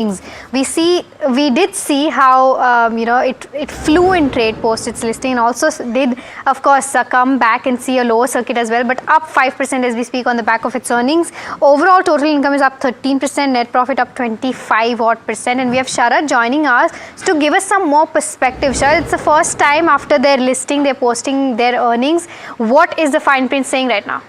We did see how it flew in trade post its listing, and also did of course come back and see a lower circuit as well, but up 5% as we speak on the back of its earnings. Overall total income is up 13%, net profit up 25 odd percent, and we have Sharad joining us to give us some more perspective. Sharad, it's the first time after their listing they're posting their earnings. What is the fine print saying right now?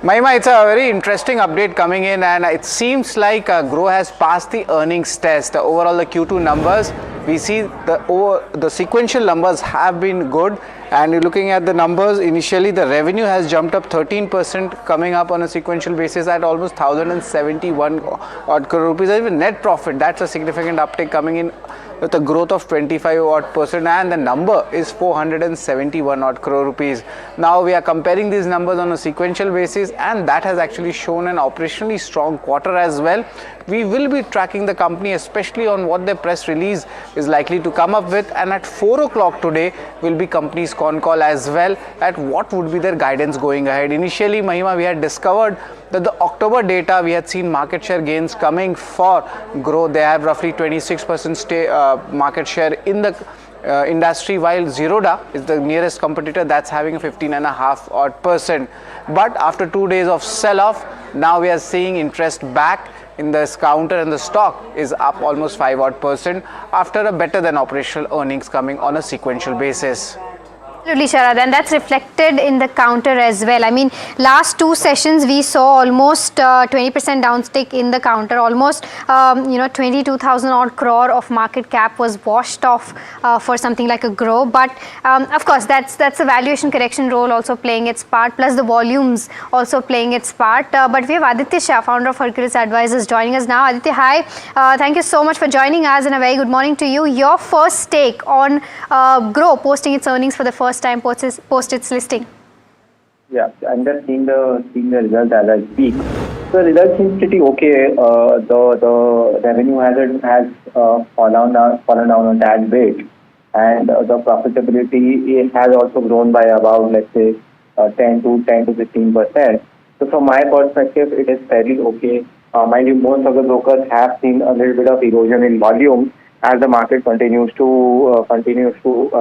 Mahima, it's a very interesting update coming in, and it seems like Grow has passed the earnings test. Overall, the Q2 numbers, we see the sequential numbers have been good, and you're looking at the numbers. Initially, the revenue has jumped up 13%, coming up on a sequential basis at almost 1,071 odd crore rupees. Even net profit, that's a significant uptick coming in with a growth of 25 odd percent, and the number is 471 odd crore rupees. Now we are comparing these numbers on a sequential basis, and that has actually shown an operationally strong quarter as well. We will be tracking the company, especially on what their press release is likely to come up with, and at 4 o'clock today will be company's con call as well at what would be their guidance going ahead. Initially, Mahima, we had discovered that the October data, we had seen market share gains coming for Grow. They have roughly 26% market share in the industry, while Zerodha is the nearest competitor that's having a 15.5 odd percent. But after 2 days of sell-off, now we are seeing interest back in this counter, and the stock is up almost 5 odd percent after a better than operational earnings coming on a sequential basis. Absolutely, Sharad, and that's reflected in the counter as well. I mean, last two sessions we saw almost 20% downstick in the counter. Almost 22,000 odd crore of market cap was washed off for something like a Grow. But of course, that's a valuation correction role also playing its part, plus the volumes also playing its part. But we have Aditya Shah, founder of Hercules Advisors, joining us now. Aditya, hi. Thank you so much for joining us, and a very good morning to you. Your first take on Grow posting its earnings for the first time post its listing. Yeah, I'm just seeing the results as I speak. The result seems pretty okay. The revenue has fallen down a tad bit, and the profitability has also grown by about, let's say, 10 to 15%. So from my perspective, it is fairly okay. Mind you, most of the brokers have seen a little bit of erosion in volume as the market continues to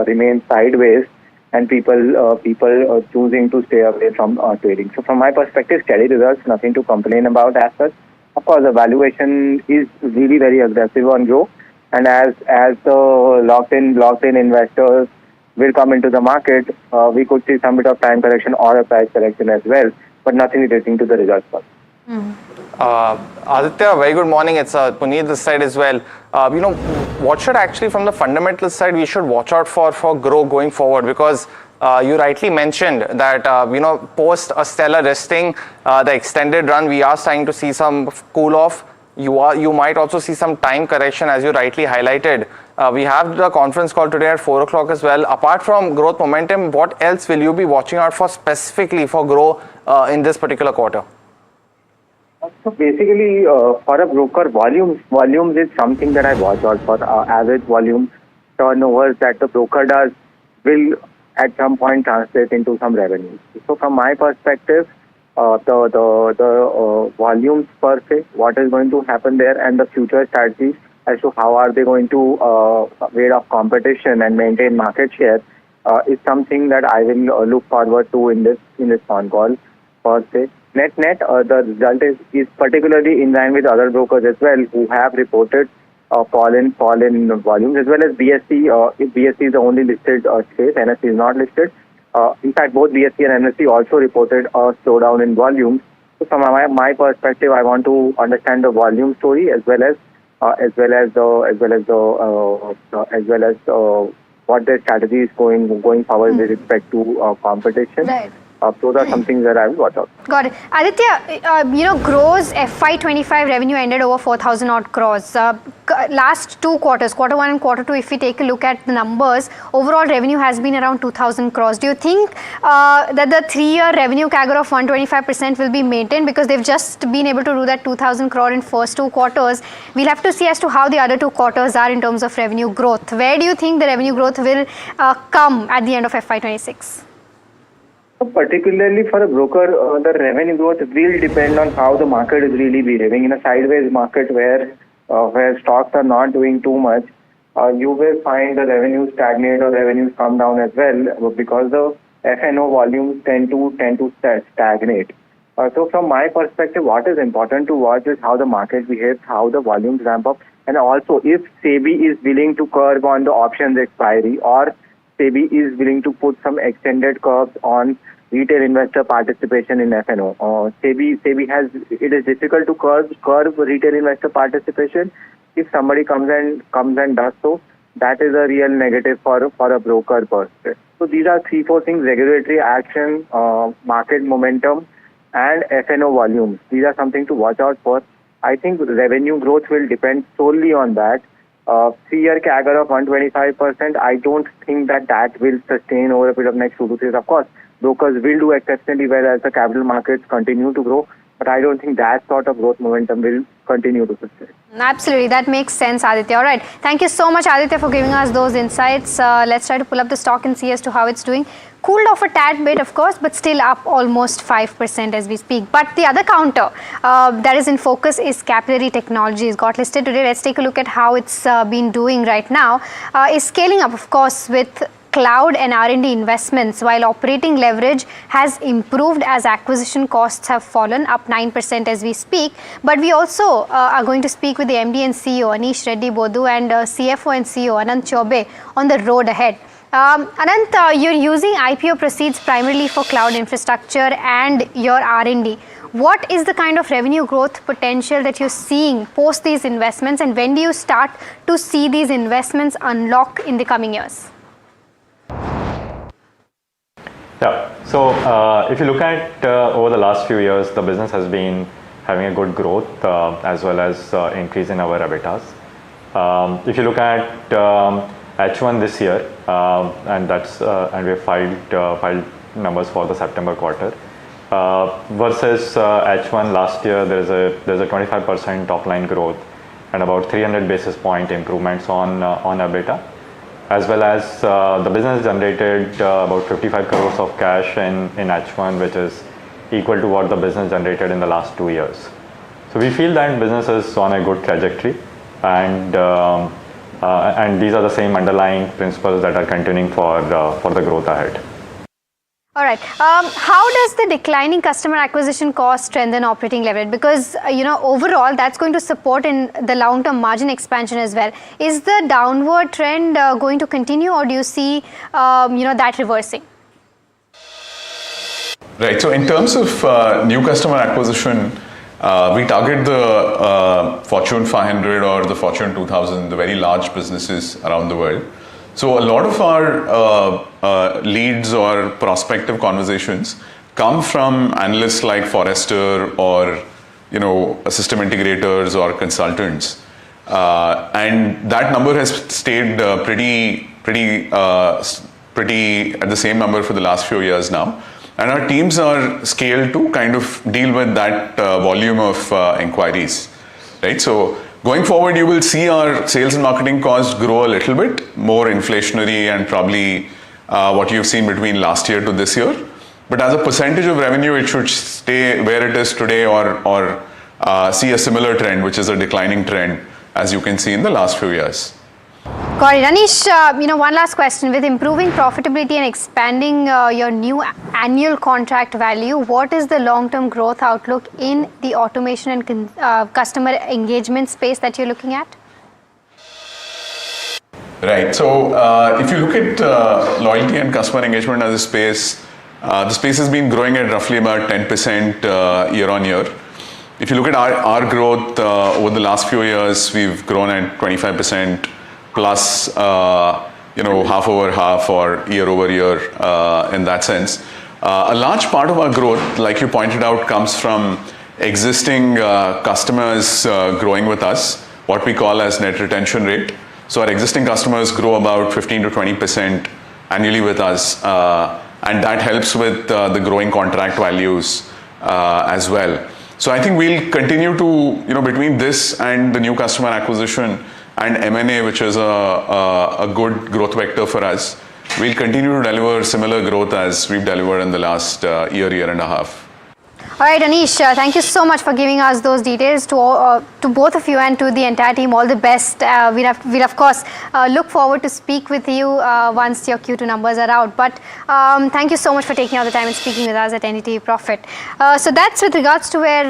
remain sideways, and people choosing to stay away from trading. So from my perspective, steady results, nothing to complain about as such. Of course, the valuation is really very aggressive on Grow, and as the locked in investors will come into the market, we could see some bit of time correction or a price correction as well, but nothing relating to the results. Aditya, very good morning. It's Puneet this side as well. What should actually, from the fundamental side, we should watch out for Grow going forward? Because you rightly mentioned that post a stellar listing, the extended run, we are starting to see some cool off. You might also see some time correction, as you rightly highlighted. We have the conference call today at 4 o'clock as well. Apart from growth momentum, what else will you be watching out for specifically for Grow in this particular quarter? So basically, for a broker, volumes is something that I watch out for. Average volume turnovers that the broker does will at some point translate into some revenue. So from my perspective, the volumes per se, what is going to happen there, and the future strategies as to how are they going to ward off competition and maintain market share is something that I will look forward to in this phone call per se. Net, the result is particularly in line with other brokers as well, who have reported fall in volumes, as well as BSE. If BSE is the only listed space, NSE is not listed. In fact, both BSE and NSE also reported a slowdown in volumes. So from my perspective, I want to understand the volume story as well as what their strategy is going forward with respect to competition. Right. Those are some things that I will watch out. Got it. Aditya, Grow's FY25 revenue ended over 4,000 odd crores. Last two quarters, quarter one and quarter two, if we take a look at the numbers, overall revenue has been around 2,000 crores. Do you think that the 3-year revenue CAGR of 125% will be maintained, because they've just been able to do that 2,000 crore in first two quarters? We'll have to see as to how the other two quarters are in terms of revenue growth. Where do you think the revenue growth will come at the end of FY26? Particularly for a broker, the revenue growth will depend on how the market is really behaving. In a sideways market where where stocks are not doing too much, you will find the revenues stagnate or revenues come down as well, because the F&O volumes tend to stagnate. So from my perspective, what is important to watch is how the market behaves, how the volumes ramp up, and also if SEBI is willing to curb on the options expiry, or SEBI is willing to put some extended curbs on retail investor participation in F&O. SEBI has, it is difficult to curb retail investor participation. If somebody comes and does so, that is a real negative for a broker perspective. So these are 3-4 things: regulatory action, market momentum, and F&O volumes. These are something to watch out for. I think revenue growth will depend solely on that. 3-year CAGR of 125%, I don't think that will sustain over a period of next 2 to 3 years. Of course, brokers will do exceptionally well as the capital markets continue to grow, but I don't think that sort of growth momentum will continue to sustain. Absolutely, that makes sense, Aditya. All right, thank you so much, Aditya, for giving us those insights. Let's try to pull up the stock and see as to how it's doing. Cooled off a tad bit, of course, but still up almost 5% as we speak. But the other counter that is in focus is Capillary Technologies. Got listed today. Let's take a look at how it's been doing right now. Is scaling up, of course, with cloud and R&D investments, while operating leverage has improved as acquisition costs have fallen, up 9% as we speak. But we also are going to speak with the MD and CEO, Anish Reddy Bodu, and CFO and CEO, Anant Chobe, on the road ahead. Anant, you're using IPO proceeds primarily for cloud infrastructure and your R&D. What is the kind of revenue growth potential that you're seeing post these investments, and when do you start to see these investments unlock in the coming years? Yeah, so if you look at over the last few years, the business has been having a good growth as well as increase in our EBITDAs. If you look at H1 this year, and we filed numbers for the September quarter versus H1 last year, there's a 25% top line growth and about 300 basis point improvements on EBITDA. As well as the business generated about 55 crores of cash in H1, which is equal to what the business generated in the last 2 years. So we feel that business is on a good trajectory, and these are the same underlying principles that are continuing for the growth ahead. All right. How does the declining customer acquisition cost strengthen operating leverage? Because, overall, that's going to support in the long-term margin expansion as well. Is the downward trend going to continue, or do you see, that reversing? Right. So in terms of new customer acquisition, we target the Fortune 500 or the Fortune 2000, the very large businesses around the world. So a lot of our leads or prospective conversations come from analysts like Forrester or system integrators or consultants, and that number has stayed pretty at the same number for the last few years now. And our teams are scaled to kind of deal with that volume of inquiries, right? So going forward, you will see our sales and marketing costs grow a little bit, more inflationary and probably what you've seen between last year to this year. But as a percentage of revenue, it should stay where it is today or see a similar trend, which is a declining trend, as you can see in the last few years. Got it. Anish, one last question. With improving profitability and expanding your new annual contract value, what is the long-term growth outlook in the automation and customer engagement space that you're looking at? Right. So if you look at loyalty and customer engagement as a space, the space has been growing at roughly about 10% year on year. If you look at our growth over the last few years, we've grown at 25%. Plus, half over half or year over year in that sense. A large part of our growth, like you pointed out, comes from existing customers growing with us, what we call as net retention rate. So our existing customers grow about 15 to 20% annually with us, and that helps with the growing contract values as well. So I think we'll continue to, between this and the new customer acquisition and M&A, which is a good growth vector for us, we'll continue to deliver similar growth as we've delivered in the last year and a half. All right, Anish, thank you so much for giving us those details. To both of you and to the entire team, all the best. We'll of course look forward to speak with you once your Q2 numbers are out. But thank you so much for taking out the time and speaking with us at NDTV Profit. So that's with regards to where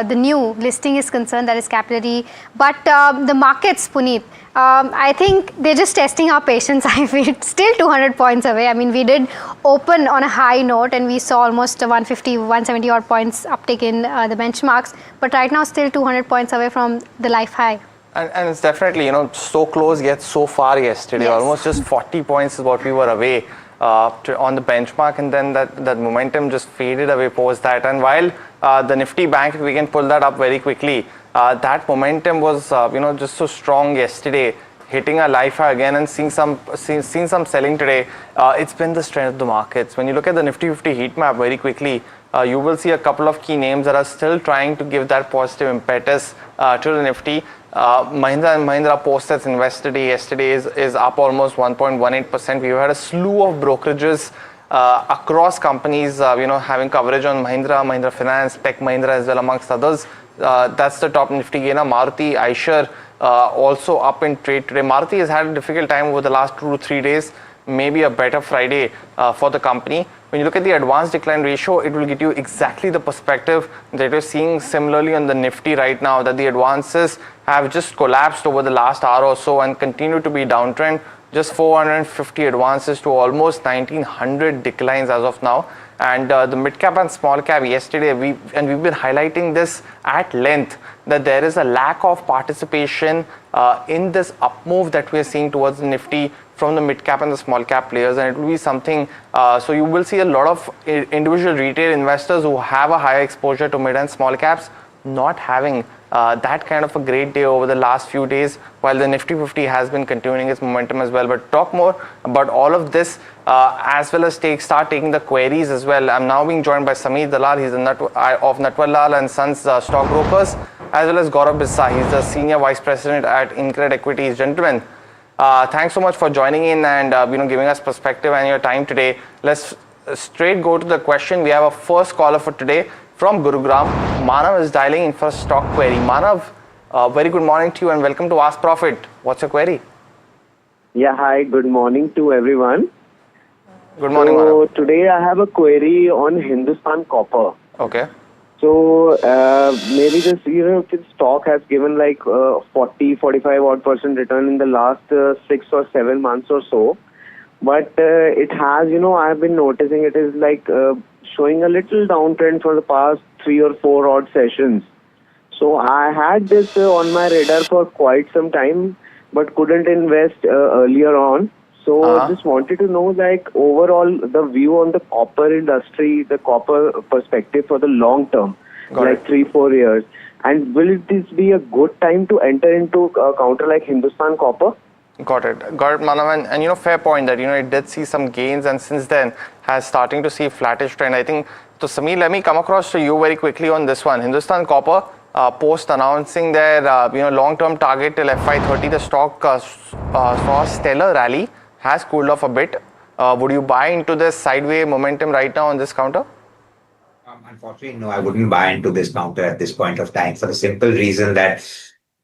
the new listing is concerned, that is Capillary. But the markets, Puneet, I think they're just testing our patience. I feel still 200 points away. I mean, we did open on a high note and we saw almost 150, 170 odd points uptick in the benchmarks. But right now, still 200 points away from the life high. And it's definitely, so close yet so far yesterday. Yes. Almost just 40 points is what we were away on the benchmark, and then that momentum just faded away post that. And while the Nifty Bank, we can pull that up very quickly, that momentum was just so strong yesterday, hitting a life high again and seeing some selling today. It's been the strength of the markets. When you look at the Nifty 50 heat map very quickly, you will see a couple of key names that are still trying to give that positive impetus to the Nifty. Mahindra & Mahindra post its investor day yesterday is up almost 1.18%. We've had a slew of brokerages across companies, having coverage on Mahindra Finance, Tech Mahindra as well, amongst others. That's the top Nifty gainer. Maruti, Eicher also up in trade today. Maruti has had a difficult time over the last 2 to 3 days. Maybe a better Friday for the company. When you look at the advanced decline ratio, it will give you exactly the perspective that you're seeing similarly on the Nifty right now, that the advances have just collapsed over the last hour or so and continue to be downtrend. Just 450 advances to almost 1900 declines as of now. And the mid cap and small cap yesterday, we've been highlighting this at length, that there is a lack of participation in this up move that we are seeing towards the Nifty from the mid cap and the small cap players, and it will be something. So you will see a lot of individual retail investors who have a higher exposure to mid and small caps not having that kind of a great day over the last few days, while the Nifty 50 has been continuing its momentum as well. But talk more about all of this as well as start taking the queries as well. I'm now being joined by Sameer Dalal. He's of Natwarlal and Sons Stockbrokers, as well as Gaurav Bissa. He's the Senior Vice President at Incred Equities. Gentlemen, thanks so much for joining in and giving us perspective and your time today. Let's straight go to the question. We have a first caller for today from Gurugram. Manav is dialing in for a stock query. Manav, very good morning to you and welcome to Ask Profit. What's your query? Yeah, hi, good morning to everyone. Good morning, so Manav. Today I have a query on Hindustan Copper. Okay. So maybe this stock has given like 40-45 odd % return in the last 6 or 7 months or so. But it has, I've been noticing it is like showing a little downtrend for the past 3 or 4 odd sessions. So I had this on my radar for quite some time, but couldn't invest earlier on. So just wanted to know, like, overall the view on the copper industry, the copper perspective for the long term, like 3-4 years. And will this be a good time to enter into a counter like Hindustan Copper? Got it, Manav, and fair point that it did see some gains and since then has starting to see flattish trend. I think so. Sameer, let me come across to you very quickly on this one. Hindustan Copper post announcing their long-term target till FY30, the stock saw a stellar rally, has cooled off a bit. Would you buy into this sideway momentum right now on this counter? Unfortunately, no, I wouldn't buy into this counter at this point of time for the simple reason that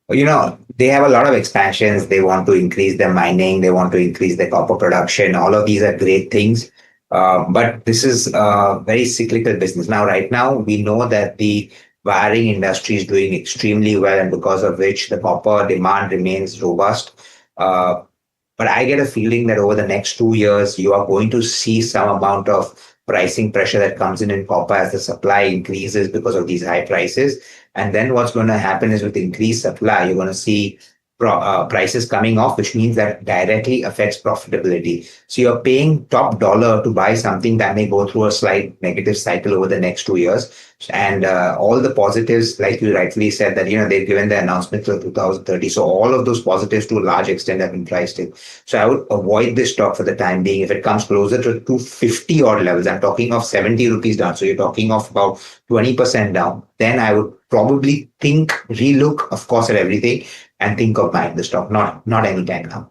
they have a lot of expansions. They want to increase their mining. They want to increase their copper production. All of these are great things. But this is a very cyclical business. Now, right now, we know that the wiring industry is doing extremely well, and because of which the copper demand remains robust. But I get a feeling that over the next 2 years, you are going to see some amount of pricing pressure that comes in copper as the supply increases because of these high prices. And then what's going to happen is with increased supply, you're going to see prices coming off, which means that directly affects profitability. So you're paying top dollar to buy something that may go through a slight negative cycle over the next 2 years. And all the positives, like you rightfully said, that they've given the announcement till 2030. So all of those positives to a large extent have been priced in. So I would avoid this stock for the time being. If it comes closer to 250 odd levels, I'm talking of 70 rupees down. So you're talking of about 20% down. Then I would probably relook, of course, at everything and think of buying the stock. Not any time now.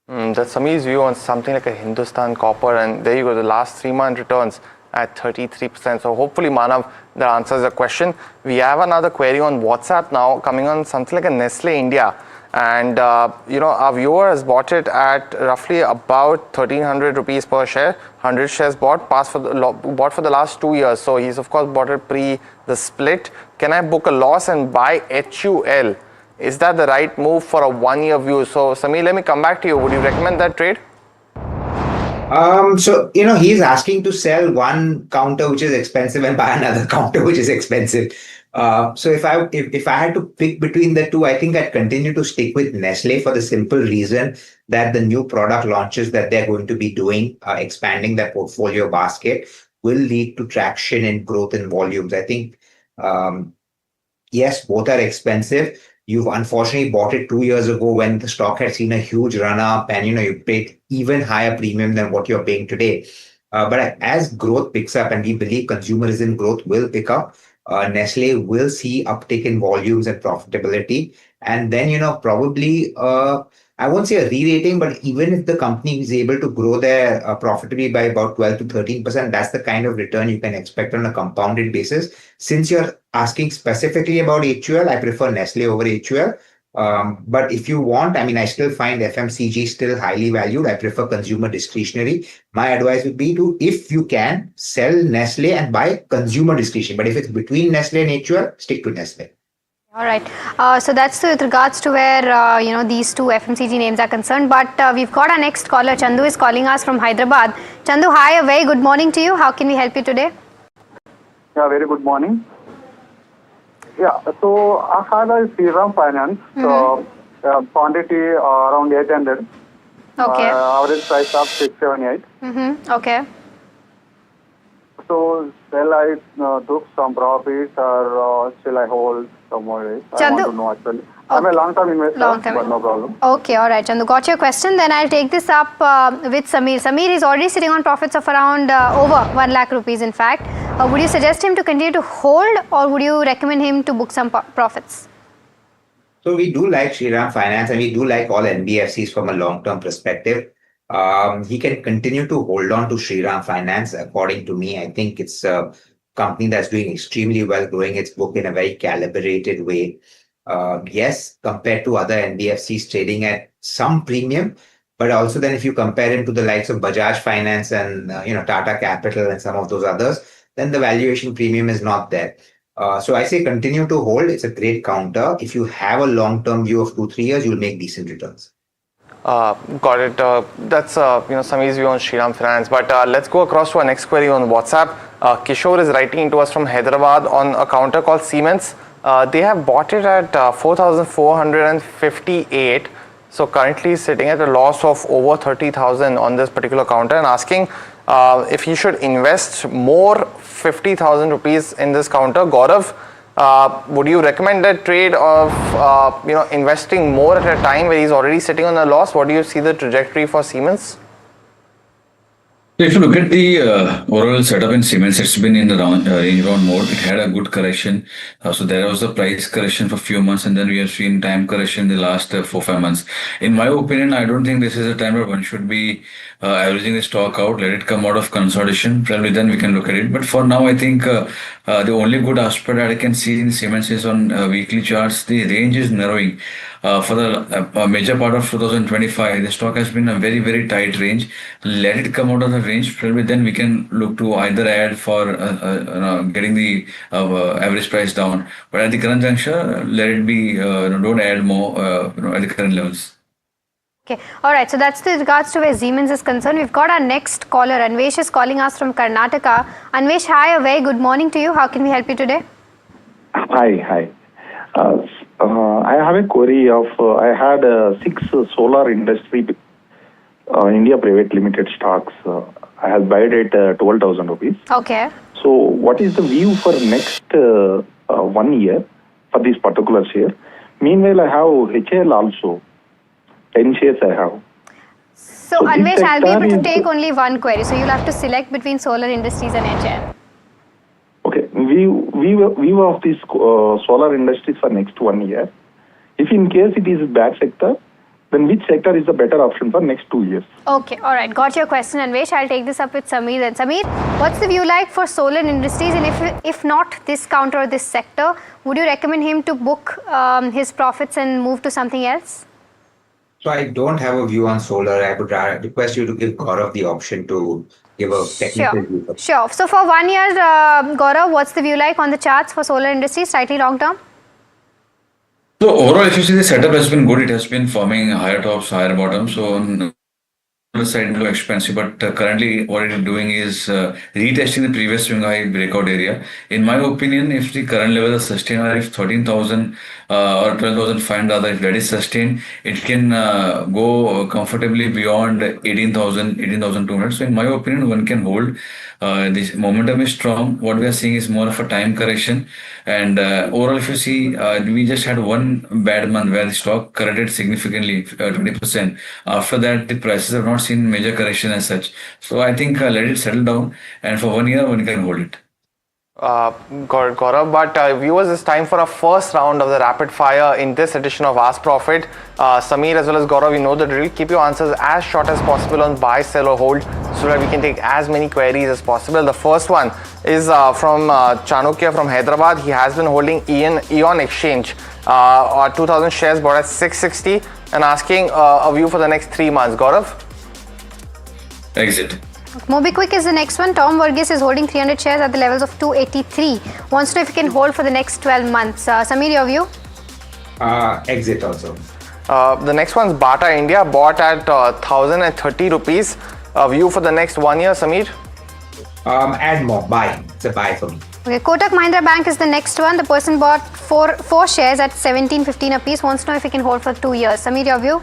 That's Sameer's view on something like a Hindustan Copper, and there you go. The last 3 month returns at 33%. So hopefully, Manav, that answers the question. We have another query on WhatsApp now coming on something like a Nestle India. And our viewer has bought it at roughly about 1,300 rupees per share. 100 shares bought for the last 2 years. So he's of course bought it pre the split. Can I book a loss and buy HUL? Is that the right move for a 1 year view? So Samir, let me come back to you. Would you recommend that trade? So he's asking to sell one counter which is expensive and buy another counter which is expensive. So if I had to pick between the two, I think I'd continue to stick with Nestle for the simple reason that the new product launches that they're going to be doing, expanding their portfolio basket, will lead to traction and growth in volumes. I think, yes, both are expensive. You've unfortunately bought it 2 years ago when the stock had seen a huge run up and you paid even higher premium than what you're paying today. But as growth picks up, and we believe consumerism growth will pick up, Nestle will see uptick in volumes and profitability. And then, probably, I won't say a re-rating, but even if the company is able to grow their profitability by about 12 to 13%, that's the kind of return you can expect on a compounded basis. Since you're asking specifically about HUL, I prefer Nestle over HUL. But if you want, I still find FMCG still highly valued. I prefer consumer discretionary. My advice would be to, if you can, sell Nestle and buy consumer discretionary. But if it's between Nestle and HUL, stick to Nestle. All right. So that's with regards to where, these two FMCG names are concerned. But we've got our next caller. Chandu is calling us from Hyderabad. Chandu, hi, a very good morning to you. How can we help you today? Yeah, very good morning. Yeah, so I had a Shriram Finance, quantity around 800. Okay. Average price of 678. Okay. So, shall I took some profits or shall I hold some more? I want to know actually. I'm a long-term investor, but no problem. Okay, all right, Chandu. Got your question. Then I'll take this up with Samir. Samir is already sitting on profits of around over 1 lakh rupees, in fact. Would you suggest him to continue to hold, or would you recommend him to book some profits? So we do like Shriram Finance, and we do like all NBFCs from a long-term perspective. He can continue to hold on to Shriram Finance. According to me, I think it's a company that's doing extremely well, growing its book in a very calibrated way. Yes, compared to other NBFCs trading at some premium, but also then if you compare him to the likes of Bajaj Finance and Tata Capital and some of those others, then the valuation premium is not there. So I say continue to hold. It's a great counter. If you have a long-term view of 2-3 years, you'll make decent returns. Got it. That's Samir's view on Shriram Finance. But let's go across to our next query on WhatsApp. Kishore is writing to us from Hyderabad on a counter called Siemens. They have bought it at 4,458. So currently sitting at a loss of over 30,000 on this particular counter, and asking if he should invest more 50,000 rupees in this counter. Gaurav, would you recommend that trade of investing more at a time where he's already sitting on a loss? What do you see the trajectory for Siemens? If you look at the overall setup in Siemens, it's been in the range bound mode. It had a good correction. So there was a price correction for a few months, and then we have seen time correction in the last 4-5 months. In my opinion, I don't think this is a time where one should be averaging the stock out, let it come out of consolidation. Probably then we can look at it. But for now, I think the only good aspect that I can see in Siemens is on weekly charts, the range is narrowing. For the major part of 2025, the stock has been a very, very tight range. Let it come out of the range, probably then we can look to either add for getting the average price down. But at the current juncture, let it be, don't add more at the current levels. Okay, all right. So that's with regards to where Siemens is concerned. We've got our next caller. Anvesh is calling us from Karnataka. Anvesh, hi, a very good morning to you. How can we help you today? Hi. I have a query of, I had 6 solar industry India Private Limited stocks. I have bought it at 12,000 rupees. Okay. So what is the view for next 1 year for this particular share? Meanwhile, I have HL also. 10 shares I have. So Anvesh, I'll be able to take only one query. So you'll have to select between solar industries and HL. Okay. View of this solar industries for next 1 year. If in case it is bad sector, then which sector is the better option for next 2 years? Okay, all right. Got your question, Anvesh. I'll take this up with Sameer then. Sameer, what's the view like for solar industries? And if not this counter or this sector, would you recommend him to book his profits and move to something else? So I don't have a view on solar. I would request you to give Gaurav the option to give a technical view. Sure. So for 1 year, Gaurav, what's the view like on the charts for solar industry, slightly long term? So overall, if you see the setup has been good, it has been forming higher tops, higher bottoms. So on the side, no expensive, but currently what it is doing is retesting the previous swing high breakout area. In my opinion, if the current level is sustained, or if 13,000 or 12,500 rather, if that is sustained, it can go comfortably beyond 18,000, 18,200. So in my opinion, one can hold. This momentum is strong. What we are seeing is more of a time correction. And overall, if you see, we just had one bad month where the stock corrected significantly, 20%. After that, the prices have not seen major correction as such. So I think let it settle down. And for 1 year, one can hold it. Gaurav, but viewers, it's time for a first round of the rapid fire in this edition of Ask Profit. Sameer as well as Gaurav, you know the drill. Keep your answers as short as possible on buy, sell or hold so that we can take as many queries as possible. The first one is from Chanukya from Hyderabad. He has been holding Eon Exchange, 2,000 shares bought at 660 and asking a view for the next 3 months. Gaurav? Exit. MobiKwik is the next one. Tom Verghese is holding 300 shares at the levels of 283. Wants to know if he can hold for the next 12 months. Sameer, your view? Exit also. The next one's Bata India, bought at 1,030 rupees. View for the next 1 year, Sameer? Add more. Buy. It's a buy for me. Okay, Kotak Mahindra Bank is the next one. The person bought four shares at 17.15 a piece. Wants to know if he can hold for 2 years. Sameer, your view?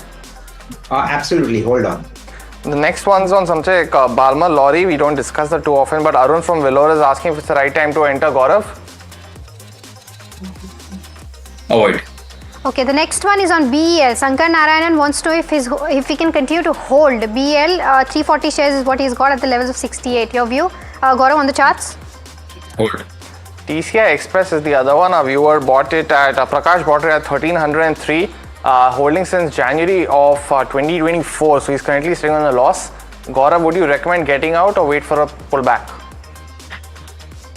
Absolutely. Hold on. The next one's on something like Balmer Lorry. We don't discuss that too often, but Arun from Vellore is asking if it's the right time to enter. Gaurav? Avoid. Okay, the next one is on BEL. Sankar Narayanan wants to know if he can continue to hold. BEL, 340 shares is what he's got at the levels of 68. Your view? Gaurav, on the charts? Hold. TCI Express is the other one. Our viewer bought it at, Prakash bought it at 1,303. Holding since January of 2024, so he's currently sitting on a loss. Gaurav, would you recommend getting out or wait for a pullback?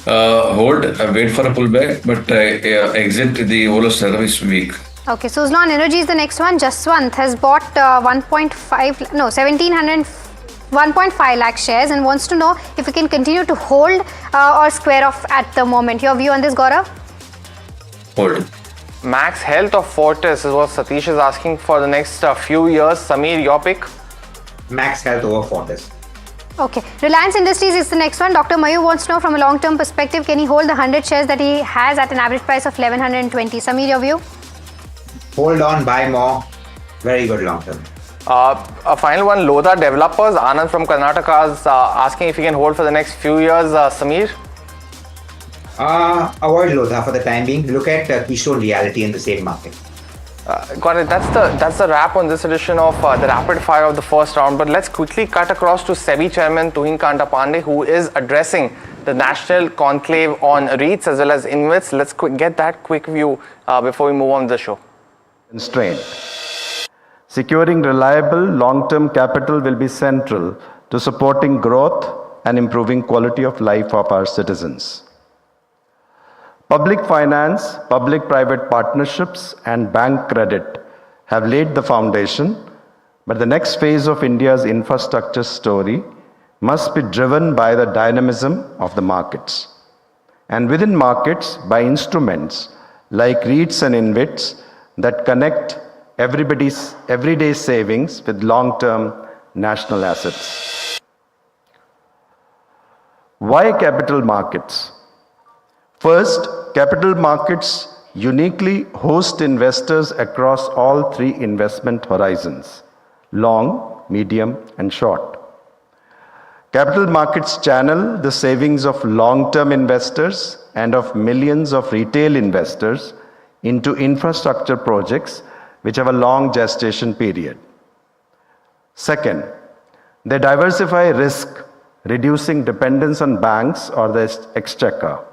Hold, wait for a pullback, but exit the overall setup is weak. Okay, Suzlon Energy is the next one. Jaswant has bought 1.5 lakh shares and wants to know if he can continue to hold or square off at the moment. Your view on this, Gaurav? Hold. Max Health of Fortis is what Satish is asking for the next few years. Sameer, your pick? Max Health over Fortis. Okay. Reliance Industries is the next one. Dr. Mayu wants to know from a long-term perspective, can he hold the 100 shares that he has at an average price of 1,120? Sameer, your view? Hold on, buy more. Very good long term. A final one, Lodha Developers. Anand from Karnataka is asking if he can hold for the next few years. Sameer? Avoid Lodha for the time being. Look at Keystone Reality in the same market. Got it. That's the wrap on this edition of the rapid fire of the first round. But let's quickly cut across to SEBI Chairman Tuhin Kanta Pandey, who is addressing the National Conclave on REITs as well as InvITs. Let's get that quick view before we move on with the show. Constraint. Securing reliable long-term capital will be central to supporting growth and improving quality of life of our citizens. Public finance, public-private partnerships, and bank credit have laid the foundation, but the next phase of India's infrastructure story must be driven by the dynamism of the markets. And within markets, by instruments like REITs and InvITs that connect everybody's everyday savings with long-term national assets. Why capital markets? First, capital markets uniquely host investors across all three investment horizons: long, medium, and short. Capital markets channel the savings of long-term investors and of millions of retail investors into infrastructure projects which have a long gestation period. Second, they diversify risk, reducing dependence on banks or the exchequer.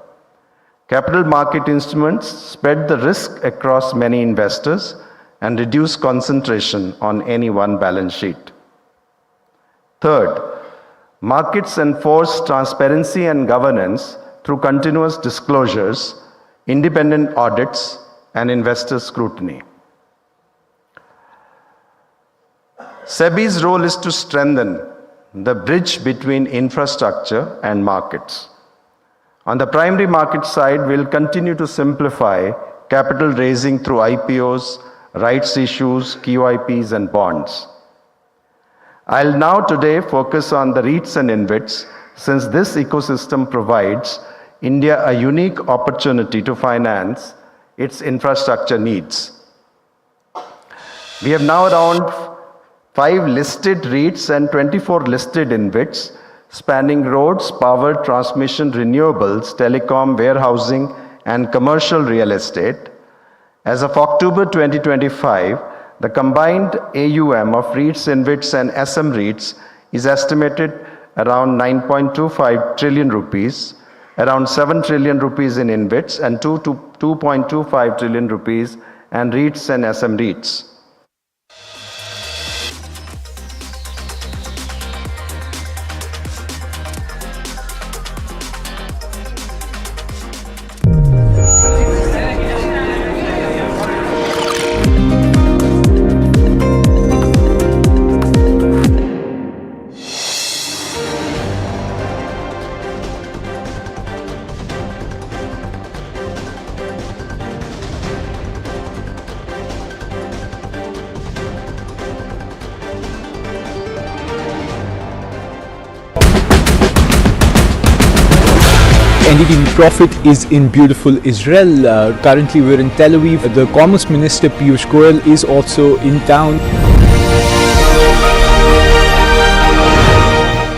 Capital market instruments spread the risk across many investors, and reduce concentration on any one balance sheet. Third, markets enforce transparency and governance through continuous disclosures, independent audits, and investor scrutiny. SEBI's role is to strengthen the bridge between infrastructure and markets. On the primary market side, we'll continue to simplify capital raising through IPOs, rights issues, QIPs, and bonds. I'll now today focus on the REITs and InvITs, since this ecosystem provides India a unique opportunity to finance its infrastructure needs. We have now around 5 listed REITs and 24 listed InvITs, spanning roads, power, transmission, renewables, telecom, warehousing, and commercial real estate. As of October 2025, the combined AUM of REITs, InvITs, and SM REITs is estimated around 9.25 trillion rupees, around 7 trillion rupees in InvITs, and 2.25 trillion rupees and REITs and SM REITs. NDTV Profit is in beautiful Israel. Currently we're in Tel Aviv. The Commerce Minister Piyush Goyal is also in town.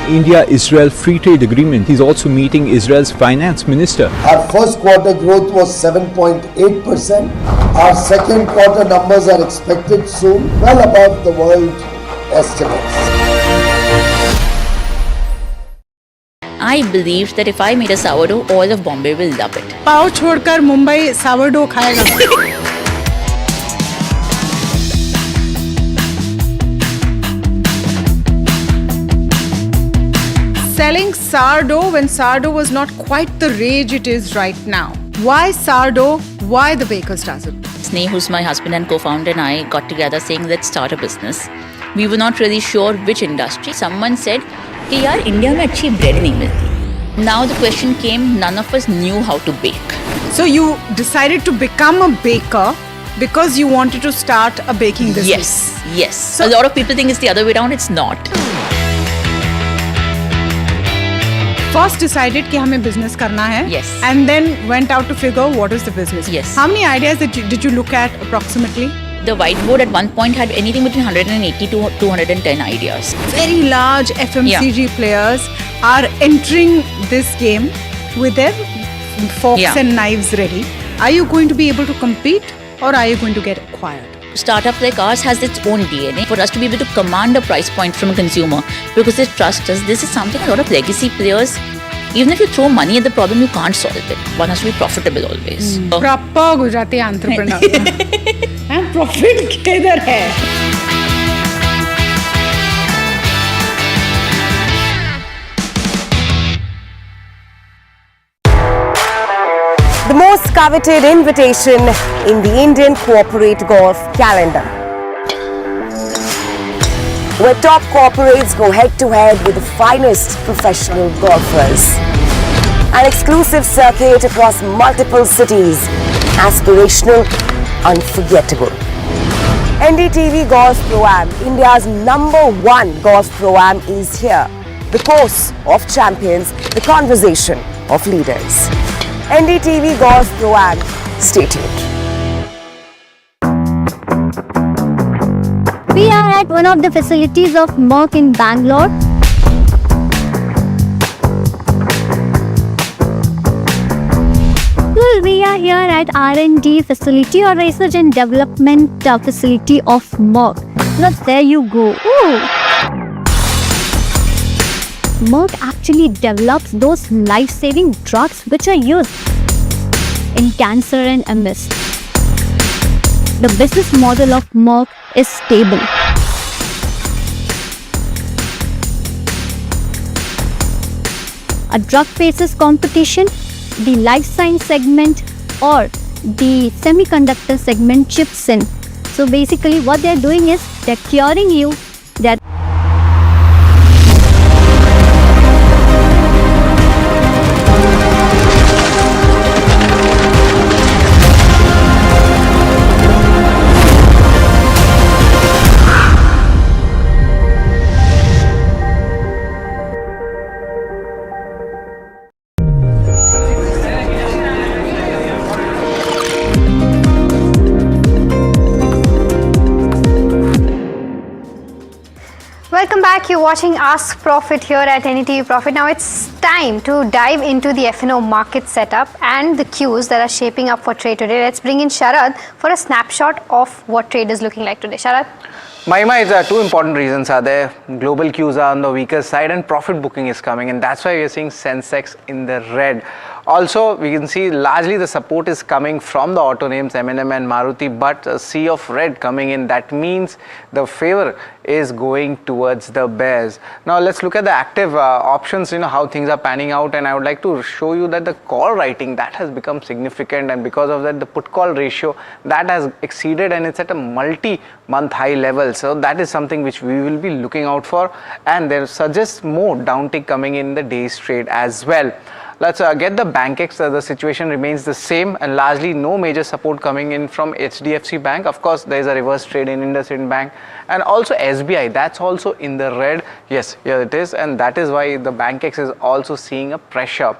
India-Israel Free Trade Agreement. He's also meeting Israel's Finance Minister. Our first quarter growth was 7.8%. Our second quarter numbers are expected soon, well above the world estimates. I believed that if I made a sourdough, all of Bombay will love it. पाव छोड़कर Mumbai sourdough खाएगा. Selling sourdough when sourdough was not quite the rage it is right now. Why sourdough? Why the baker's dozen? Sneh, who's my husband and co-founder, and I got together saying, let's start a business. We were not really sure which industry. Someone said, कि यार India में अच्छी bread नहीं मिलती. Now the question came, none of us knew how to bake. So you decided to become a baker because you wanted to start a baking business. Yes. So a lot of people think it's the other way around. It's not. First decided कि हमें business करना है. Yes. And then went out to figure what is the business. Yes. How many ideas did you look at approximately? The whiteboard at one point had anything between 180 to 210 ideas. Very large FMCG players are entering this game with their forks and knives ready. Are you going to be able to compete or are you going to get acquired? Startup like ours has its own DNA. For us to be able to command a price point from a consumer because they trust us, this is something a lot of legacy players, even if you throw money at the problem, you can't solve it. One has to be profitable always. Proper Gujarati entrepreneur. And profit किधर है? The most coveted invitation in the Indian corporate golf calendar, where top corporates go head-to-head with the finest professional golfers. An exclusive circuit across multiple cities, aspirational, unforgettable. NDTV Golf Pro-Am, India's #1 golf Pro-Am is here. The course of champions, the conversation of leaders. NDTV Golf Pro-Am, stay tuned. We are at one of the facilities of Merck in Bangalore. Well, we are here at R&D facility or research and development facility of Merck. Now there you go. Ooh. Merck actually develops those life-saving drugs which are used in cancer and MS. the business model of Merck is stable. A drug faces competition, the life science segment or the semiconductor segment chips in. So basically what they're doing is they're curing you. Welcome back. You're watching Ask Profit here at NDTV Profit. Now it's time to dive into the F&O market setup and the cues that are shaping up for trade today. Let's bring in Sharad for a snapshot of what trade is looking like today. Sharad? Mahima, two important reasons are there. Global cues are on the weaker side and profit booking is coming, and that's why we're seeing Sensex in the red. Also, we can see largely the support is coming from the auto names M&M and Maruti, but a sea of red coming in. That means the favor is going towards the bears. Now let's look at the active options, how things are panning out, and I would like to show you that the call writing that has become significant, and because of that the put call ratio that has exceeded and it's at a multi-month high level. So that is something which we will be looking out for, and there suggests more downtick coming in the day's trade as well. Let's get the BankX. The situation remains the same and largely no major support coming in from HDFC Bank. Of course, there is a reverse trade in IndusInd Bank and also SBI. That's also in the red. Yes, here it is, and that is why the BankX is also seeing a pressure.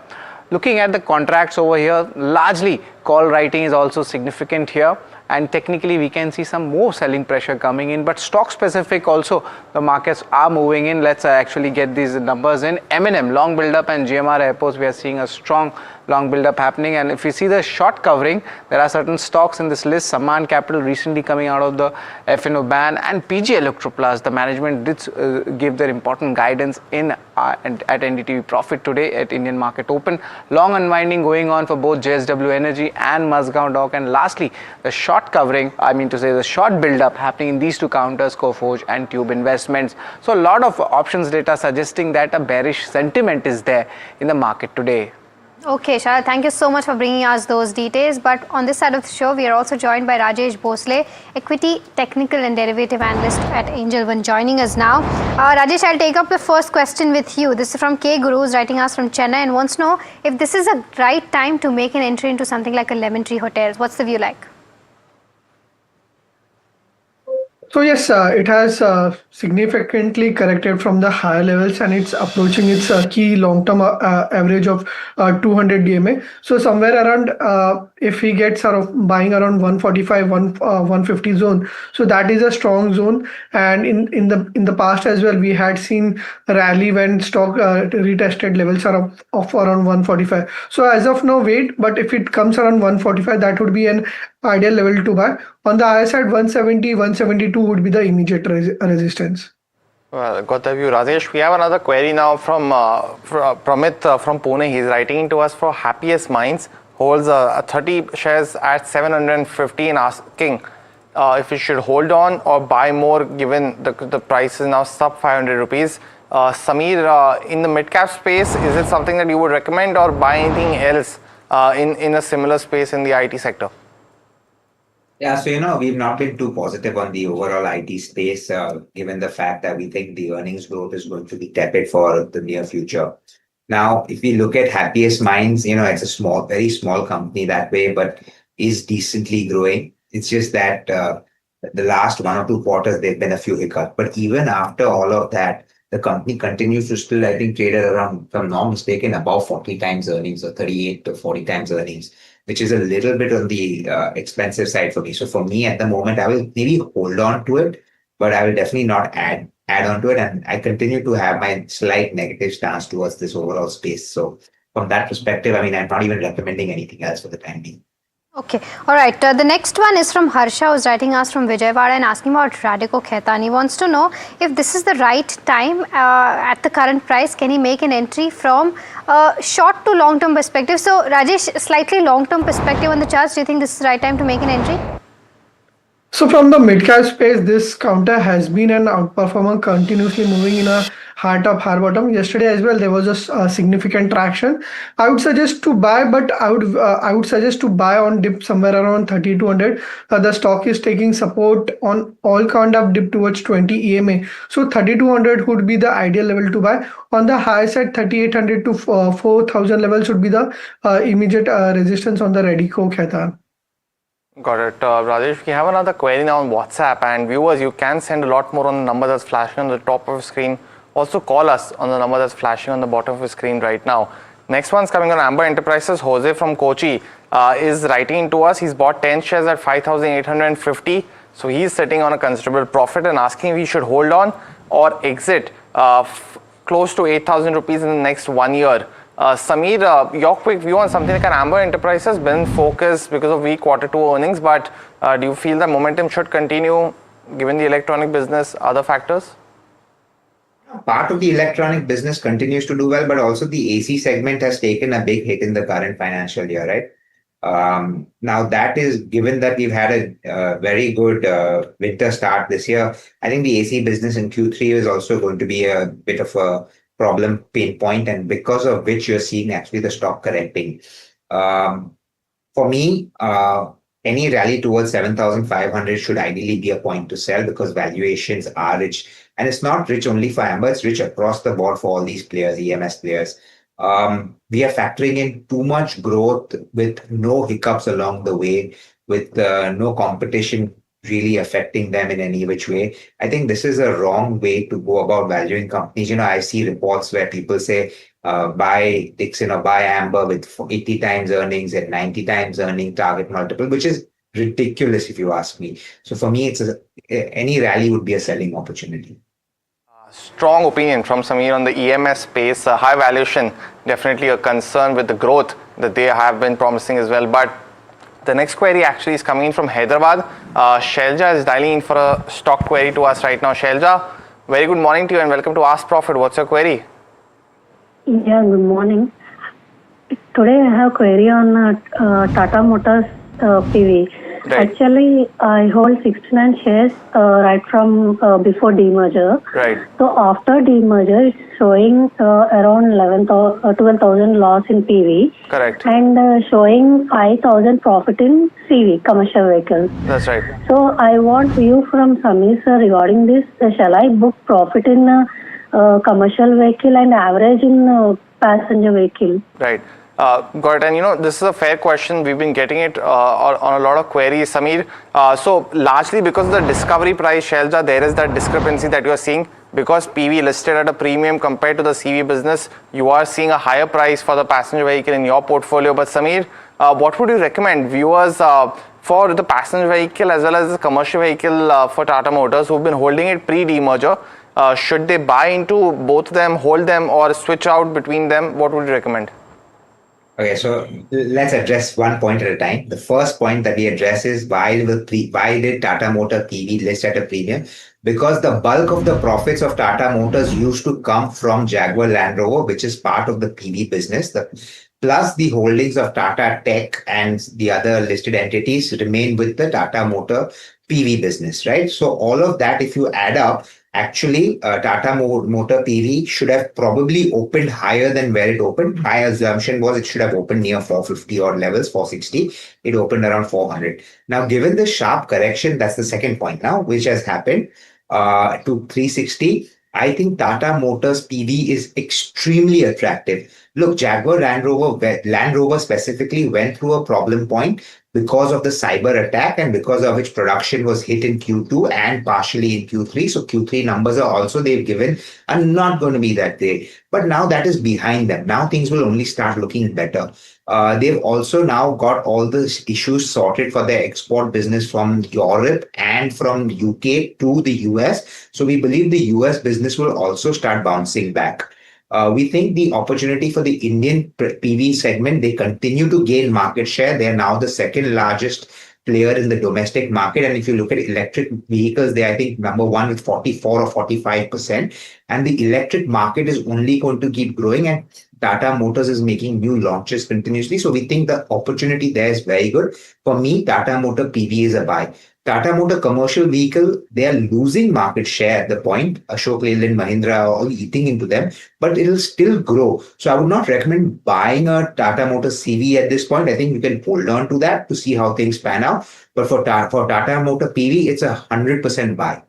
Looking at the contracts over here, largely call writing is also significant here, and technically we can see some more selling pressure coming in, but stock specific also the markets are moving in. Let's actually get these numbers in. M&M long build up and GMR Airports, we are seeing a strong long build up happening, and if we see the short covering, there are certain stocks in this list. Samman Capital recently coming out of the F&O ban, and PG Electroplast, the management did give their important guidance in at NDTV Profit today at Indian Market Open. Long unwinding going on for both JSW Energy and Mazgaon Dock, and lastly the short covering, the short build up happening in these two counters, Coforge and Tube Investments. So a lot of options data suggesting that a bearish sentiment is there in the market today. Okay, Sharad, thank you so much for bringing us those details. But on this side of the show, we are also joined by Rajesh Bhosle, Equity Technical and Derivative Analyst at Angel One, joining us now. Rajesh, I'll take up the first question with you. This is from K Guru, who's writing us from Chennai and wants to know if this is a right time to make an entry into something like a Lemon Tree Hotels. What's the view like? So yes, it has significantly corrected from the higher levels, and it's approaching its key long-term average of 200 DMA. So somewhere around, if we get sort of buying around 145, 150 zone, so that is a strong zone. And in the past as well, we had seen a rally when stock retested levels are of around 145. So as of now, wait. But if it comes around 145, that would be an ideal level to buy. On the higher side, 170, 172 would be the immediate resistance. Well, got the view, Rajesh. We have another query now from Pramit from Pune. He's writing to us for Happiest Minds, holds 30 shares at 750 and asking if we should hold on or buy more given the price is now sub 500 rupees. Samir, in the mid-cap space, is it something that you would recommend or buy anything else in a similar space in the IT sector? Yeah, so we've not been too positive on the overall IT space, given the fact that we think the earnings growth is going to be tepid for the near future. Now, if we look at Happiest Minds, it's a very small company that way, but is decently growing. It's just that the last 1 or 2 quarters, there've been a few hiccups. But even after all of that, the company continues to still, I think, trade at around, if I'm not mistaken, above 40 times earnings or 38 to 40 times earnings, which is a little bit on the expensive side for me. So for me at the moment, I will maybe hold on to it, but I will definitely not add on to it. And I continue to have my slight negative stance towards this overall space. So from that perspective, I'm not even recommending anything else for the time being. Okay. All right. The next one is from Harsha, who's writing us from Vijayawada and asking about Radico Khaitan. He wants to know if this is the right time at the current price. Can he make an entry from short to long-term perspective? So, Rajesh, slightly long-term perspective on the charts. Do you think this is the right time to make an entry? So from the mid-cap space, this counter has been an outperformer, continuously moving in a heart of hard bottom. Yesterday as well, there was a significant traction. I would suggest to buy, but I would suggest to buy on dip somewhere around 3200. The stock is taking support on all count of dip towards 20 EMA. So 3200 would be the ideal level to buy. On the high side, 3800 to 4000 level should be the immediate resistance on the Radico Khaitan. Got it. Rajesh, we have another query now on WhatsApp, and viewers, you can send a lot more on the number that's flashing on the top of the screen. Also call us on the number that's flashing on the bottom of the screen right now. Next one's coming on Amber Enterprises. Jose from Kochi is writing to us. He's bought 10 shares at 5,850. So he's sitting on a considerable profit and asking if he should hold on or exit close to 8,000 rupees in the next 1 year. Samir, your quick view on something like an Amber Enterprises, been focused because of weak Q2 earnings, but do you feel that momentum should continue given the electronic business, other factors? Part of the electronic business continues to do well, but also the AC segment has taken a big hit in the current financial year, right? Now that is given that we've had a very good winter start this year. I think the AC business in Q3 is also going to be a bit of a problem pain point, and because of which you're seeing actually the stock correcting. For me, any rally towards 7,500 should ideally be a point to sell because valuations are rich. And it's not rich only for Amber, it's rich across the board for all these players, EMS players. We are factoring in too much growth with no hiccups along the way, with no competition really affecting them in any which way. I think this is a wrong way to go about valuing companies. I see reports where people say buy Dixon or buy Amber with 80 times earnings and 90 times earning target multiple, which is ridiculous if you ask me. So for me, any rally would be a selling opportunity. Strong opinion from Samir on the EMS space. High valuation, definitely a concern with the growth that they have been promising as well. But the next query actually is coming in from Hyderabad. Shelja is dialing in for a stock query to us right now. Shelja, very good morning to you and welcome to Ask Profit. What's your query? Yeah, good morning. Today I have query on Tata Motors PV. Right. Actually, I hold 69 shares right from before demerger. Right. So after demerger, it's showing around 12,000 loss in PV. Correct. And showing 5,000 profit in CV, commercial vehicles. That's right. So I want view from Samir sir regarding this. Shall I book profit in commercial vehicle and average in passenger vehicle? Right. Got it. And this is a fair question. We've been getting it on a lot of queries, Samir. So largely because of the discovery price, Shelja, there is that discrepancy that you are seeing. Because PV listed at a premium compared to the CV business, you are seeing a higher price for the passenger vehicle in your portfolio. But Samir, what would you recommend viewers for the passenger vehicle as well as the commercial vehicle for Tata Motors who've been holding it pre-demerger? Should they buy into both of them, hold them, or switch out between them? What would you recommend? Okay, so let's address one point at a time. The first point that we address is why did Tata Motor PV list at a premium? Because the bulk of the profits of Tata Motors used to come from Jaguar Land Rover, which is part of the PV business. Plus the holdings of Tata Tech and the other listed entities remain with the Tata Motor PV business, right? So all of that, if you add up, actually, Tata Motor PV should have probably opened higher than where it opened. My assumption was it should have opened near 450 odd levels, 460. It opened around 400. Now, given the sharp correction, that's the second point now, which has happened to 360. I think Tata Motors PV is extremely attractive. Look, Jaguar Land Rover specifically went through a problem point because of the cyber attack and because of which production was hit in Q2 and partially in Q3. So Q3 numbers are also they've given are not going to be that great. But now that is behind them. Now things will only start looking better. They've also now got all the issues sorted for their export business from Europe and from UK to the US. So we believe the US business will also start bouncing back. We think the opportunity for the Indian PV segment, they continue to gain market share. They are now the second largest player in the domestic market. And if you look at electric vehicles, they are, I think, number one with 44 or 45%. And the electric market is only going to keep growing. And Tata Motors is making new launches continuously. So we think the opportunity there is very good. For me, Tata Motor PV is a buy. Tata Motor commercial vehicle, they are losing market share at the point. Ashok Leyland, Mahindra are all eating into them, but it will still grow. So I would not recommend buying a Tata Motor CV at this point. I think you can hold on to that to see how things pan out. But for Tata Motor PV, it's 100% buy.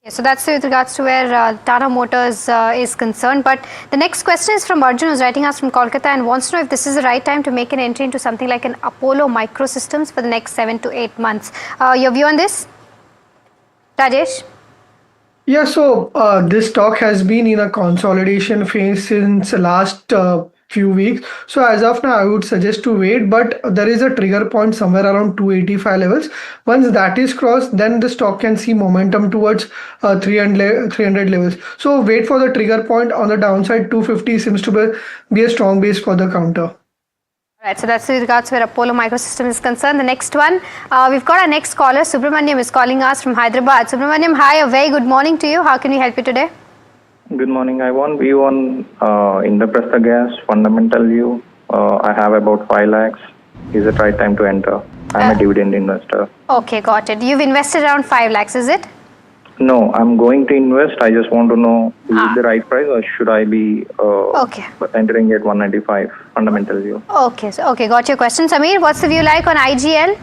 So that's with regards to where Tata Motors is concerned. But the next question is from Arjun, who's writing us from Kolkata and wants to know if this is the right time to make an entry into something like an Apollo Microsystems for the next 7 to 8 months. Your view on this, Rajesh? Yeah, so this stock has been in a consolidation phase since last few weeks. So as of now, I would suggest to wait, but there is a trigger point somewhere around 285 levels. Once that is crossed, then the stock can see momentum towards 300 levels. So wait for the trigger point on the downside. 250 seems to be a strong base for the counter. Right, so that's with regards where Apollo Microsystems is concerned. The next one, we've got our next caller. Subramaniam is calling us from Hyderabad. Subramaniam, hi, a very good morning to you. How can we help you today? Good morning. I want view on Indraprastha Gas, fundamental view. I have about 5 lakhs. Is it right time to enter? I'm a dividend investor. Okay, got it. You've invested around 5 lakhs, is it? No, I'm going to invest. I just want to know, is it the right price or should I be entering at 195, fundamental view? Okay, so, okay, got your question. Samir, what's the view like on IGL?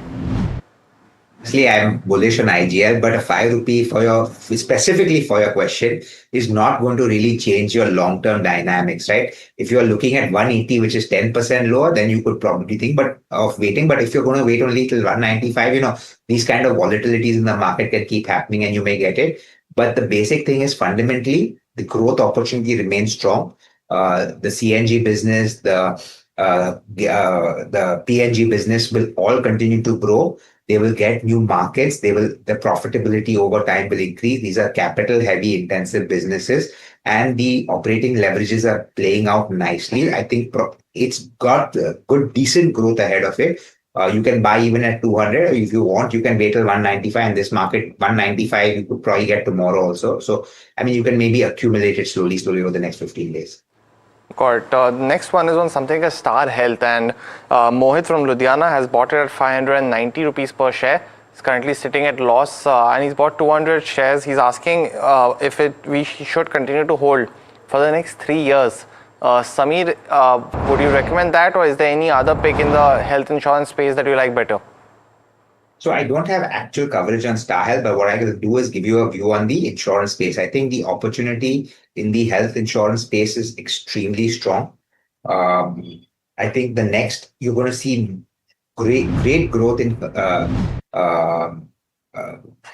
Honestly, I'm bullish on IGL, but a 5 rupee specifically for your question is not going to really change your long-term dynamics, right? If you're looking at 180, which is 10% lower, then you could probably think of waiting. But if you're going to wait only till 195, these kind of volatilities in the market can keep happening and you may get it. But the basic thing is fundamentally, the growth opportunity remains strong. The CNG business, the PNG business will all continue to grow. They will get new markets. The profitability over time will increase. These are capital heavy intensive businesses and the operating leverages are playing out nicely. I think it's got good, decent growth ahead of it. You can buy even at 200. If you want, you can wait till 195 in this market. 195, you could probably get tomorrow also. So, I mean, you can maybe accumulate it slowly over the next 15 days. Got it. The next one is on something like Star Health, and Mohit from Ludhiana has bought it at 590 rupees per share. It's currently sitting at loss and he's bought 200 shares. He's asking if we should continue to hold for the next 3 years. Samir, would you recommend that, or is there any other pick in the health insurance space that you like better? So I don't have actual coverage on Star Health, but what I will do is give you a view on the insurance space. I think the opportunity in the health insurance space is extremely strong. I think the next, you're going to see great growth in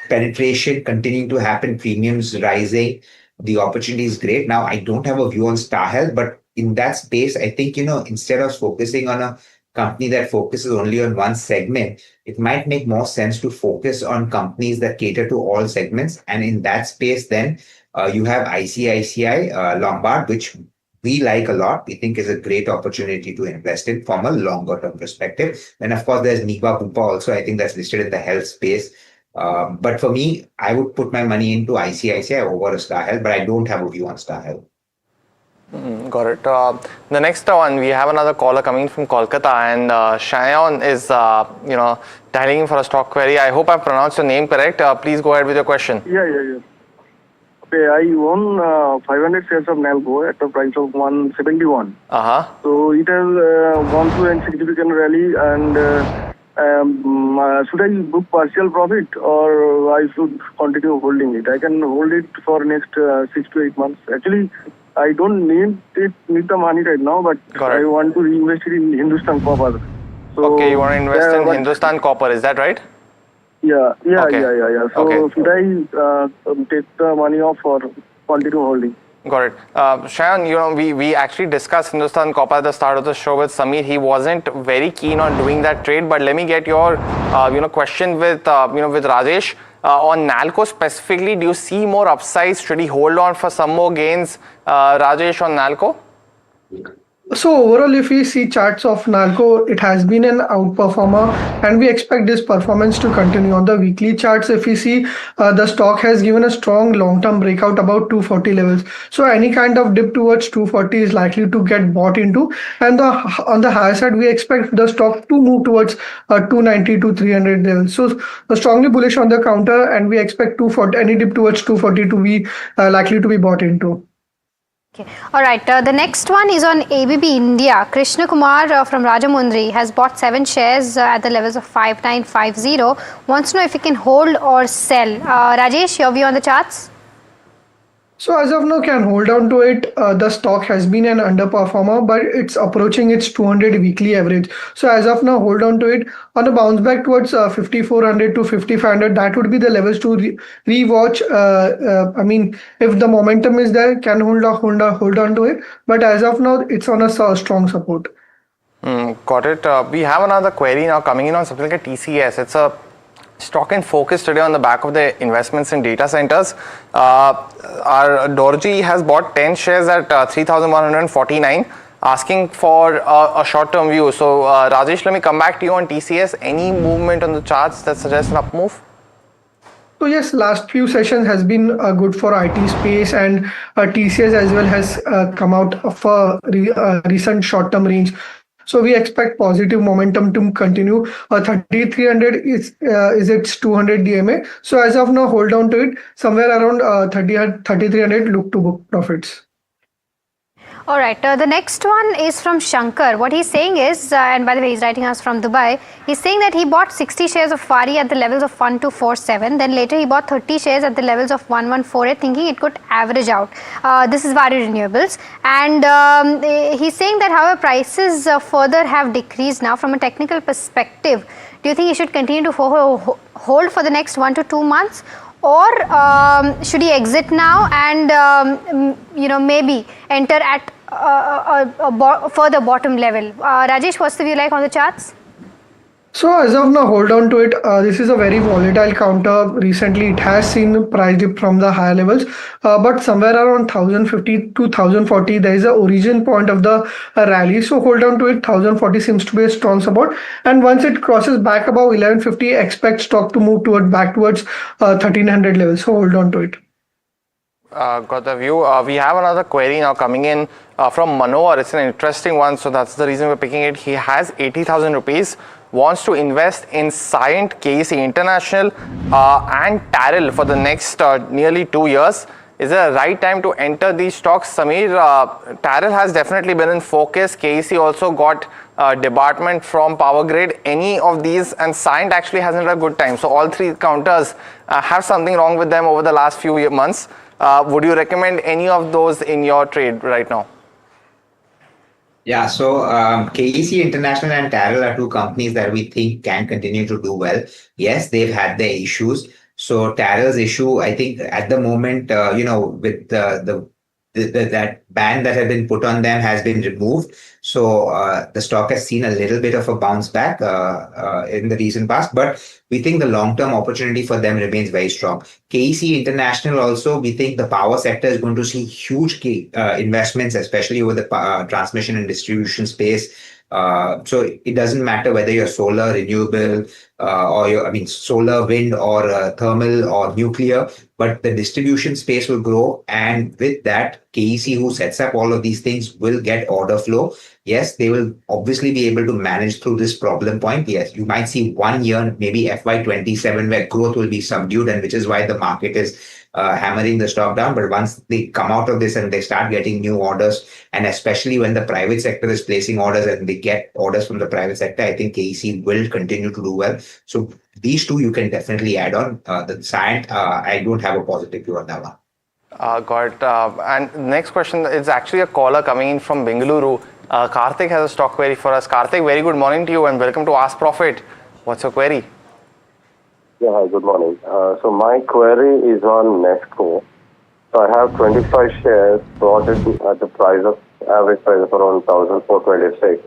penetration continuing to happen, premiums rising. The opportunity is great. Now, I don't have a view on Star Health, but in that space, I think, instead of focusing on a company that focuses only on one segment, it might make more sense to focus on companies that cater to all segments. And in that space, then you have ICICI Lombard, which we like a lot. We think is a great opportunity to invest in from a longer term perspective. Then, of course, there's Niva Bupa also. I think that's listed in the health space. But for me, I would put my money into ICICI over a Star Health, but I don't have a view on Star Health. Got it. The next one, we have another caller coming from Kolkata, and Shriram is, dialing in for a stock query. I hope I pronounced your name correct. Please go ahead with your question. Yeah. Okay, I own 500 shares of Nalco at the price of 171. So it has gone through a significant rally, and should I book partial profit or I should continue holding it? I can hold it for next 6 to 8 months. Actually, I don't need the money right now, but I want to reinvest it in Hindustan Copper. So, okay, you want to invest in Hindustan Copper, is that right? Yeah. So should I take the money off or continue holding? Got it. Shriram, we actually discussed Hindustan Copper at the start of the show with Samir. He wasn't very keen on doing that trade, but let me get your question with Rajesh. On Nalco specifically, do you see more upsides? Should he hold on for some more gains, Rajesh, on Nalco? So overall, if we see charts of Nalco, it has been an outperformer, and we expect this performance to continue. On the weekly charts, if we see, the stock has given a strong long-term breakout about 240 levels. So any kind of dip towards 240 is likely to get bought into, and on the higher side, we expect the stock to move towards 290 to 300 levels. So strongly bullish on the counter, and we expect 240 any dip towards 240 to be likely to be bought into. Okay. All right. The next one is on ABB India. Krishna Kumar from Rajamundry has bought 7 shares at the levels of 5950. Wants to know if he can hold or sell. Rajesh, your view on the charts? So as of now, can hold on to it. The stock has been an underperformer, but it's approaching its 200 weekly average. So as of now, hold on to it. On a bounce back towards 5400 to 5500, that would be the levels to rewatch. I mean, if the momentum is there, can hold on to it. But as of now, it's on a strong support. Got it. We have another query now coming in on something like a TCS. It's a stock in focus today on the back of the investments in data centers. Our Dorji has bought 10 shares at 3,149, asking for a short-term view. So, Rajesh, let me come back to you on TCS. Any movement on the charts that suggests an up move? So yes, last few sessions has been good for IT space, and TCS as well has come out of a recent short-term range. So we expect positive momentum to continue. 3300 is its 200 DMA. So as of now, hold on to it. Somewhere around 3300, look to book profits. All right. The next one is from Shankar. What he's saying is, and by the way, he's writing us from Dubai. He's saying that he bought 60 shares of Fari at the levels of 1247. Then later he bought 30 shares at the levels of 1148, thinking it could average out. This is Fari Renewables. And he's saying that, however, prices further have decreased now from a technical perspective. Do you think he should continue to hold for the next 1 to 2 months? Or should he exit now and maybe enter at a further bottom level? Rajesh, what's the view like on the charts? So as of now, hold on to it. This is a very volatile counter. Recently, it has seen price dip from the higher levels, but somewhere around 1050 to 1040, there is a origin point of the rally. So hold on to it. 1040 seems to be a strong support, and once it crosses back above 1150, expect stock to move back towards 1300 levels. So hold on to it. Got the view. We have another query now coming in from Manohar. It's an interesting one, so that's the reason we're picking it. He has 80,000 rupees, wants to invest in Scient, KEC International and Tarl for the next nearly 2 years. Is it a right time to enter these stocks? Samir, Tarl has definitely been in focus. KEC also got debarment from Power Grid. Any of these, and Scient actually hasn't had a good time. So all 3 counters have something wrong with them over the last few months. Would you recommend any of those in your trade right now? Yeah, so KEC International and Tarl are 2 companies that we think can continue to do well. Yes, they've had their issues. So Tarl's issue, I think at the moment, with that ban that had been put on them has been removed. So the stock has seen a little bit of a bounce back in the recent past, but we think the long-term opportunity for them remains very strong. KEC International also, we think the power sector is going to see huge investments, especially over the transmission and distribution space. So it doesn't matter whether you're solar, renewable, solar, wind, or thermal or nuclear, but the distribution space will grow. And with that, KEC, who sets up all of these things, will get order flow. Yes, they will obviously be able to manage through this problem point. Yes, you might see 1 year, maybe FY27, where growth will be subdued, and which is why the market is hammering the stock down. But once they come out of this and they start getting new orders, and especially when the private sector is placing orders and they get orders from the private sector, I think KEC will continue to do well. So these 2 you can definitely add on. The Scient, I don't have a positive view on that one. Got it. And next question is actually a caller coming in from Bengaluru. Karthik has a stock query for us. Karthik, very good morning to you and welcome to Ask Profit. What's your query? Yeah, hi, good morning. So my query is on Nesco. So I have 25 shares bought at the average price of around 1,426.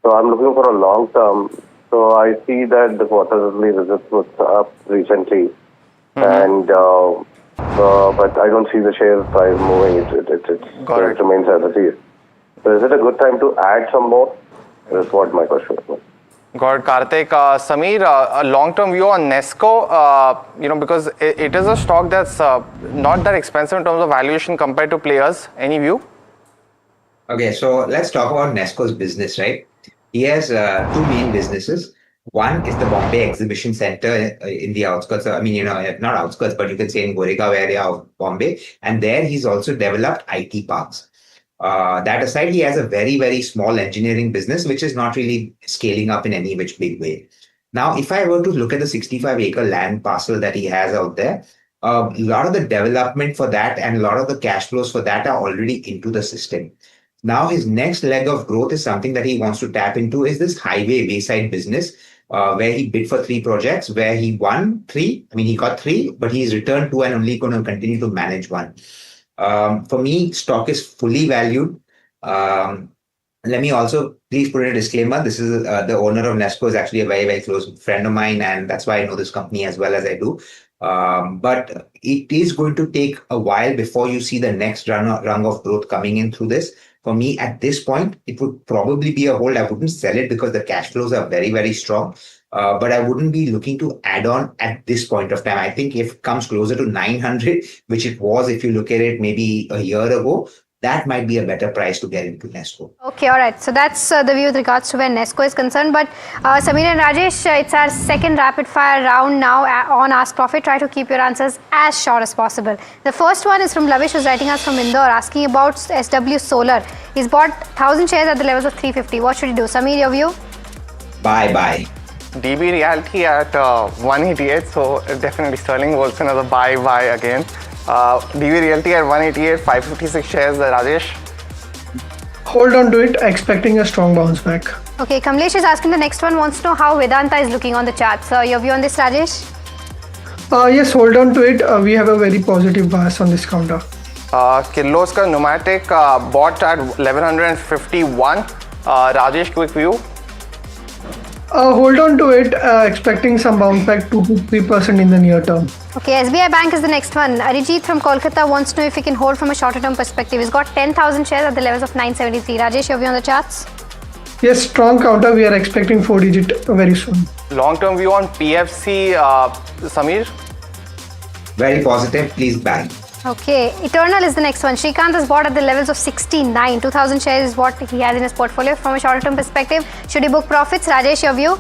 So I'm looking for a long term. So I see that the quarterly results was up recently, and but I don't see the share price moving. It remains as it is. So is it a good time to add some more? That's what my question was. Got it, Karthik. Samir, a long-term view on Nesco, because it is a stock that's not that expensive in terms of valuation compared to players. Any view? Okay, so let's talk about Nesco's business, right? He has two main businesses. One is the Bombay Exhibition Center in the outskirts, not outskirts, but you can say in Goregaon area of Bombay. And there he's also developed IT parks. That aside, he has a very, very small engineering business, which is not really scaling up in any which big way. Now, if I were to look at the 65-acre land parcel that he has out there, a lot of the development for that and a lot of the cash flows for that are already into the system. Now, his next leg of growth is something that he wants to tap into is this highway wayside business, where he bid for 3 projects, where he won 3. He got 3, but he's returned 2 and only going to continue to manage 1. For me, stock is fully valued. Let me also please put in a disclaimer. This is the owner of Nesco is actually a very, very close friend of mine, and that's why I know this company as well as I do. But it is going to take a while before you see the next rung of growth coming in through this. For me, at this point, it would probably be a hold. I wouldn't sell it because the cash flows are very, very strong. But I wouldn't be looking to add on at this point of time. I think if it comes closer to 900, which it was, if you look at it maybe a year ago, that might be a better price to get into Nesco. Okay, all right. So that's the view with regards to where Nesco is concerned. But Samir and Rajesh, it's our second rapid fire round now on Ask Profit. Try to keep your answers as short as possible. The first one is from Lavish, who's writing us from Indore, asking about SW Solar. He's bought 1,000 shares at the levels of 350. What should he do? Samir, your view? Buy. DB Realty at 188, so definitely Sterling was another buy again. DB Realty at 188, 556 shares. Rajesh? Hold on to it, expecting a strong bounce back. Okay, Kamlesh is asking the next one, wants to know how Vedanta is looking on the charts. Your view on this, Rajesh? Yes, hold on to it. We have a very positive bias on this counter. Kirloskar Pneumatic bought at 1151. Rajesh, quick view? Hold on to it, expecting some bounce back 2 to 3% in the near term. Okay, SBI Bank is the next one. Arijit from Kolkata wants to know if he can hold from a shorter term perspective. He's got 10,000 shares at the levels of 973. Rajesh, your view on the charts? Yes, strong counter. We are expecting 4-digit very soon. Long term view on PFC, Samir? Very positive. Please buy. Okay, Eternal is the next one. Srikanth has bought at the levels of 69. 2,000 shares is what he has in his portfolio. From a shorter term perspective, should he book profits? Rajesh, your view?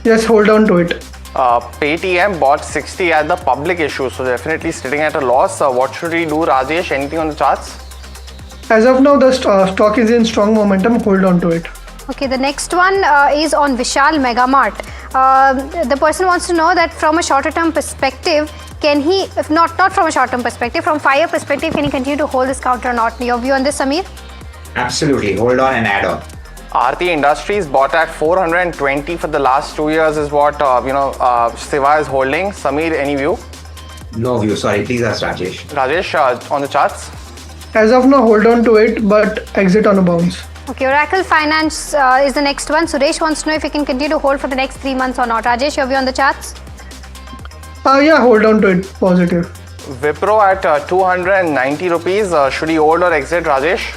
Yes, hold on to it. Paytm bought 60 at the public issue, so definitely sitting at a loss. What should he do, Rajesh? Anything on the charts? As of now, the stock is in strong momentum. Hold on to it. Okay, the next one is on Vishal Megamart. The person wants to know that from a shorter term perspective, can he, if not from a short term perspective, from 5-year perspective, can he continue to hold this counter or not? Your view on this, Samir? Absolutely. Hold on and add on. Aarti Industries bought at 420 for the last 2 years is what Siva is holding. Samir, any view? No view. Sorry, please ask Rajesh. Rajesh, on the charts? As of now, hold on to it, but exit on a bounce. Okay, Oracle Finance is the next one. Suresh wants to know if he can continue to hold for the next 3 months or not. Rajesh, your view on the charts? Yeah, hold on to it. Positive. Wipro at 290 rupees. Should he hold or exit, Rajesh?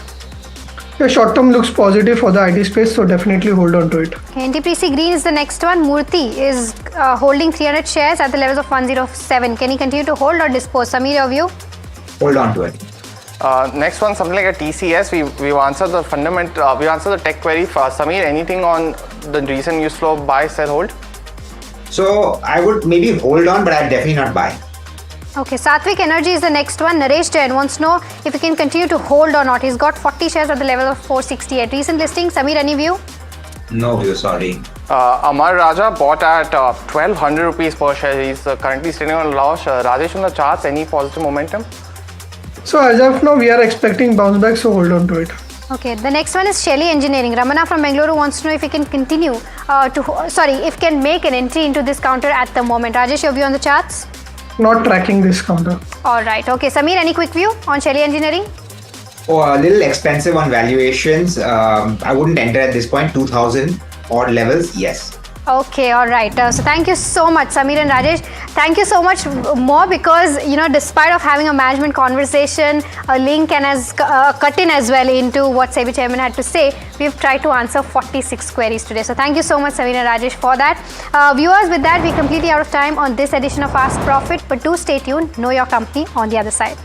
Yeah, short term looks positive for the IT space, so definitely hold on to it. Okay, NTPC Green is the next one. Murthy is holding 300 shares at the levels of 107. Can he continue to hold or dispose? Samir, your view? Hold on to it. Next one, something like a TCS. We've answered the fundamental. We answered the tech query for Samir. Anything on the recent news flow? Buy, sell, hold? So I would maybe hold on, but I'd definitely not buy. Okay, Satvik Energy is the next one. Naresh Jain wants to know if he can continue to hold or not. He's got 40 shares at the level of 468. Recent listing, Samir, any view? No view, sorry. Amar Raja bought at 1200 rupees per share. He's currently sitting on a loss. Rajesh, on the charts, any positive momentum? So as of now, we are expecting bounce back, so hold on to it. Okay, the next one is Shelly Engineering. Ramana from Bengaluru wants to know if he can continue if can make an entry into this counter at the moment. Rajesh, your view on the charts? Not tracking this counter. All right. Okay, Samir, any quick view on Shelly Engineering? Oh, a little expensive on valuations. I wouldn't enter at this point. 2,000 odd levels, yes. Okay, all right. So thank you so much, Sameer and Rajesh. Thank you so much more because, despite of having a management conversation, a link and as cut in as well into what SEBI chairman had to say, we've tried to answer 46 queries today. So thank you so much, Sameer and Rajesh, for that. Viewers, with that, we're completely out of time on this edition of Ask Profit, but do stay tuned. Know your company on the other side.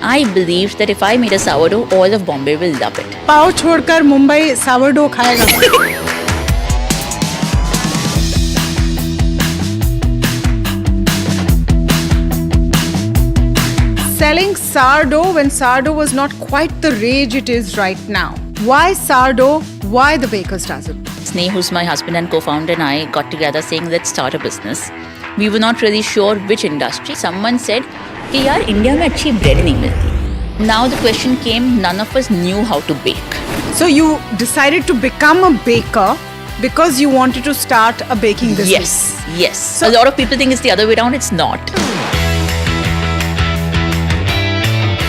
I believed that if I made a sourdough, all of Bombay will love it. पाव छोड़कर Mumbai sourdough खाएगा. Selling sourdough when sourdough was not quite the rage it is right now. Why sourdough? Why the baker's dozen? Sneh, who's my husband and co-founder, and I got together saying, let's start a business. We were not really sure which industry. Someone said, कि यार India में अच्छी bread नहीं मिलती. Now the question came, none of us knew how to bake. So you decided to become a baker because you wanted to start a baking business. Yes. So a lot of people think it's the other way around. It's not.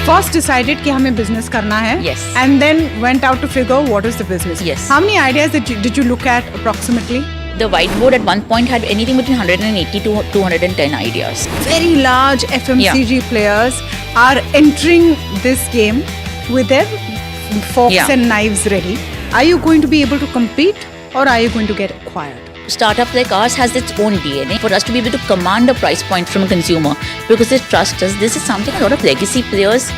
First decided कि हमें business करना है. Yes. And then went out to figure what is the business. Yes. How many ideas did you look at approximately? The whiteboard at one point had anything between 180 to 210 ideas. Very large FMCG players are entering this game with their forks and knives ready. Are you going to be able to compete or are you going to get acquired? Startup like ours has its own DNA. For us to be able to command a price point from a consumer because they trust us, this is something a lot of legacy players,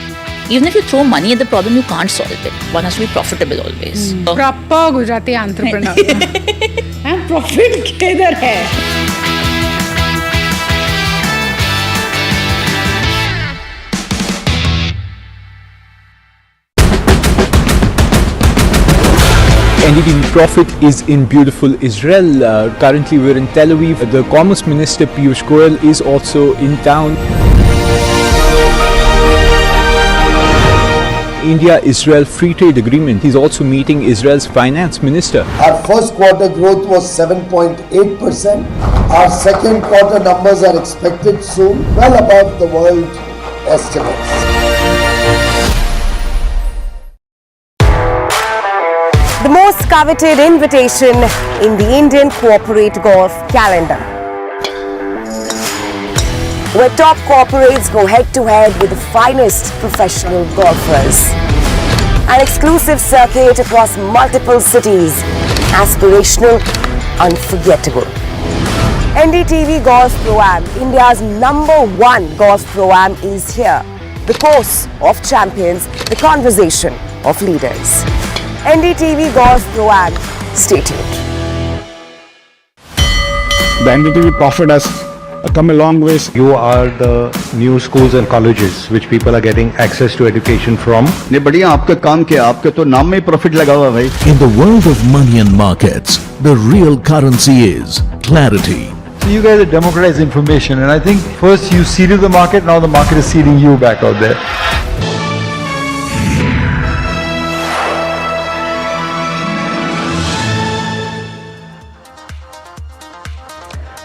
even if you throw money at the problem, you can't solve it. One has to be profitable always. Proper Gujarati entrepreneur. Profit किधर है? NDTV Profit is in beautiful Israel. Currently we're in Tel Aviv. The Commerce Minister Piyush Goyal is also in town. India-Israel Free Trade Agreement. He's also meeting Israel's Finance Minister. Our first quarter growth was 7.8%. Our second quarter numbers are expected soon, well above the world estimates. The most coveted invitation in the Indian corporate golf calendar, where top corporates go head-to-head with the finest professional golfers. An exclusive circuit across multiple cities, aspirational, unforgettable. NDTV Golf Pro-Am, India's #1 golf Pro-Am is here. The course of champions, the conversation of leaders. NDTV Golf Pro-Am, stay tuned. The NDTV Profit has come a long ways. You are the new schools and colleges which people are getting access to education from. ने बढ़िया आपका काम किया, आपके तो नाम में profit लगा हुआ भाई. In the world of money and markets, the real currency is clarity. So you guys democratize information, and I think first you seeded the market, now the market is seeding you back out there.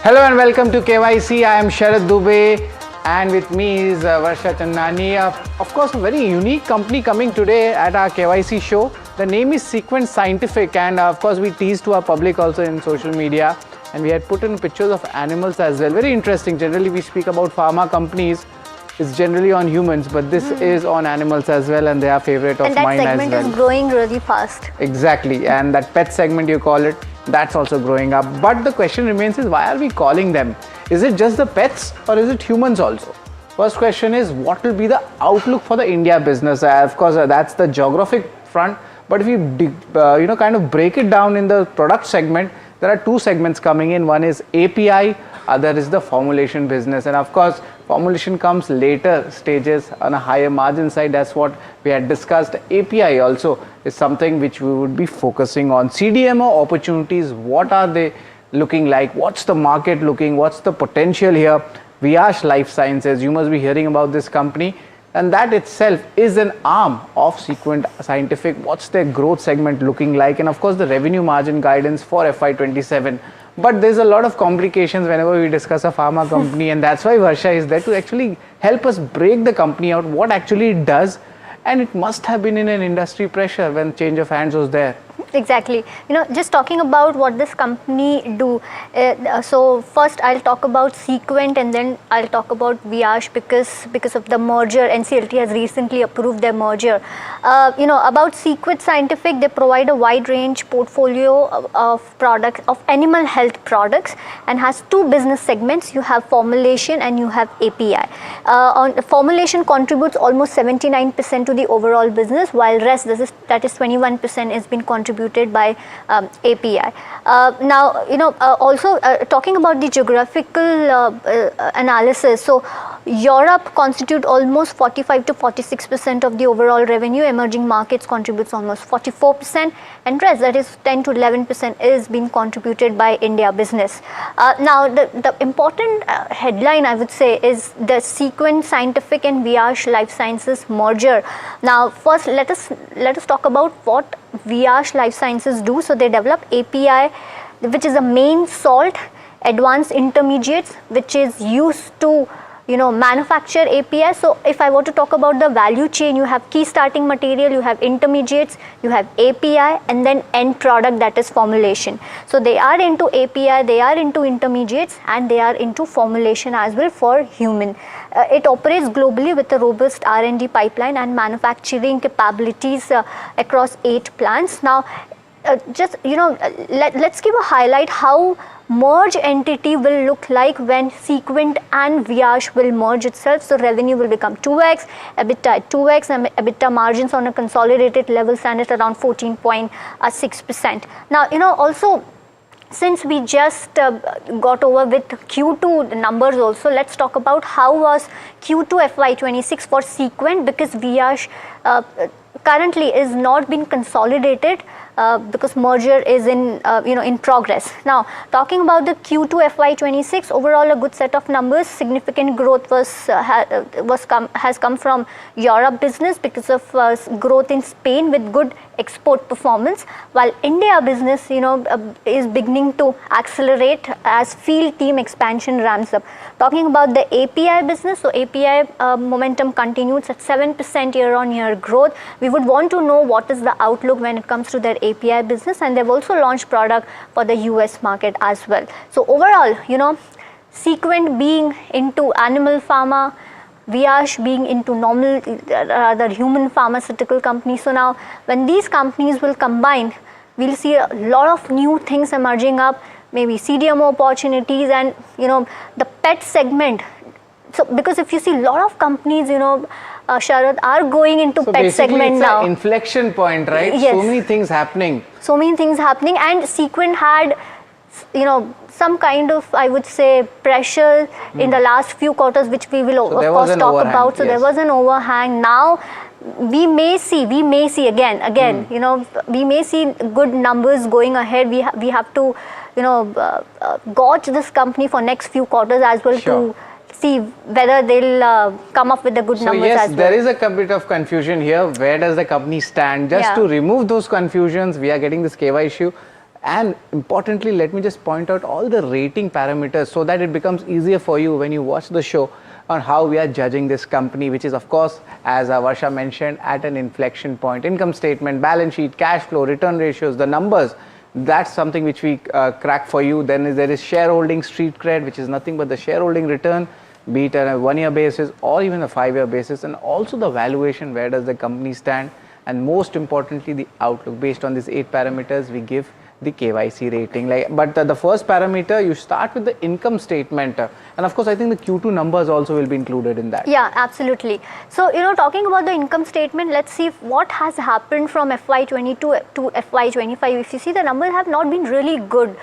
Hello and welcome to KYC. I am Sharad Dubey and with me is Varsha Chandani. Of course, a very unique company coming today at our KYC show. The name is Sequence Scientific, and of course we teased to our public also in social media, and we had put in pictures of animals as well. Very interesting. Generally we speak about pharma companies. It's generally on humans, but this is on animals as well, and they are favorite of mine as well. And that segment is growing really fast. Exactly, and that pet segment you call it, that's also growing up. But the question remains is, why are we calling them? Is it just the pets or is it humans also? First question is, what will be the outlook for the India business? Of course, that's the geographic front. But if you kind of break it down in the product segment, there are two segments coming in. One is API, other is the formulation business. And of course, formulation comes later stages on a higher margin side. That's what we had discussed. API also is something which we would be focusing on. CDMO opportunities, what are they looking like? What's the market looking? What's the potential here? Viyash Life Sciences, you must be hearing about this company. and that itself is an arm of Sequent Scientific. What's their growth segment looking like, and of course the revenue margin guidance for FY27. But there's a lot of complications whenever we discuss a pharma company, and that's why Varsha is there to actually help us break the company out, what actually it does, and it must have been in an industry pressure when change of hands was there. Exactly. Just talking about what this company do. So first I'll talk about Sequent, and then I'll talk about Viyash because of the merger. NCLT has recently approved their merger. About Sequent Scientific, they provide a wide range portfolio of products, of animal health products, and has two business segments. You have formulation and you have API. On formulation contributes almost 79% to the overall business, while rest, that is 21%, is being contributed by API. Also talking about the geographical analysis, so Europe constitute almost 45 to 46% of the overall revenue. Emerging markets contributes almost 44%, and rest, that is 10 to 11%, is being contributed by India business. Now the important headline, I would say, is the Sequent Scientific and Viyash Life Sciences merger. Now first let us talk about what Viyash Life Sciences do. So they develop API, which is a main salt, advanced intermediates, which is used to manufacture API. So if I were to talk about the value chain, you have key starting material, you have intermediates, you have API, and then end product, that is formulation. So they are into API, they are into intermediates, and they are into formulation as well for human. It operates globally with a robust R&D pipeline and manufacturing capabilities across 8 plants. Now let's give a highlight how merge entity will look like when Sequent and Viyash will merge itself. So revenue will become 2x, EBITDA at 2x, and EBITDA margins on a consolidated level stand at around 14.6%. Now also, since we just got over with Q2 numbers also, let's talk about how was Q2 FY26 for Sequent, because Viyash currently is not being consolidated because merger is in progress. Now talking about the Q2 FY26, overall a good set of numbers. Significant growth has come from Europe business because of growth in Spain with good export performance, while India business is beginning to accelerate as field team expansion ramps up. Talking about the API business, so API momentum continues at 7% year-on-year growth. We would want to know what is the outlook when it comes to their API business, and they've also launched product for the US market as well. So overall, Sequent being into animal pharma, Viyash being into normal, rather human pharmaceutical companies. So now when these companies will combine, we'll see a lot of new things emerging up, maybe CDMO opportunities, and the pet segment. So because if you see a lot of companies, Sharad, are going into pet segment now. It's an inflection point, right? Yes. So many things happening. So many things happening, and Sequent had some kind of, I would say, pressure in the last few quarters, which we will of course talk about. So there was an overhang. Now we may see again, we may see good numbers going ahead. We have to gauge this company for next few quarters as well, to see whether they'll come up with the good numbers as well. Yes, there is a bit of confusion here. Where does the company stand? Just to remove those confusions, we are getting this KY issue. And importantly, let me just point out all the rating parameters so that it becomes easier for you when you watch the show on how we are judging this company, which is of course, as Varsha mentioned, at an inflection point. Income statement, balance sheet, cash flow, return ratios, the numbers, that's something which we crack for you. Then there is shareholding street cred, which is nothing but the shareholding return, be it on a 1-year basis or even a 5-year basis, and also the valuation, where does the company stand, and most importantly the outlook. Based on these 8 parameters, we give the KYC rating. But the first parameter, you start with the income statement, and of course I think the Q2 numbers also will be included in that. Yeah, absolutely. So talking about the income statement, let's see what has happened from FY22 to FY25. If you see, the numbers have not been really good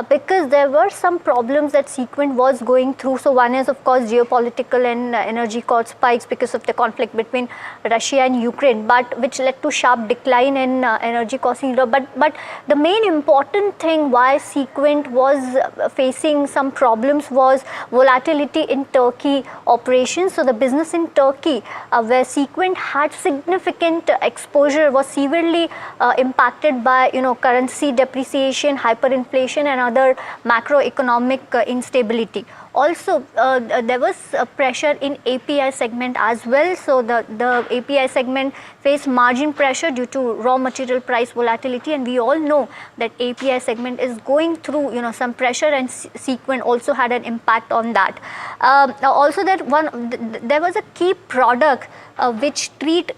because there were some problems that Sequent was going through. So one is of course geopolitical and energy cost spikes because of the conflict between Russia and Ukraine, but which led to sharp decline in energy costs in Europe. But the main important thing why Sequent was facing some problems was volatility in Turkey operations. So the business in Turkey, where Sequent had significant exposure, was severely impacted by currency depreciation, hyperinflation, and other macroeconomic instability. Also, there was pressure in API segment as well. So the API segment faced margin pressure due to raw material price volatility, and we all know that API segment is going through some pressure, and Sequent also had an impact on that. Also, there was a key product which treat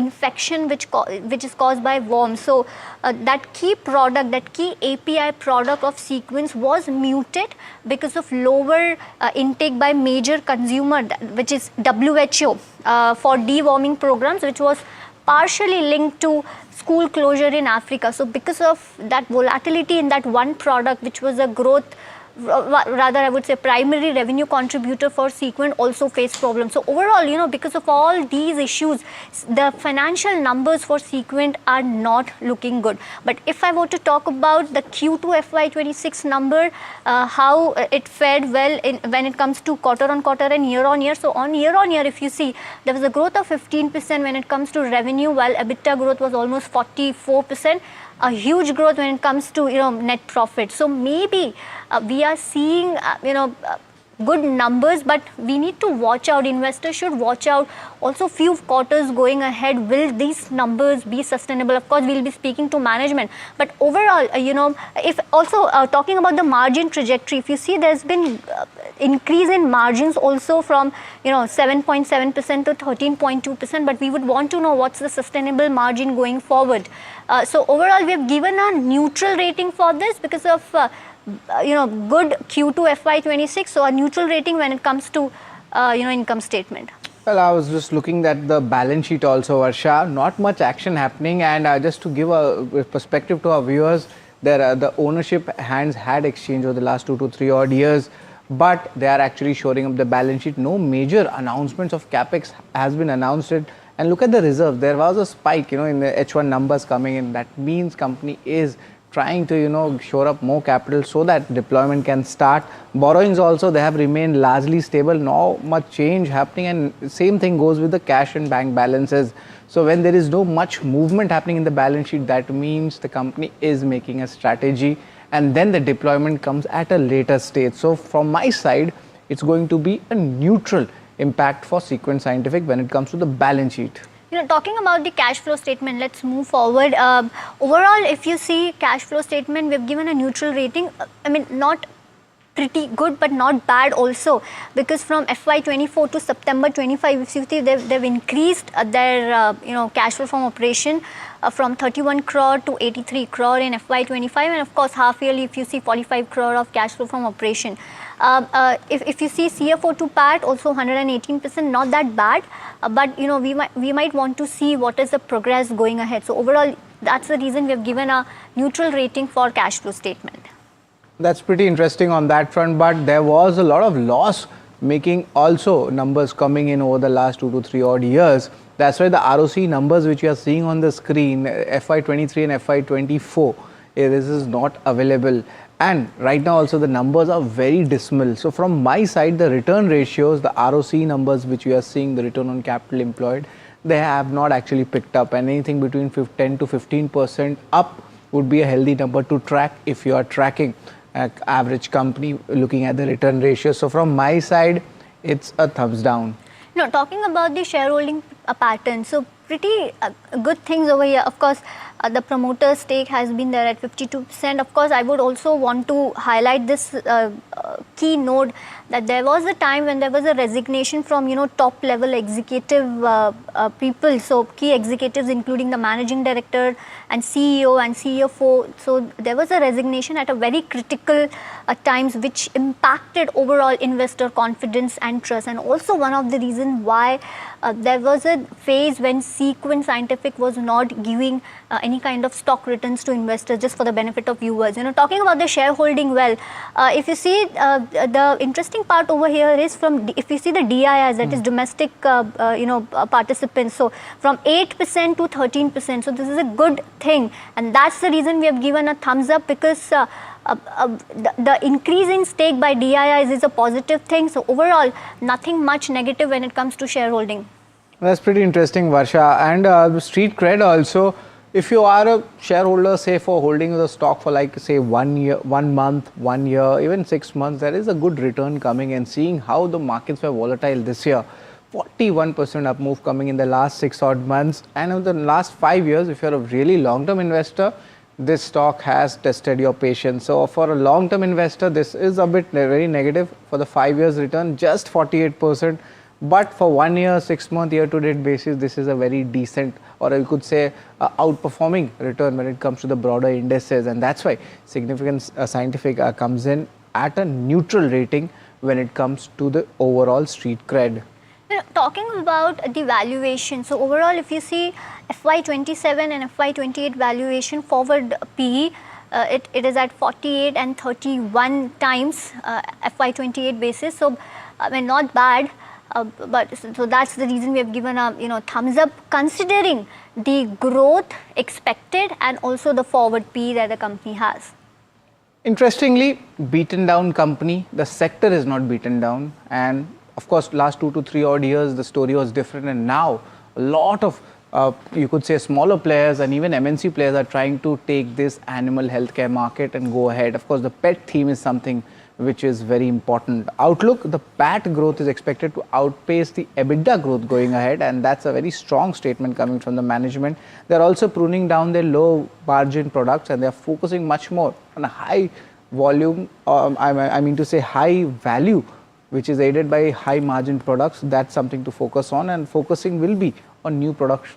infection which is caused by worms. So that key product, that key API product of Sequent was muted because of lower intake by major consumer, which is WHO, for deworming programs, which was partially linked to school closure in Africa. So because of that volatility in that one product, which was a growth, rather I would say primary revenue contributor for Sequent, also faced problems. So overall, because of all these issues, the financial numbers for Sequent are not looking good. But if I were to talk about the Q2 FY26 number, how it fared well when it comes to quarter on quarter and year on year. So on year, if you see, there was a growth of 15% when it comes to revenue, while EBITDA growth was almost 44%. A huge growth when it comes to net profit. So maybe we are seeing good numbers, but we need to watch out. Investors should watch out. Also, few quarters going ahead, will these numbers be sustainable? Of course, we'll be speaking to management, but overall, if also talking about the margin trajectory, if you see, there's been increase in margins also from 7.7% to 13.2%, but we would want to know what's the sustainable margin going forward. So overall, we have given a neutral rating for this because of good Q2 FY26, so a neutral rating when it comes to income statement. Well, I was just looking at the balance sheet also, Varsha. Not much action happening, and just to give a perspective to our viewers, the ownership hands had exchanged over the last 2 to 3 odd years, but they are actually shoring up the balance sheet. No major announcements of capex has been announced. And look at the reserve. There was a spike, in the H1 numbers coming in. That means company is trying to, shore up more capital so that deployment can start. Borrowings also, they have remained largely stable. Not much change happening, and same thing goes with the cash and bank balances. So when there is no much movement happening in the balance sheet, that means the company is making a strategy, and then the deployment comes at a later stage. So from my side, it's going to be a neutral impact for Sequent Scientific when it comes to the balance sheet. Talking about the cash flow statement, let's move forward. Overall, if you see cash flow statement, we've given a neutral rating. I mean, not pretty good, but not bad also, because from FY24 to September 25, if you see, they've increased their cash flow from operation from 31 crore to 83 crore in FY25, and of course half yearly, if you see, 45 crore of cash flow from operation. If you see CFO to PAT, also 118%, not that bad, but we might want to see what is the progress going ahead. So overall, that's the reason we have given a neutral rating for cash flow statement. That's pretty interesting on that front, but there was a lot of loss making also numbers coming in over the last 2 to 3 odd years. That's why the ROC numbers which you are seeing on the screen, FY23 and FY24, this is not available. And right now also the numbers are very dismal. So from my side, the return ratios, the ROC numbers which you are seeing, the return on capital employed, they have not actually picked up. And anything between 10 to 15% up would be a healthy number to track if you are tracking average company looking at the return ratio. So from my side, it's a thumbs down. Talking about the shareholding pattern, so pretty good things over here. Of course, the promoter stake has been there at 52%. Of course, I would also want to highlight this key note that there was a time when there was a resignation from top level executive people, so key executives including the managing director and CEO and CFO. So there was a resignation at a very critical times, which impacted overall investor confidence and trust, and also one of the reasons why there was a phase when Sequent Scientific was not giving any kind of stock returns to investors just for the benefit of viewers. Talking about the shareholding, well, if you see, the interesting interesting part over here is if you see the DIIs, that is domestic, participants. So from 8% to 13%. So this is a good thing, and that's the reason we have given a thumbs up, because the increase in stake by DIIs is a positive thing. So overall, nothing much negative when it comes to shareholding. That's pretty interesting, Varsha. And street cred also, if you are a shareholder, say for holding the stock for like say 1 year, 1 month, 1 year, even 6 months, there is a good return coming. And seeing how the markets were volatile this year, 41% up move coming in the last 6 odd months, and in the last 5 years, if you're a really long-term investor, this stock has tested your patience. So for a long-term investor, this is a bit very negative. For the 5 years return, just 48%. But for 1 year, 6 month, year-to-date basis, this is a very decent, or you could say outperforming return when it comes to the broader indices. And that's why Significant Scientific comes in at a neutral rating when it comes to the overall street cred. Talking about the valuation, so overall if you see FY27 and FY28 valuation forward PE, it is at 48 and 31 times FY28 basis. So I mean, not bad. But so that's the reason we have given a thumbs up, considering the growth expected and also the forward PE that the company has. Interestingly, beaten down company, the sector is not beaten down, and of course last 2 to 3 odd years the story was different, and now a lot of you could say smaller players and even MNC players are trying to take this animal healthcare market and go ahead. Of course, the pet theme is something which is very important. Outlook, the PAT growth is expected to outpace the EBITDA growth going ahead, and that's a very strong statement coming from the management. They're also pruning down their low margin products, and they're focusing much more on a high volume, I mean to say high value, which is aided by high margin products. That's something to focus on, and focusing will be on new product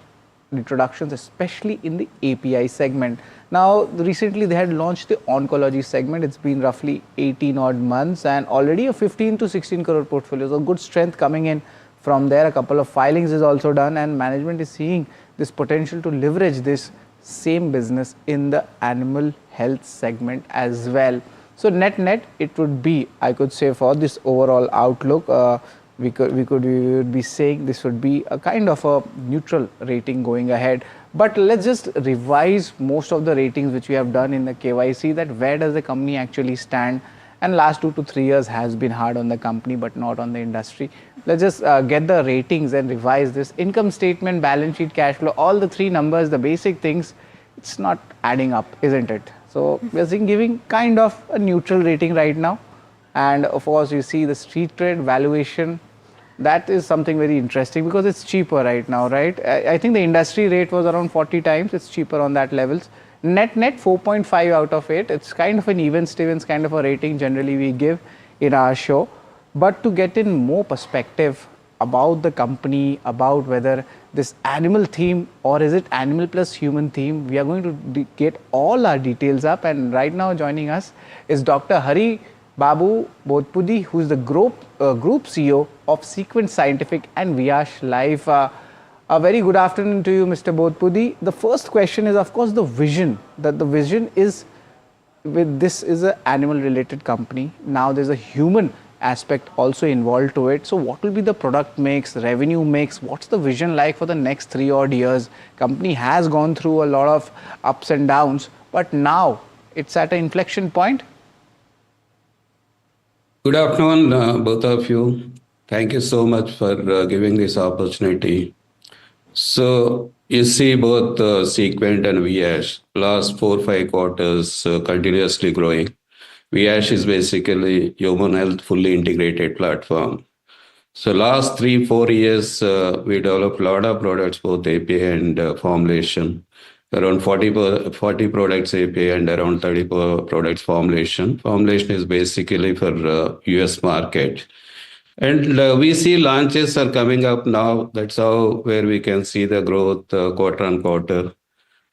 introductions, especially in the API segment. Now, recently they had launched the oncology segment. It's been roughly 18 odd months and already a 15 to 16 crore portfolio. So good strength coming in from there. A couple of filings is also done, and management is seeing this potential to leverage this same business in the animal health segment as well. So net it would be, I could say, for this overall outlook, we would be saying this would be a kind of a neutral rating going ahead. But let's just revise most of the ratings which we have done in the KYC, that where does the company actually stand. And last 2 to 3 years has been hard on the company but not on the industry. Let's just get the ratings and revise this. Income statement, balance sheet, cash flow, all the 3 numbers, the basic things, it's not adding up, isn't it? So we're giving kind of a neutral rating right now. And of course you see the street trade valuation, that is something very interesting because it's cheaper right now, right? I think the industry rate was around 40 times. It's cheaper on that levels. Net 4.5 out of 8. It's kind of an even Stevens kind of a rating generally we give in our show. But to get in more perspective about the company, about whether this animal theme or is it animal plus human theme, we are going to get all our details up. And right now joining us is Dr. Hari Babu Bodhpudi, who is the group CEO of Scient Scientific and Viyash Life. A very good afternoon to you, Mr. Bodhpudi. The first question is, of course, the vision. That the vision is, with this is an animal related company. Now there's a human aspect also involved to it. So what will be the product mix, revenue mix? What's the vision like for the next 3 odd years? Company has gone through a lot of ups and downs, but now it's at an inflection point. Good afternoon, both of you. Thank you so much for giving this opportunity. So you see both Scient and Viyash, last 4-5 quarters continuously growing. Viyash is basically human health fully integrated platform. So last 3-4 years, we developed a lot of products, both API and formulation. Around 40 products API and around 30 products formulation. Formulation is basically for US market. And we see launches are coming up now. That's how where we can see the growth quarter on quarter.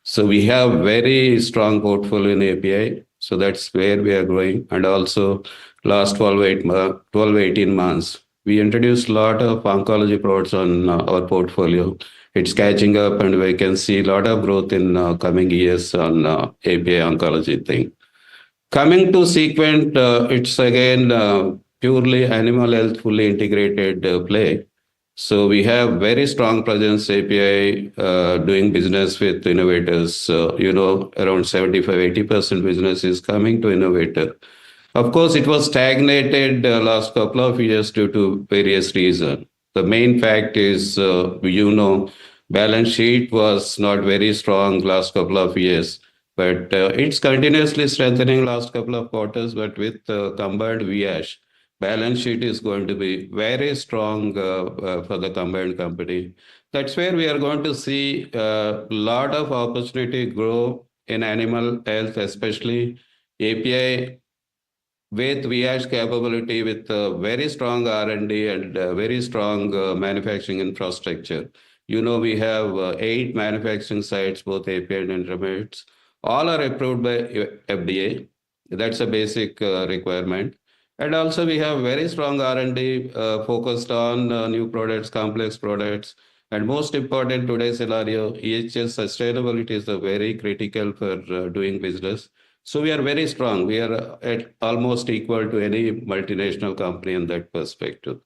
So we have very strong portfolio in API. So that's where we are growing. And also last 12-18 months, we introduced a lot of oncology products on our portfolio. It's catching up and we can see a lot of growth in coming years on API oncology thing. Coming to Scient, it's again purely animal health, fully integrated play. So we have very strong presence API doing business with innovators. Around 75-80% business is coming to innovator. Of course, it was stagnated last couple of years due to various reasons. The main fact is, balance sheet was not very strong last couple of years, but it's continuously strengthening last couple of quarters. But with combined VAsh, balance sheet is going to be very strong for the combined company. That's where we are going to see a lot of opportunity grow in animal health, especially API with VAsh capability, with very strong R&D and very strong manufacturing infrastructure. We have 8 manufacturing sites, both API and intermediates. All are approved by FDA. That's a basic requirement. And also we have very strong R&D focused on new products, complex products. And most important today's scenario, EHS sustainability is very critical for doing business. So we are very strong. We are at almost equal to any multinational company in that perspective.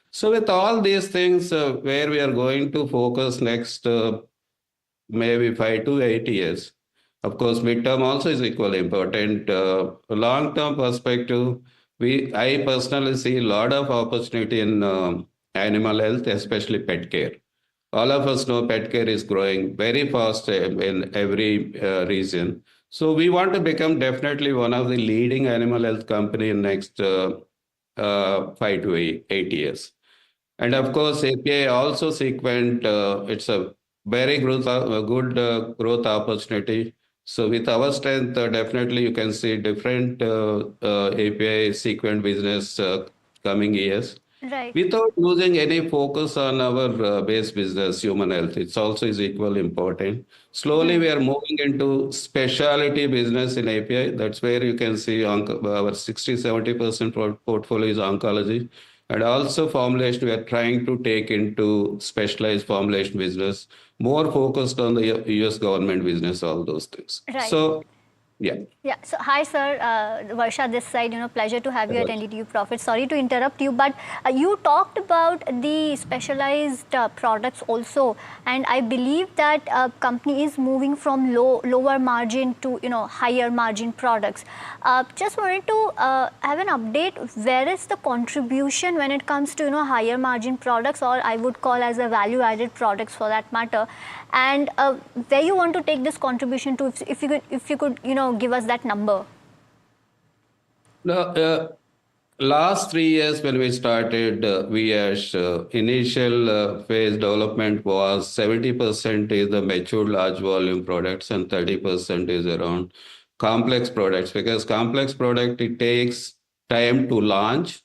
So with all these things, where we are going to focus next maybe 5 to 8 years, of course, midterm also is equally important. Long-term perspective, I personally see a lot of opportunity in animal health, especially pet care. All of us know pet care is growing very fast in every region. So we want to become definitely one of the leading animal health company in next 5 to 8 years. And of course, API also Sequent, it's a very good growth opportunity. So with our strength, definitely you can see different API Sequent business coming years. Right. Without losing any focus on our base business, human health, it's also is equally important. Slowly, we are moving into specialty business in API. That's where you can see our 60-70% portfolio is oncology. And also formulation, we are trying to take into specialized formulation business, more focused on the US government business, all those things. Right. So, yeah. Yeah. So, hi, sir. Varsha, this side. Pleasure to have you at NDTV Profit. Sorry to interrupt you, but you talked about the specialized products also, and I believe that company is moving from lower margin to higher margin products. Just wanted to have an update. Where is the contribution when it comes to higher margin products, or I would call as a value added products for that matter, and where you want to take this contribution to? If you could give us that number. No, last 3 years when we started VAsh, initial phase development was 70% is the mature large volume products and 30% is around complex products, because complex product, it takes time to launch.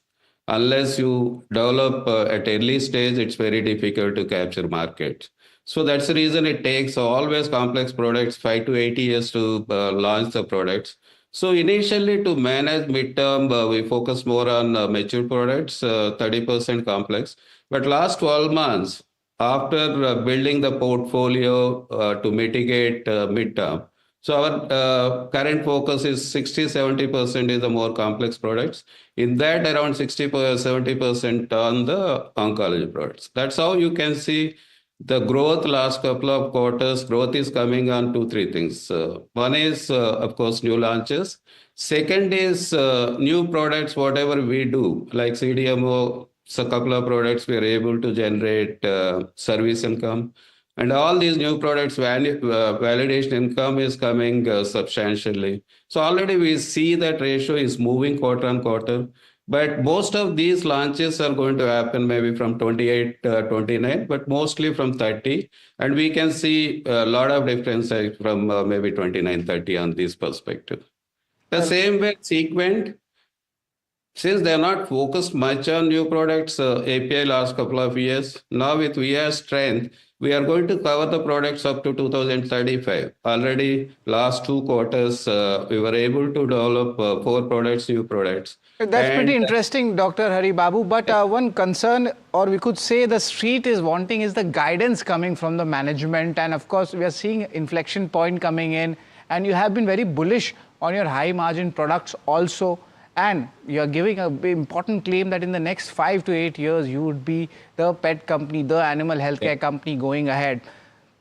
Unless you develop at early stage, it's very difficult to capture market. So that's the reason it takes always complex products 5 to 8 years to launch the products. So initially to manage midterm, we focus more on mature products, 30% complex. But last 12 months, after building the portfolio to mitigate midterm, so our current focus is 60-70% is the more complex products. In that, around 60-70% on the oncology products. That's how you can see the growth last couple of quarters. Growth is coming on 2-3 things. One is, of course, new launches. Second is new products, whatever we do, like CDMO, so a couple of products we are able to generate service income. And all these new products, validation income is coming substantially. So already we see that ratio is moving quarter on quarter. But most of these launches are going to happen maybe from 28, 29, but mostly from 30. And we can see a lot of difference from maybe 29, 30 on this perspective. The same way Sequent, since they are not focused much on new products, API last couple of years, now with VA's strength, we are going to cover the products up to 2035. Already last 2 quarters, we were able to develop 4 products, new products. That's pretty interesting, Dr. Hari Babu. But one concern, or we could say the street is wanting, is the guidance coming from the management. And of course, we are seeing inflection point coming in. And you have been very bullish on your high margin products also. And you're giving a big important claim that in the next 5 to 8 years, you would be the pet company, the animal healthcare company going ahead.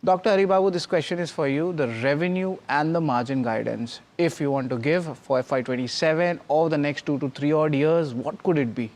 Dr. Haribabu, this question is for you. The revenue and the margin guidance, if you want to give for FY27 or the next 2 to 3 odd years, what could it be?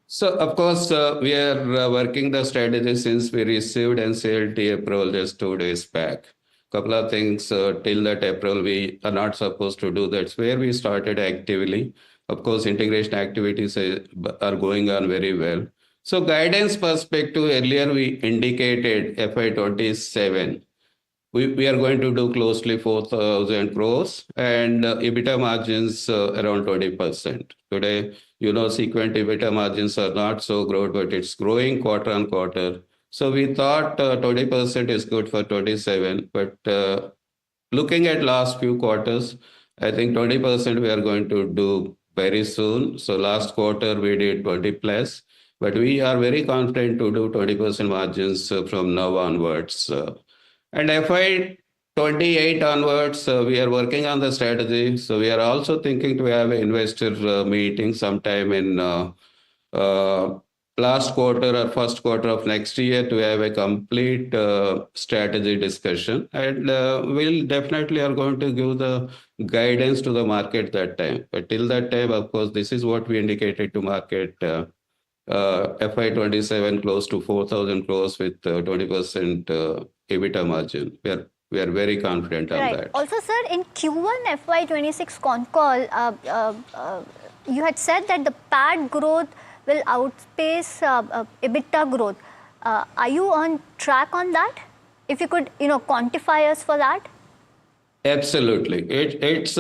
So, of course, we are working the strategy since we received NCLT approval just 2 days back. Couple of things till that April we are not supposed to do. That's where we started actively. Of course, integration activities are going on very well. So guidance perspective, earlier we indicated FY27. We are going to do closely 4,000 crores and EBITDA margins around 20%. Today, sequent EBITDA margins are not so good, but it's growing quarter on quarter. So we thought 20% is good for 27, but looking at last few quarters, I think 20% we are going to do very soon. So last quarter we did 20 plus, but we are very confident to do 20% margins from now onwards. And FY28 onwards, we are working on the strategy. So we are also thinking to have an investor meeting sometime in last quarter or first quarter of next year to have a complete strategy discussion. And we'll definitely are going to give the guidance to the market that time. But till that time, of course, this is what we indicated to market. FY27 close to 4,000 crores with 20% EBITDA margin. We are very confident on that. Also, sir, in Q1 FY26 con call, you had said that the PAT growth will outpace EBITDA growth. Are you on track on that? If you could, quantify us for that. Absolutely. It's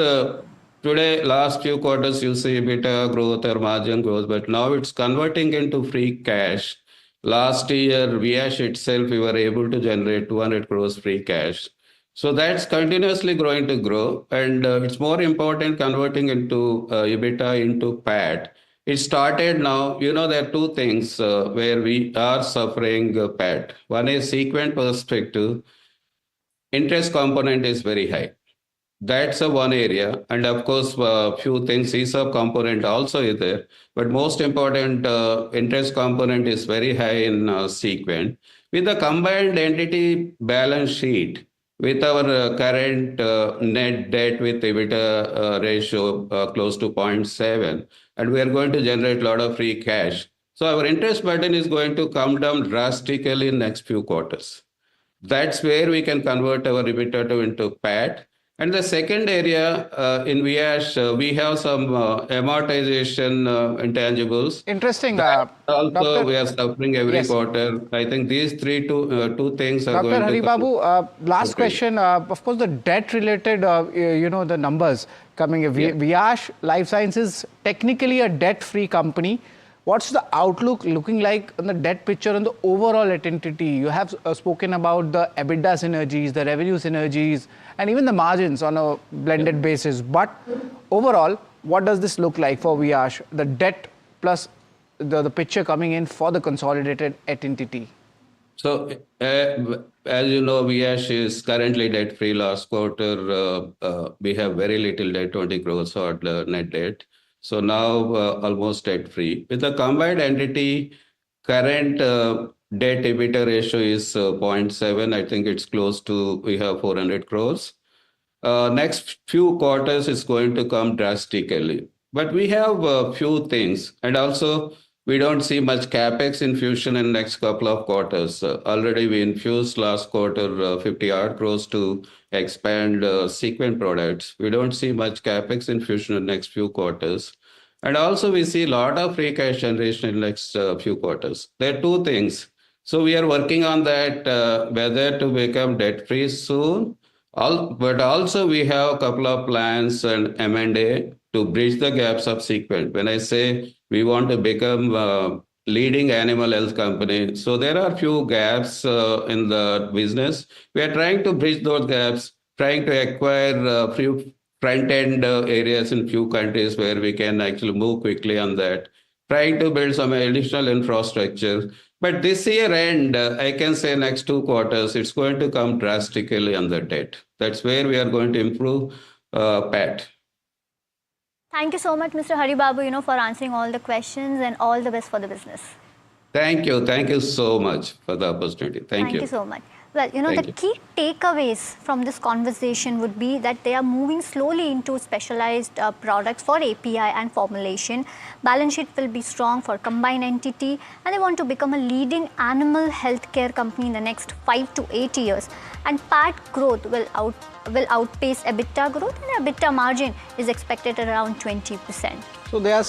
today, last few quarters, you see EBITDA growth or margin growth, but now it's converting into free cash. Last year, Viyash itself, we were able to generate 200 crores free cash. So that's continuously going to grow. And it's more important converting into EBITDA into PAT. It started now, there are two things where we are suffering PAT. One is sequent perspective. Interest component is very high. That's a one area. And of course, a few things, ESOP component also is there. But most important, interest component is very high in Sequent. With the combined entity balance sheet, with our current net debt with EBITDA ratio close to 0.7, and we are going to generate a lot of free cash. So our interest burden is going to come down drastically in next few quarters. That's where we can convert our EBITDA into PAT. And the second area in Viyash, we have some amortization intangibles. Interesting. Also, Doctor, we are suffering every quarter. I think these two things are Dr. going to... Dr. Haribabu, last question. Of course, the debt-related, the numbers coming. Viyash Life Sciences, technically a debt-free company. What's the outlook looking like on the debt picture on the overall entity? You have spoken about the EBITDA synergies, the revenue synergies, and even the margins on a blended basis. But overall, what does this look like for Viyash? The debt plus the picture coming in for the consolidated entity. So, as you know, Viyash is currently debt-free. Last quarter, we have very little debt, 20 crores or net debt. So now almost debt-free. With the combined entity, current debt EBITDA ratio is 0.7. I think it's close to, we have 400 crores. Next few quarters is going to come drastically. But we have a few things. And also, we don't see much capex infusion in next couple of quarters. Already we infused last quarter 50 odd crores to expand Sequent products. We don't see much capex infusion in next few quarters. And also we see a lot of free cash generation in next few quarters. There are two things. So we are working on that, whether to become debt free soon. But also we have a couple of plans and M&A to bridge the gaps of Sequent. When I say we want to become a leading animal health company, so there are few gaps in the business. We are trying to bridge those gaps, trying to acquire a few front-end areas in few countries where we can actually move quickly on that, trying to build some additional infrastructure. But this year end, I can say next 2 quarters, it's going to come drastically on the debt. That's where we are going to improve PAT. Thank you so much, Mr. Haribabu, for answering all the questions, and all the best for the business. Thank you. Thank you so much for the opportunity. Thank you. Thank you so much. Well, Thank the you. key takeaways from this conversation would be that they are moving slowly into specialized products for API and formulation. Balance sheet will be strong for combined entity, and they want to become a leading animal healthcare company in the next 5 to 8 years. And PAT growth will outpace EBITDA growth, and EBITDA margin is expected at around 20%. So they are,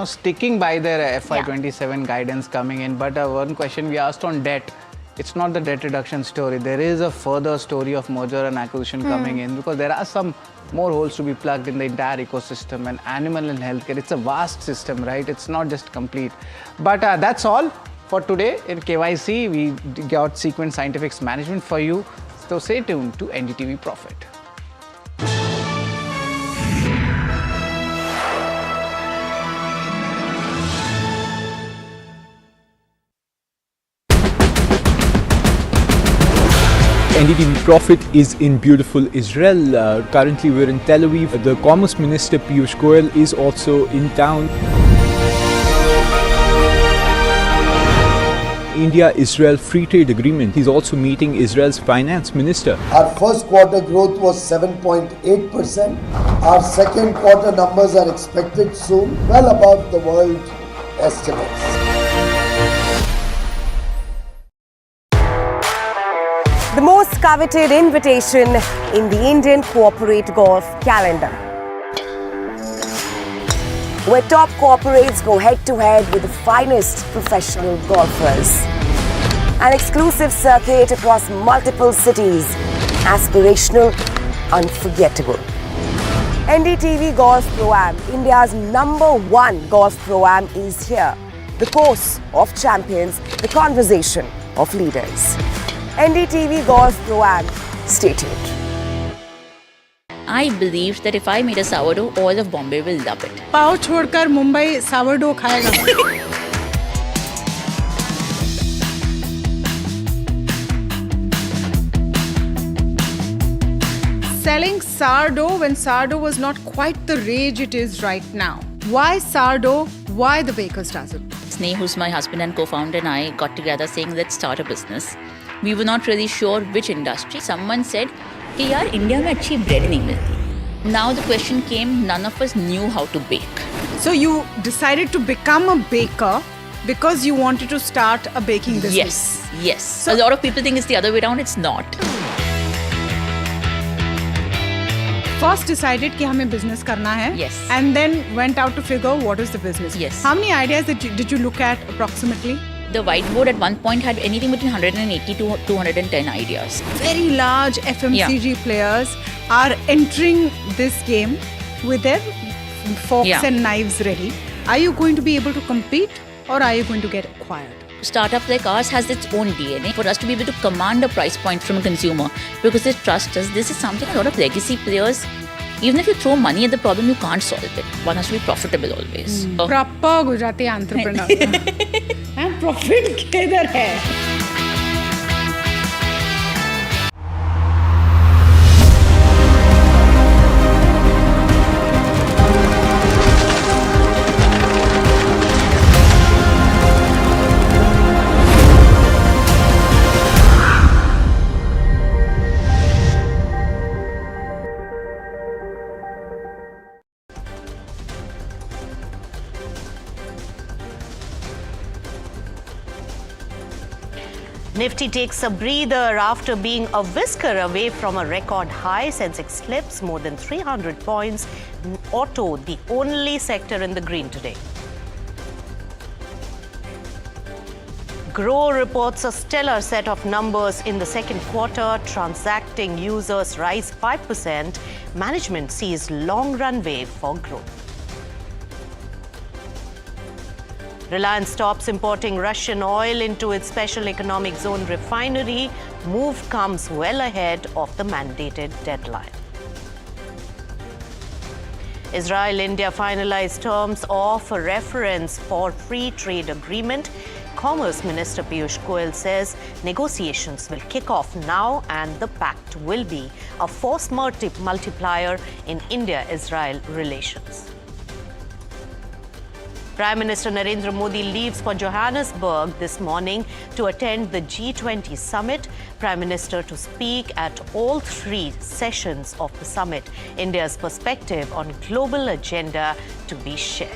sticking by their FY27 guidance coming in. But one question we asked on debt, it's not the debt reduction story. There is a further story of merger and acquisition coming in, because there are some more holes to be plugged in the entire ecosystem, and animal and healthcare. It's a vast system, right? It's not just complete. But that's all for today in KYC. We got Sequent Scientific's management for you. So stay tuned to NDTV Profit. NDTV Profit is in beautiful Israel. Currently we're in Tel Aviv. The Commerce Minister Piyush Goyal is also in town. India-Israel Free Trade Agreement. He's also meeting Israel's Finance Minister. Our first quarter growth was 7.8%. Our second quarter numbers are expected soon, well above the world estimates. The most coveted invitation in the Indian corporate golf calendar, where top corporates go head-to-head with the finest professional golfers. An exclusive circuit across multiple cities, aspirational, unforgettable. NDTV Golf Pro-Am, India's #1 golf Pro-Am, is here. The course of champions, the conversation of leaders. NDTV Golf Pro-Am, stay tuned. I believe that if I made a sourdough, all of Bombay will love it. पाव छोड़कर Mumbai sourdough खाएगा. Selling sourdough when sourdough was not quite the rage it is right now. Why sourdough? Why the baker's dozen? Sneh, who's my husband and co-founder, and I got together saying, let's start a business. We were not really sure which industry. Someone said, कि यार India में अच्छी bread नहीं मिलती. Now the question came, none of us knew how to bake. So you decided to become a baker because you wanted to start a baking business. Yes. So a lot of people think it's the other way around. It's not. First decided कि हमें business करना है. Yes. And then went out to figure what is the business. Yes. How many ideas did you look at approximately? The whiteboard at one point had anything between 180 to 210 ideas. Very large FMCG players are entering this game with their forks and knives ready. Are you going to be able to compete, or are you going to get acquired? Startup like ours has its own DNA. For us to be able to command a price point from a consumer because they trust us, this is something a lot of legacy players, even if you throw money at the problem, you can't solve it. One has to be profitable always. Proper Gujarati entrepreneur. Profit किधर है? Nifty takes a breather after being a whisker away from a record high. Sensex slips more than 300 points. Auto, the only sector in the green today. Grow reports a stellar set of numbers in the second quarter. Transacting users rise 5%. Management sees long runway for growth. Reliance stops importing Russian oil into its special economic zone refinery. Move comes well ahead of the mandated deadline. Israel-India finalized terms of reference for free trade agreement. Commerce Minister Piyush Goyal says negotiations will kick off now and the pact will be a force multiplier in India-Israel relations. Prime Minister Narendra Modi leaves for Johannesburg this morning to attend the G20 summit. Prime Minister to speak at all three sessions of the summit. India's perspective on global agenda to be shared.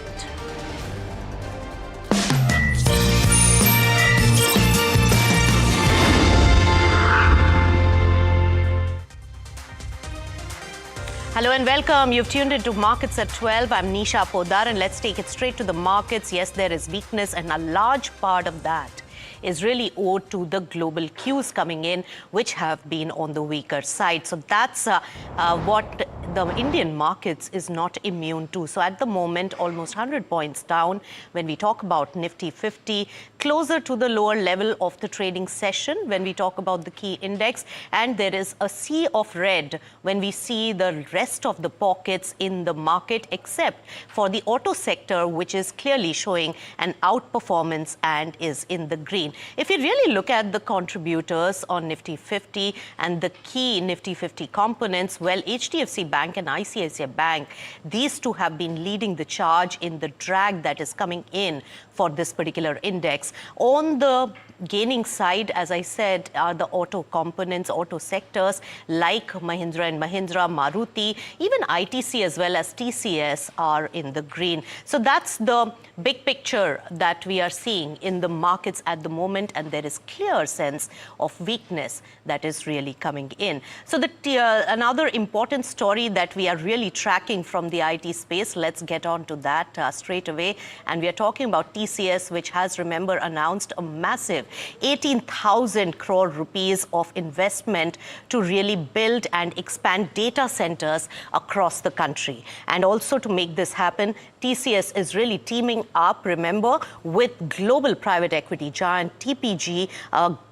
Hello and welcome. You've tuned into Markets at 12. I'm Nisha Podar and let's take it straight to the markets. Yes, there is weakness and a large part of that is really owed to the global cues coming in, which have been on the weaker side. So that's what the Indian markets is not immune to. So at the moment, almost 100 points down. When we talk about Nifty 50, closer to the lower level of the trading session when we talk about the key index. And there is a sea of red when we see the rest of the pockets in the market, except for the auto sector, which is clearly showing an outperformance and is in the green. If you really look at the contributors on Nifty 50 and the key Nifty 50 components, well, HDFC Bank and ICICI Bank, these two have been leading the charge in the drag that is coming in for this particular index. On the gaining side, as I said, are the auto components, auto sectors like Mahindra and Mahindra, Maruti, even ITC as well as TCS are in the green. So that's the big picture that we are seeing in the markets at the moment, and there is clear sense of weakness that is really coming in. So another important story that we are really tracking from the IT space, let's get on to that straight away. And we are talking about TCS, which has, remember, announced a massive 18,000 crore rupees of investment to really build and expand data centers across the country. And also to make this happen, TCS is really teaming up, remember, with global private equity giant TPG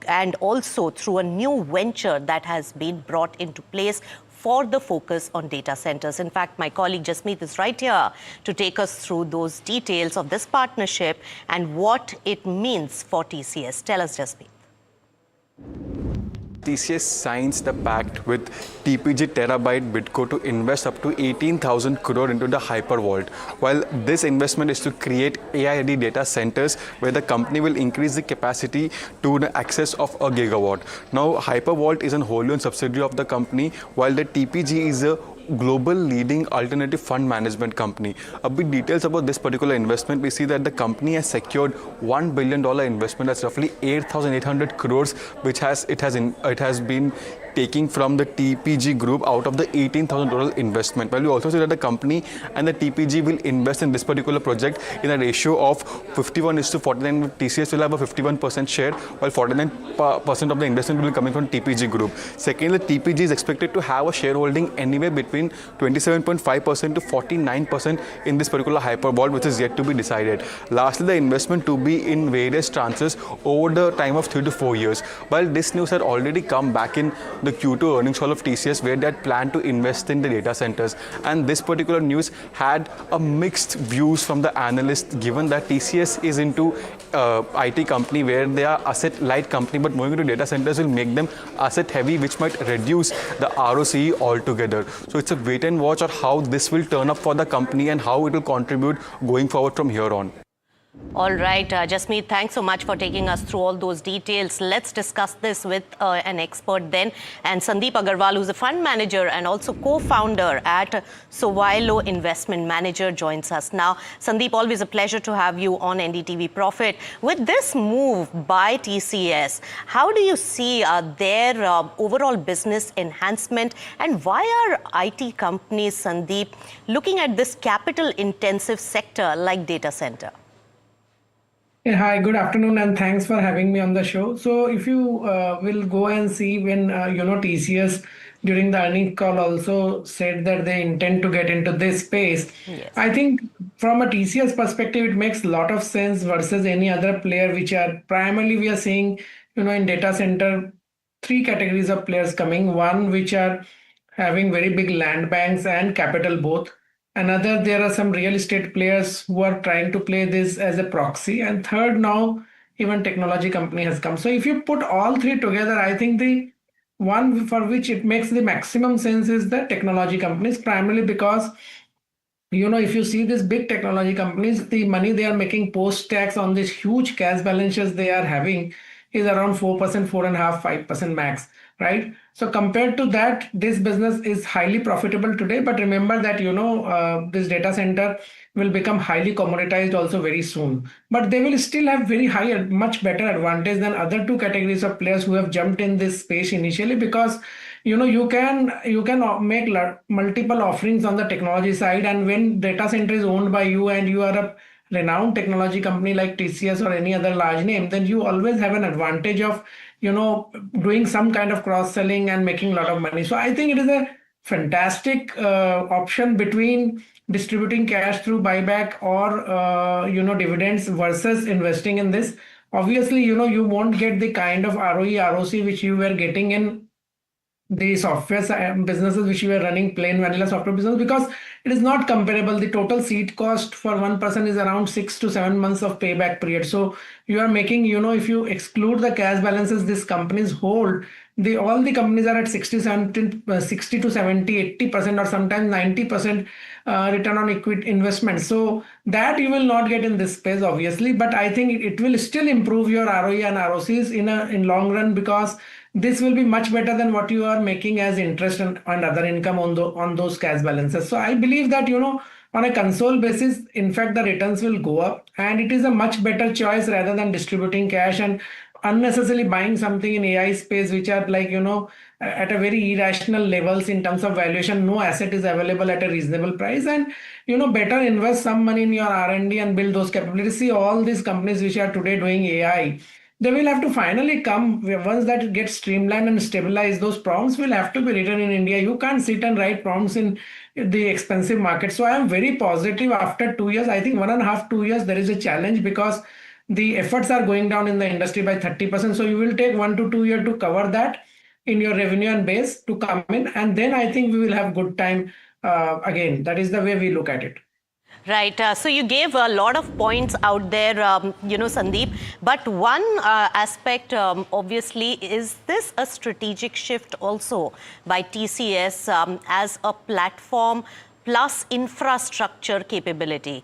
and also through a new venture that has been brought into place for the focus on data centers. In fact, my colleague Jasmeet is right here to take us through those details of this partnership and what it means for TCS. Tell us, Jasmeet. TCS signs the pact with TPG Terabyte Bidco to invest up to 18,000 crore into the Hypervault. While this investment is to create AI-ready data centers where the company will increase the capacity to the excess of a gigawatt. Now, Hypervault is a wholly owned subsidiary of the company, while the TPG is a global leading alternative fund management company. A bit details about this particular investment, we see that the company has secured $1 billion investment, that's roughly 8,800 crores, which it has been taking from the TPG group out of the 18,000 total investment. Well, we also see that the company and the TPG will invest in this particular project in a ratio of 51:49. TCS will have a 51% share, while 49% of the investment will be coming from TPG group. Secondly, TPG is expected to have a shareholding anywhere between 27.5% to 49% in this particular Hypervault, which is yet to be decided. Lastly, the investment to be in various tranches over the time of 3 to 4 years. While this news had already come back in the Q2 earnings call of TCS, where they had planned to invest in the data centers. And this particular news had a mixed views from the analysts, given that TCS is into IT company where they are asset light company, but moving into data centers will make them asset heavy, which might reduce the ROCE altogether. So it's a wait and watch on how this will turn up for the company and how it will contribute going forward from here on. All right, Jasmeet, thanks so much for taking us through all those details. Let's discuss this with an expert then. And Sandeep Agarwal, who's a fund manager and also co-founder at Sowilo Investment Manager, joins us now. Sandeep, always a pleasure to have you on NDTV Profit. With this move by TCS, how do you see their overall business enhancement, and why are IT companies, Sandeep, looking at this capital-intensive sector like data center? Yeah, hi, good afternoon, and thanks for having me on the show. So if you will go and see when, TCS during the earnings call also said that they intend to get into this space. Yes. I think from a TCS perspective, it makes a lot of sense versus any other player, which are primarily we are seeing, in data center, three categories of players coming. One, which are having very big land banks and capital both. Another, there are some real estate players who are trying to play this as a proxy. And third, now even technology company has come. So if you put all three together, I think the one for which it makes the maximum sense is the technology companies, primarily because if you see these big technology companies, the money they are making post tax on these huge cash balances they are having is around 4%, 4.5%, 5% max, right? So compared to that, this business is highly profitable today. But remember that this data center will become highly commoditized also very soon. But they will still have very high, much better advantage than other two categories of players who have jumped in this space initially, because you can make multiple offerings on the technology side, and when data center is owned by you and you are a renowned technology company like TCS or any other large name, then you always have an advantage of doing some kind of cross selling and making a lot of money. So I think it is a fantastic option between distributing cash through buyback or dividends versus investing in this. Obviously you won't get the kind of ROE ROC which you were getting in the software businesses which you are running, plain vanilla software business, because it is not comparable. The total seed cost for one person is around 6 to 7 months of payback period. So you are making, if you exclude the cash balances these companies hold, all the companies are at 60 to 70, 80% or sometimes 90% return on equity investment. So that you will not get in this space, obviously, but I think it will still improve your ROE and ROCs in long run, because this will be much better than what you are making as interest and other income on those cash balances. So I believe that on a console basis, in fact, the returns will go up, and it is a much better choice rather than distributing cash and unnecessarily buying something in AI space which are like at a very irrational levels in terms of valuation. No asset is available at a reasonable price, and better invest some money in your R&D and build those capabilities. See, all these companies which are today doing AI, they will have to finally come, once that gets streamlined and stabilized, those prompts will have to be written in India. You can't sit and write prompts in the expensive market. So I am very positive after 2 years. I think 1.5, 2 years, there is a challenge because the efforts are going down in the industry by 30%. So you will take 1 to 2 years to cover that in your revenue and base to come in. And then I think we will have good time again. That is the way we look at it. Right. So you gave a lot of points out there, Sandeep. But one aspect, obviously, is this a strategic shift also by TCS as a platform plus infrastructure capability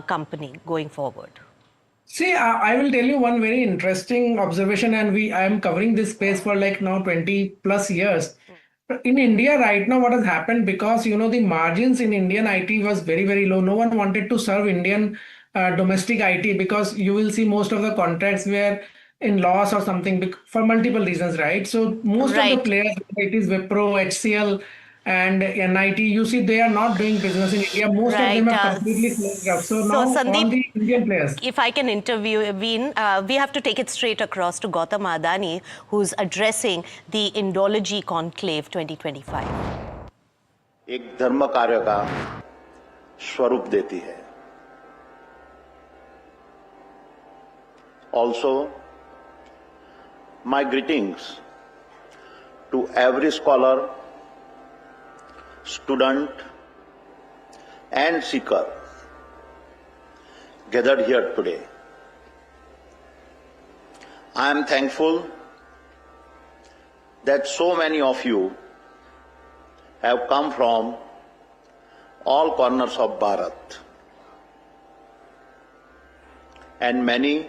company going forward? See, I will tell you one very interesting observation, and I am covering this space for like now 20 plus years. In India right now, what has happened, because the margins in Indian IT was very, very low. No one wanted to serve Indian domestic IT, because you will see most of the contracts were in loss or something for multiple reasons, right? So most of the players, it is Wipro, HCL and NIT, you see they are not doing business in India. Most of them are completely closed up. So now Sandeep, all the Indian players. If I can intervene, we have to take it straight across to Gautam Adani, who's addressing the Indology Conclave 2025. एक धर्म कार्य का स्वरूप देती है. Also, my greetings to every scholar, student and seeker gathered here today. I am thankful that so many of you have come from all corners of Bharat, and many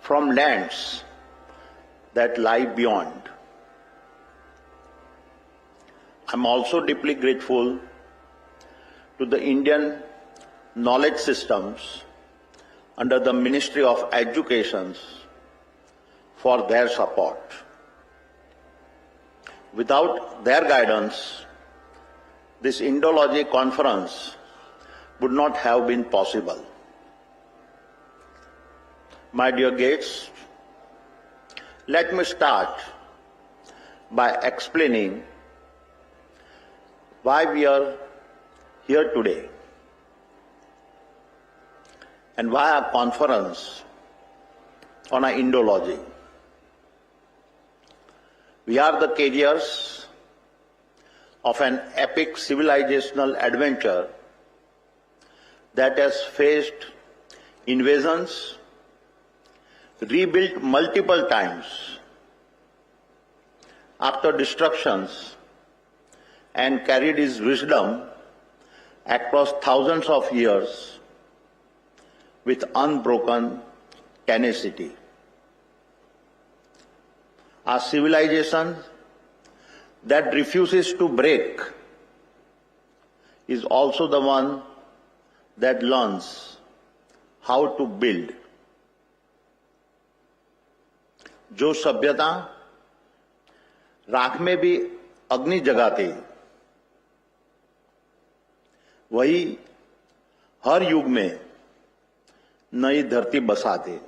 from lands that lie beyond. I'm also deeply grateful to the Indian knowledge systems under the Ministry of Education for their support. Without their guidance, this Indology conference would not have been possible. My dear guests, let me start by explaining why we are here today and why a conference on a Indology. We are the carriers of an epic civilizational adventure that has faced invasions, rebuilt multiple times after destructions and carried his wisdom across thousands of years with unbroken tenacity. A civilization that refuses to break is also the one that learns how to build. जो सभ्यता राख में भी अग्नि जगाती, वही हर युग में नई धरती बसाते.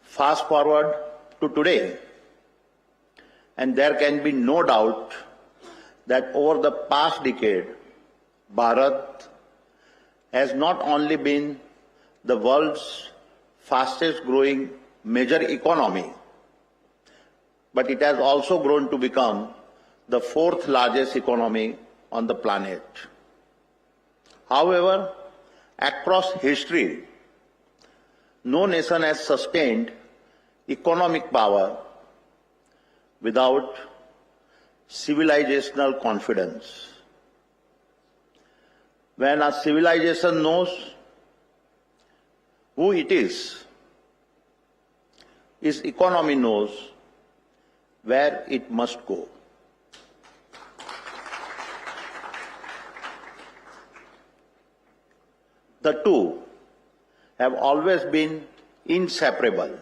Fast forward to today, and there can be no doubt that over the past decade, Bharat has not only been the world's fastest growing major economy, but it has also grown to become the fourth largest economy on the planet. However, across history, no nation has sustained economic power without civilizational confidence. When a civilization knows who it is, its economy knows where it must go. The two have always been inseparable.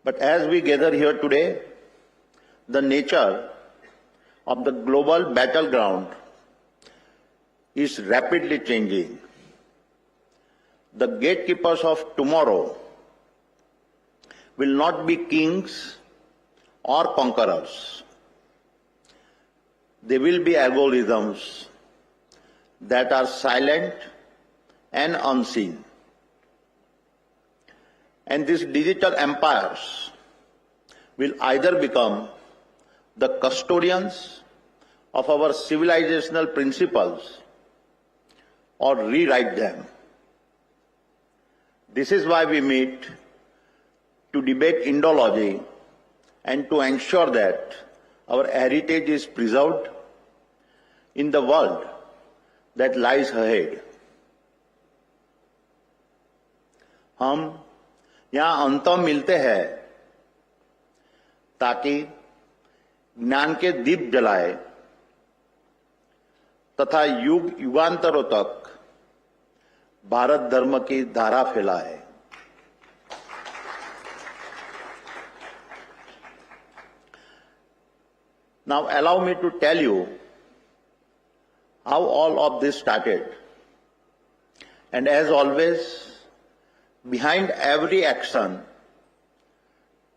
But as we gather here today, the nature of the global battleground is rapidly changing. The gatekeepers of tomorrow will not be kings or conquerors. They will be algorithms that are silent and unseen. And these digital empires will either become the custodians of our civilizational principles or rewrite them. This is why we meet to debate Indology and to ensure that our heritage is preserved in the world that lies ahead. हम यहाँ अंतम मिलते हैं ताकि ज्ञान के दीप जलाए तथा युग युगांतरों तक भारत धर्म की धारा फैलाए. Now allow me to tell you how all of this started. And as always, behind every action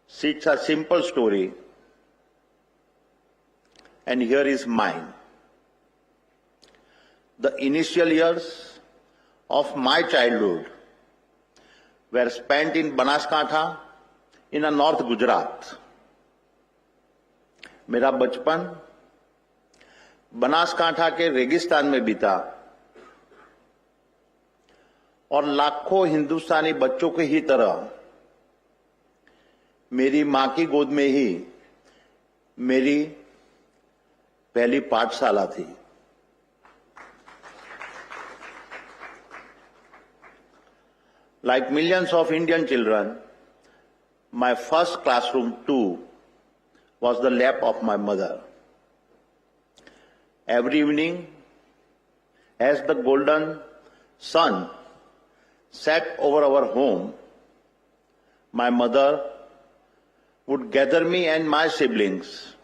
sits a simple story, and here is mine. The initial years of my childhood were spent in Banaskantha in a North Gujarat. मेरा बचपन बनासकांठा के रेगिस्तान में बीता और लाखों हिंदुस्तानी बच्चों के ही तरह मेरी मां की गोद में ही मेरी पहली पाठशाला थी. Like millions of Indian children, my first classroom too was the lap of my mother. Every evening, as the golden sun set over our home, my mother would gather me and my siblings,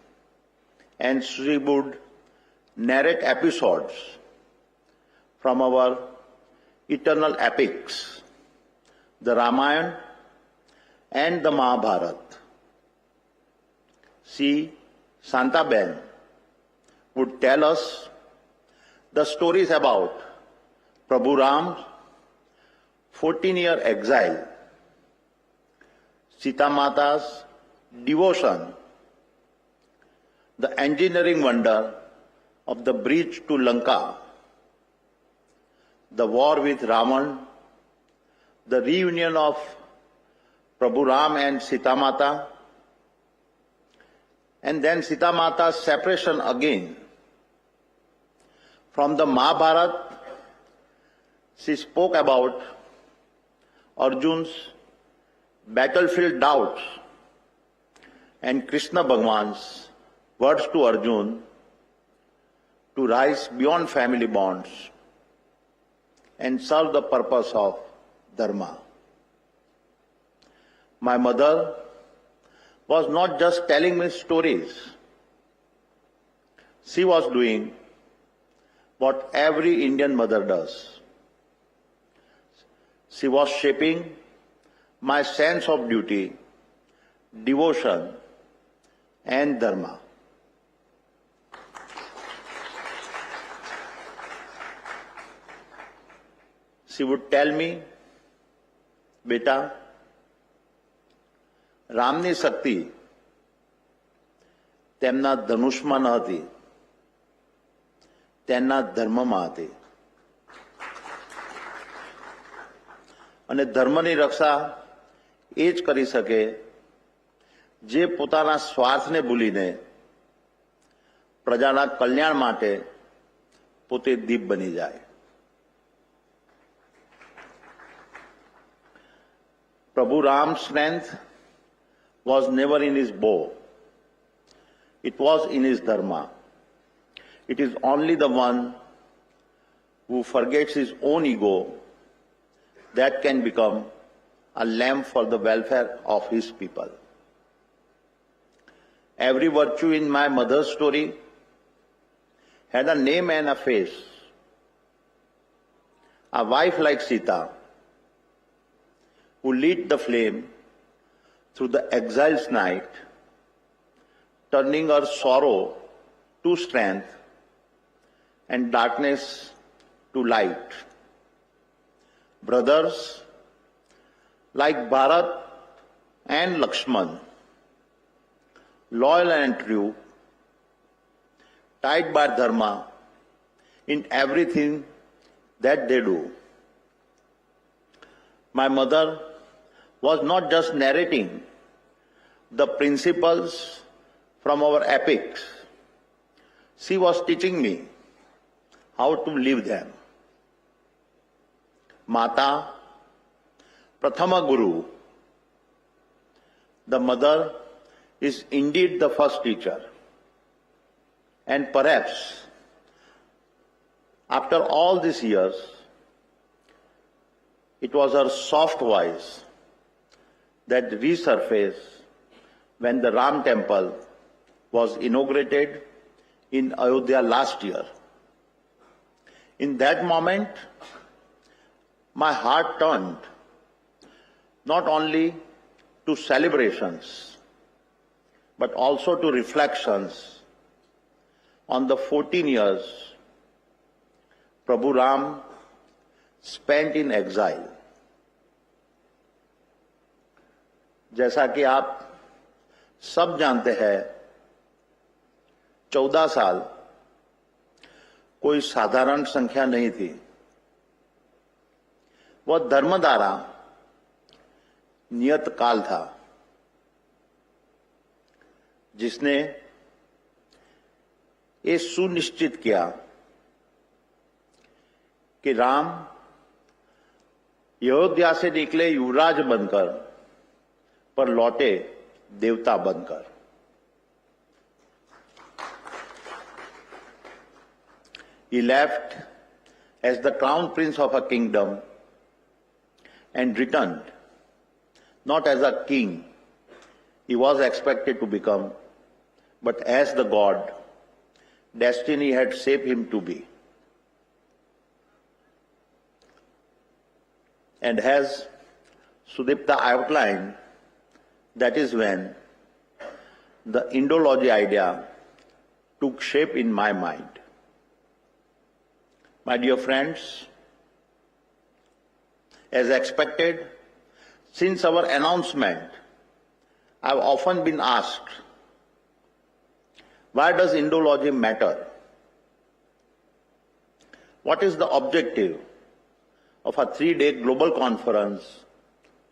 and she would narrate episodes from our eternal epics, the Ramayana and the Mahabharata. She, Santaben, would tell us the stories about Prabhu Ram's 14-year exile, Sita Mata's devotion, the engineering wonder of the bridge to Lanka, the war with Ravan, the reunion of Prabhu Ram and Sita Mata, and then Sita Mata's separation again. From the Mahabharata, she spoke about Arjun's battlefield doubts and Krishna Bhagwan's words to Arjun to rise beyond family bonds and serve the purpose of Dharma. My mother was not just telling me stories. She was doing what every Indian mother does. She was shaping my sense of duty, devotion, and Dharma. She would tell me, Beta, રામની શક્તિ તેમના ધનુષમાં ન હતી, તેમના ધર્મમાં હતી. અને ધર્મની રક્ષા એ જ કરી શકે જે પોતાના સ્વાર્થને ભૂલીને પ્રજાના કલ્યાણ માટે પોતે દીપ બની જાય. Prabhu Ram's strength was never in his bow. It was in his dharma. It is only the one who forgets his own ego that can become a lamp for the welfare of his people. Every virtue in my mother's story had a name and a face. A wife like Sita, who lit the flame through the exile's night, turning her sorrow to strength and darkness to light. Brothers like Bharat and Lakshman, loyal and true, tied by Dharma in everything that they do. My mother was not just narrating the principles from our epics. She was teaching me how to live them. Mata, Prathama Guru, the mother is indeed the first teacher. And perhaps, after all these years, it was her soft voice that resurfaced when the Ram temple was inaugurated in Ayodhya last year. In that moment, my heart turned not only to celebrations, but also to reflections on the 14 years Prabhu Ram spent in exile. जैसा कि आप सब जानते हैं, 14 साल कोई साधारण संख्या नहीं थी. वह धर्मधारा नियत काल था, जिसने ये सुनिश्चित किया कि राम अयोध्या से निकले युवराज बनकर पर लौटे देवता बनकर. He left as the crown prince of a kingdom and returned not as a king he was expected to become, but as the god destiny had shaped him to be. And as Sudipta outlined, that is when the Indology idea took shape in my mind. My dear friends, as expected, since our announcement, I have often been asked, why does Indology matter? What is the objective of a 3-day global conference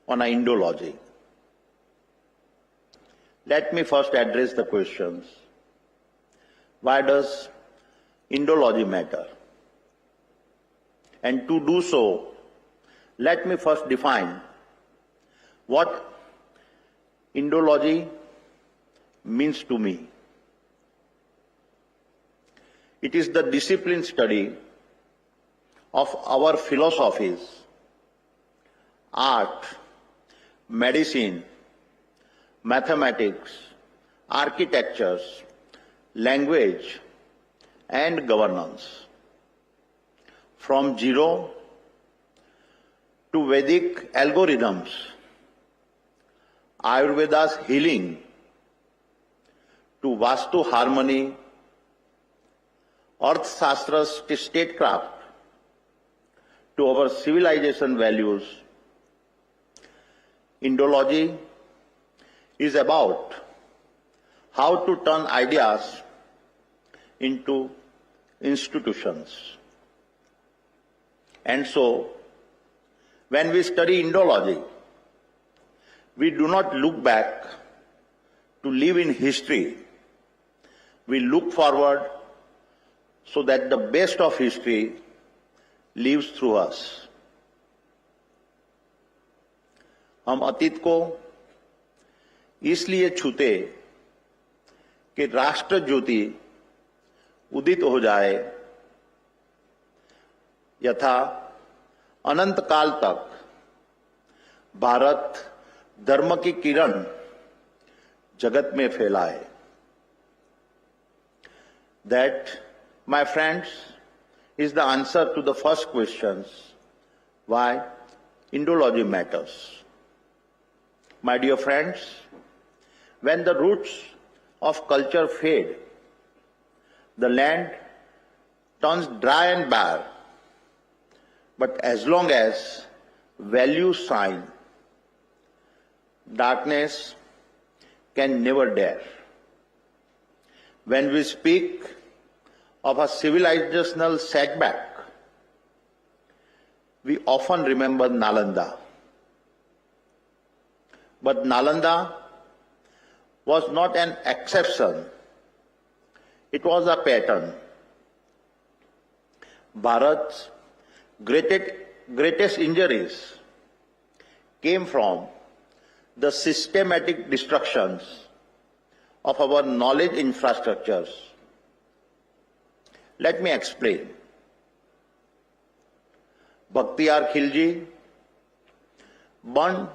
on Indology. Let me first address the questions. Why does Indology matter? And to do so, let me first define what Indology means to me. It is the disciplined study of our philosophies, art, medicine, mathematics, architectures, language, and governance. From zero to Vedic algorithms, Ayurveda's healing, to Vastu harmony, Arthasastra's statecraft, to our civilization values, Indology is about how to turn ideas into institutions. And so, when we study Indology, we do not look back to live in history. We look forward so that the best of history lives through us. हम अतीत को इसलिए छूते कि राष्ट्र ज्योति उदित हो जाए, यथा अनंत काल तक भारत धर्म की किरण जगत में फैलाए. That, my friends, is the answer to the first questions, why Indology matters. My dear friends, when the roots of culture fade, the land turns dry and bare. But as long as values shine, darkness can never dare. When we speak of a civilizational setback, we often remember Nalanda. But Nalanda was not an exception. It was a pattern. Bharat's greatest injuries came from the systematic destructions of our knowledge infrastructures. Let me explain. Bakhtiyar Khilji burned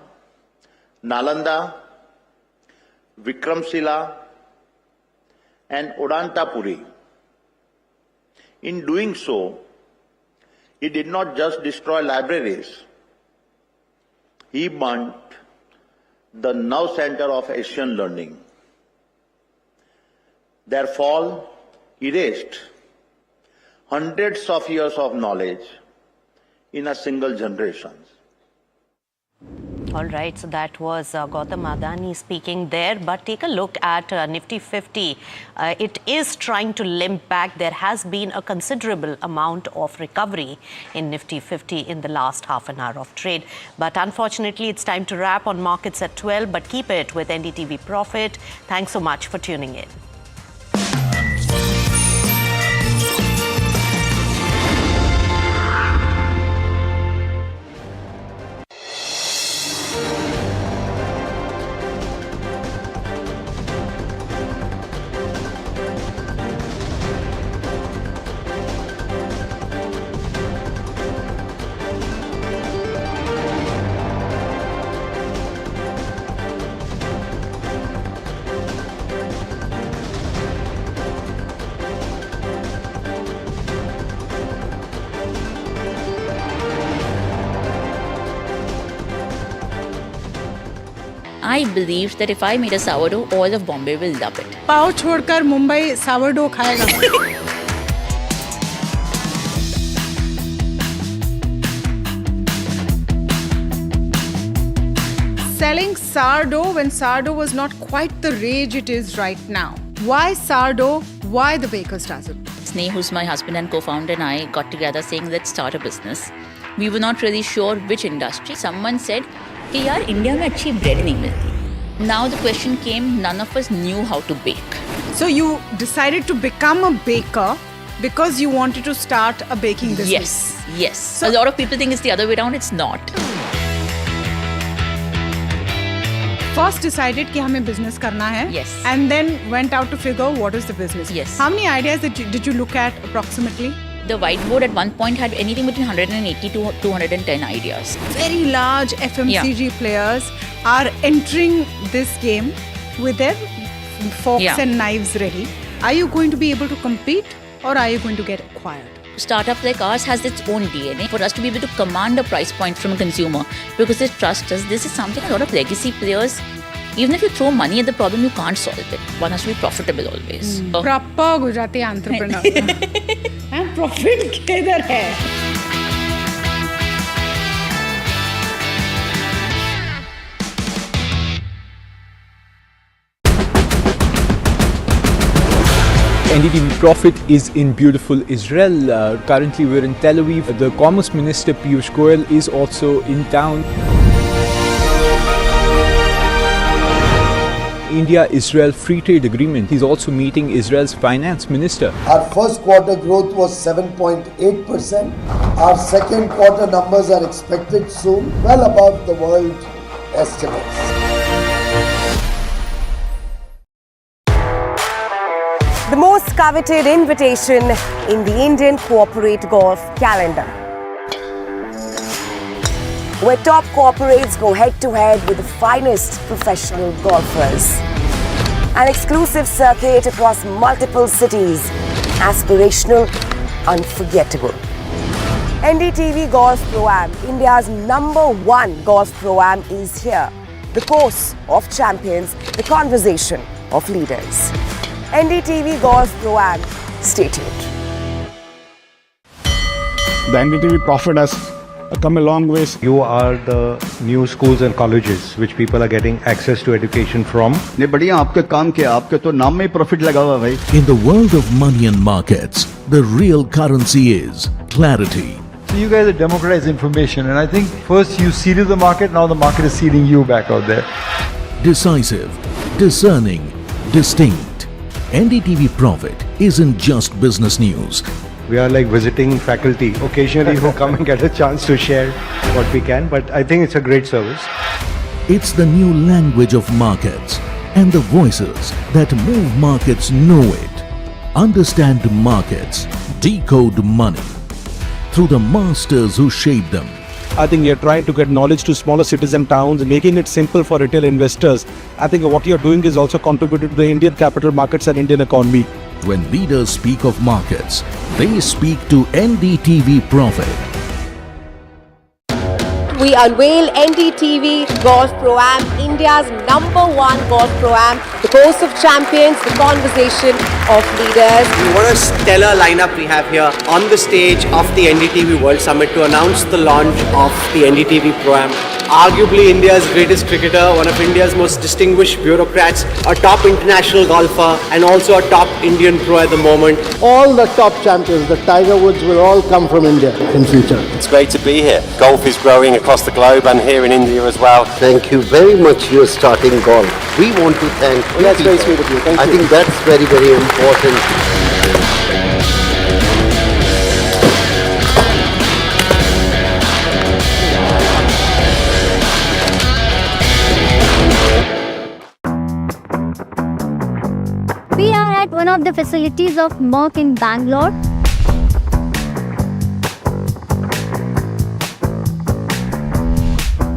Nalanda, Vikramshila, and Odantapuri. In doing so, he did not just destroy libraries, he burnt the nerve center of Asian learning. Their fall erased hundreds of years of knowledge in a single generation. All right, so that was Gautam Adani speaking there. But take a look at Nifty 50. It is trying to limp back. There has been a considerable amount of recovery in Nifty 50 in the last half an hour of trade. But unfortunately, it's time to wrap on markets at 12. But keep it with NDTV Profit. Thanks so much for tuning in. I believed that if I made a sourdough, all of Bombay will love it. पाव छोड़कर Mumbai sourdough खाएगा. Selling sourdough when sourdough was not quite the rage it is right now. Why sourdough? Why the baker's dozen? Sneh, who's my husband and co-founder, and I got together saying, let's start a business. We were not really sure which industry. Someone said, "Hey, yaar, India mein achhi bread nahi milti." Now the question came, none of us knew how to bake. So you decided to become a baker because you wanted to start a baking business. Yes. So a lot of people think it's the other way around. It's not. First decided कि हमें business करना है. Yes. And then went out to figure what is the business. Yes. How many ideas did you look at approximately? The whiteboard at one point had anything between 180 to 210 ideas. Very large FMCG players are entering this game with their forks and knives ready. Are you going to be able to compete or are you going to get acquired? Startup like ours has its own DNA. For us to be able to command a price point from a consumer because they trust us, this is something a lot of legacy players, even if you throw money at the problem, you can't solve it. One has to be profitable always. Proper Gujarati entrepreneur. Profit किधर है? NDTV Profit is in beautiful Israel. Currently we're in Tel Aviv. The Commerce Minister Piyush Goyal is also in town. India-Israel Free Trade Agreement. He's also meeting Israel's Finance Minister. Our first quarter growth was 7.8%. Our second quarter numbers are expected soon, well above the world estimates. The most coveted invitation in the Indian corporate golf calendar, where top corporates go head-to-head with the finest professional golfers. An exclusive circuit across multiple cities, aspirational, unforgettable. NDTV Golf Pro-Am, India's #1 golf Pro-Am is here. The course of champions, the conversation of leaders. NDTV Golf Pro-Am, stay tuned. The NDTV Profit has come a long ways. You are the new schools and colleges which people are getting access to education from. ने बढ़िया आपके काम किया, आपके तो नाम में profit लगा हुआ भाई. In the world of money and markets, the real currency is clarity. So you guys have democratized information, and I think first you seeded the market, now the market is seeding you back out there. Decisive, discerning, distinct. NDTV Profit isn't just business news. We are like visiting faculty. Occasionally who come and get a chance to share what we can, but I think it's a great service. It's the new language of markets, and the voices that move markets know it. Understand markets, decode money through the masters who shape them. I think you're trying to get knowledge to smaller cities and towns, making it simple for retail investors. I think what you're doing is also contributing to the Indian capital markets and Indian economy. When leaders speak of markets, they speak to NDTV Profit. We unveil NDTV Golf Pro-Am, India's #1 golf Pro-Am, the course of champions, the conversation of leaders. What a stellar lineup we have here on the stage of the NDTV World Summit to announce the launch of the NDTV Pro-Am. Arguably India's greatest cricketer, one of India's most distinguished bureaucrats, a top international golfer and also a top Indian pro at the moment. All the top champions, the Tiger Woods, will all come from India in future. It's great to be here. Golf is growing across the globe and here in India as well. Thank you very much for starting golf. We want to thank you. That's very sweet of you. Thank you. I think that's very, very important. We are at one of the facilities of Merck in Bangalore.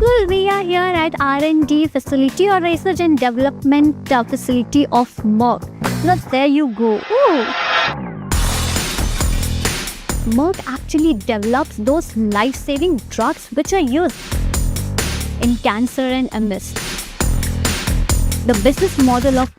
Well, we are here at R&D facility or research and development facility of Merck. Now there you go. Ooh. Merck actually develops those life-saving drugs which are used in cancer and MS. The business model of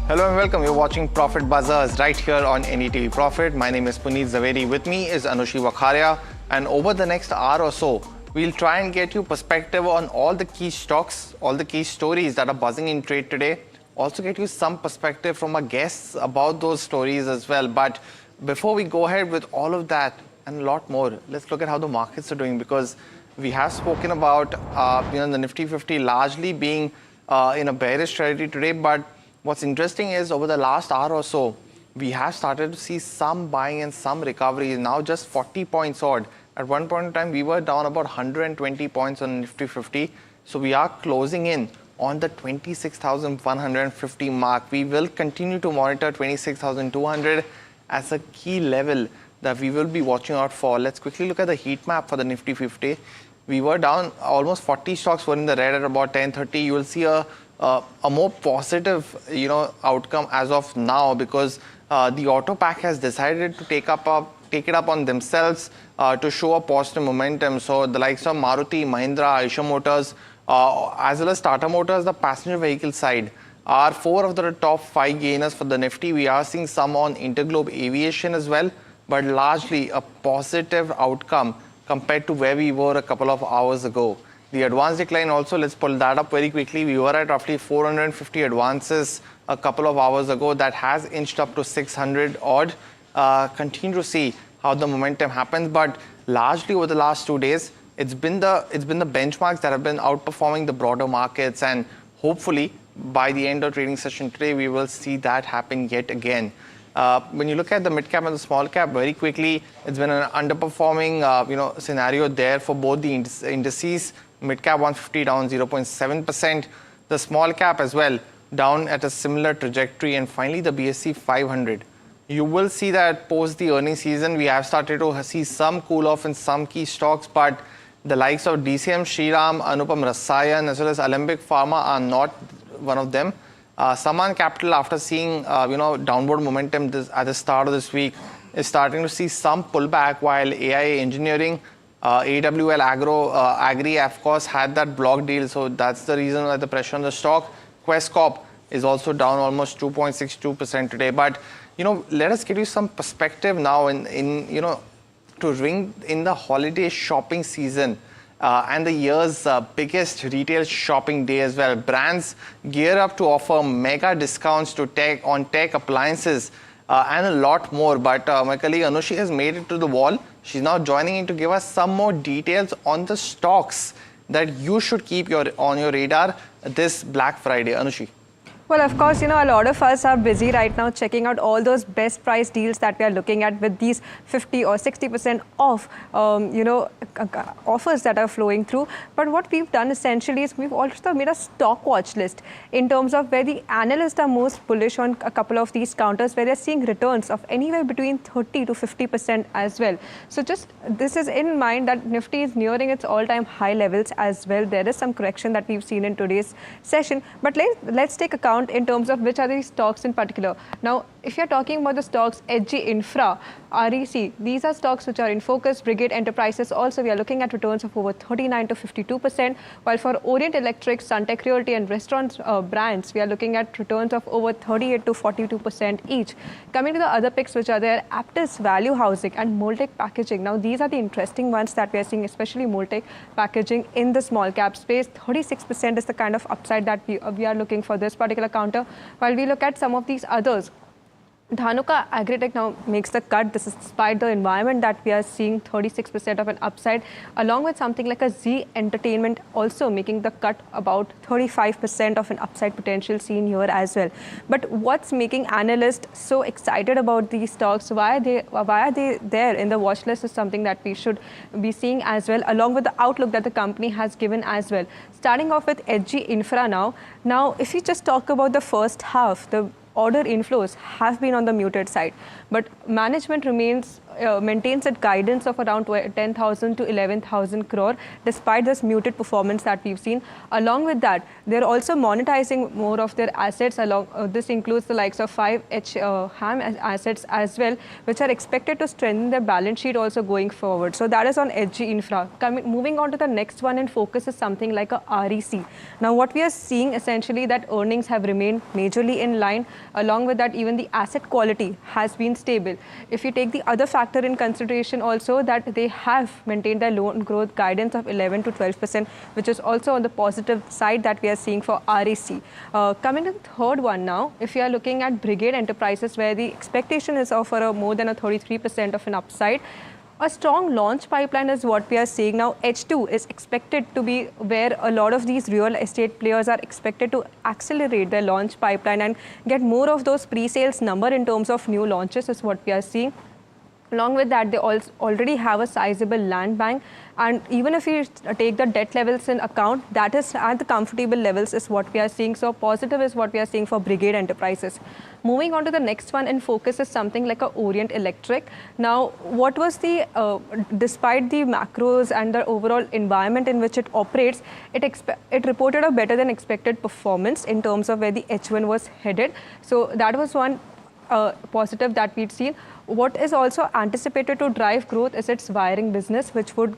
Hello and welcome. You're watching Profit Bazaars right here on NDTV Profit. My name is Puneet Zaveri. With me is Anushi Wakharia. And over the next hour or so, We'll try and get you perspective on all the key stocks, all the key stories that are buzzing in trade today. Also get you some perspective from our guests about those stories as well. But before we go ahead with all of that and a lot more, let's look at how the markets are doing, because we have spoken about the Nifty 50 largely being in a bearish territory today. But what's interesting is over the last hour or so, we have started to see some buying and some recovery. Now just 40 points odd. At one point in time, we were down about 120 points on Nifty 50. So we are closing in on the 26,150 mark. We will continue to monitor 26,200 as a key level that we will be watching out for. Let's quickly look at the heat map for the Nifty 50. We were down, almost 40 stocks were in the red at about 10:30. You will see a more positive, outcome as of now, because the auto pack has decided to take it up on themselves to show a positive momentum. So the likes of Maruti, Mahindra, Eicher Motors, as well as Tata Motors, the passenger vehicle side, are 4 of the top 5 gainers for the Nifty. We are seeing some on Interglobe Aviation as well, but largely a positive outcome compared to where we were a couple of hours ago. The advance decline also, let's pull that up very quickly. We were at roughly 450 advances a couple of hours ago. That has inched up to 600 odd. Continue to see how the momentum happens, but largely over the last 2 days, it's been the benchmarks that have been outperforming the broader markets, and hopefully by the end of trading session today, we will see that happen yet again. When you look at the mid cap and the small cap very quickly, it's been an underperforming scenario there for both the indices. Mid cap 150 down 0.7%, the small cap as well down at a similar trajectory, and finally the BSE 500. You will see that post the earnings season, we have started to see some cool off in some key stocks, but the likes of DCM, Shriram, Anupam Rasayan, as well as Alembic Pharma are not one of them. Saman Capital, after seeing downward momentum at the start of this week, is starting to see some pullback, while AIA Engineering, AWL Agri, of course, had that block deal, so that's the reason why the pressure on the stock. Quest Corp is also down almost 2.62% today. But let us give you some perspective now to ring in the holiday shopping season and the year's biggest retail shopping day as well. Brands gear up to offer mega discounts to tech appliances and a lot more. But my colleague Anushi has made it to the wall. She's now joining in to give us some more details on the stocks that you should keep on your radar this Black Friday. Anushi. Well, of course, a lot of us are busy right now checking out all those best price deals that we are looking at with these 50 or 60% off, offers that are flowing through. But what we've done essentially is we've also made a stock watch list in terms of where the analysts are most bullish on a couple of these counters, where they're seeing returns of anywhere between 30 to 50% as well. So just this is in mind that Nifty is nearing its all-time high levels as well. There is some correction that we've seen in today's session. But let's take account in terms of which are these stocks in particular. Now, if you're talking about the stocks, HG Infra, REC, these are stocks which are in focus. Brigade Enterprises also, we are looking at returns of over 39 to 52%, while for Orient Electric, Suntec Realty and restaurant brands, we are looking at returns of over 38 to 42% each. Coming to the other picks which are there, Aptus Value Housing and Moltec Packaging. Now, these are the interesting ones that we are seeing, especially Moltec Packaging in the small cap space. 36% is the kind of upside that we are looking for this particular counter. While we look at some of these others, Dhanuka Agritech now makes the cut. This is despite the environment that we are seeing 36% of an upside, along with something like a Z Entertainment also making the cut, about 35% of an upside potential seen here as well. But what's making analysts so excited about these stocks? Why are they there in the watch list is something that we should be seeing as well, along with the outlook that the company has given as well. Starting off with HG Infra now. Now, if you just talk about the first half, the order inflows have been on the muted side, but management maintains a guidance of around 10,000 to 11,000 crore despite this muted performance that we've seen. Along with that, they're also monetizing more of their assets. This includes the likes of 5H HAM assets as well, which are expected to strengthen their balance sheet also going forward. So that is on HG Infra. Moving on to the next one in focus is something like a REC. Now, what we are seeing essentially that earnings have remained majorly in line. Along with that, even the asset quality has been stable. If you take the other factors factor in consideration also that they have maintained their loan growth guidance of 11 to 12%, which is also on the positive side that we are seeing for REC. Coming to the third one now, if you are looking at Brigade Enterprises, where the expectation is of more than a 33% of an upside, a strong launch pipeline is what we are seeing now. H2 is expected to be where a lot of these real estate players are expected to accelerate their launch pipeline and get more of those pre-sales number in terms of new launches is what we are seeing. Along with that, they already have a sizable land bank, and even if you take the debt levels in account, that is at the comfortable levels is what we are seeing. So positive is what we are seeing for Brigade Enterprises. Moving on to the next one in focus is something like a Orient Electric. Now, what was the, despite the macros and the overall environment in which it operates, it reported a better than expected performance in terms of where the H1 was headed. So that was one positive that we'd seen. What is also anticipated to drive growth is its wiring business, which would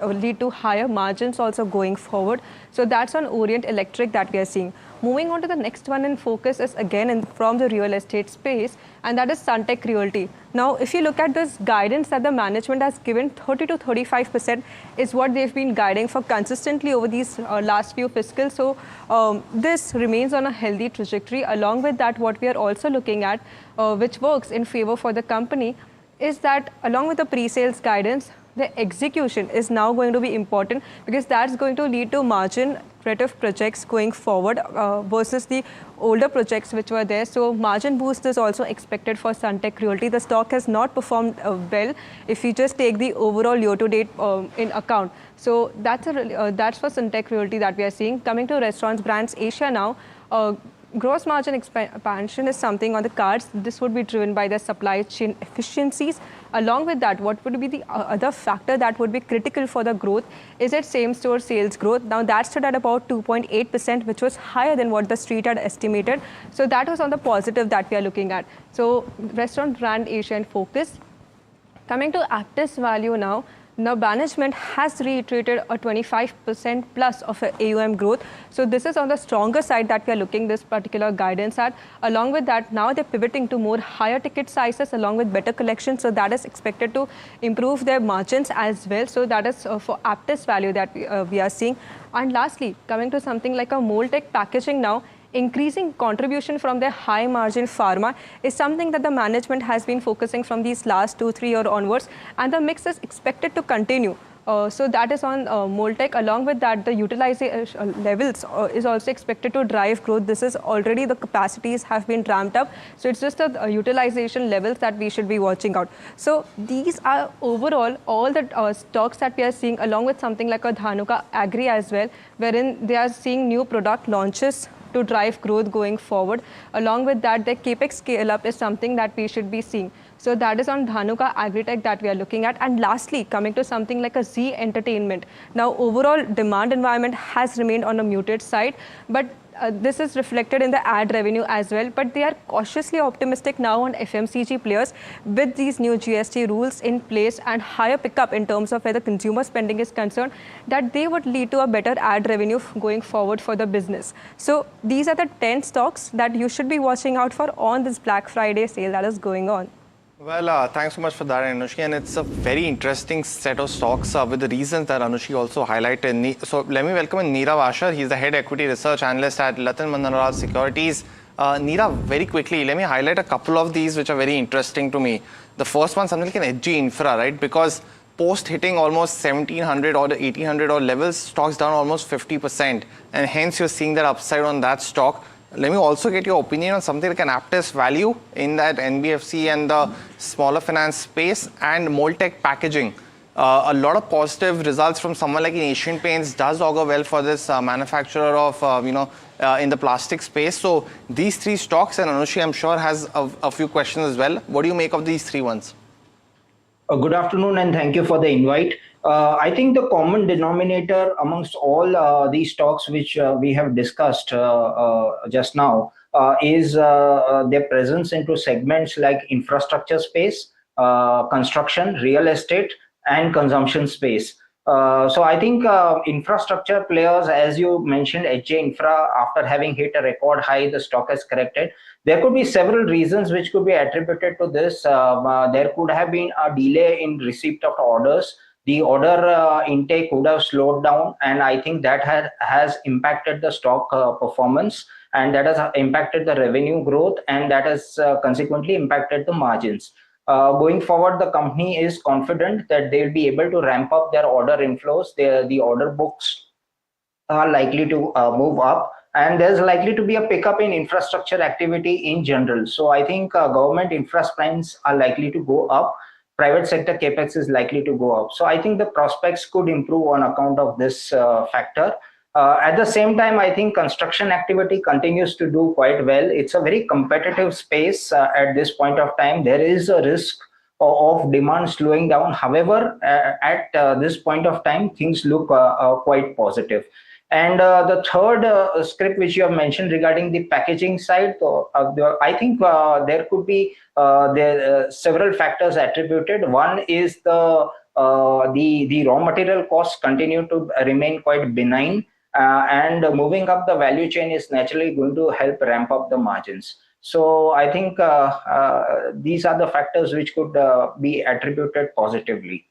lead to higher margins also going forward. So that's on Orient Electric that we are seeing. Moving on to the next one in focus is again from the real estate space, and that is Sunteck Realty. Now, if you look at this guidance that the management has given, 30 to 35% is what they've been guiding for consistently over these last few fiscals. So this remains on a healthy trajectory. Along with that, what we are also looking at, which works in favor for the company, is that along with the pre-sales guidance, the execution is now going to be important, because that's going to lead to margin accretive projects going forward versus the older projects which were there. So margin boost is also expected for Sunteck Realty. The stock has not performed well if you just take the overall year-to-date in account. So that's for Sunteck Realty that we are seeing. Coming to Restaurants Brands Asia now, gross margin expansion is something on the cards. This would be driven by the supply chain efficiencies. Along with that, what would be the other factor that would be critical for the growth is its same-store sales growth. Now, that stood at about 2.8%, which was higher than what the street had estimated. So that was on the positive that we are looking at. So Restaurant Brand Asia in focus. Coming to Aptus value now. Now, management has reiterated a 25% plus of AUM growth. So this is on the stronger side that we are looking this particular guidance at. Along with that, now they're pivoting to more higher ticket sizes along with better collection. So that is expected to improve their margins as well. So that is for Aptus value that we are seeing. And lastly, coming to something like a Moltech Packaging now, increasing contribution from their high margin pharma is something that the management has been focusing from these last 2-3 years onwards, and the mix is expected to continue. So that is on Moltech. Along with that, the utilization levels is also expected to drive growth. This is already the capacities have been ramped up. So it's just the utilization levels that we should be watching out. So these are overall all the stocks that we are seeing, along with something like a Dhanuka Agri as well, wherein they are seeing new product launches to drive growth going forward. Along with that, the capex scale up is something that we should be seeing. So that is on Dhanuka Agritech that we are looking at. And lastly, coming to something like a Z Entertainment. Now, overall demand environment has remained on a muted side, but this is reflected in the ad revenue as well. But they are cautiously optimistic now on FMCG players with these new GST rules in place and higher pickup in terms of where the consumer spending is concerned, that they would lead to a better ad revenue going forward for the business. So these are the 10 stocks that you should be watching out for on this Black Friday sale that is going on. Well, thanks so much for that, Anushki. And it's a very interesting set of stocks with the reasons that Anushki also highlighted. So let me welcome Neerav Asher. He's the head equity research analyst at Latin Mandaraj Securities. Neerav, very quickly, let me highlight a couple of these which are very interesting to me. The first one, something like an HG Infra, right? Because post hitting almost 1700 or 1800 or levels, stocks down almost 50%. And hence you're seeing that upside on that stock. Let me also get your opinion on something like an Aptus value in that NBFC and the smaller finance space, and Moltech Packaging. A lot of positive results from someone like Asian Paints does augur well for this manufacturer of, in the plastic space. So these three stocks, and Anushki, I'm sure, has a few questions as well. What do you make of these three ones? Good afternoon, and thank you for the invite. I think the common denominator amongst all these stocks which we have discussed just now is their presence into segments like infrastructure space, construction, real estate, and consumption space. So I think infrastructure players, as you mentioned, HJ Infra, after having hit a record high, the stock has corrected. There could be several reasons which could be attributed to this. There could have been a delay in receipt of orders. The order intake would have slowed down, and I think that has impacted the stock performance, and that has impacted the revenue growth, and that has consequently impacted the margins. Going forward, the company is confident that they'll be able to ramp up their order inflows. The order books are likely to move up, and there's likely to be a pickup in infrastructure activity in general. So I think government infra spends are likely to go up. Private sector capex is likely to go up. So I think the prospects could improve on account of this factor. At the same time, I think construction activity continues to do quite well. It's a very competitive space at this point of time. There is a risk of demand slowing down. However, at this point of time, things look quite positive. And the third script which you have mentioned regarding the packaging side, I think there could be several factors attributed. One is the raw material costs continue to remain quite benign. And moving up the value chain is naturally going to help ramp up the margins. So I think these are the factors which could be attributed positively.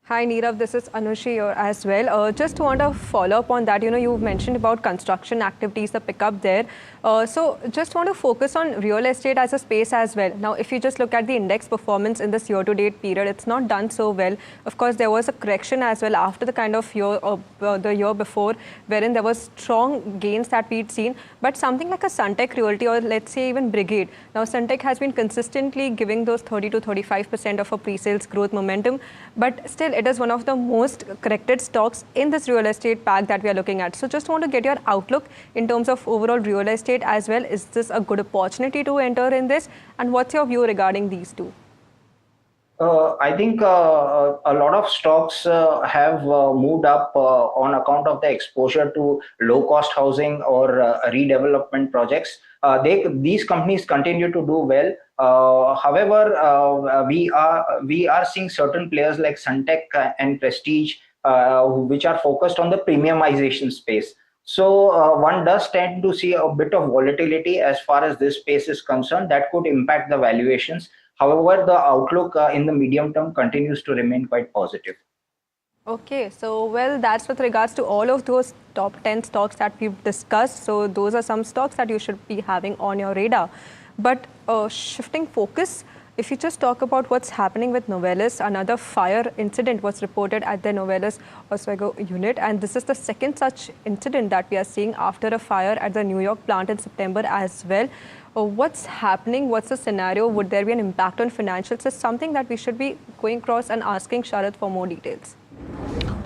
Hi Nirav, this is Anushi here as well. Just want to follow up on that. You mentioned about construction activities, the pickup there. So just want to focus on real estate as a space as well. Now, if you just look at the index performance in this year-to-date period, it's not done so well. Of course, there was a correction as well after the kind of year, the year before, wherein there was strong gains that we'd seen. But something like a Sunteck Realty, or let's say even Brigade. Now, Sunteck has been consistently giving those 30 to 35% of a pre-sales growth momentum, but still it is one of the most corrected stocks in this real estate pack that we are looking at. So just want to get your outlook in terms of overall real estate as well. Is this a good opportunity to enter in this? And what's your view regarding these two? I think a lot of stocks have moved up on account of the exposure to low-cost housing or redevelopment projects. These companies continue to do well. However, we are seeing certain players like Sunteck and Prestige, which are focused on the premiumization space. So one does tend to see a bit of volatility as far as this space is concerned. That could impact the valuations. However, the outlook in the medium term continues to remain quite positive. Okay, so well, that's with regards to all of those top 10 stocks that we've discussed. So those are some stocks that you should be having on your radar. But shifting focus, if you just talk about what's happening with Novelis, another fire incident was reported at the Novelis Oswego unit. And this is the second such incident that we are seeing after a fire at the New York plant in September as well. What's happening? What's the scenario? Would there be an impact on financials? Is something that we should be going across and asking Sharad for more details.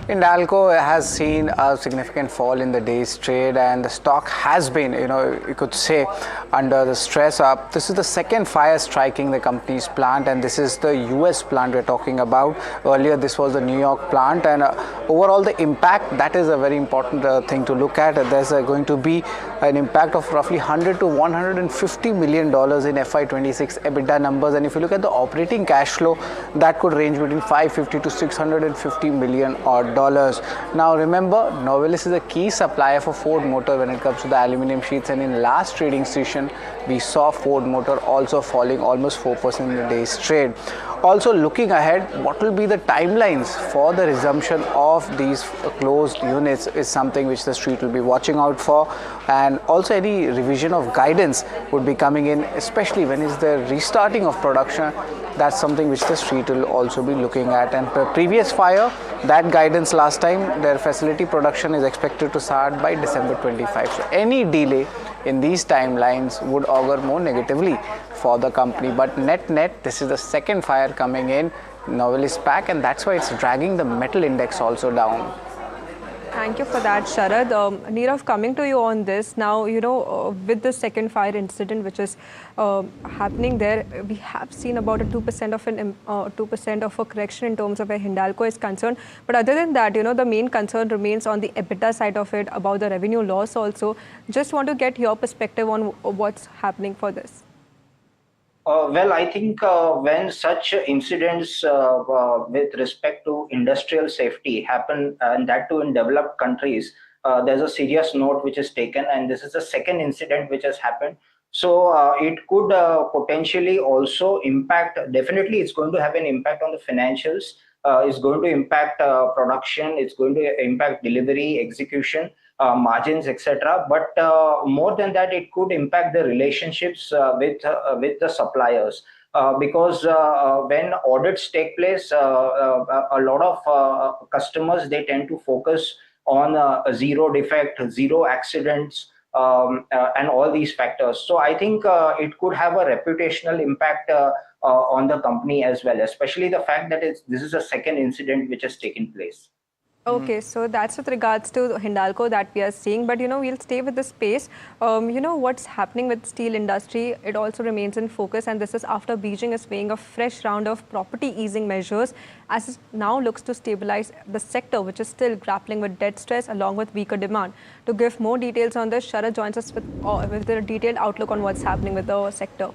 Nalco has seen a significant fall in the day's trade, and the stock has been, you could say, under the stress. This is the second fire striking the company's plant, and this is the US plant we're talking about. Earlier, this was the New York plant, and overall, the impact, that is a very important thing to look at. There's going to be an impact of roughly $100 to $150 million in FY26 EBITDA numbers, and if you look at the operating cash flow, that could range between $550 to $650 million odd. Now remember, Novelis is a key supplier for Ford Motor when it comes to the aluminum sheets, and in last trading session we saw Ford Motor also falling almost 4% in the day's trade. Also looking ahead, what will be the timelines for the resumption of these closed units is something which the street will be watching out for, and also any revision of guidance would be coming in, especially when is the restarting of production. That's something which the street will also be looking at. And per previous fire, that guidance last time, their facility production is expected to start by December 25. So any delay in these timelines would augur more negatively for the company. But net, this is the second fire coming in Novelis pack, and that's why it's dragging the metal index also down. Thank you for that, Sharad. Nirav, coming to you on this now, with the second fire incident which is happening there, we have seen about a 2% of a correction in terms of where Hindalco is concerned. But other than that, the main concern remains on the EBITDA side of it, about the revenue loss also. Just want to get your perspective on what's happening for this. Well, I think when such incidents with respect to industrial safety happen, and that too in developed countries, there's a serious note which is taken, and this is the second incident which has happened. So it could potentially also impact, definitely it's going to have an impact on the financials, it's going to impact production, it's going to impact delivery, execution, margins, etc. But more than that, it could impact the relationships with the suppliers. Because when audits take place, a lot of customers, they tend to focus on a zero defect, zero accidents, and all these factors. So I think it could have a reputational impact on the company as well, especially the fact that this is a second incident which has taken place. Okay, so that's with regards to Hindalco that we are seeing, but we'll stay with the space. What's happening with steel industry, it also remains in focus, and this is after Beijing is weighing a fresh round of property easing measures as it now looks to stabilize the sector, which is still grappling with debt stress along with weaker demand. To give more details on this, Sharad joins us with a detailed outlook on what's happening with the sector.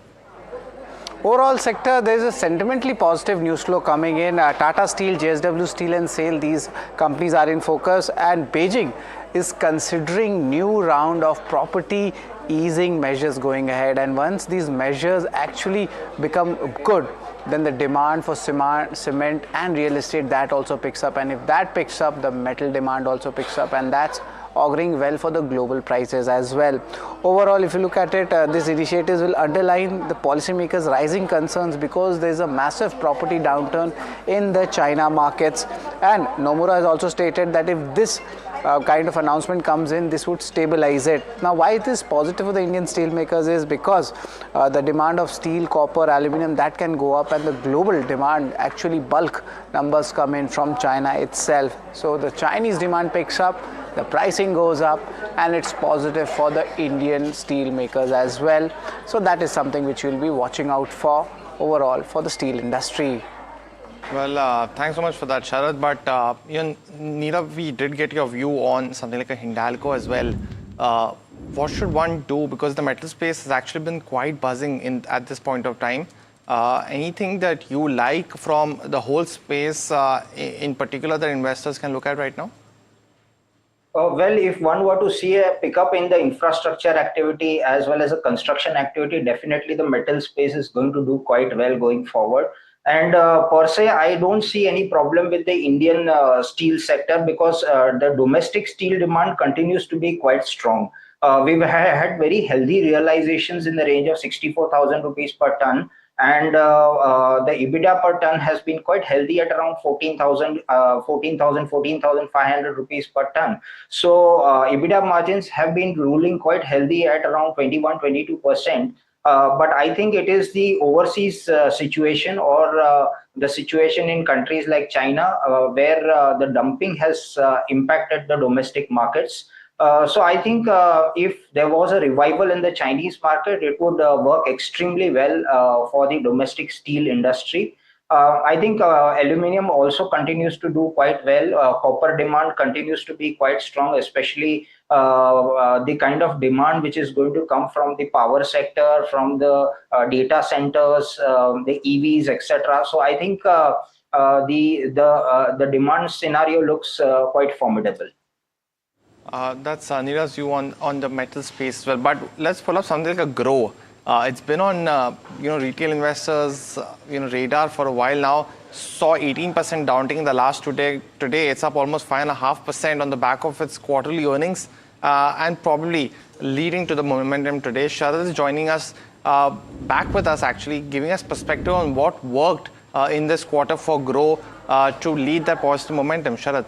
Overall sector, there is a sentimentally positive news flow coming in. Tata Steel, JSW Steel and SAIL, these companies are in focus, and Beijing is considering new round of property easing measures going ahead. And once these measures actually become good, then the demand for cement and real estate, that also picks up. And if that picks up, the metal demand also picks up, and that's auguring well for the global prices as well. Overall, if you look at it, these initiatives will underline the policymakers' rising concerns because there is a massive property downturn in the China markets. And Nomura has also stated that if this kind of announcement comes in, this would stabilize it. Now, why it is positive for the Indian steel makers is because the demand of steel, copper, aluminium, that can go up, and the global demand, actually bulk numbers come in from China itself. So the Chinese demand picks up, the pricing goes up, and it's positive for the Indian steel makers as well. So that is something which we'll be watching out for overall for the steel industry. Well, thanks so much for that, Sharad. But Neerav, we did get your view on something like a Hindalco as well. What should one do? Because the metal space has actually been quite buzzing at this point of time. Anything that you like from the whole space, in particular, that investors can look at right now? Well, if one were to see a pickup in the infrastructure activity as well as a construction activity, definitely the metal space is going to do quite well going forward. And per se, I don't see any problem with the Indian steel sector because the domestic steel demand continues to be quite strong. We've had very healthy realizations in the range of 64,000 rupees per ton. And the EBITDA per ton has been quite healthy at around 14,500 rupees per ton. So EBITDA margins have been ruling quite healthy at around 21-22%. But I think it is the overseas situation or the situation in countries like China where the dumping has impacted the domestic markets. So I think if there was a revival in the Chinese market, it would work extremely well for the domestic steel industry. I think aluminium also continues to do quite well. Copper demand continues to be quite strong, especially the kind of demand which is going to come from the power sector, from the data centers, the EVs, etc. So I think the demand scenario looks quite formidable. That's Neerav's view on the metal space as well. But let's pull up something like a Grow. It's been on retail investors radar for a while now. Saw 18% downtick in the last today. Today it's up almost 5.5% on the back of its quarterly earnings and probably leading to the momentum today. Sharad is joining us back with us, actually giving us perspective on what worked in this quarter for Grow to lead that positive momentum. Sharad.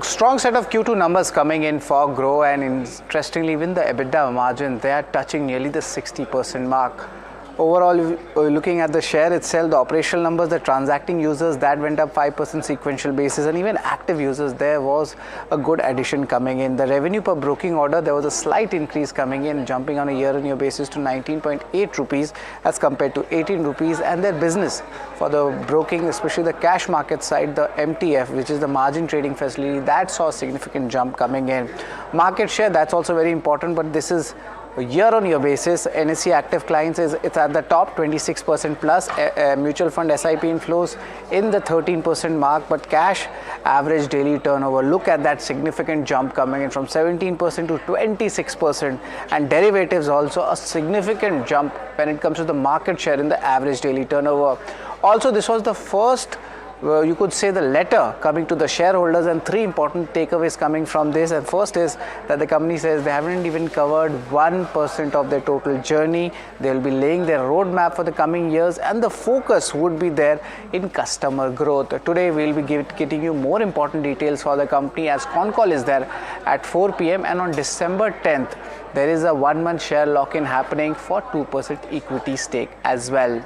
Strong set of Q2 numbers coming in for Grow, and interestingly, even the EBITDA margin, they are touching nearly the 60% mark. Overall, looking at the share itself, the operational numbers, the transacting users, that went up 5% sequential basis, and even active users, there was a good addition coming in. The revenue per broking order, there was a slight increase coming in, jumping on a year-on-year basis to 19.8 rupees as compared to 18 rupees. And their business for the broking, especially the cash market side, the MTF, which is the margin trading facility, that saw a significant jump coming in. Market share, that's also very important, but this is year-on-year basis, NSE active clients it's at the top, 26% plus, mutual fund SIP inflows in the 13% mark, but cash average daily turnover, look at that significant jump coming in from 17% to 26%, and derivatives also a significant jump when it comes to the market share in the average daily turnover. Also, this was the first, you could say, the letter coming to the shareholders, and 3 important takeaways coming from this. And first is that the company says they haven't even covered 1% of their total journey. They will be laying their roadmap for the coming years, and the focus would be there in customer growth. Today we will be getting you more important details for the company, as con call is there at 4 p.m. and on December 10th there is a 1-month share lock-in happening for 2% equity stake as well.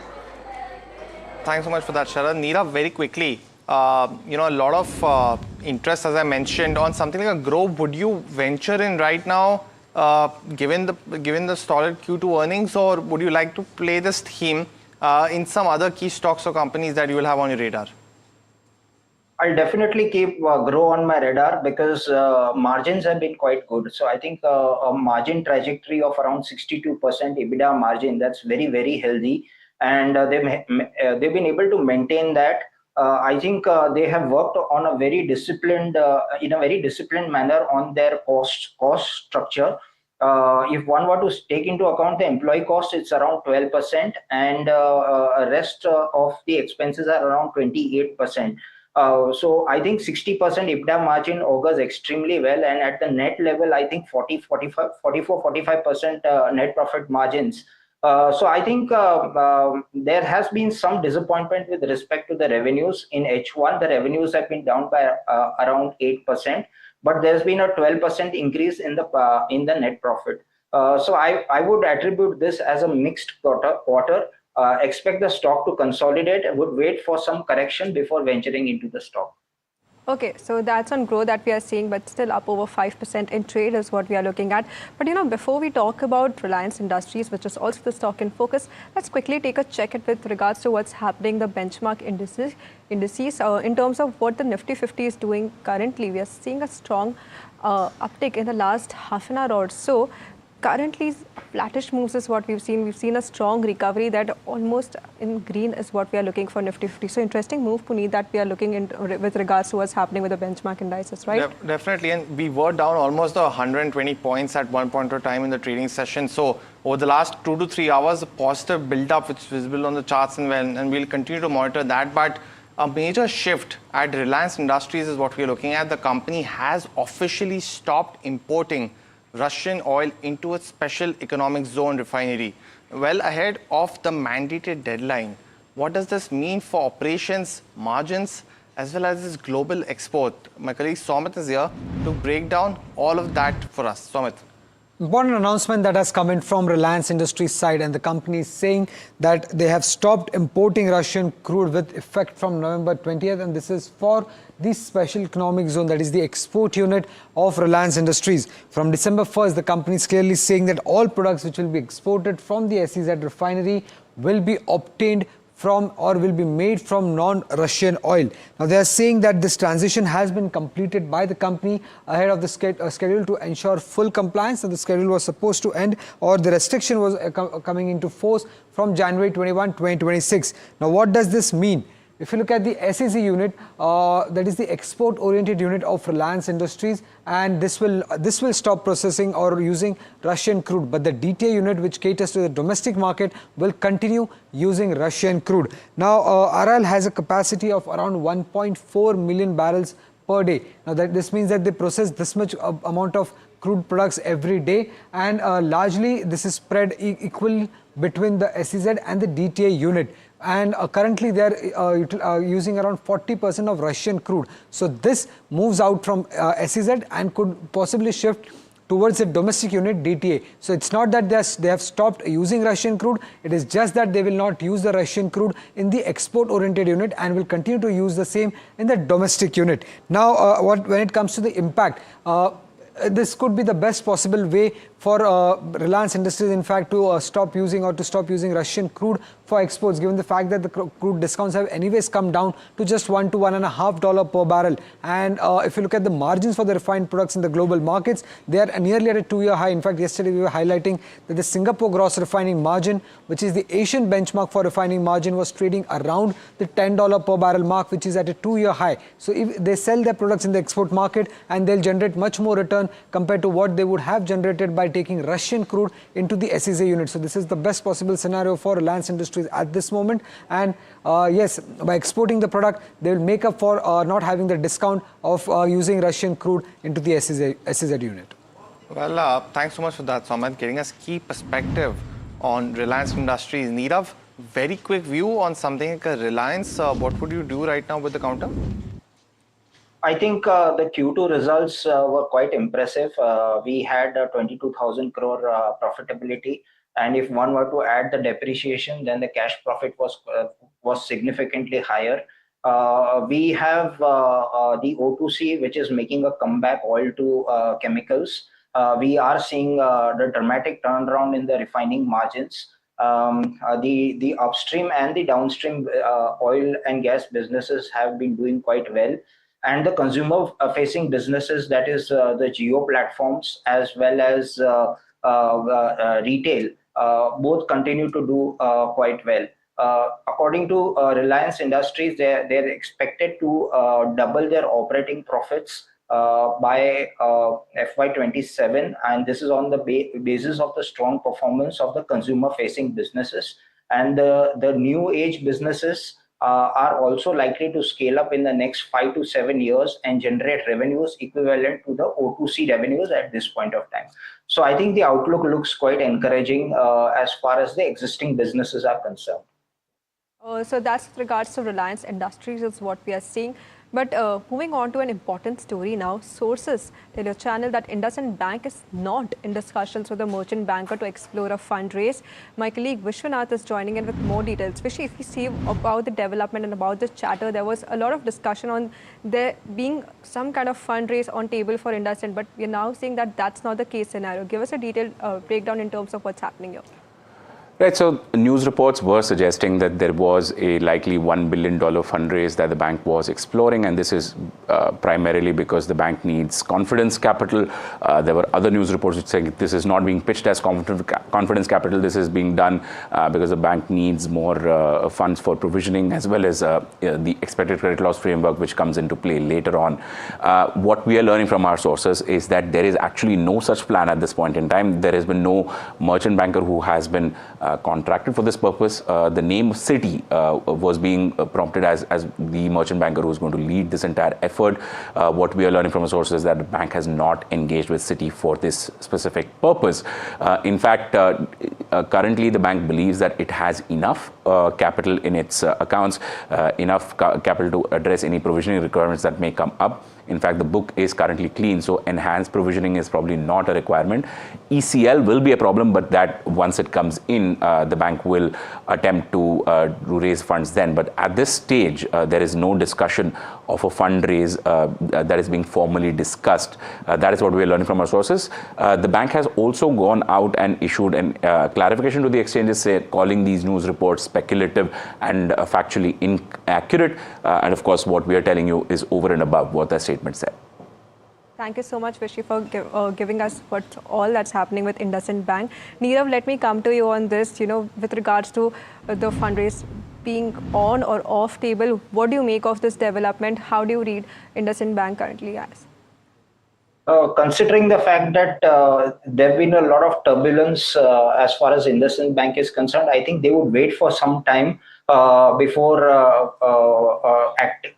Thanks so much for that, Sharad. Neera, very quickly, a lot of interest, as I mentioned, on something like a Grove. Would you venture in right now, given the solid Q2 earnings, or would you like to play this theme in some other key stocks or companies that you will have on your radar? I'll definitely keep Grow on my radar, because margins have been quite good. So I think a margin trajectory of around 62% EBITDA margin, that's very, very healthy. And they've been able to maintain that. I think they have worked on a very disciplined, in a very disciplined manner on their cost structure. If one were to take into account the employee cost, it's around 12%, and rest of the expenses are around 28%. So I think 60% EBITDA margin augurs extremely well, and at the net level, I think 44-45% net profit margins. So I think there has been some disappointment with respect to the revenues. In H1, the revenues have been down by around 8%, but there's been a 12% increase in the net profit. So I would attribute this as a mixed quarter. Expect the stock to consolidate. I would wait for some correction before venturing into the stock. Okay, so that's on growth that we are seeing, but still up over 5% in trade is what we are looking at. But before we talk about Reliance Industries, which is also the stock in focus, let's quickly take a check with regards to what's happening, the benchmark indices in terms of what the Nifty 50 is doing currently. We are seeing a strong uptick in the last half an hour or so. Currently, flattish moves is what we've seen. We've seen a strong recovery that almost in green is what we are looking for Nifty 50. So interesting move, Puneet, that we are looking in with regards to what's happening with the benchmark indices, right? Definitely, and we were down almost 120 points at one point of time in the trading session. So over the last 2 to 3 hours, a positive build-up which is visible on the charts, and we'll continue to monitor that. But a major shift at Reliance Industries is what we're looking at. The company has officially stopped importing Russian oil into its special economic zone refinery, well ahead of the mandated deadline. What does this mean for operations, margins, as well as its global export? My colleague Somit is here to break down all of that for us. Somit. Important announcement that has come in from Reliance Industries side, and the company is saying that they have stopped importing Russian crude with effect from November 20th, and this is for the special economic zone, that is the export unit of Reliance Industries. From December 1st, the company is clearly saying that all products which will be exported from the SEZ refinery will be obtained from or will be made from non-Russian oil. Now they are saying that this transition has been completed by the company ahead of the schedule to ensure full compliance, and the schedule was supposed to end, or the restriction was coming into force from January 21, 2026. Now what does this mean? If you look at the SEZ unit, that is the export-oriented unit of Reliance Industries, and this will stop processing or using Russian crude. But the DTA unit, which caters to the domestic market, will continue using Russian crude. Now, RIL has a capacity of around 1.4 million barrels per day. Now, this means that they process this much amount of crude products every day, and largely this is spread equal between the SEZ and the DTA unit. And currently they are using around 40% of Russian crude. So this moves out from SEZ and could possibly shift towards the domestic unit DTA. So it's not that they have stopped using Russian crude, it is just that they will not use the Russian crude in the export oriented unit and will continue to use the same in the domestic unit. Now when it comes to the impact, this could be the best possible way for Reliance Industries, in fact, to stop using Russian crude for exports, given the fact that the crude discounts have anyways come down to just $1 to $1.50 per barrel. And if you look at the margins for the refined products in the global markets, they are nearly at a 2-year high. In fact, yesterday we were highlighting that the Singapore gross refining margin, which is the Asian benchmark for refining margin, was trading around the $10 per barrel mark, which is at a 2-year high. So if they sell their products in the export market, and they'll generate much more return compared to what they would have generated by taking Russian crude into the SEZ unit. So this is the best possible scenario for Reliance Industries at this moment. And yes, by exporting the product, they will make up for not having the discount of using Russian crude into the SEZ unit. Well, thanks so much for that, Somit, giving us key perspective on Reliance Industries. Nirav, very quick view on something like a Reliance. What would you do right now with the counter? I think the Q2 results were quite impressive. We had 22,000 crore profitability, and if one were to add the depreciation, then the cash profit was significantly higher. We have the O2C, which is making a comeback, oil to chemicals. We are seeing the dramatic turnaround in the refining margins. The upstream and the downstream oil and gas businesses have been doing quite well. And the consumer-facing businesses, that is the Geo platforms as well as retail, both continue to do quite well. According to Reliance Industries, they're expected to double their operating profits by FY27, and this is on the basis of the strong performance of the consumer-facing businesses. And the new age businesses are also likely to scale up in the next 5 to 7 years and generate revenues equivalent to the O2C revenues at this point of time. So I think the outlook looks quite encouraging as far as the existing businesses are concerned. So that's with regards to Reliance Industries is what we are seeing. But moving on to an important story now, sources tell your channel that IndusInd Bank is not in discussions with a merchant banker to explore a fundraise. My colleague Vishwanath is joining in with more details. Vishi, if you see about the development and about the chatter, there was a lot of discussion on there being some kind of fundraise on table for IndusInd, but we're now seeing that that's not the case scenario. Give us a detailed breakdown in terms of what's happening here. Right, so news reports were suggesting that there was a likely $1 billion fundraise that the bank was exploring, and this is primarily because the bank needs confidence capital. There were other news reports which saying this is not being pitched as confidence capital. This is being done because the bank needs more funds for provisioning, as well as the expected credit loss framework, which comes into play later on. What we are learning from our sources is that there is actually no such plan at this point in time. There has been no merchant banker who has been contracted for this purpose. The name Citi was being prompted as the merchant banker who is going to lead this entire effort. What we are learning from a source is that the bank has not engaged with Citi for this specific purpose. In fact, currently the bank believes that it has enough capital in its accounts, enough capital to address any provisioning requirements that may come up. In fact, the book is currently clean, so enhanced provisioning is probably not a requirement. ECL will be a problem, but that once it comes in, the bank will attempt to raise funds then. But at this stage, there is no discussion of a fundraise that is being formally discussed. That is what we are learning from our sources. The bank has also gone out and issued a clarification to the exchanges, calling these news reports speculative and factually inaccurate. And of course, what we are telling you is over and above what the statement said. Thank you so much, Vishy, for giving us all that's happening with IndusInd Bank. Nirav, let me come to you on this, with regards to the fundraise being on or off table. What do you make of this development? How do you read IndusInd Bank currently as? Considering the fact that there have been a lot of turbulence as far as IndusInd Bank is concerned, I think they would wait for some time before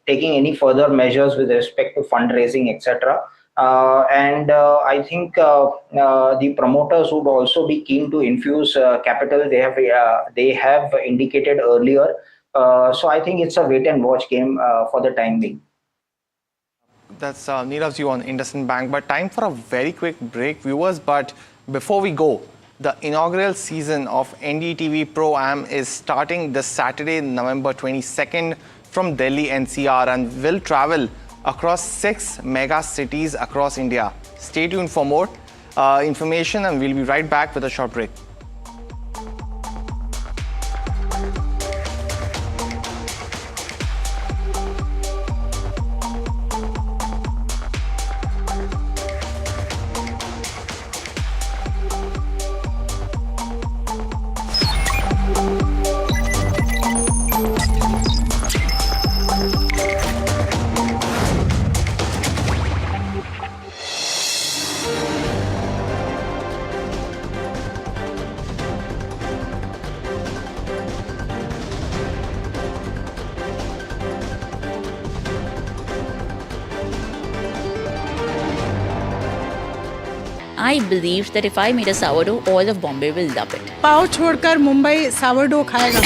taking any further measures with respect to fundraising, etc. And I think the promoters would also be keen to infuse capital. They have indicated earlier. So I think it's a wait and watch game for the time being. That's Nirav's view on IndusInd Bank. But time for a very quick break, viewers. But before we go, the inaugural season of NDTV Pro-Am is starting this Saturday, November 22nd from Delhi NCR, and will travel across 6 mega cities across India. Stay tuned for more information, and we'll be right back with a short break. I believed that if I made a sourdough, all of Bombay will love it. पाव छोड़कर Mumbai sourdough खाएगा.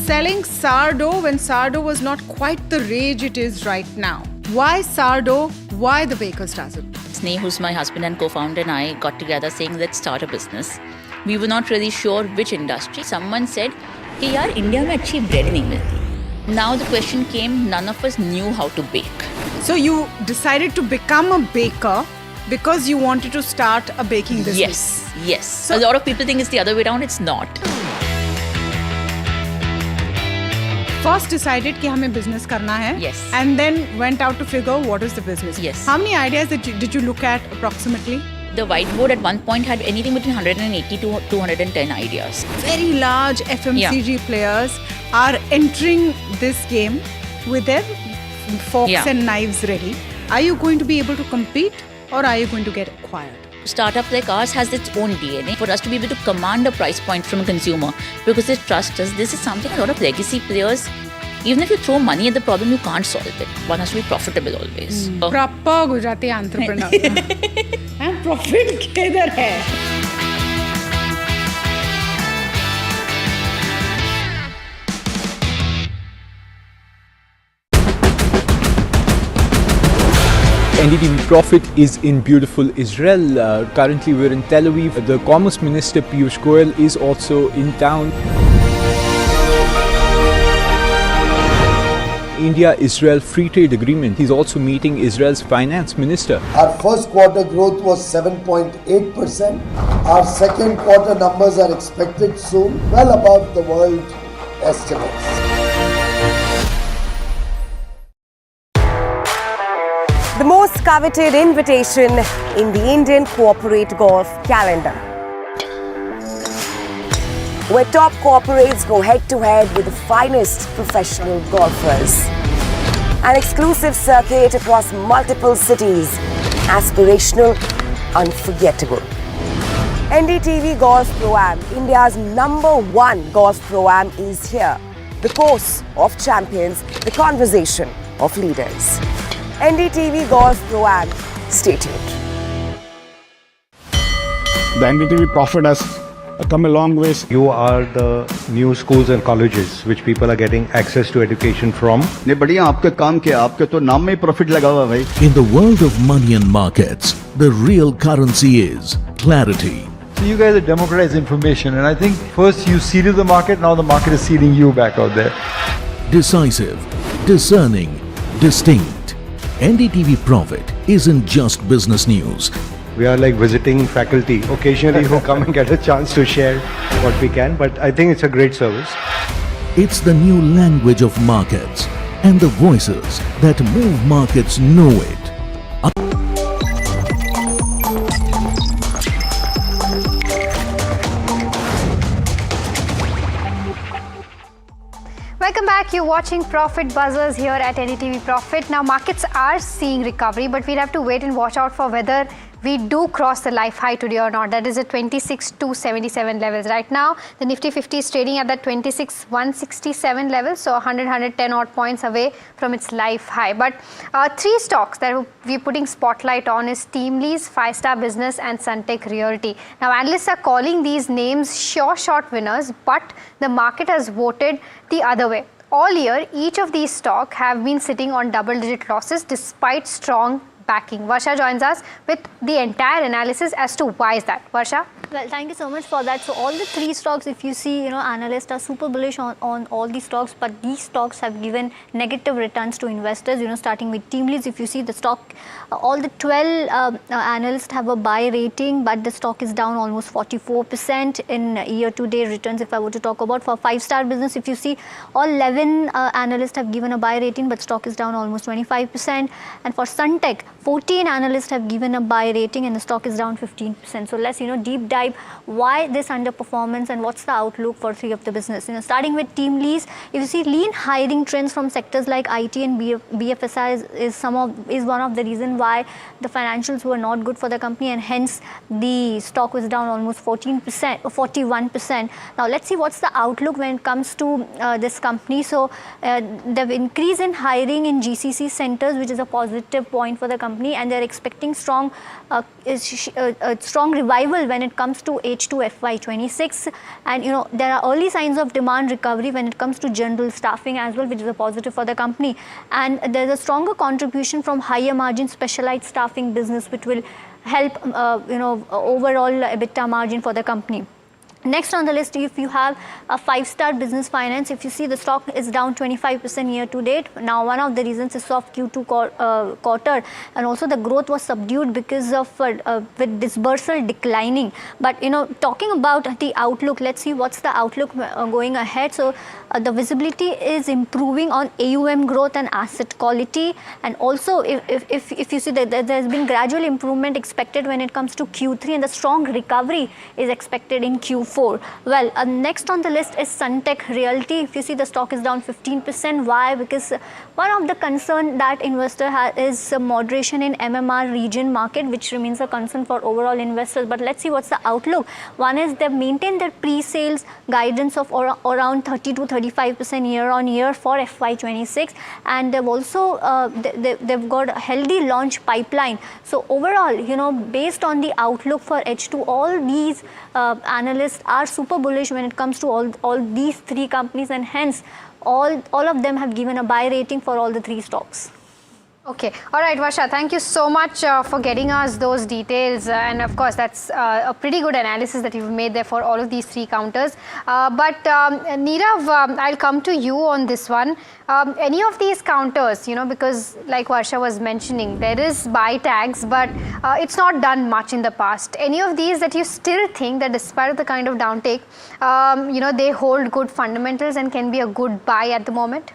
Selling sourdough when sourdough was not quite the rage it is right now. Why sourdough? Why the baker's dozen? Sneh, who's my husband and co-founder, and I got together saying, let's start a business. We were not really sure which industry. Someone said, hey, yaar, India mein achhi bread nahi milti. Now the question came, none of us knew how to bake. So you decided to become a baker because you wanted to start a baking business? Yes. So a lot of people think it's the other way around. It's not. First decided कि हमें business करना है. Yes. And then went out to figure what is the business. Yes. How many ideas did you look at approximately? The whiteboard at one point had anything between 180 to 210 ideas. Very large FMCG players are entering this game with their forks and knives ready. Are you going to be able to compete, or are you going to get acquired? Startup like ours has its own DNA. For us to be able to command a price point from a consumer because they trust us, this is something a lot of legacy players, even if you throw money at the problem, you can't solve it. One has to be profitable always. Proper Gujarati entrepreneur. Profit किधर है? NDTV Profit is in beautiful Israel. Currently we're in Tel Aviv. The Commerce Minister Piyush Goyal is also in town. India-Israel Free Trade Agreement. He's also meeting Israel's Finance Minister. Our first quarter growth was 7.8%. Our second quarter numbers are expected soon, well above the world estimates. The most coveted invitation in the Indian corporate golf calendar, where top corporates go head-to-head with the finest professional golfers. An exclusive circuit across multiple cities, aspirational, unforgettable. NDTV Golf Pro-Am, India's #1 golf Pro-Am is here. The course of champions, the conversation of leaders. NDTV Golf Pro-Am, stay tuned. The NDTV Profit has come a long ways. You are the new schools and colleges which people are getting access to education from. ने बढ़िया आपका काम किया, आपके तो नाम में profit लगा हुआ भाई. In the world of money and markets, the real currency is clarity. So you guys have democratized information, and I think first you seeded the market, now the market is seeding you back out there. Decisive, discerning, distinct. NDTV Profit isn't just business news. We are like visiting faculty occasionally who come and get a chance to share what we can, but I think it's a great service. It's the new language of markets, and the voices that move markets know it. Welcome back. You're watching Profit Buzzers here at NDTV Profit. Now, markets are seeing recovery, but we'll have to wait and watch out for whether we do cross the life high today or not. That is at 26,277 levels. Right now, the Nifty 50 is trading at that 26,167 level, so 110 odd points away from its life high. But three stocks that we're putting spotlight on is Teamlease, 5-Star Business and Suntech Realty. Now, analysts are calling these names sure shot winners, but the market has voted the other way. All year, each of these stocks have been sitting on double-digit losses despite strong backing. Varsha joins us with the entire analysis as to why is that. Varsha? Well, thank you so much for that. So all the three stocks, if you see, analysts are super bullish on all these stocks, but these stocks have given negative returns to investors, starting with TeamLease. If you see the stock, all the 12 analysts have a buy rating, but the stock is down almost 44% in year-to-date returns. If I were to talk about for 5-star business, if you see, all 11 analysts have given a buy rating, but stock is down almost 25%. And for Suntech, 14 analysts have given a buy rating and the stock is down 15%. So let's, deep dive why this underperformance and what's the outlook for three of the business. Starting with TeamLease, if you see lean hiring trends from sectors like IT and BFSI is one of the reasons why the financials were not good for the company, and hence the stock was down almost 14% or 41%. Now let's see what's the outlook when it comes to this company. So they've increased in hiring in GCC centers, which is a positive point for the company, and they're expecting strong revival when it comes to H2 FY26, and there are early signs of demand recovery when it comes to general staffing as well, which is a positive for the company, and there's a stronger contribution from higher margin specialized staffing business, which will help overall EBITDA margin for the company. Next on the list, if you have a 5-star business finance, if you see the stock is down 25% year to date. Now, one of the reasons is soft Q2 quarter, and also the growth was subdued because of with disbursal declining. But talking about the outlook, let's see what's the outlook going ahead. So the visibility is improving on AUM growth and asset quality, and also if you see that there's been gradual improvement expected when it comes to Q3, and the strong recovery is expected in Q4. Well, next on the list is Suntech Realty. If you see the stock is down 15%. Why? Because one of the concern that investor has is moderation in MMR region market, which remains a concern for overall investors. But let's see what's the outlook. One is they've maintained their pre-sales guidance of around 30 to 35% year on year for FY26, and they've also they've got a healthy launch pipeline. So overall, based on the outlook for H2, all these analysts are super bullish when it comes to all these three companies, and hence all of them have given a buy rating for all the three stocks. Okay. All right, Varsha, thank you so much for getting us those details. And of course, that's a pretty good analysis that you've made there for all of these three counters. But Nirav, I'll come to you on this one. Any of these counters, because like Varsha was mentioning, there is buy tags, but it's not done much in the past. Any of these that you still think that despite of the kind of downtake, they hold good fundamentals and can be a good buy at the moment?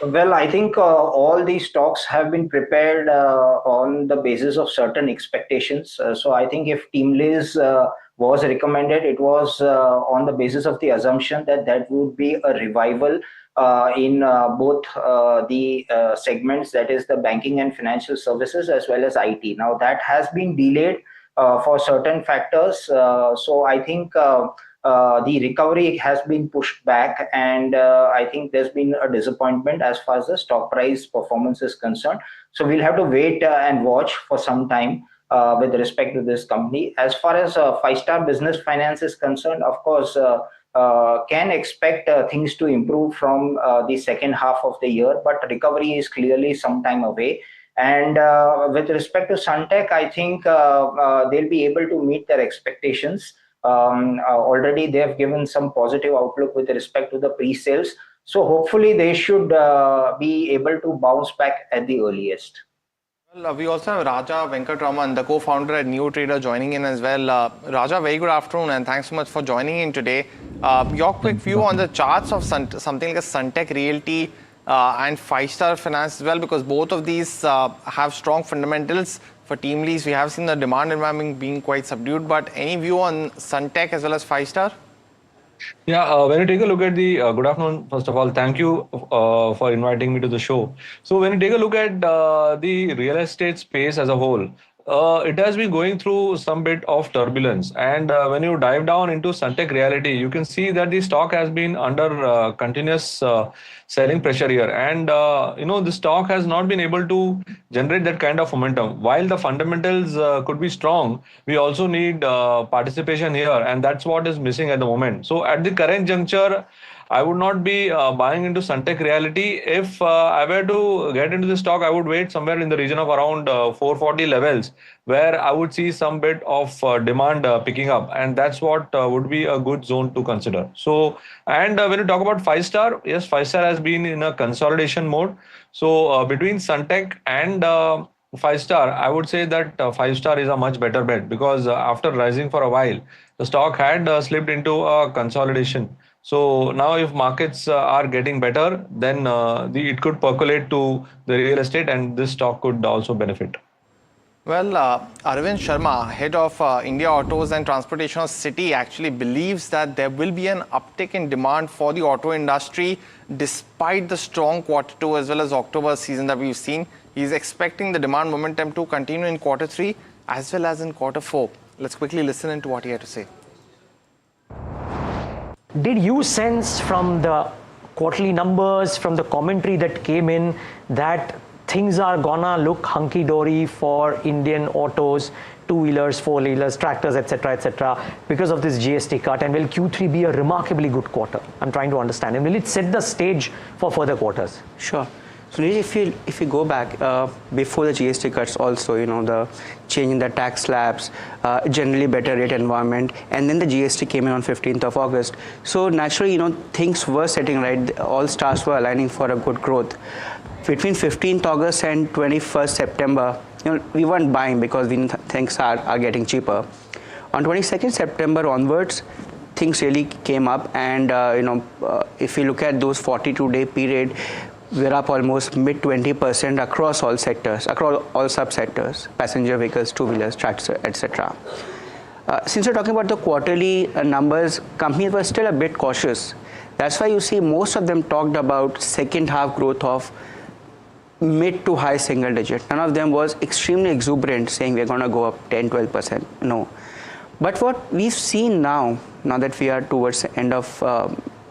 Well, I think all these stocks have been prepared on the basis of certain expectations. So I think if TeamLease was recommended, it was on the basis of the assumption that would be a revival in both the segments, that is the banking and financial services as well as IT. Now that has been delayed for certain factors. So I think the recovery has been pushed back, and I think there's been a disappointment as far as the stock price performance is concerned. So we'll have to wait and watch for some time with respect to this company. As far as 5-star business finance is concerned, of course, can expect things to improve from the second half of the year, but recovery is clearly some time away. And with respect to Suntech, I think they'll be able to meet their expectations. Already they have given some positive outlook with respect to the pre-sales. So hopefully they should be able to bounce back at the earliest. Well, we also have Raja Venkatraman, the co-founder at New Trader, joining in as well. Raja, very good afternoon and thanks so much for joining in today. Your quick view on the charts of something like a Suntech Realty and 5-star finance as well, because both of these have strong fundamentals. For TeamLease, we have seen the demand environment being quite subdued, but any view on Suntech as well as 5-star? Yeah, when you take a look at the, good afternoon, first of all, thank you for inviting me to the show. So when you take a look at the real estate space as a whole, it has been going through some bit of turbulence. And when you dive down into Suntech Realty, you can see that the stock has been under continuous selling pressure here. And, the stock has not been able to generate that kind of momentum. While the fundamentals could be strong, we also need participation here. And that's what is missing at the moment. So at the current juncture, I would not be buying into Suntec Realty. If I were to get into the stock, I would wait somewhere in the region of around 440 levels, where I would see some bit of demand picking up, and that's what would be a good zone to consider. So, and when you talk about 5-star, yes, 5-star has been in a consolidation mode. So between Suntec and 5-star, I would say that 5-star is a much better bet, because after rising for a while, the stock had slipped into a consolidation. So now if markets are getting better, then it could percolate to the real estate, and this stock could also benefit. Well, Arvind Sharma, head of India Autos and Transportation of Citi, actually believes that there will be an uptick in demand for the auto industry despite the strong Q2 as well as October season that we've seen. He's expecting the demand momentum to continue in Q3 as well as in Q4. Let's quickly listen into what he had to say. Did you sense from the quarterly numbers, from the commentary that came in, that things are gonna look hunky-dory for Indian autos, two-wheelers, four-wheelers, tractors, etc., because of this GST cut? And will Q3 be a remarkably good quarter? I'm trying to understand. And will it set the stage for further quarters? Sure. So if you go back before the GST cuts, also the change in the tax slabs, generally better rate environment, and then the GST came in on 15th of August. So naturally, things were setting right. All stars were aligning for a good growth. Between 15th August and 21st September, we weren't buying because we think things are getting cheaper. On 22nd September onwards, things really came up, and if you look at those 42-day period, we're up almost mid 20% across all sectors, across all subsectors: passenger vehicles, two-wheelers, tractors, etc. Since we're talking about the quarterly numbers, companies were still a bit cautious. That's why you see most of them talked about second half growth of mid to high single digit. None of them was extremely exuberant, saying we're going to go up 10-12%. No. But what we've seen now that we are towards the end of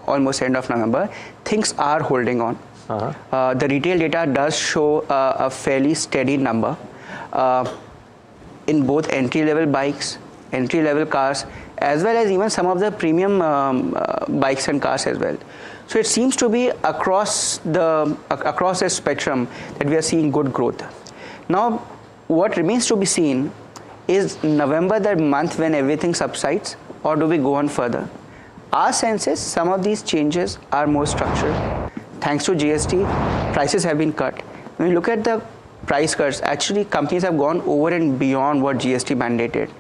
almost end of November, things are holding on. The retail data does show a fairly steady number in both entry-level bikes, entry-level cars, as well as even some of the premium bikes and cars as well. So it seems to be across the spectrum that we are seeing good growth. Now, what remains to be seen is November the month when everything subsides, or do we go on further? Our sense is some of these changes are more structural. Thanks to GST, prices have been cut. When you look at the price cuts, actually companies have gone over and beyond what GST mandated.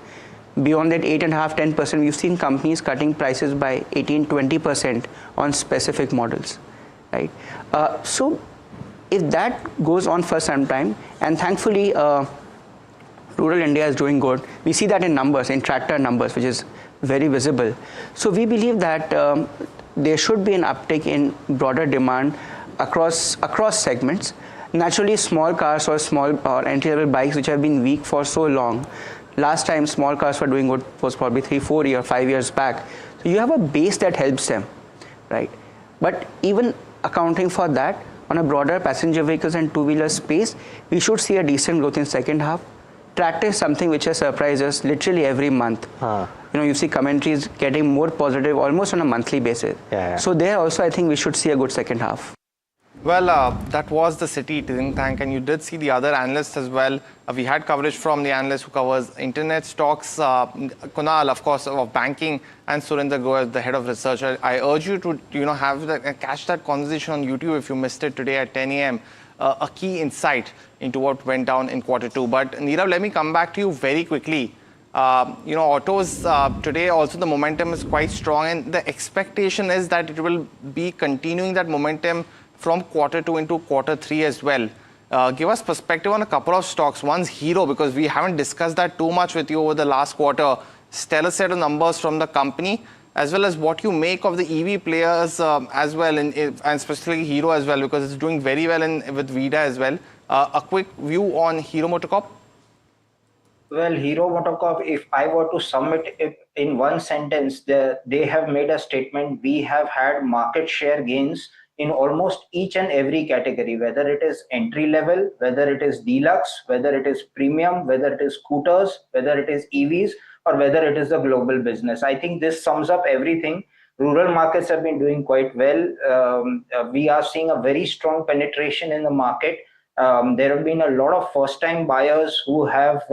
Beyond that 8.5-10%, we've seen companies cutting prices by 18-20% on specific models, right? So if that goes on for some time, and thankfully rural India is doing good, we see that in numbers, in tractor numbers, which is very visible. So we believe that there should be an uptick in broader demand across segments. Naturally, small cars or small or entry-level bikes, which have been weak for so long. Last time small cars were doing good was probably 3-4 years, 5 years back. So you have a base that helps them, right? But even accounting for that, on a broader passenger vehicles and two-wheeler space, we should see a decent growth in second half. Tractor is something which has surprised us literally every month. You see commentaries getting more positive almost on a monthly basis. So there also I think we should see a good second half. Well, that was the Citi think tank, and you did see the other analysts as well. We had coverage from the analyst who covers internet stocks, Kunal, of course, of banking, and Surinder Goel, the head of research. I urge you to catch that conversation on YouTube if you missed it today at 10 a.m. A key insight into what went down in Q2. But Nirav, let me come back to you very quickly. Autos today also the momentum is quite strong, and the expectation is that it will be continuing that momentum from Q2 into Q3 as well. Give us perspective on a couple of stocks. One's Hero, because we haven't discussed that too much with you over the last quarter. Stellar set of numbers from the company, as well as what you make of the EV players as well, and specifically Hero as well, because it's doing very well with VIDA as well. A quick view on Hero MotoCorp. Well, Hero MotoCorp, if I were to sum it in one sentence, they have made a statement: we have had market share gains in almost each and every category, whether it is entry level, whether it is deluxe, whether it is premium, whether it is scooters, whether it is EVs, or whether it is the global business. I think this sums up everything. Rural markets have been doing quite well. We are seeing a very strong penetration in the market. There have been a lot of first-time buyers who have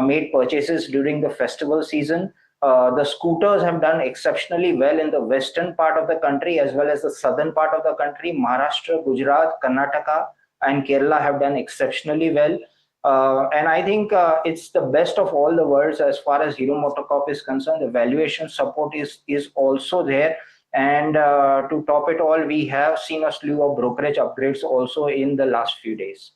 made purchases during the festival season. The scooters have done exceptionally well in the western part of the country as well as the southern part of the country. Maharashtra, Gujarat, Karnataka, and Kerala have done exceptionally well. And I think it's the best of all the worlds as far as Hero MotoCorp is concerned. The valuation support is also there. And to top it all, we have seen a slew of brokerage upgrades also in the last few days.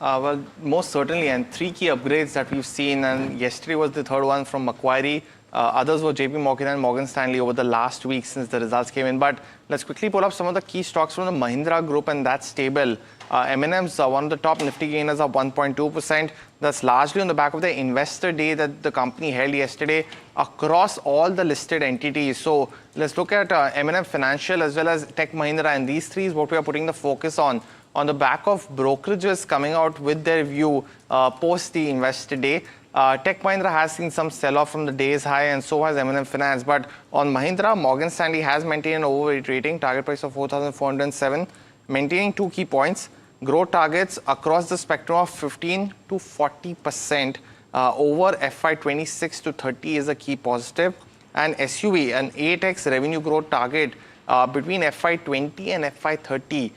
Well, most certainly, and 3 key upgrades that we've seen, and yesterday was the third one from Macquarie. Others were JP Morgan and Morgan Stanley over the last week since the results came in. But let's quickly pull up some of the key stocks from the Mahindra Group, and that's stable. M&M's one of the top Nifty gainers, up 1.2%. That's largely on the back of the investor day that the company held yesterday across all the listed entities. So let's look at M&M Financial as well as Tech Mahindra, and these three is what we are putting the focus on the back of brokerages coming out with their view post the investor day. Tech Mahindra has seen some sell-off from the day's high, and so has M&M Finance. But on Mahindra, Morgan Stanley has maintained an overweight rating, target price of 4,407, maintaining 2 key points. Growth targets across the spectrum of 15 to 40% over FY26 to 30 is a key positive. And SUV, an 8x revenue growth target between FY20 and FY30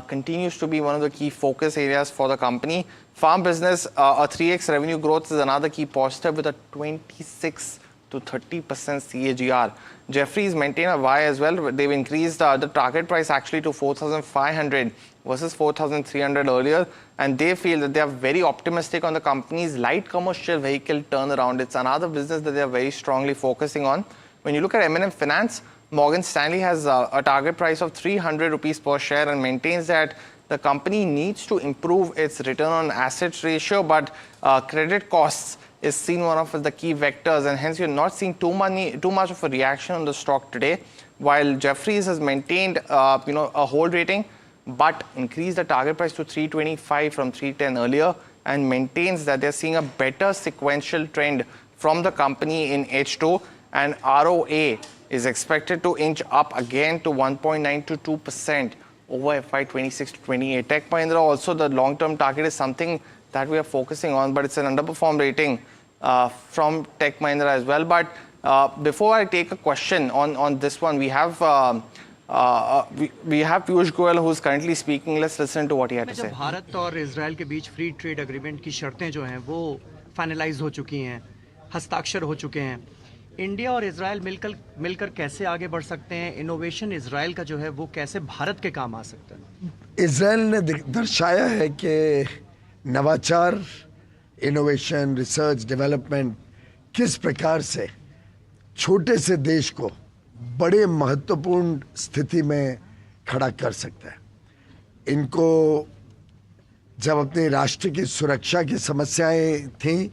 continues to be one of the key focus areas for the company. Farm business, a 3x revenue growth is another key positive with a 26 to 30% CAGR. Jefferies maintain a Y as well. They've increased the target price actually to 4,500 versus 4,300 earlier, and they feel that they are very optimistic on the company's light commercial vehicle turnaround. It's another business that they are very strongly focusing on. When you look at M&M Finance, Morgan Stanley has a target price of 300 rupees per share and maintains that the company needs to improve its return on assets ratio, but credit costs is seen one of the key vectors, and hence you're not seeing too much of a reaction on the stock today. While Jefferies has maintained a hold rating, but increased the target price to 325 from 310 earlier, and maintains that they're seeing a better sequential trend from the company in H2, and ROA is expected to inch up again to 1.9 to 2% over FY26 to 28. Tech Mahindra also, the long-term target is something that we are focusing on, but it's an underperformed rating from Tech Mahindra as well. But before I take a question on this one, we have Piyush Goyal who's currently speaking. Let's listen to what he had to say. Bharat और Israel के बीच free trade agreement की शर्तें जो हैं वो finalise हो चुकी हैं, हस्ताक्षर हो चुके हैं। इंडिया और इजराइल मिलकर कैसे आगे बढ़ सकते हैं? इनोवेशन इजराइल का जो है वो कैसे भारत के काम आ सकता है? इजराइल ने दर्शाया है कि नवाचार, इनोवेशन, रिसर्च, डेवलपमेंट किस प्रकार से छोटे से देश को बड़े महत्वपूर्ण स्थिति में खड़ा कर सकता है। इनको जब अपने राष्ट्र की सुरक्षा की समस्याएं थीं,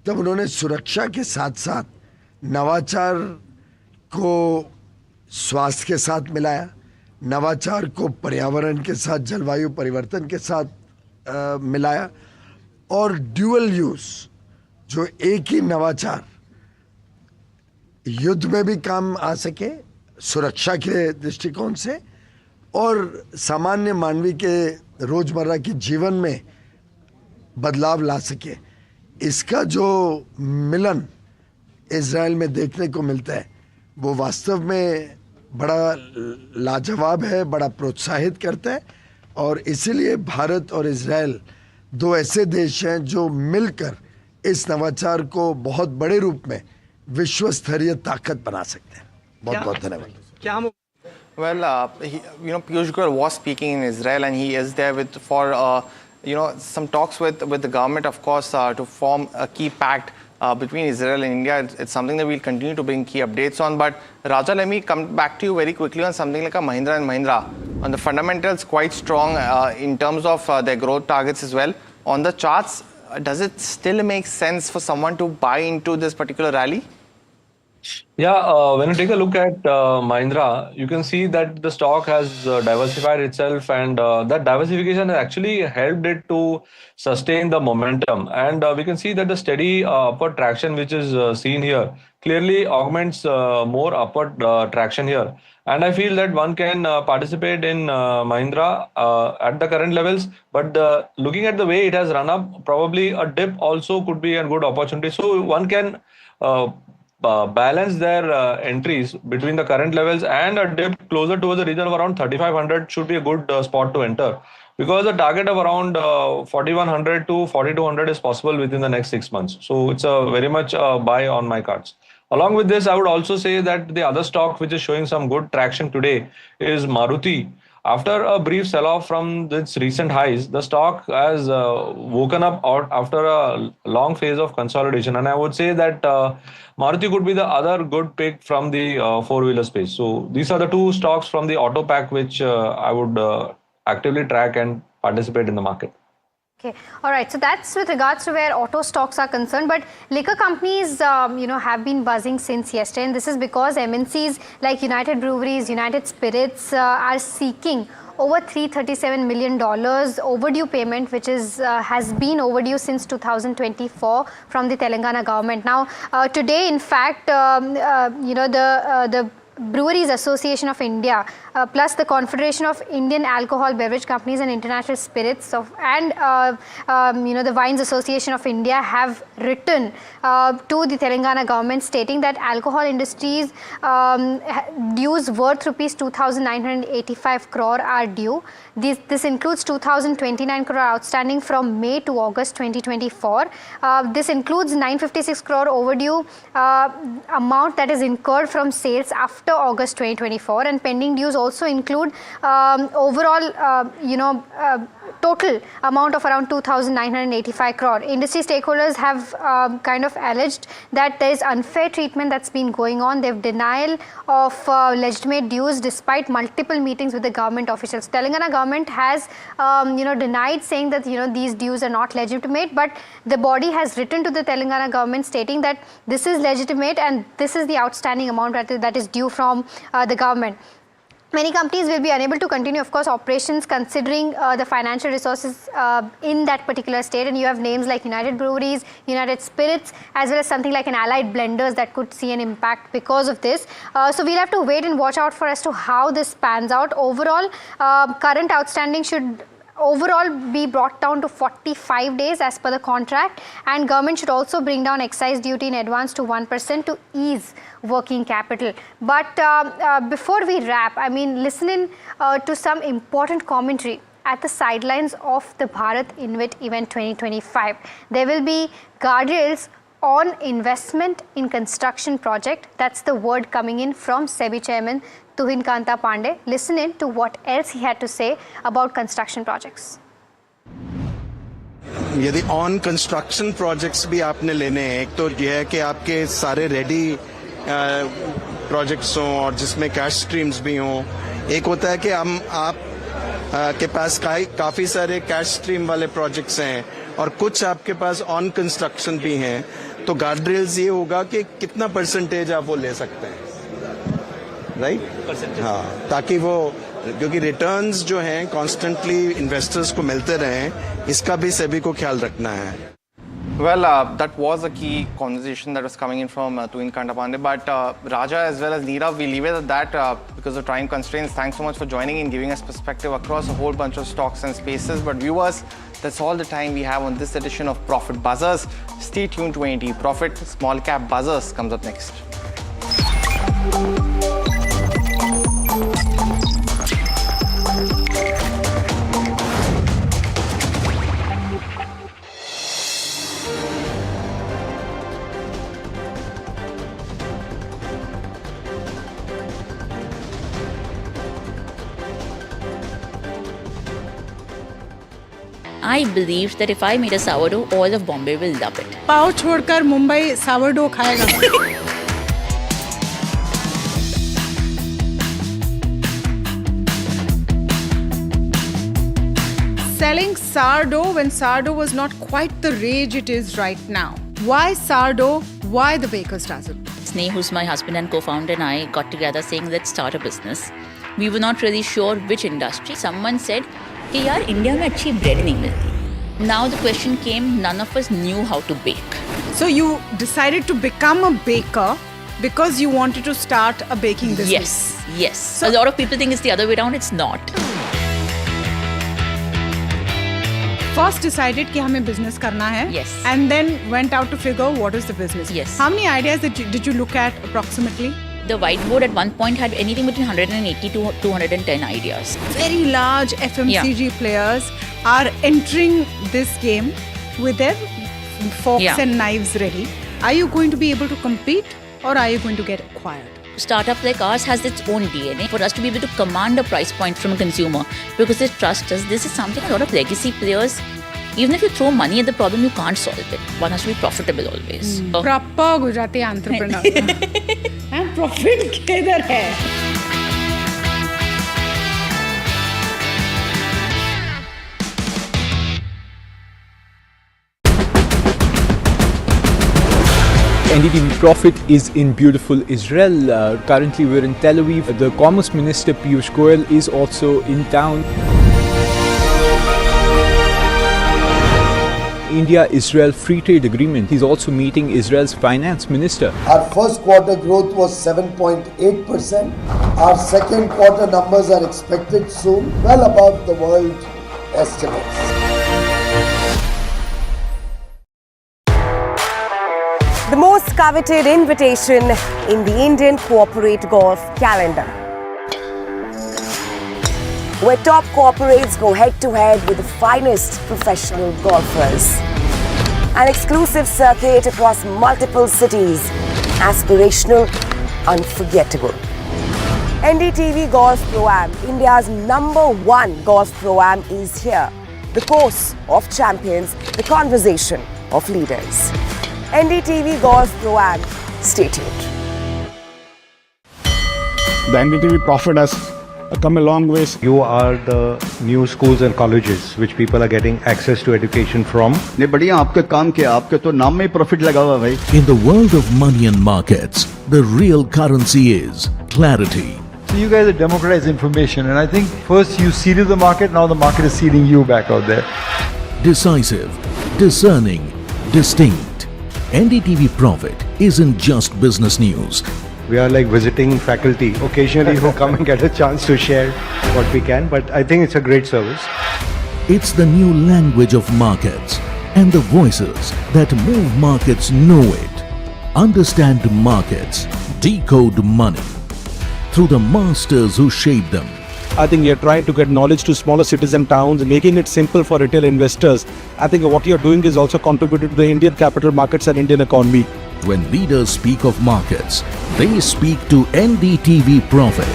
तब उन्होंने सुरक्षा के साथ साथ नवाचार को स्वास्थ्य के साथ मिलाया, नवाचार को पर्यावरण के साथ, जलवायु परिवर्तन के साथ मिलाया, और ड्यूअल यूज, जो एक ही नवाचार युद्ध में भी काम आ सके सुरक्षा के दृष्टिकोण से, और सामान्य मानवी के रोजमर्रा के जीवन में बदलाव ला सके। इसका जो मिलन इजराइल में देखने को मिलता है वो वास्तव में बड़ा लाजवाब है, बड़ा प्रोत्साहित करता है, और इसीलिए भारत और इजराइल दो ऐसे देश हैं जो मिलकर इस नवाचार को बहुत बड़े रूप में विश्व स्तरीय ताकत बना सकते हैं। बहुत बहुत धन्यवाद। Well, Piyush Goyal was speaking in Israel, and he is there for some talks with the government, of course, to form a key pact between Israel and India. It's something that we'll continue to bring key updates on. But Raja, let me come back to you very quickly on something like a Mahindra and Mahindra. On the fundamentals, quite strong in terms of their growth targets as well. On the charts, does it still make sense for someone to buy into this particular rally? Yeah, when you take a look at Mahindra, you can see that the stock has diversified itself, and that diversification has actually helped it to sustain the momentum. And we can see that the steady upward traction which is seen here clearly augments more upward traction here. And I feel that one can participate in Mahindra at the current levels, but looking at the way it has run up, probably a dip also could be a good opportunity. So one can balance their entries between the current levels, and a dip closer towards the region of around 3,500 should be a good spot to enter, because the target of around 4,100 to 4,200 is possible within the next 6 months. So it's a very much buy on my cards. Along with this, I would also say that the other stock which is showing some good traction today is Maruti. After a brief sell-off from its recent highs, the stock has woken up out after a long phase of consolidation. And I would say that Maruti could be the other good pick from the four-wheeler space. So these are the two stocks from the auto pack which I would actively track and participate in the market. Okay, all right. So that's with regards to where auto stocks are concerned. But liquor companies, have been buzzing since yesterday, and this is because MNCs like United Breweries, United Spirits are seeking over $337 million overdue payment, which is has been overdue since 2024 from the Telangana government. Now, today, in fact, the Breweries Association of India plus the Confederation of Indian Alcohol Beverage Companies and International Spirits and the Wines Association of India have written to the Telangana government stating that alcohol industries dues worth rupees 2,985 crore are due. This includes 2,029 crore outstanding from May to August 2024. This includes 956 crore overdue amount that is incurred from sales after August 2024, and pending dues also include overall total amount of around 2,985 crore. Industry stakeholders have kind of alleged that there is unfair treatment that's been going on. They have denial of legitimate dues despite multiple meetings with the government officials. Telangana government has denied, saying that these dues are not legitimate, but the body has written to the Telangana government stating that this is legitimate and this is the outstanding amount that is due from the government. Many companies will be unable to continue, of course, operations considering the financial resources in that particular state. And you have names like United Breweries, United Spirits, as well as something like an Allied Blenders that could see an impact because of this. So we'll have to wait and watch out for as to how this pans out. Overall, current outstanding should overall be brought down to 45 days as per the contract, and government should also bring down excise duty in advance to 1% to ease working capital. But before we wrap, listen in to some important commentary at the sidelines of the Bharat Invit event 2025. There will be guardrails on investment in construction project. That's the word coming in from SEBI chairman Tuhin Kanta Pandey. Listen in to what else he had to say about construction projects. यदि on construction projects भी आपने लेने हैं, एक तो यह है कि आपके सारे रेडी प्रोजेक्ट्स हों और जिसमें कैश स्ट्रीम्स भी हों. एक होता है कि आप के पास काफी सारे कैश स्ट्रीम वाले प्रोजेक्ट्स हैं और कुछ आपके पास ऑन कंस्ट्रक्शन भी हैं, तो गार्डरेल्स ये होगा कि कितना परसेंटेज आप वो ले सकते हैं, राइट? हाँ, ताकि वो, क्योंकि रिटर्न्स जो हैं कॉन्स्टेंटली इन्वेस्टर्स को मिलते रहें, इसका भी सेबी को ख्याल रखना है. Well, that was a key conversation that was coming in from Tuhin Kanta Pandey. But Raja as well as Neerav, we leave it at that because of time constraints. Thanks so much for joining and giving us perspective across a whole bunch of stocks and spaces. But viewers, that's all the time we have on this edition of Profit Buzzers. Stay tuned to NDTV Profit. Small Cap Buzzers comes up next. I believed that if I made a sourdough, all of Bombay will love it. पाव छोड़कर Mumbai sourdough खाएगा. Selling sourdough when sourdough was not quite the rage it is right now. Why sourdough? Why the baker's dozen? Sneh, who's my husband and co-founder, and I got together saying, let's start a business. We were not really sure which industry. Someone said, hey, yaar, India mein achhi bread nahi milti. Now the question came, none of us knew how to bake. So you decided to become a baker because you wanted to start a baking business. Yes. So a lot of people think it's the other way around. It's not. First decided कि हमें business करना है. Yes. And then went out to figure what is the business. Yes. How many ideas did you look at approximately? The whiteboard at one point had anything between 180 to 210 ideas. Very large FMCG players are entering this game with their forks and knives ready. Are you going to be able to compete or are you going to get acquired? Startup like ours has its own DNA. For us to be able to command a price point from a consumer because they trust us, this is something a lot of legacy players, even if you throw money at the problem, you can't solve it. One has to be profitable always. Proper Gujarati entrepreneur. Profit किधर है? NDTV Profit is in beautiful Israel. Currently we're in Tel Aviv. The Commerce Minister Piyush Goyal is also in town. India-Israel Free Trade Agreement. He's also meeting Israel's Finance Minister. Our first quarter growth was 7.8%. Our second quarter numbers are expected soon, well above the world estimates. The most coveted invitation in the Indian corporate golf calendar, where top corporates go head-to-head with the finest professional golfers. An exclusive circuit across multiple cities, aspirational, unforgettable. NDTV Golf Pro-Am, India's #1 golf Pro-Am is here. The course of champions, the conversation of leaders. NDTV Golf Pro-Am, stay tuned. The NDTV Profit has come a long ways. You are the new schools and colleges which people are getting access to education from. नहीं बढ़िया आपके काम किया आपके तो नाम में profit लगा हुआ भाई. In the world of money and markets, the real currency is clarity. So you guys have democratized information, and I think first you seeded the market, now the market is seeding you back out there. Decisive, discerning, distinct. NDTV Profit isn't just business news. We are like visiting faculty. Occasionally who come and get a chance to share what we can, but I think it's a great service. It's the new language of markets, and the voices that move markets know it. Understand markets, decode money through the masters who shape them. I think you're trying to get knowledge to smaller cities and towns, making it simple for retail investors. I think what you're doing is also contributing to the Indian capital markets and Indian economy. When leaders speak of markets, they speak to NDTV Profit.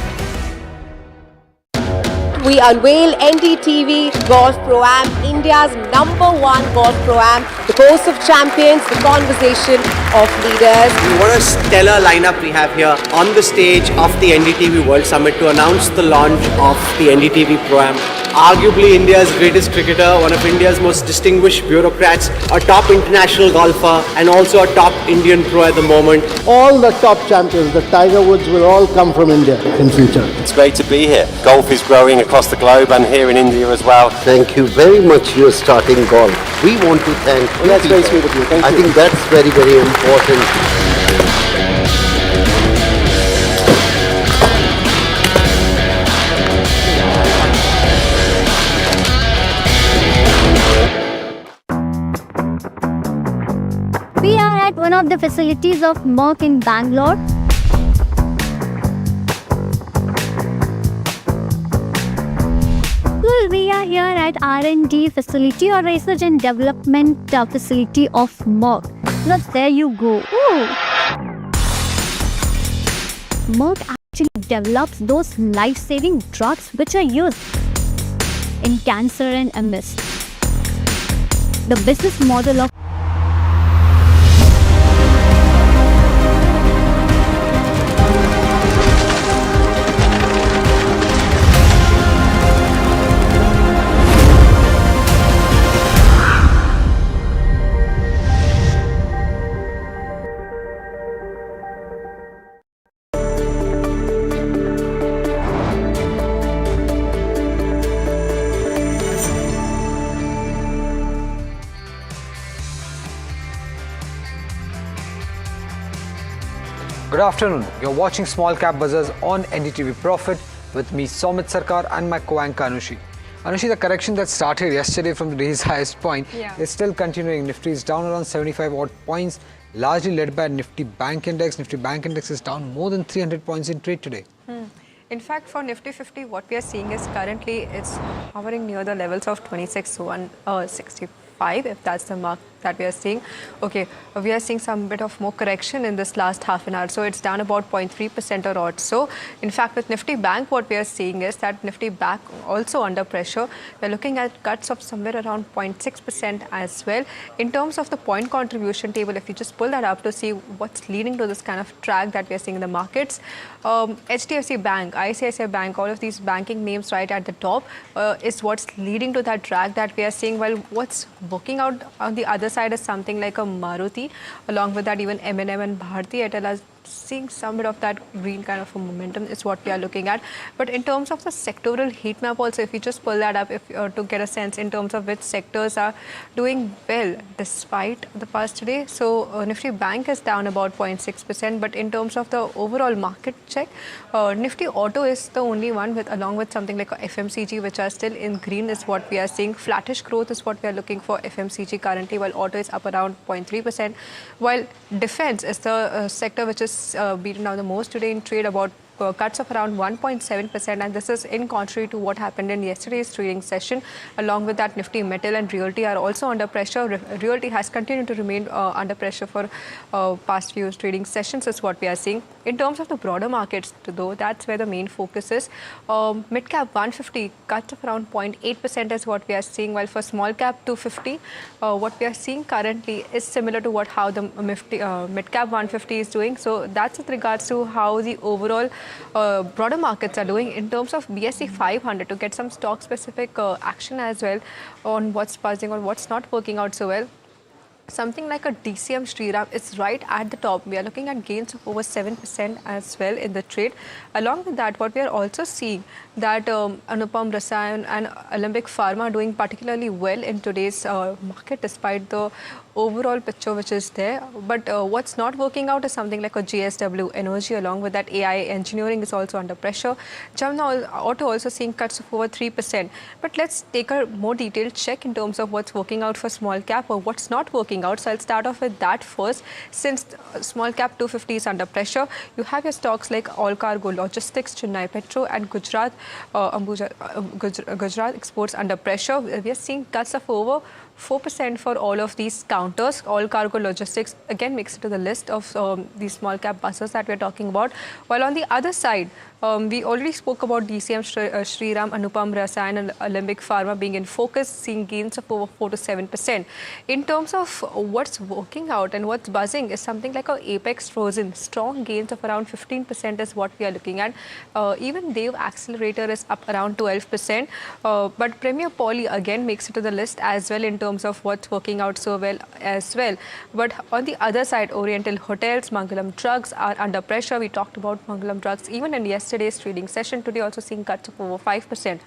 We unveil NDTV Golf Pro-Am, India's #1 golf Pro-Am, the course of champions, the conversation of leaders. What a stellar lineup we have here on the stage of the NDTV World Summit to announce the launch of the NDTV Pro-Am. Arguably India's greatest cricketer, one of India's most distinguished bureaucrats, a top international golfer and also a top Indian pro at the moment. All the top champions, the Tiger Woods, will all come from India in future. It's great to be here. Golf is growing across the globe and here in India as well. Thank you very much for starting golf. We want to thank you. That's very sweet of you. Thank you. I think that's very, very important. We are at one of the facilities of Merck in Bangalore. Well, we are here at R&D facility or research and development facility of Merck. Now there you go. Ooh. Merck actually develops those life-saving drugs which are used in cancer and MS. The business model of Good afternoon. You're watching Small Cap Bazaars on NDTV Profit with me, Somit Sarkar, and my co-anchor Anushi. Anushi, the correction that started yesterday from the day's highest point is still continuing. Nifty is down around 75 odd points, largely led by Nifty Bank Index. Nifty Bank Index is down more than 300 points in trade today. In fact, for Nifty 50, what we are seeing is currently it's hovering near the levels of 26,165, if that's the mark that we are seeing. Okay, we are seeing some bit of more correction in this last half an hour, so it's down about 0.3% or odd. So, in fact, with Nifty Bank, what we are seeing is that Nifty Bank also under pressure. We're looking at cuts of somewhere around 0.6% as well. In terms of the point contribution table, if you just pull that up to see what's leading to this kind of track that we are seeing in the markets, HDFC Bank, ICICI Bank, all of these banking names right at the top is what's leading to that drag that we are seeing, while what's working out on the other side is something like a Maruti. Along with that, even M&M and Bharti Airtel are seeing some bit of that green kind of a momentum is what we are looking at. But in terms of the sectoral heat map also, if you just pull that up to get a sense in terms of which sectors are doing well despite the past today. So Nifty Bank is down about 0.6%, but in terms of the overall market check, Nifty Auto is the only one with, along with something like a FMCG, which are still in green, is what we are seeing. Flattish growth is what we are looking for FMCG currently, while auto is up around 0.3%, while defense is the sector which is beaten down the most today in trade, about cuts of around 1.7%, and this is in contrary to what happened in yesterday's trading session. Along with that, Nifty Metal and Realty are also under pressure. Realty has continued to remain under pressure for past few trading sessions, is what we are seeing. In terms of the broader markets, though, that's where the main focus is. Mid cap 150 cuts of around 0.8% is what we are seeing, while for small cap 250, what we are seeing currently is similar to how the mid cap 150 is doing. So that's with regards to how the overall broader markets are doing. In terms of BSE 500, to get some stock specific action as well on what's buzzing or what's not working out so well, something like a DCM Shriram is right at the top. We are looking at gains of over 7% as well in the trade. Along with that, what we are also seeing that Anupam Rasayan and Alembic Pharma are doing particularly well in today's market despite the overall picture which is there. But what's not working out is something like a JSW Energy. Along with that, AI Engineering is also under pressure. Jamna Auto also seeing cuts of over 3%. But let's take a more detailed check in terms of what's working out for small cap or what's not working out. So I'll start off with that first. Since small cap 250 is under pressure, you have your stocks like All Cargo Logistics, Chennai Petro, and Gujarat Exports under pressure. We are seeing cuts of over 4% for all of these counters. All Cargo Logistics again makes it to the list of these small cap buses that we're talking about. While on the other side, we already spoke about DCM Shriram, Anupam Rasayan and Alembic Pharma being in focus, seeing gains of over 4 to 7%. In terms of what's working out and what's buzzing is something like a Apex Frozen. Strong gains of around 15% is what we are looking at. Even Dave Accelerator is up around 12%. But Premier Poly again makes it to the list as well in terms of what's working out so well as well. But on the other side, Oriental Hotels, Mangalam Drugs are under pressure. We talked about Mangalam Drugs even in yesterday's trading session. Today also seeing cuts of over 5%.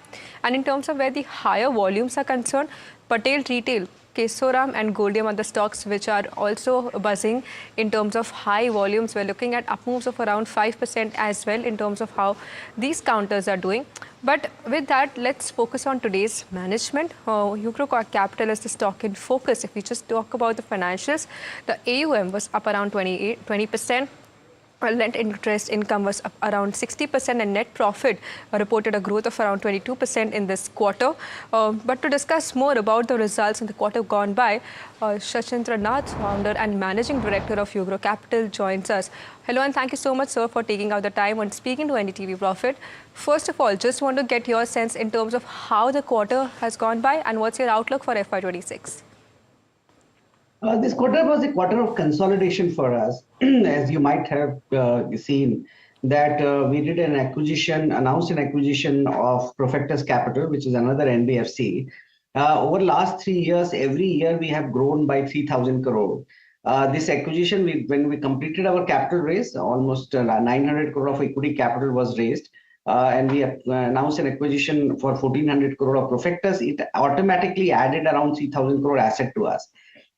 And in terms of where the higher volumes are concerned, Patel Retail, Kesoram and Goldium are the stocks which are also buzzing in terms of high volumes. We're looking at up moves of around 5% as well in terms of how these counters are doing. But with that, let's focus on today's management. Yugro Capital is the stock in focus. If we just talk about the financials, the AUM was up around 20%. Net interest income was up around 60% and net profit reported a growth of around 22% in this quarter. But to discuss more about the results in the quarter gone by, Shachendra Nath, founder and managing director of Yugro Capital, joins us. Hello and thank you so much, sir, for taking out the time when speaking to NDTV Profit. First of all, just want to get your sense in terms of how the quarter has gone by and what's your outlook for FY26. This quarter was a quarter of consolidation for us, as you might have seen that we did announced an acquisition of Profectus Capital, which is another NBFC. Over the last 3 years, every year we have grown by 3,000 crore. This acquisition, when we completed our capital raise, almost 900 crore of equity capital was raised. And we announced an acquisition for 1,400 crore of Profectus. It automatically added around 3,000 crore asset to us.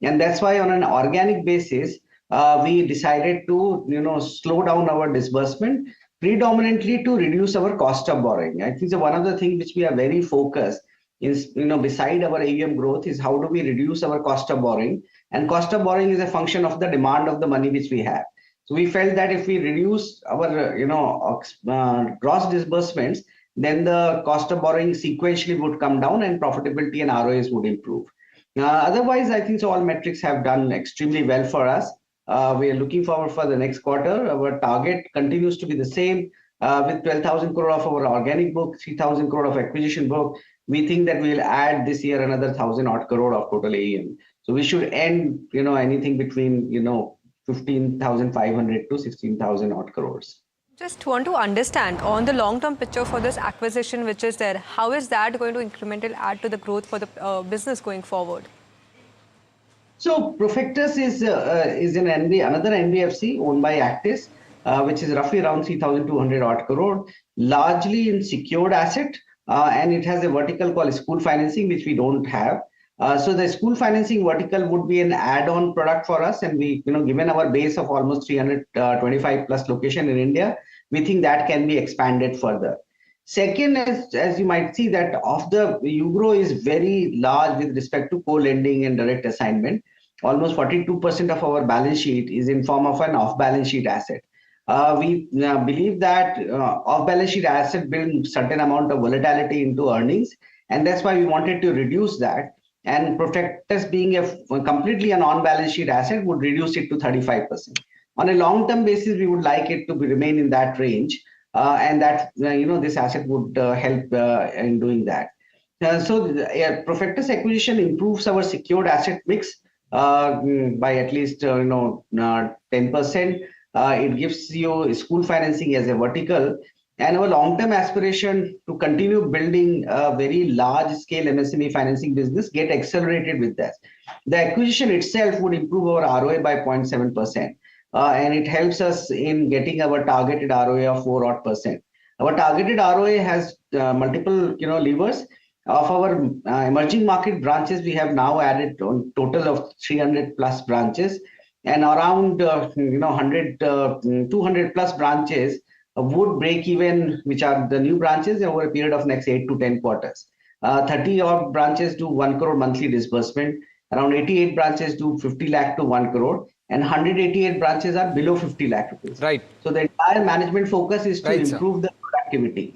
And that's why on an organic basis, we decided to, slow down our disbursement, predominantly to reduce our cost of borrowing. I think one of the things which we are very focused is, beside our AUM growth, is how do we reduce our cost of borrowing, and cost of borrowing is a function of the demand of the money which we have. So we felt that if we reduce our, gross disbursements, then the cost of borrowing sequentially would come down and profitability and ROAs would improve. Otherwise, I think so all metrics have done extremely well for us. We are looking forward for the next quarter. Our target continues to be the same, with 12,000 crore of our organic book, 3,000 crore of acquisition book. We think that we'll add this year another 1,000 odd crore of total AUM. So we should end, anything between, 15,500 to 16,000 odd crores. Just want to understand on the long-term picture for this acquisition which is there, how is that going to incrementally add to the growth for the business going forward? So Profectus is another NBFC owned by Actis, which is roughly around 3,200 odd crore, largely in secured asset, and it has a vertical called school financing, which we don't have. So the school financing vertical would be an add-on product for us, and we, given our base of almost 325 plus location in India, we think that can be expanded further. Second, as you might see, that of the UGRO is very large with respect to co-lending and direct assignment. Almost 42% of our balance sheet is in form of an off-balance sheet asset. We believe that off-balance sheet asset build certain amount of volatility into earnings, and that's why we wanted to reduce that. And Profectus being a completely an on-balance sheet asset would reduce it to 35%. On a long-term basis, we would like it to remain in that range, and that this asset would help in doing that. So Profectus acquisition improves our secured asset mix by at least 10%. It gives you school financing as a vertical. And our long-term aspiration to continue building a very large-scale MSME financing business get accelerated with that. The acquisition itself would improve our ROA by 0.7%, and it helps us in getting our targeted ROA of 4%. Our targeted ROA has multiple levers. Of our emerging market branches, we have now added a total of 300 plus branches, and around 200 plus branches would break even, which are the new branches, over a period of next 8 to 10 quarters. 30 odd branches do 1 crore monthly disbursement, around 88 branches do 50 lakh to 1 crore, and 188 branches are below 50 lakh rupees. Right. So the entire management focus is to improve the productivity.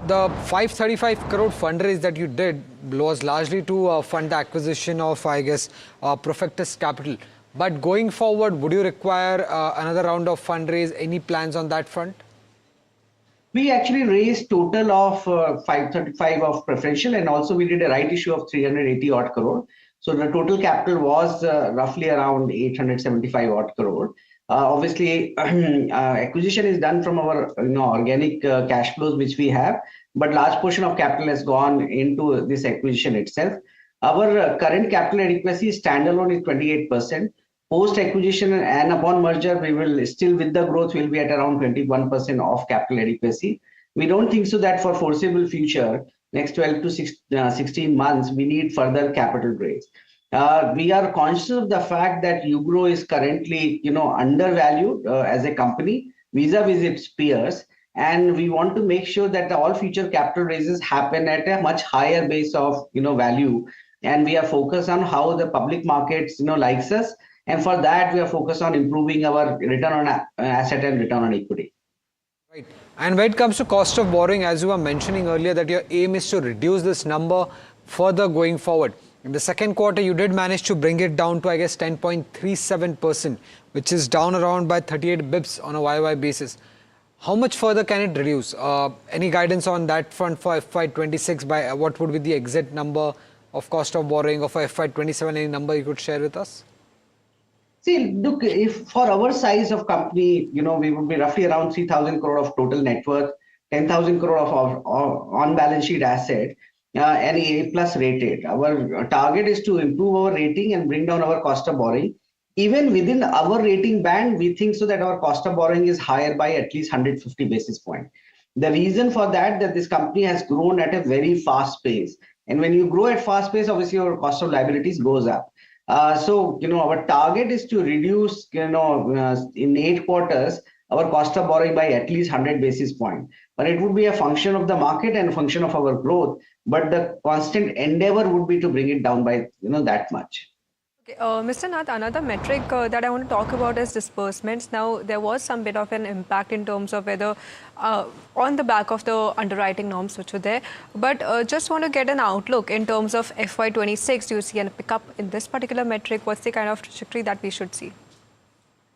The 535 crore fundraise that you did was largely to fund the acquisition of, I guess, Profectus Capital. But going forward, would you require another round of fundraise? Any plans on that front? We actually raised total of 535 of preferential, and also we did a right issue of 380 odd crore. So the total capital was roughly around 875 odd crore. Obviously, acquisition is done from our organic cash flows which we have, but large portion of capital has gone into this acquisition itself. Our current capital adequacy standalone is 28%. Post acquisition and upon merger, we will still, with the growth, will be at around 21% of capital adequacy. We don't think so that for foreseeable future, next 12 to 16 months, we need further capital raise. We are conscious of the fact that UGRO is currently, undervalued as a company vis-a-vis its peers, and we want to make sure that all future capital raises happen at a much higher base of, value. And we are focused on how the public markets, likes us. And for that, we are focused on improving our return on asset and return on equity. Right. And when it comes to cost of borrowing, as you were mentioning earlier, that your aim is to reduce this number further going forward. In the second quarter, you did manage to bring it down to, I guess, 10.37%, which is down around by 38 bips on a YY basis. How much further can it reduce? Any guidance on that front for FY26? By what would be the exit number of cost of borrowing, or for FY27? Any number you could share with us? See, look, if for our size of company, we would be roughly around 3,000 crore of total net worth, 10,000 crore of on-balance sheet asset, and A plus rated. Our target is to improve our rating and bring down our cost of borrowing. Even within our rating band, we think so that our cost of borrowing is higher by at least 150 basis points. The reason for that this company has grown at a very fast pace. And when you grow at fast pace, obviously your cost of liabilities goes up. So, our target is to reduce, in 8 quarters, our cost of borrowing by at least 100 basis points. But it would be a function of the market and a function of our growth. But the constant endeavor would be to bring it down by, that much. Okay, Mr. Nath, another metric that I want to talk about is disbursements. Now, there was some bit of an impact in terms of whether on the back of the underwriting norms which were there. But just want to get an outlook in terms of FY26. Do you see a pickup in this particular metric? What's the kind of trajectory that we should see?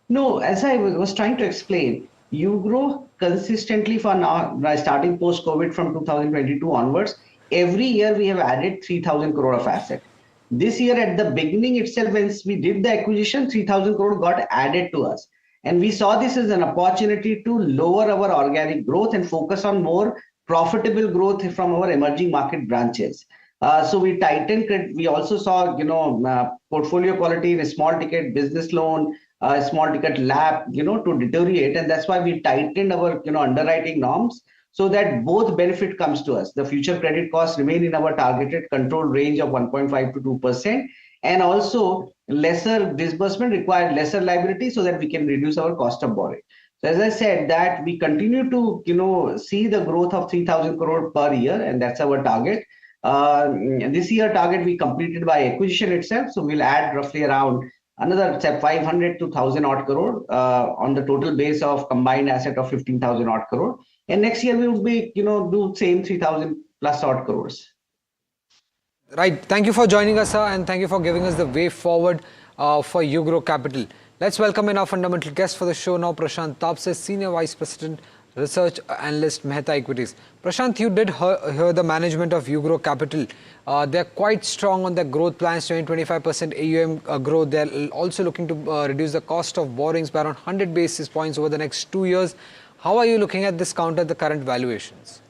No, as I was trying to explain, you grow consistently for now, starting post-COVID from 2022 onwards. Every year we have added 3,000 crore of asset. This year at the beginning itself, when we did the acquisition, 3,000 crore got added to us. And we saw this as an opportunity to lower our organic growth and focus on more profitable growth from our emerging market branches. So we tightened credit. We also saw, portfolio quality in a small ticket business loan, small ticket LAP, to deteriorate. And that's why we tightened our, underwriting norms so that both benefit comes to us. The future credit costs remain in our targeted control range of 1.5 to 2%. And also lesser disbursement required lesser liability so that we can reduce our cost of borrowing. So as I said that we continue to, see the growth of 3,000 crore per year, and that's our target. This year target we completed by acquisition itself. So we'll add roughly around another 500 to 1,000 odd crore on the total base of combined asset of 15,000 odd crore. And next year we would be, do same 3,000 plus odd crores. Right. Thank you for joining us, sir, and thank you for giving us the way forward for Ugro Capital. Let's welcome in our fundamental guest for the show now, Prashant Tapse, Senior Vice President, Research Analyst, Mehta Equities. Prashant, you did hear the management of Ugro Capital. They're quite strong on their growth plans, 25% AUM growth. They're also looking to reduce the cost of borrowings by around 100 basis points over the next 2 years. How are you looking at this counter the current valuations?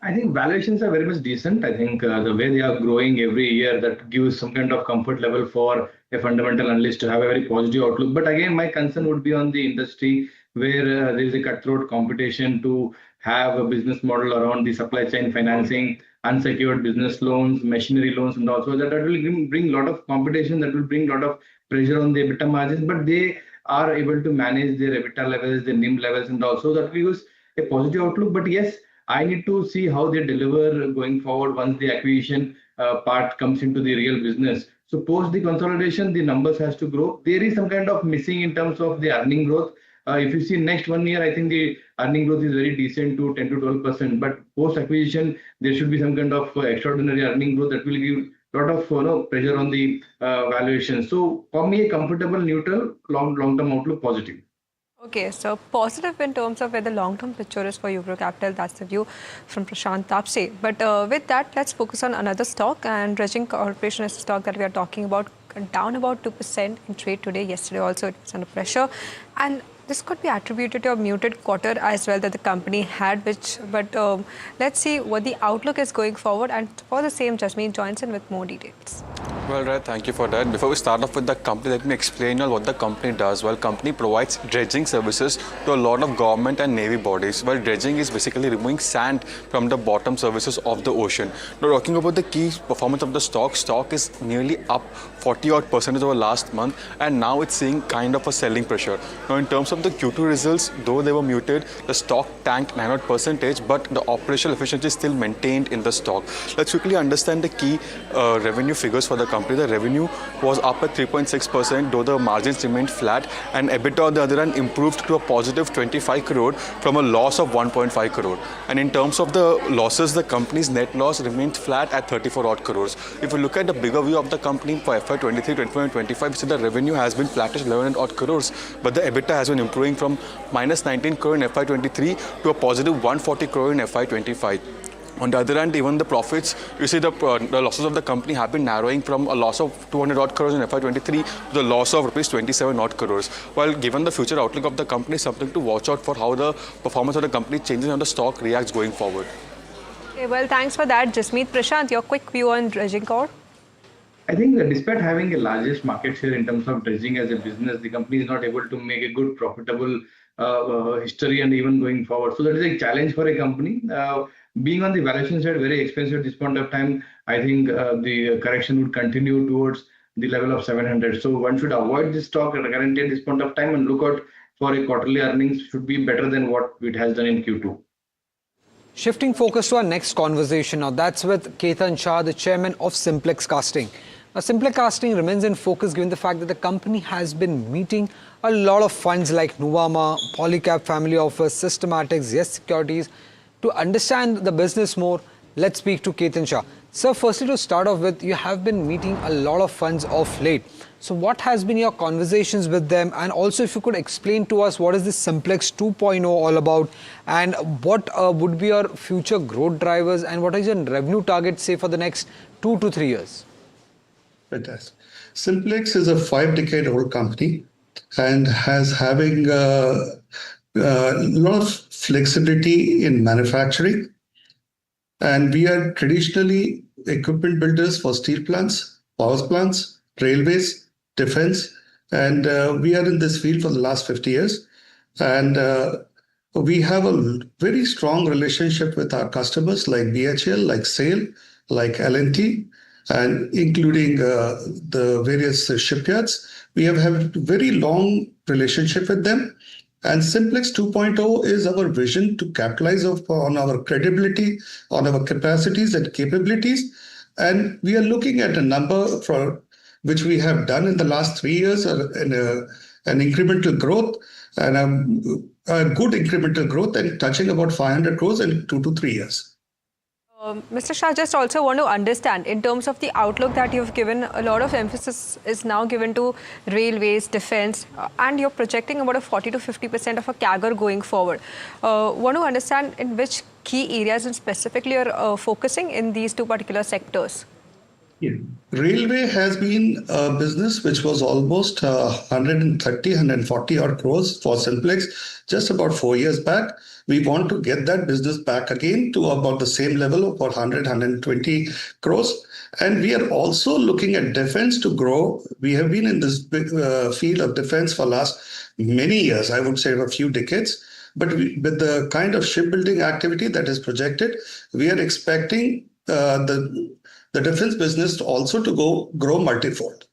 I think valuations are very much decent. I think the way they are growing every year, that gives some kind of comfort level for a fundamental analyst to have a very positive outlook. But again, my concern would be on the industry where there is a cutthroat competition to have a business model around the supply chain financing, unsecured business loans, machinery loans, and also that will bring a lot of competition, that will bring a lot of pressure on the EBITDA margins. But they are able to manage their EBITDA levels, their NIM levels, and also that gives a positive outlook. But yes, I need to see how they deliver going forward once the acquisition part comes into the real business. So post the consolidation, the numbers has to grow. There is some kind of missing in terms of the earning growth. If you see next 1 year, I think the earning growth is very decent to 10 to 12%. But post acquisition, there should be some kind of extraordinary earning growth that will give a lot of pressure on the valuation. So for me, a comfortable, neutral, long-term outlook positive. Okay, so positive in terms of where the long-term picture is for Ugro Capital. That's the view from Prashant Tapse. But with that, let's focus on another stock. And Dredging Corporation is the stock that we are talking about, down about 2% in trade today. Yesterday also it was under pressure. And this could be attributed to a muted quarter as well that the company had, but let's see what the outlook is going forward. And for the same, Jasmeet joins in with more details. Well, right, thank you for that. Before we start off with the company, let me explain you what the company does. Well, company provides dredging services to a lot of government and navy bodies. Well, dredging is basically removing sand from the bottom surfaces of the ocean. Now, talking about the key performance of the stock is nearly up 40% over last month, and now it's seeing kind of a selling pressure. Now, in terms of the Q2 results, though they were muted, the stock tanked 9%, but the operational efficiency is still maintained in the stock. Let's quickly understand the key revenue figures for the company. The revenue was up at 3.6%, though the margins remained flat, and EBITDA on the other hand improved to a positive 25 crore from a loss of 1.5 crore. And in terms of the losses, the company's net loss remained flat at 34 odd crores. If you look at the bigger view of the company for FY23, 24 and 25, so the revenue has been flattish 11 odd crores, but the EBITDA has been improving from minus 19 crore in FY23 to a positive 140 crore in FY25. On the other hand, even the profits, you see the losses of the company have been narrowing from a loss of 200 odd crores in FY23 to the loss of rupees 27 odd crores. While given the future outlook of the company, something to watch out for how the performance of the company changes and the stock reacts going forward. Okay, well, thanks for that, Jasmeet. Prashant, your quick view on Dredging Corp? I think that despite having the largest market share in terms of dredging as a business, the company is not able to make a good profitable history and even going forward. So that is a challenge for a company. Being on the valuation side very expensive at this point of time, I think the correction would continue towards the level of 700. So one should avoid this stock currently at this point of time and look out for a quarterly earnings should be better than what it has done in Q2. Shifting focus to our next conversation now, that's with Ketan Shah, the chairman of Simplex Casting. Now, Simplex Casting remains in focus given the fact that the company has been meeting a lot of funds like Nuvama, Polycap Family Office, Systematics, Yes Securities. To understand the business more, let's speak to Ketan Shah. Sir, firstly to start off with, you have been meeting a lot of funds of late. So what has been your conversations with them, and also if you could explain to us what is this Simplex 2.0 all about, and what would be your future growth drivers, and what is your revenue target say for the next 2 to 3 years? Fantastic. Simplex is a 5-decade-old company and has having a lot of flexibility in manufacturing. And we are traditionally equipment builders for steel plants, power plants, railways, defense, and we are in this field for the last 50 years. And we have a very strong relationship with our customers like BHEL, like SAIL, like L&T, and including the various shipyards. We have had very long relationship with them. And Simplex 2.0 is our vision to capitalize on our credibility, on our capacities and capabilities. And we are looking at a number for which we have done in the last 3 years, an incremental growth and a good incremental growth and touching about 500 crores in 2 to 3 years. Mr. Shah, just also want to understand in terms of the outlook that you've given, a lot of emphasis is now given to railways, defense, and you're projecting about a 40 to 50% of a CAGR going forward. Want to understand in which key areas and specifically you're focusing in these two particular sectors? Yeah. Railway has been a business which was almost 130, 140 odd crores for Simplex just about 4 years back. We want to get that business back again to about the same level of about 100, 120 crores. And we are also looking at defense to grow. We have been in this field of defense for last many years, I would say a few decades. But with the kind of shipbuilding activity that is projected, we are expecting the defense business also to grow multifold.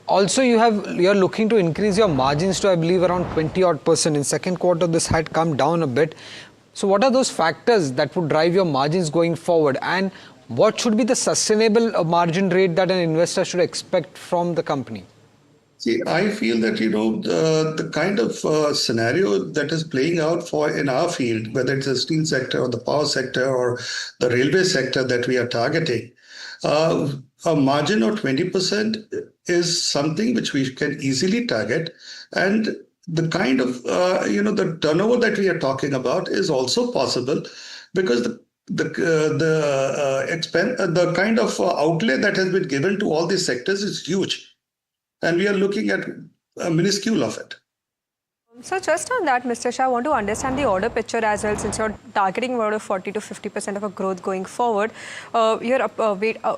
Also, you're looking to increase your margins to, I believe, around 20% in second quarter. This had come down a bit. So what are those factors that would drive your margins going forward, and what should be the sustainable margin rate that an investor should expect from the company? See, I feel that, the kind of scenario that is playing out in our field, whether it's the steel sector or the power sector or the railway sector that we are targeting, a margin of 20% is something which we can easily target. And the kind of, the turnover that we are talking about is also possible because the kind of outlay that has been given to all these sectors is huge. And we are looking at a minuscule of it. So just on that, Mr. Shah, I want to understand the order picture as well, since you're targeting about a 40 to 50% of a growth going forward. You're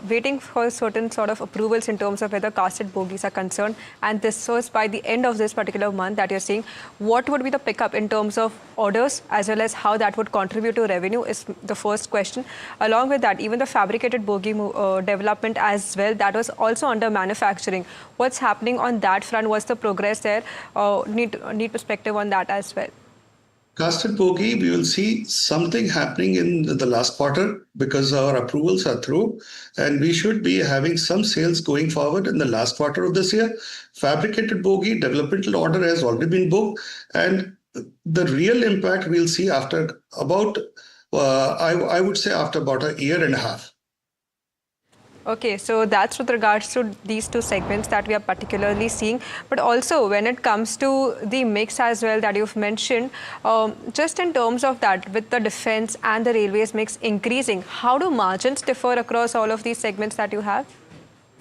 waiting for certain sort of approvals in terms of whether casted bogies are concerned. And this was by the end of this particular month that you're seeing. What would be the pickup in terms of orders as well as how that would contribute to revenue is the first question. Along with that, even the fabricated bogie development as well, that was also under manufacturing. What's happening on that front? What's the progress there? Need perspective on that as well. Casted bogie, we will see something happening in the last quarter because our approvals are through, and we should be having some sales going forward in the last quarter of this year. Fabricated bogie developmental order has already been booked, and the real impact we'll see after about, I would say after about a year and a half. Okay, so that's with regards to these two segments that we are particularly seeing. But also when it comes to the mix as well that you've mentioned, just in terms of that, with the defense and the railways mix increasing, how do margins differ across all of these segments that you have?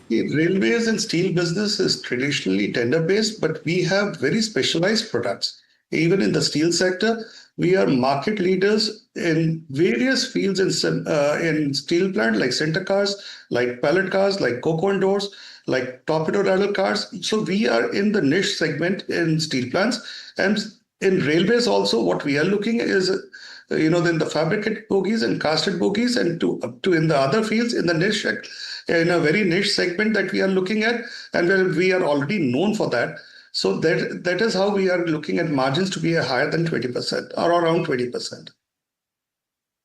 Railways and steel business is traditionally tender-based, but we have very specialized products. Even in the steel sector, we are market leaders in various fields in steel plant, like center cars, like pallet cars, like coke oven doors, like torpedo raddle cars. So we are in the niche segment in steel plants. And in railways also, what we are looking is, then the fabricated bogies and casted bogies, and to in the other fields in the niche in a very niche segment that we are looking at, and we are already known for that. So that is how we are looking at margins to be higher than 20% or around 20%.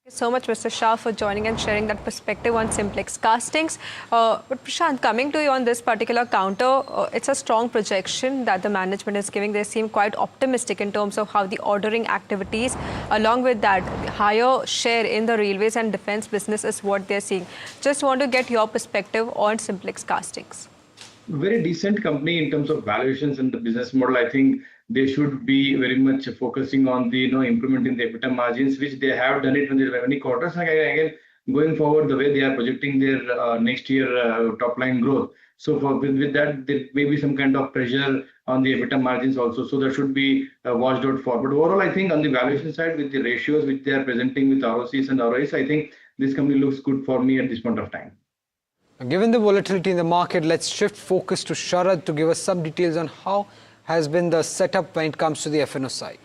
Thank you so much, Mr. Shah, for joining and sharing that perspective on Simplex Castings. But Prashant, coming to you on this particular counter, it's a strong projection that the management is giving. They seem quite optimistic in terms of how the ordering activities, along with that, higher share in the railways and defense business is what they're seeing. Just want to get your perspective on Simplex Castings. Very decent company in terms of valuations and the business model. I think they should be very much focusing on the improvement in the EBITDA margins, which they have done it in the many quarters. And again, going forward, the way they are projecting their next year top line growth. So with that, there may be some kind of pressure on the EBITDA margins also. So that should be watched out for. But overall, I think on the valuation side, with the ratios which they are presenting with ROCs and ROIs, I think this company looks good for me at this point of time. Given the volatility in the market, let's shift focus to Sharad to give us some details on how has been the setup when it comes to the F&O side.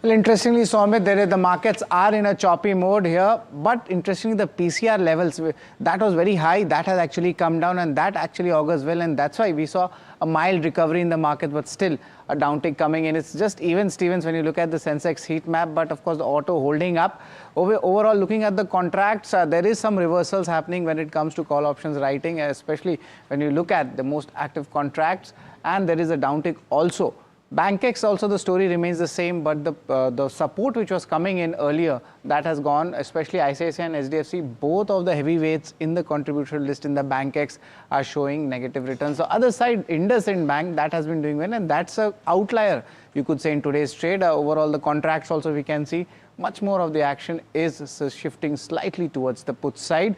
Well, interestingly, Somit, the markets are in a choppy mode here, but interestingly, the PCR levels, that was very high, that has actually come down, and that actually augurs well, and that's why we saw a mild recovery in the market, but still a downtick coming in. It's just even Stevens when you look at the Sensex heat map, but of course the auto holding up. Overall, looking at the contracts, there is some reversals happening when it comes to call options writing, especially when you look at the most active contracts, and there is a downtick also. Bankex also the story remains the same, but the support which was coming in earlier, that has gone, especially ICICI and SDFC, both of the heavyweights in the contributor list in the Bankex are showing negative returns. The other side, IndusInd Bank, that has been doing well, and that's an outlier, you could say, in today's trade. Overall, the contracts also we can see much more of the action is shifting slightly towards the put side,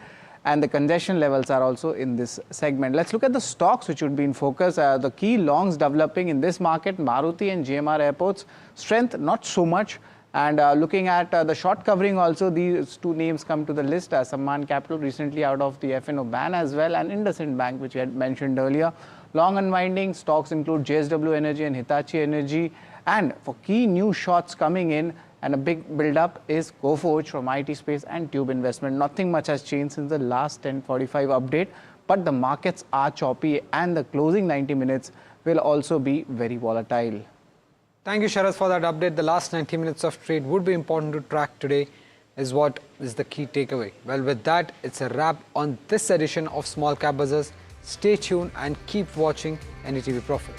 and the congestion levels are also in this segment. Let's look at the stocks which would be in focus. The key longs developing in this market, Maruti and GMR Airports. Strength, not so much. And looking at the short covering also, these two names come to the list. Samman Capital recently out of the F&O ban as well, and IndusInd Bank, which we had mentioned earlier. Long unwinding stocks include JSW Energy and Hitachi Energy. And for key new shots coming in, and a big build-up is Coforge from IT Space and Tube Investment. Nothing much has changed since the last 10:45 update, but the markets are choppy and the closing 90 minutes will also be very volatile. Thank you, Sharad, for that update. The last 90 minutes of trade would be important to track today, is what is the key takeaway. Well, with that, it's a wrap on this edition of Small Cap Bazaars. Stay tuned and keep watching NDTV Profit.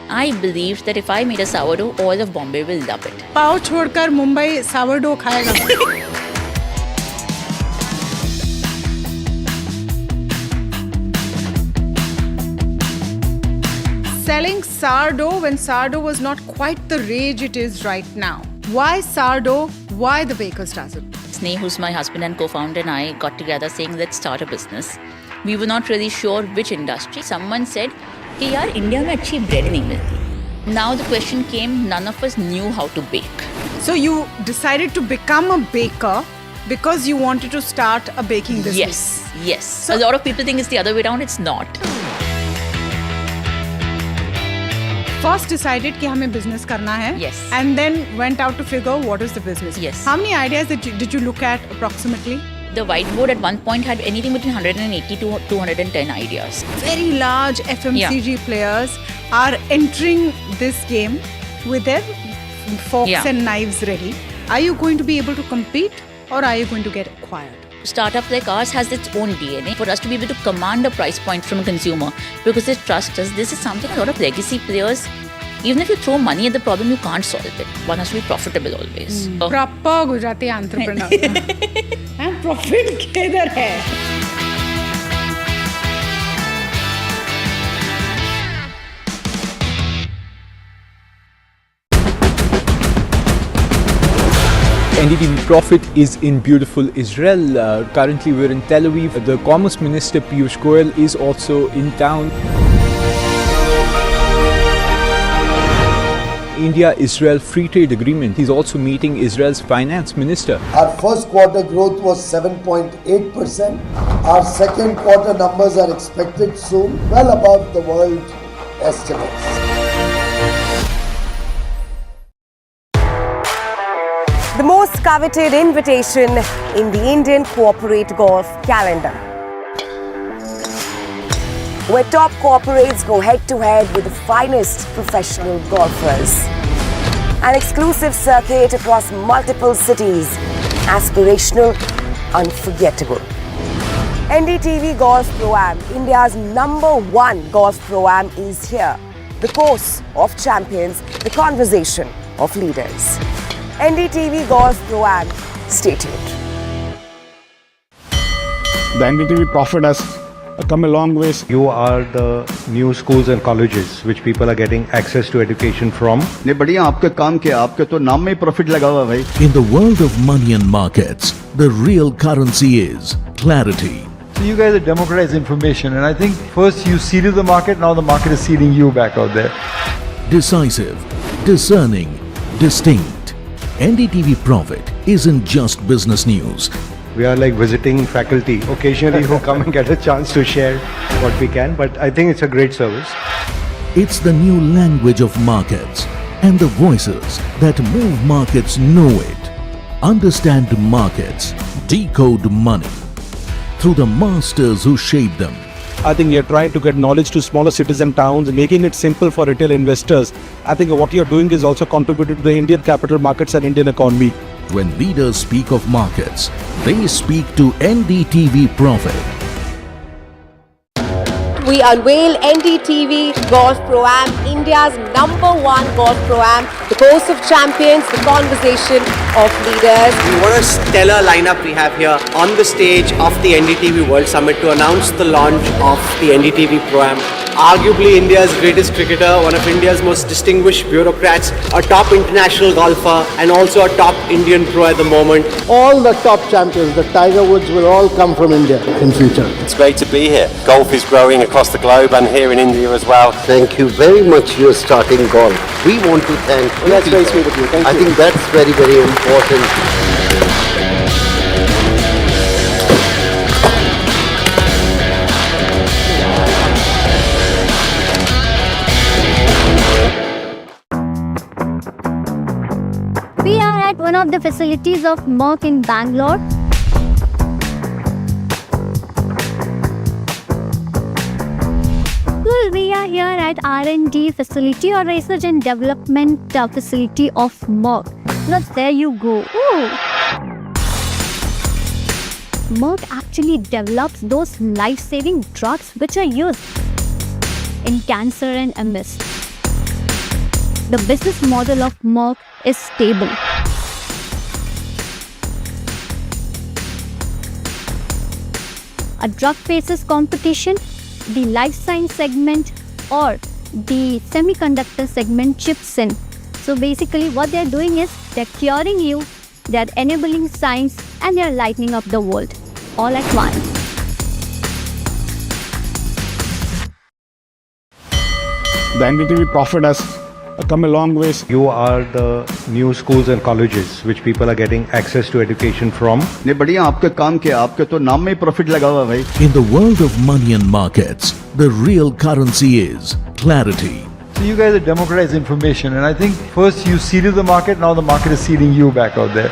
I believe that if I made a sourdough, all of Bombay will love it. पाव छोड़कर Mumbai sourdough खाएगा. Selling sourdough when sourdough was not quite the rage it is right now. Why sourdough? Why the baker's dozen? Sneh, who's my husband and co-founder, and I got together saying, let's start a business. We were not really sure which industry. Someone said, hey, yaar, India mein achhi bread nahi milti. Now the question came, none of us knew how to bake. So you decided to become a baker because you wanted to start a baking business. Yes. So a lot of people think it's the other way around. It's not. First decided कि हमें business करना है. Yes. And then went out to figure what is the business. Yes. How many ideas did you look at approximately? The whiteboard at one point had anything between 180 to 210 ideas. Very large FMCG players are entering this game with their forks and knives ready. Are you going to be able to compete or are you going to get acquired? Startup like ours has its own DNA. For us to be able to command a price point from a consumer because they trust us, this is something a lot of legacy players, even if you throw money at the problem, you can't solve it. One has to be profitable always. Proper Gujarati entrepreneur. And profit किधर है? NDTV Profit is in beautiful Israel. Currently, we're in Tel Aviv. The Commerce Minister Piyush Goyal is also in town. India-Israel Free Trade Agreement. He's also meeting Israel's Finance Minister. Our first quarter growth was 7.8%. Our second quarter numbers are expected soon, well above the world estimates. The most coveted invitation in the Indian corporate golf calendar, where top corporates go head-to-head with the finest professional golfers. An exclusive circuit across multiple cities, aspirational, unforgettable. NDTV Golf Pro-Am, India's #1 golf Pro-Am is here. The course of champions, the conversation of leaders. NDTV Golf Pro-Am, stay tuned. The NDTV Profit has come a long ways. You are the new schools and colleges which people are getting access to education from. ने बढ़िया आपका काम किया, आपके तो नाम में profit लगा हुआ भाई. In the world of money and markets, the real currency is clarity. So you guys have democratized information, and I think first you seeded the market, now the market is seeding you back out there. Decisive, discerning, distinct. NDTV Profit isn't just business news. We are like visiting faculty occasionally who come and get a chance to share what we can, but I think it's a great service. It's the new language of markets, and the voices that move markets know it. Understand markets, decode money through the masters who shape them. I think you're trying to get knowledge to smaller cities and towns, making it simple for retail investors. I think what you're doing is also contributing to the Indian capital markets and Indian economy. When leaders speak of markets, they speak to NDTV Profit. We unveil NDTV Golf Pro-Am, India's #1 golf Pro-Am, the course of champions, the conversation of leaders. What a stellar lineup we have here on the stage of the NDTV World Summit to announce the launch of the NDTV Pro-Am. Arguably India's greatest cricketer, one of India's most distinguished bureaucrats, a top international golfer and also a top Indian pro at the moment. All the top champions, the Tiger Woods, will all come from India in future. It's great to be here. Golf is growing across the globe and here in India as well. Thank you very much. You're starting golf. We want to thank you. That's very sweet of you. Thank you. I think that's very, very important. We are at one of the facilities of Merck in Bangalore. Well, we are here at R&D facility or research and development facility of Merck. Now there you go. Ooh. Merck actually develops those life-saving drugs which are used in cancer and MS. The business model of Merck is stable. A drug faces competition, the life science segment or the semiconductor segment chips in. So basically what they're doing is they're curing you, they're enabling science and they're lightening up the world all at once. The NDTV Profit has come a long ways. You are the new schools and colleges which people are getting access to education from. ने बढ़िया आपका काम किया, आपके तो नाम में profit लगा हुआ भाई. In the world of money and markets, the real currency is clarity. So you guys have democratized information, and I think first you seeded the market, now the market is seeding you back out there.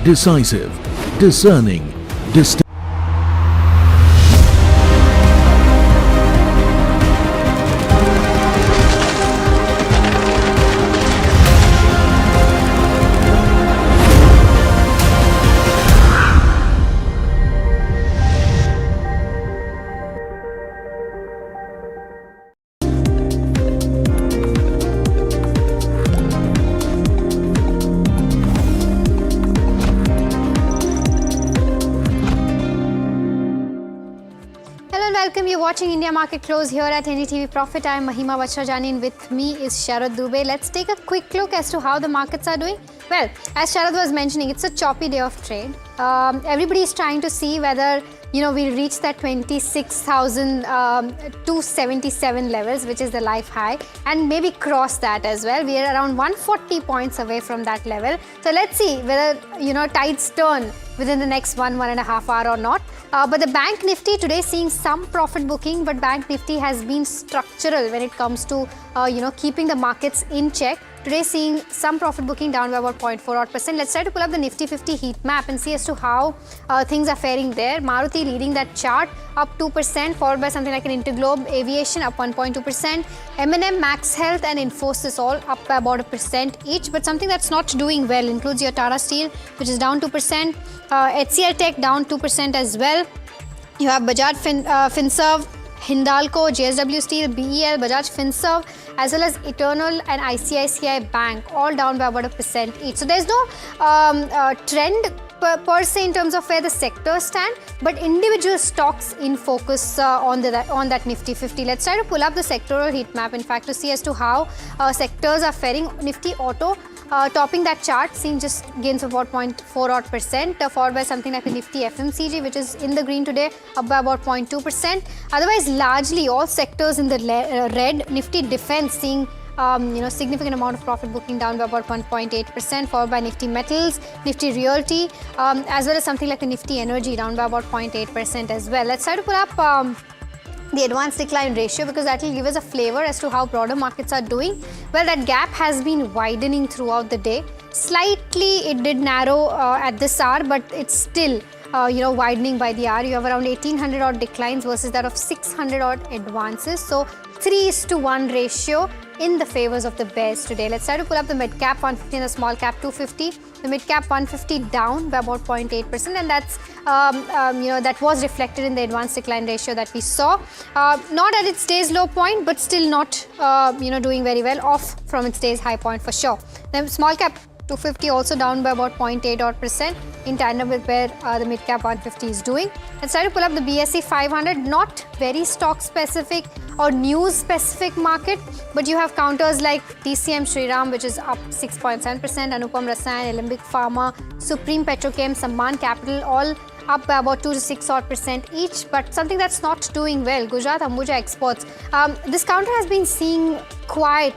Decisive, discerning, distinct. and welcome. You're watching India Market Close here at NDTV Profit. I'm Mahima Vachrajani and with me is Sharad Dubey. Let's take a quick look as to how the markets are doing. Well, as Sharad was mentioning, it's a choppy day of trade. Everybody is trying to see whether we'll reach that 26,277 levels, which is the life high, and maybe cross that as well. We are around 140 points away from that level. So let's see whether tides turn within the next 1.5 hour or not. But the Bank Nifty today seeing some profit booking, but Bank Nifty has been structural when it comes to keeping the markets in check. Today seeing some profit booking down by about 0.4%. Let's try to pull up the Nifty 50 heat map and see as to how things are faring there. Maruti leading that chart up 2%, followed by something like an Interglobe Aviation up 1.2%. M&M, Max Health and Infosys all up by about 1% each. But something that's not doing well includes your Tata Steel, which is down 2%. HCL Tech down 2% as well. You have Bajaj Finserv, Hindalco, JSW Steel, BEL, Bajaj Finserv, as well as Eternal and ICICI Bank, all down by about 1% each. So there's no trend per se in terms of where the sectors stand, but individual stocks in focus on that Nifty 50. Let's try to pull up the sectoral heat map, in fact, to see as to how sectors are faring. Nifty Auto topping that chart, seeing just gains of about 0.4%, followed by something like the Nifty FMCG, which is in the green today, up by about 0.2%. Otherwise, largely all sectors in the red. Nifty Defense seeing significant amount of profit booking down by about 1.8%, followed by Nifty Metals, Nifty Realty, as well as something like the Nifty Energy down by about 0.8% as well. Let's try to pull up the advanced decline ratio, because that will give us a flavor as to how broader markets are doing. Well, that gap has been widening throughout the day. Slightly it did narrow at this hour, but it's still widening by the hour. You have around 1800 odd declines versus that of 600 odd advances. So 3:1 ratio in the favors of the bears today. Let's try to pull up the mid cap 150 and the small cap 250. The mid cap 150 down by about 0.8%, and that's that was reflected in the advanced decline ratio that we saw. Not at its day's low point, but still not doing very well, off from its day's high point for sure. The small cap 250 also down by about 0.8% in tandem with where the mid cap 150 is doing. Let's try to pull up the BSE 500, not very stock specific or news specific market, but you have counters like TCM Shriram, which is up 6.7%, Anupam Rasayan, Alembic Pharma, Supreme Petrochem, Samman Capital, all up by about 2 to 6% each. But something that's not doing well, Gujarat Ambuja Exports. This counter has been seeing quite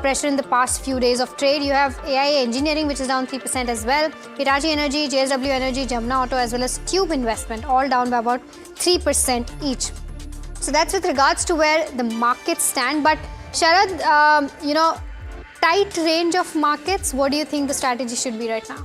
pressure in the past few days of trade. You have AIA Engineering, which is down 3% as well. Hitachi Energy, JSW Energy, Jamna Auto, as well as Tube Investment, all down by about 3% each. So that's with regards to where the markets stand. But Sharad, tight range of markets, what do you think the strategy should be right now?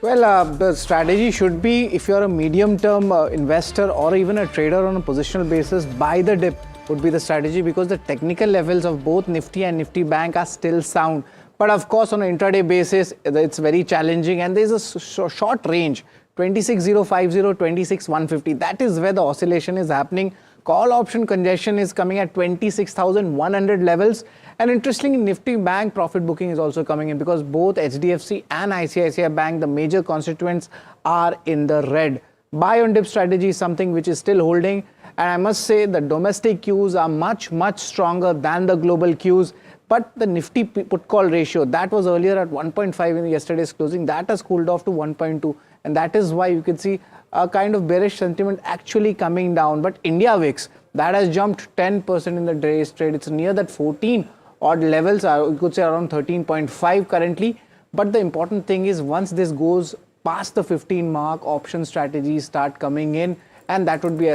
Well, the strategy should be, if you're a medium-term investor or even a trader on a positional basis, buy the dip would be the strategy, because the technical levels of both Nifty and Nifty Bank are still sound. But of course, on an intraday basis, it's very challenging, and there's a short range, 26,050, 26,150. That is where the oscillation is happening. Call option congestion is coming at 26,100 levels. And interestingly, Nifty Bank profit booking is also coming in, because both HDFC and ICICI Bank, the major constituents, are in the red. Buy on dip strategy is something which is still holding. And I must say the domestic cues are much, much stronger than the global cues. But the Nifty put call ratio, that was earlier at 1.5 in yesterday's closing, that has cooled off to 1.2. And that is why you can see a kind of bearish sentiment actually coming down. But India VIX, that has jumped 10% in the day's trade. It's near that 14 odd levels, you could say around 13.5 currently. But the important thing is, once this goes past the 15 mark, option strategies start coming in. And that would be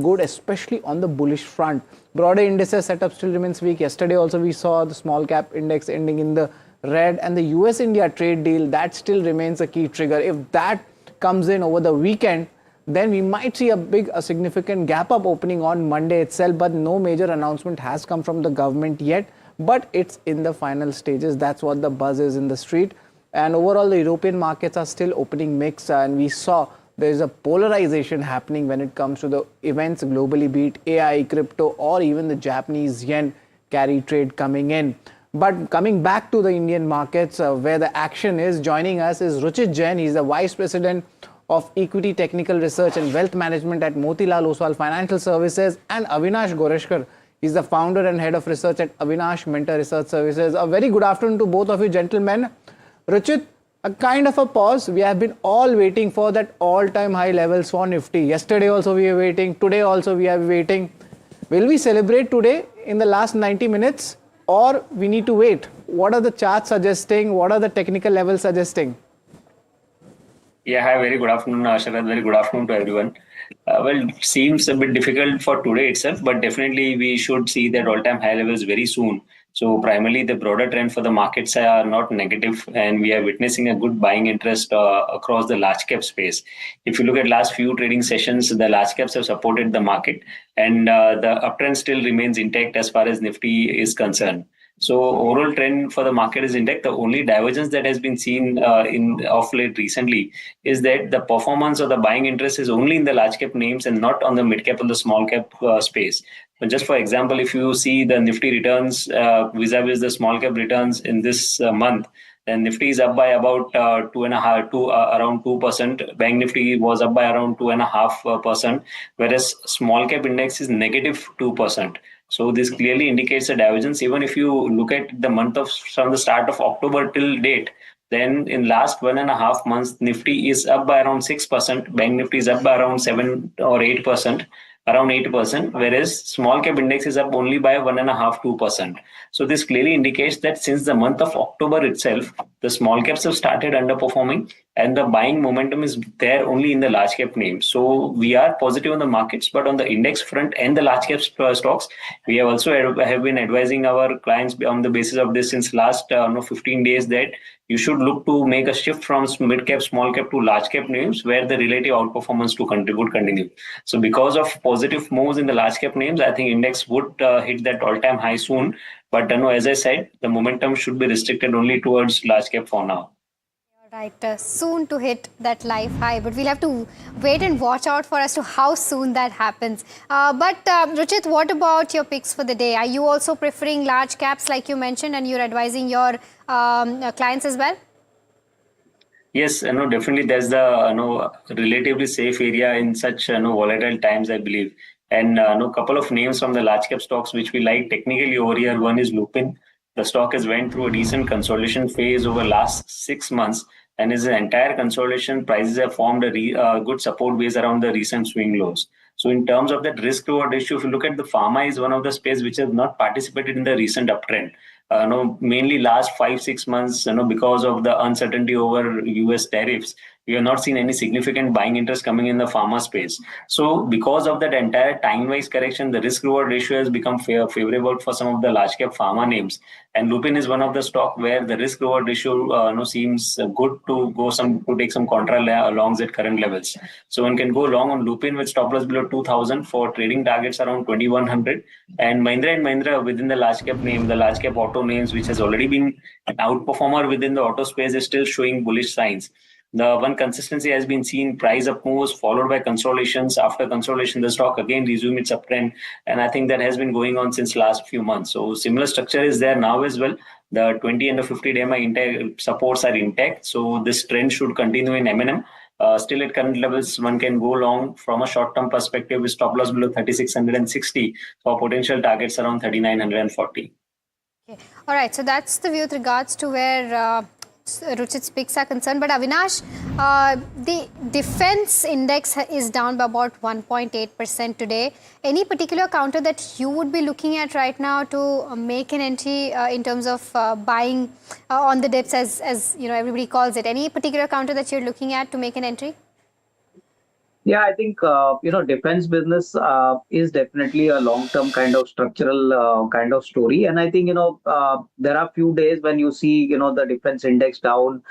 good, especially on the bullish front. Broader indices setup still remains weak. Yesterday also we saw the small cap index ending in the red, and the US-India trade deal, that still remains a key trigger. If that comes in over the weekend, then we might see a significant gap up opening on Monday itself, but no major announcement has come from the government yet, but it's in the final stages. That's what the buzz is in the street. And overall, the European markets are still opening mixed, and we saw there is a polarization happening when it comes to the events globally, be it AI, crypto, or even the Japanese yen carry trade coming in. But coming back to the Indian markets, where the action is, joining us is Ruchit Jain. He's the Vice President of Equity Technical Research and Wealth Management at Motilal Oswal Financial Services, and Avinash Goreshkar. He's the founder and head of research at Avinash Mentor Research Services. A very good afternoon to both of you gentlemen. Ruchit, a kind of a pause. We have been all waiting for that all-time high levels for Nifty. Yesterday also we are waiting. Today also we are waiting. Will we celebrate today in the last 90 minutes or we need to wait? What are the charts suggesting? What are the technical levels suggesting? Yeah, hi, very good afternoon, Sharad. Very good afternoon to everyone. Well, it seems a bit difficult for today itself, but definitely we should see that all-time high levels very soon. So primarily the broader trend for the markets are not negative, and we are witnessing a good buying interest across the large cap space. If you look at last few trading sessions, the large caps have supported the market, and the uptrend still remains intact as far as Nifty is concerned. So overall trend for the market is intact. The only divergence that has been seen in of late recently is that the performance of the buying interest is only in the large cap names and not on the mid cap and the small cap space. But just for example, if you see the Nifty returns vis-a-vis the small cap returns in this month, then Nifty is up by about around 2%. Bank Nifty was up by around 2.5%, whereas small cap index is negative 2%. So this clearly indicates a divergence. Even if you look at the month of from the start of October till date, then in last 1.5 months, Nifty is up by around 6%. Bank Nifty is up by around 7 or 8%. Around 8%, whereas small cap index is up only by 1.5-2%. So this clearly indicates that since the month of October itself, the small caps have started underperforming and the buying momentum is there only in the large cap names. So we are positive on the markets, but on the index front and the large cap stocks, we have also have been advising our clients on the basis of this since last 15 days that you should look to make a shift from mid cap, small cap to large cap names where the relative outperformance to continue. So because of positive moves in the large cap names, I think index would hit that all-time high soon. But as I said, the momentum should be restricted only towards large cap for now. Right, soon to hit that life high, but we'll have to wait and watch out for as to how soon that happens. But Ruchit, what about your picks for the day? Are you also preferring large caps like you mentioned and you're advising your clients as well? Yes, definitely that's the relatively safe area in such volatile times, I believe. And a couple of names from the large cap stocks which we like technically over here. One is Lupin. The stock has went through a decent consolidation phase over last 6 months, and as an entire consolidation, prices have formed a good support base around the recent swing lows. So in terms of that risk reward ratio, if you look at the pharma is one of the space which has not participated in the recent uptrend. Mainly last 5-6 months, because of the uncertainty over US tariffs, we have not seen any significant buying interest coming in the pharma space. So because of that entire time-wise correction, the risk-reward ratio has become favorable for some of the large-cap pharma names. And Lupin is one of the stock where the risk-reward ratio seems good to take some contra longs at current levels. So one can go long on Lupin with stop loss below 2,000 for trading targets around 2,100. And Mahindra within the large-cap name, the large-cap auto names, which has already been an outperformer within the auto space, is still showing bullish signs. The one consistency has been seen, price up moves followed by consolidations. After consolidation, the stock again resumed its uptrend. And I think that has been going on since last few months. So similar structure is there now as well. The 20 and the 50 DMA supports are intact. So this trend should continue in M&M. Still at current levels, one can go long from a short-term perspective with stop loss below 3,660 for potential targets around 3,940. Okay. All right. So that's the view with regards to where Ruchit's picks are concerned. But Avinash, the defense index is down by about 1.8% today. Any particular counter that you would be looking at right now to make an entry in terms of buying on the dips, as everybody calls it? Any particular counter that you're looking at to make an entry? Yeah, I think, defense business is definitely a long-term kind of structural kind of story. And I think, there are few days when you see, the defense index down,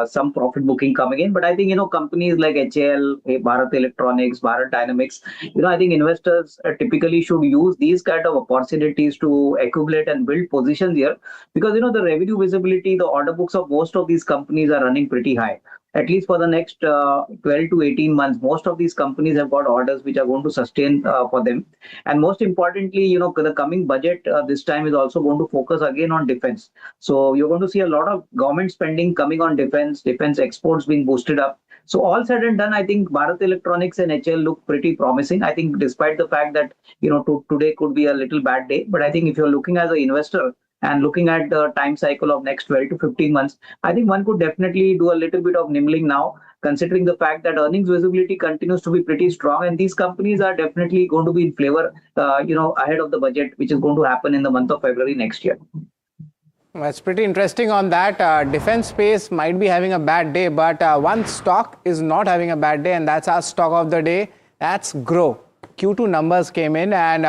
some profit booking coming in. But I think, companies like HAL, Bharat Electronics, Bharat Dynamics, I think investors typically should use these kind of opportunities to accumulate and build positions here. Because, the revenue visibility, the order books of most of these companies are running pretty high. At least for the next 12 to 18 months, most of these companies have got orders which are going to sustain for them. And most importantly, the coming budget this time is also going to focus again on defense. So you're going to see a lot of government spending coming on defense exports being boosted up. So all said and done, I think Bharat Electronics and HL look pretty promising. I think despite the fact that, today could be a little bad day, but I think if you're looking as an investor and looking at the time cycle of next 12 to 15 months, I think one could definitely do a little bit of nimbling now, considering the fact that earnings visibility continues to be pretty strong, and these companies are definitely going to be in flavor, ahead of the budget, which is going to happen in the month of February next year. That's pretty interesting on that. Defense space might be having a bad day, but one stock is not having a bad day, and that's our stock of the day. That's Grow. Q2 numbers came in, and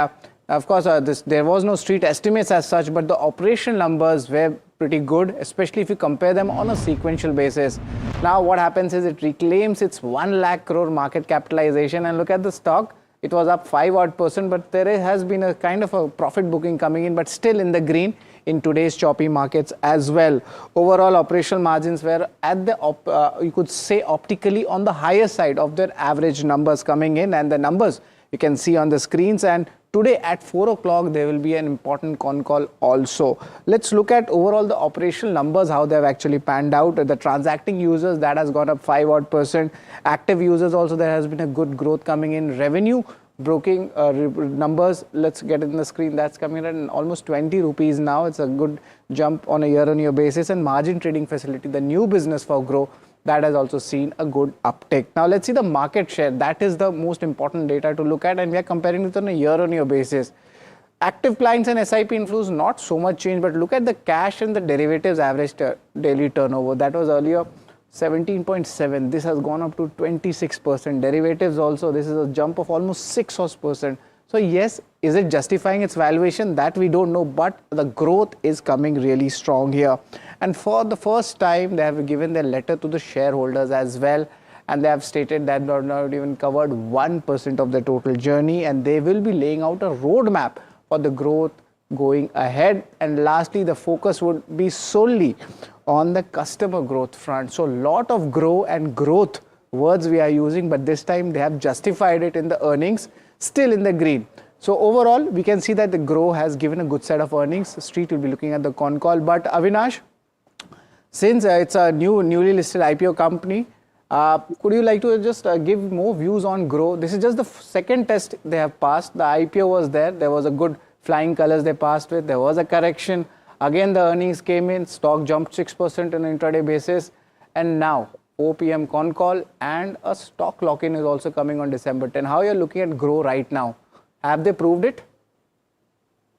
of course, there was no street estimates as such, but the operational numbers were pretty good, especially if you compare them on a sequential basis. Now, what happens is it reclaims its 1 lakh crore market capitalization, and look at the stock. It was up 5% but there has been a kind of a profit booking coming in, but still in the green in today's choppy markets as well. Overall operational margins were at the, you could say optically on the higher side of their average numbers coming in, and the numbers you can see on the screens. And today at 4 o'clock, there will be an important con call also. Let's look at overall the operational numbers, how they have actually panned out. The transacting users, that has gone up 5%. Active users also, there has been a good growth coming in. Revenue broking numbers, let's get it in the screen. That's coming at almost 20 rupees now. It's a good jump on a year-on-year basis. And margin trading facility, the new business for Grow, that has also seen a good uptick. Now let's see the market share. That is the most important data to look at, and we are comparing it on a year-on-year basis. Active clients and SIP inflows, not so much change, but look at the cash and the derivatives average daily turnover. That was earlier 17.7. This has gone up to 26%. Derivatives also, this is a jump of almost 6%. So yes, is it justifying its valuation? That we don't know, but the growth is coming really strong here. And for the first time, they have given their letter to the shareholders as well. And they have stated that they have not even covered 1% of the total journey. And they will be laying out a roadmap for the growth going ahead. And lastly, the focus would be solely on the customer growth front. So a lot of grow and growth words we are using, but this time they have justified it in the earnings, still in the green. So overall, we can see that the Grow has given a good set of earnings. The street will be looking at the con call. But Avinash, since it's a newly listed IPO company, could you like to just give more views on Grow? This is just the second test they have passed. The IPO was there. There was a good flying colors they passed with. There was a correction. Again, the earnings came in. Stock jumped 6% on an intraday basis. And now, 4 p.m. con call and a stock lock-in is also coming on December 10. How are you looking at Grow right now? Have they proved it?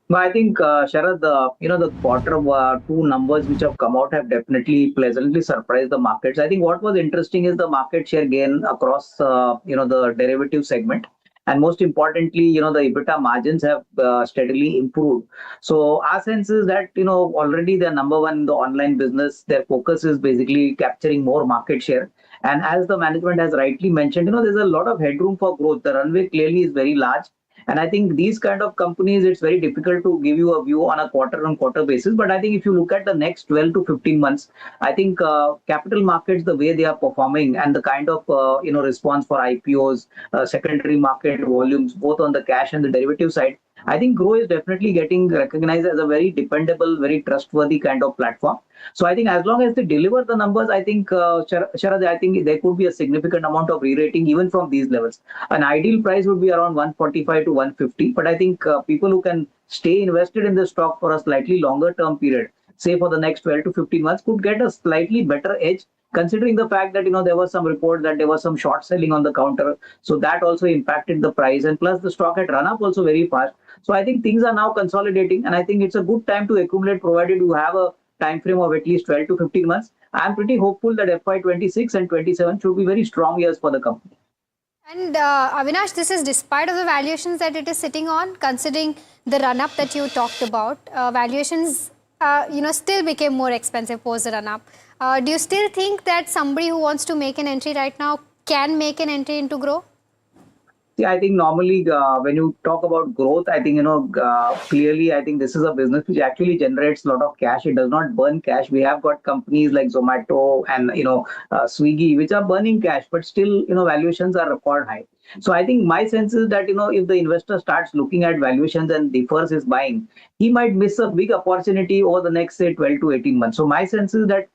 But I think, Sharad, the quarter 2 numbers which have come out have definitely pleasantly surprised the markets. I think what was interesting is the market share gain across, the derivative segment. And most importantly, the EBITDA margins have steadily improved. So our sense is that, already they're number one in the online business. Their focus is basically capturing more market share. And as the management has rightly mentioned, there's a lot of headroom for growth. The runway clearly is very large. And I think these kind of companies, it's very difficult to give you a view on a quarter-on-quarter basis. But I think if you look at the next 12 to 15 months, I think capital markets, the way they are performing and the kind of, response for IPOs, secondary market volumes, both on the cash and the derivative side, I think Grow is definitely getting recognized as a very dependable, very trustworthy kind of platform. So I think as long as they deliver the numbers, I think, Sharad, I think there could be a significant amount of re-rating even from these levels. An ideal price would be around 145 to 150. But I think people who can stay invested in the stock for a slightly longer term period, say for the next 12 to 15 months, could get a slightly better edge, considering the fact that, there was some report that there was some short selling on the counter. So that also impacted the price. And plus the stock had run up also very fast. So I think things are now consolidating, and I think it's a good time to accumulate, provided you have a time frame of at least 12 to 15 months. I'm pretty hopeful that FY26 and 27 should be very strong years for the company. And Avinash, this is despite of the valuations that it is sitting on, considering the run-up that you talked about. Valuations, still became more expensive post the run-up. Do you still think that somebody who wants to make an entry right now can make an entry into Grow? I think normally when you talk about growth, I think, clearly, I think this is a business which actually generates a lot of cash. It does not burn cash. We have got companies like Zomato and, Swiggy, which are burning cash, but still, valuations are record high. So I think my sense is that, if the investor starts looking at valuations and defers his buying, he might miss a big opportunity over the next, say, 12 to 18 months. So my sense is that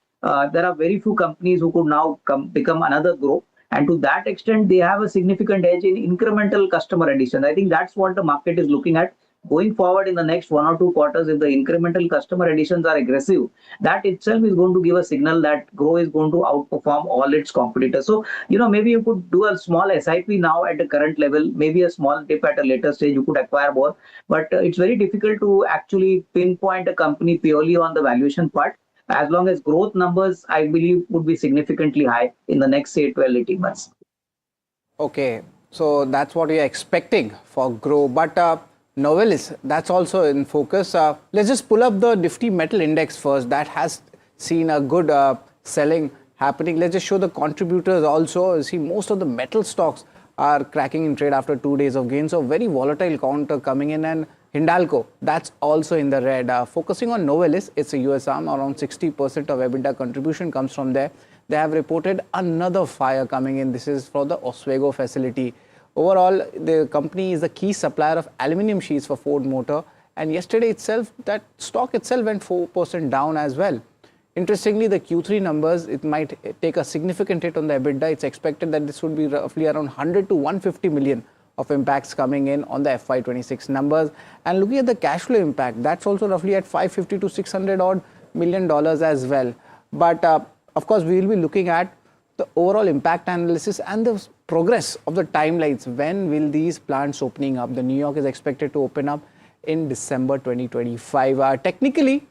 there are very few companies who could now become another Grow. And to that extent, they have a significant edge in incremental customer addition. I think that's what the market is looking at. Going forward in the next 1 or 2 quarters, if the incremental customer additions are aggressive, that itself is going to give a signal that Groww is going to outperform all its competitors. So, maybe you could do a small SIP now at the current level, maybe a small dip at a later stage, you could acquire more. But it's very difficult to actually pinpoint a company purely on the valuation part. As long as growth numbers, I believe, would be significantly high in the next, say, 12, 18 months. Okay, so that's what you're expecting for Groww. But Novelis, that's also in focus. Let's just pull up the Nifty Metal Index first. That has seen a good selling happening. Let's just show the contributors also. You see, most of the metal stocks are cracking in trade after 2 days of gain. So very volatile counter coming in, and Hindalco, that's also in the red. Focusing on Novelis, it's a US arm. Around 60% of EBITDA contribution comes from there. They have reported another fire coming in. This is for the Oswego facility. Overall, the company is a key supplier of aluminium sheets for Ford Motor, and yesterday itself, that stock itself went 4% down as well. Interestingly, the Q3 numbers, it might take a significant hit on the EBITDA. It's expected that this would be roughly around 100 to 150 million of impacts coming in on the FY26 numbers. And looking at the cash flow impact, that's also roughly at 550 to 600 odd million dollars as well. But of course, we will be looking at the overall impact analysis and the progress of the timelines. When will these plants opening up? The New York is expected to open up in December 2025. Technically,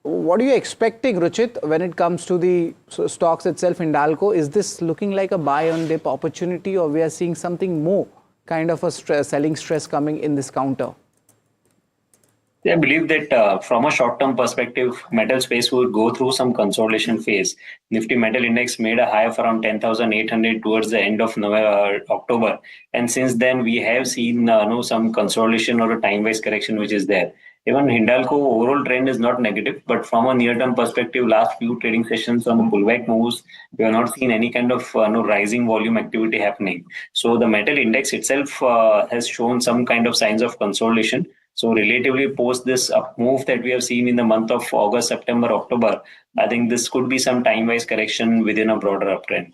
what are you expecting, Ruchit, when it comes to the stocks itself in Nalco? Is this looking like a buy on dip opportunity, or we are seeing something more kind of a selling stress coming in this counter? I believe that from a short-term perspective, metal space will go through some consolidation phase. Nifty Metal Index made a high of around 10,800 towards the end of October. And since then, we have seen some consolidation or a time-wise correction which is there. Even Hindalco overall trend is not negative, but from a near-term perspective, last few trading sessions on the pullback moves, we have not seen any kind of rising volume activity happening. So the metal index itself has shown some kind of signs of consolidation. So relatively post this up move that we have seen in the month of August, September, October, I think this could be some time-wise correction within a broader uptrend.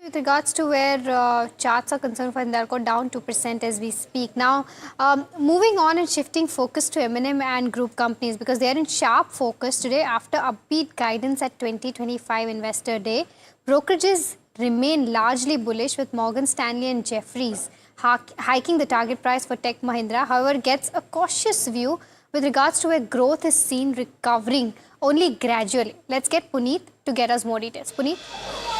With regards to where charts are concerned for Nalco, down 2% as we speak. Now, moving on and shifting focus to M&M and group companies, because they are in sharp focus today after upbeat guidance at 2025 Investor Day. Brokerages remain largely bullish, with Morgan Stanley and Jefferies hiking the target price for Tech Mahindra. However, gets a cautious view with regards to where growth is seen recovering only gradually. Let's get Puneet to get us more details. Puneet?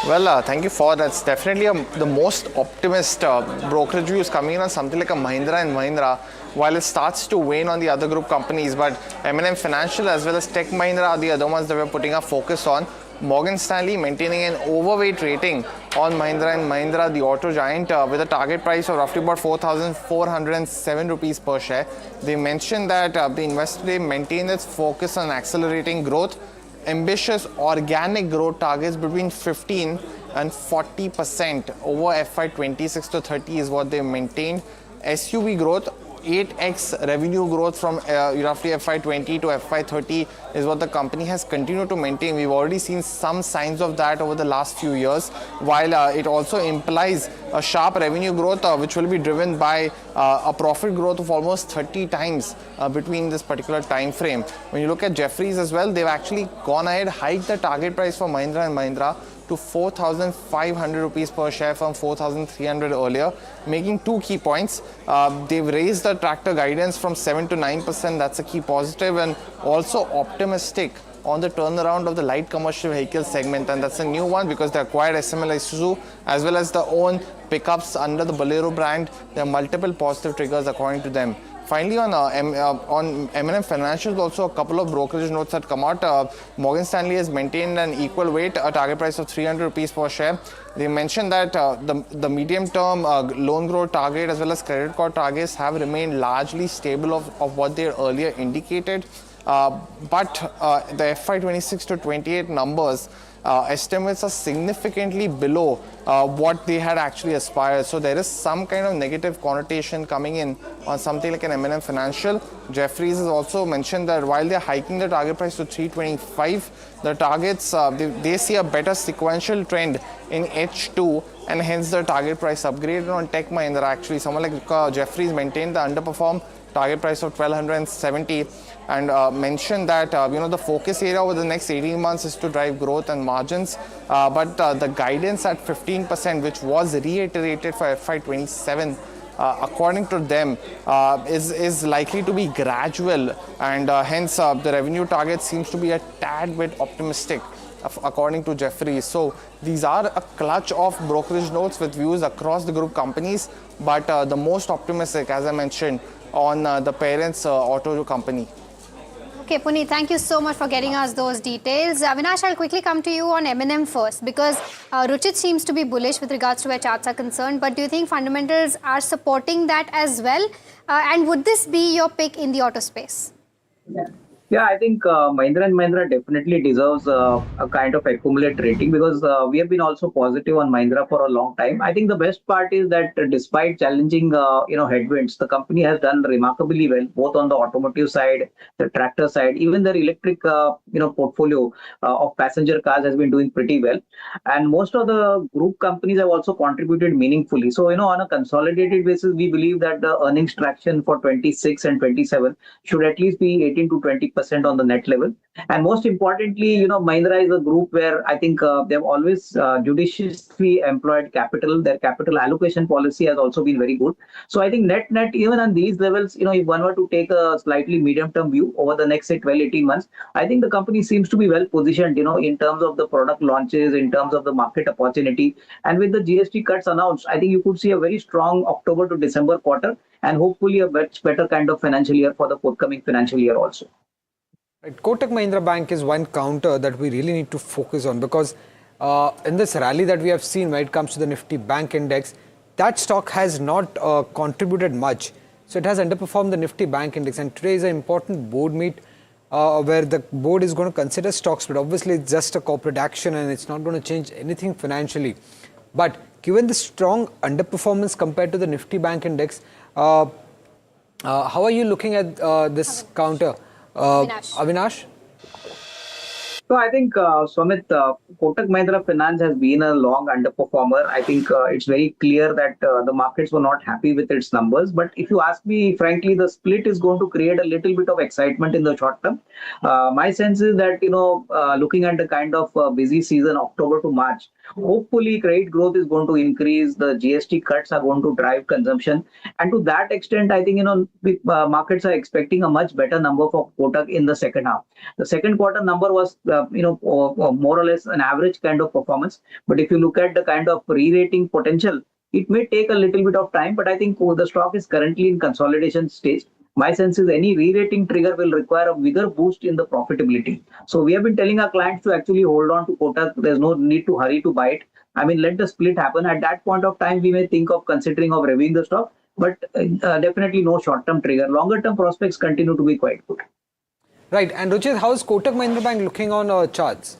Well, thank you for that. It's definitely the most optimist brokerage view is coming in on something like a Mahindra and Mahindra, while it starts to wane on the other group companies. But M&M Financial as well as Tech Mahindra are the other ones that we're putting our focus on. Morgan Stanley maintaining an overweight rating on Mahindra and Mahindra, the auto giant, with a target price of roughly about 4,407 rupees per share. They mentioned that the investor day maintained its focus on accelerating growth. Ambitious organic growth targets between 15 and 40% over FY26 to 30 is what they maintained. SUV growth, 8x revenue growth from roughly FY20 to FY30 is what the company has continued to maintain. We've already seen some signs of that over the last few years, while it also implies a sharp revenue growth which will be driven by a profit growth of almost 30 times between this particular time frame. When you look at Jefferies as well, they've actually gone ahead, hiked the target price for Mahindra and Mahindra to 4,500 rupees per share from 4,300 earlier, making two key points. They've raised the tractor guidance from 7 to 9%. That's a key positive, and also optimistic on the turnaround of the light commercial vehicle segment, and that's a new one because they acquired SML Isuzu as well as their own pickups under the Bolero brand. There are multiple positive triggers according to them. Finally, on M&M Financials, also a couple of brokerage notes that come out. Morgan Stanley has maintained an equal weight, a target price of 300 rupees per share. They mentioned that the medium-term loan growth target as well as credit card targets have remained largely stable of what they earlier indicated. But the FY26 to 28 numbers estimates are significantly below what they had actually aspired. So there is some kind of negative connotation coming in on something like an M&M Financial. Jefferies has also mentioned that while they're hiking the target price to 325, the targets, they see a better sequential trend in H2, and hence the target price upgraded on Tech Mahindra. Actually, someone like Jefferies maintained the underperform target price of 1270 and mentioned that the focus area over the next 18 months is to drive growth and margins, but the guidance at 15%, which was reiterated for FY27, according to them, is likely to be gradual, and hence the revenue target seems to be a tad bit optimistic, according to Jefferies. So these are a clutch of brokerage notes with views across the group companies, but the most optimistic, as I mentioned, on the parent's auto company. Okay, Puneet, thank you so much for getting us those details. Avinash, I'll quickly come to you on M&M first, because Ruchit seems to be bullish with regards to where charts are concerned, but do you think fundamentals are supporting that as well? And would this be your pick in the auto space? Yeah, I think Mahindra & Mahindra definitely deserves a kind of accumulate rating, because we have been also positive on Mahindra for a long time. I think the best part is that despite challenging headwinds, the company has done remarkably well, both on the automotive side, the tractor side, even their electric portfolio of passenger cars has been doing pretty well. And most of the group companies have also contributed meaningfully. So, on a consolidated basis, we believe that the earnings traction for 26 and 27 should at least be 18 to 20% on the net level. And most importantly, Mahindra is a group where I think they've always judiciously employed capital. Their capital allocation policy has also been very good. So I think net, even on these levels, if one were to take a slightly medium-term view over the next, say, 12, 18 months, I think the company seems to be well positioned, in terms of the product launches, in terms of the market opportunity. And with the GST cuts announced, I think you could see a very strong October to December quarter, and hopefully a much better kind of financial year for the forthcoming financial year also. Right. Kotak Mahindra Bank is one counter that we really need to focus on, because in this rally that we have seen when it comes to the Nifty Bank Index, that stock has not contributed much. So it has underperformed the Nifty Bank Index, and today is an important board meet where the board is going to consider stocks, but obviously it's just a corporate action and it's not going to change anything financially. But given the strong underperformance compared to the Nifty Bank Index, how are you looking at this counter? Avinash? So I think, Swamit, Kotak Mahindra Finance has been a long underperformer. I think it's very clear that the markets were not happy with its numbers. But if you ask me, frankly, the split is going to create a little bit of excitement in the short term. My sense is that, looking at the kind of busy season, October to March, hopefully credit growth is going to increase. The GST cuts are going to drive consumption. And to that extent, I think, markets are expecting a much better number for Kotak in the second half. The second quarter number was more or less an average kind of performance. But if you look at the kind of re-rating potential, it may take a little bit of time, but I think the stock is currently in consolidation stage. My sense is any re-rating trigger will require a bigger boost in the profitability. So we have been telling our clients to actually hold on to Kotak. There's no need to hurry to buy it. I mean, let the split happen. At that point of time, we may think of considering of reviewing the stock, but definitely no short-term trigger. Longer-term prospects continue to be quite good. Right. And Ruchit, how is Kotak Mahindra Bank looking on charts?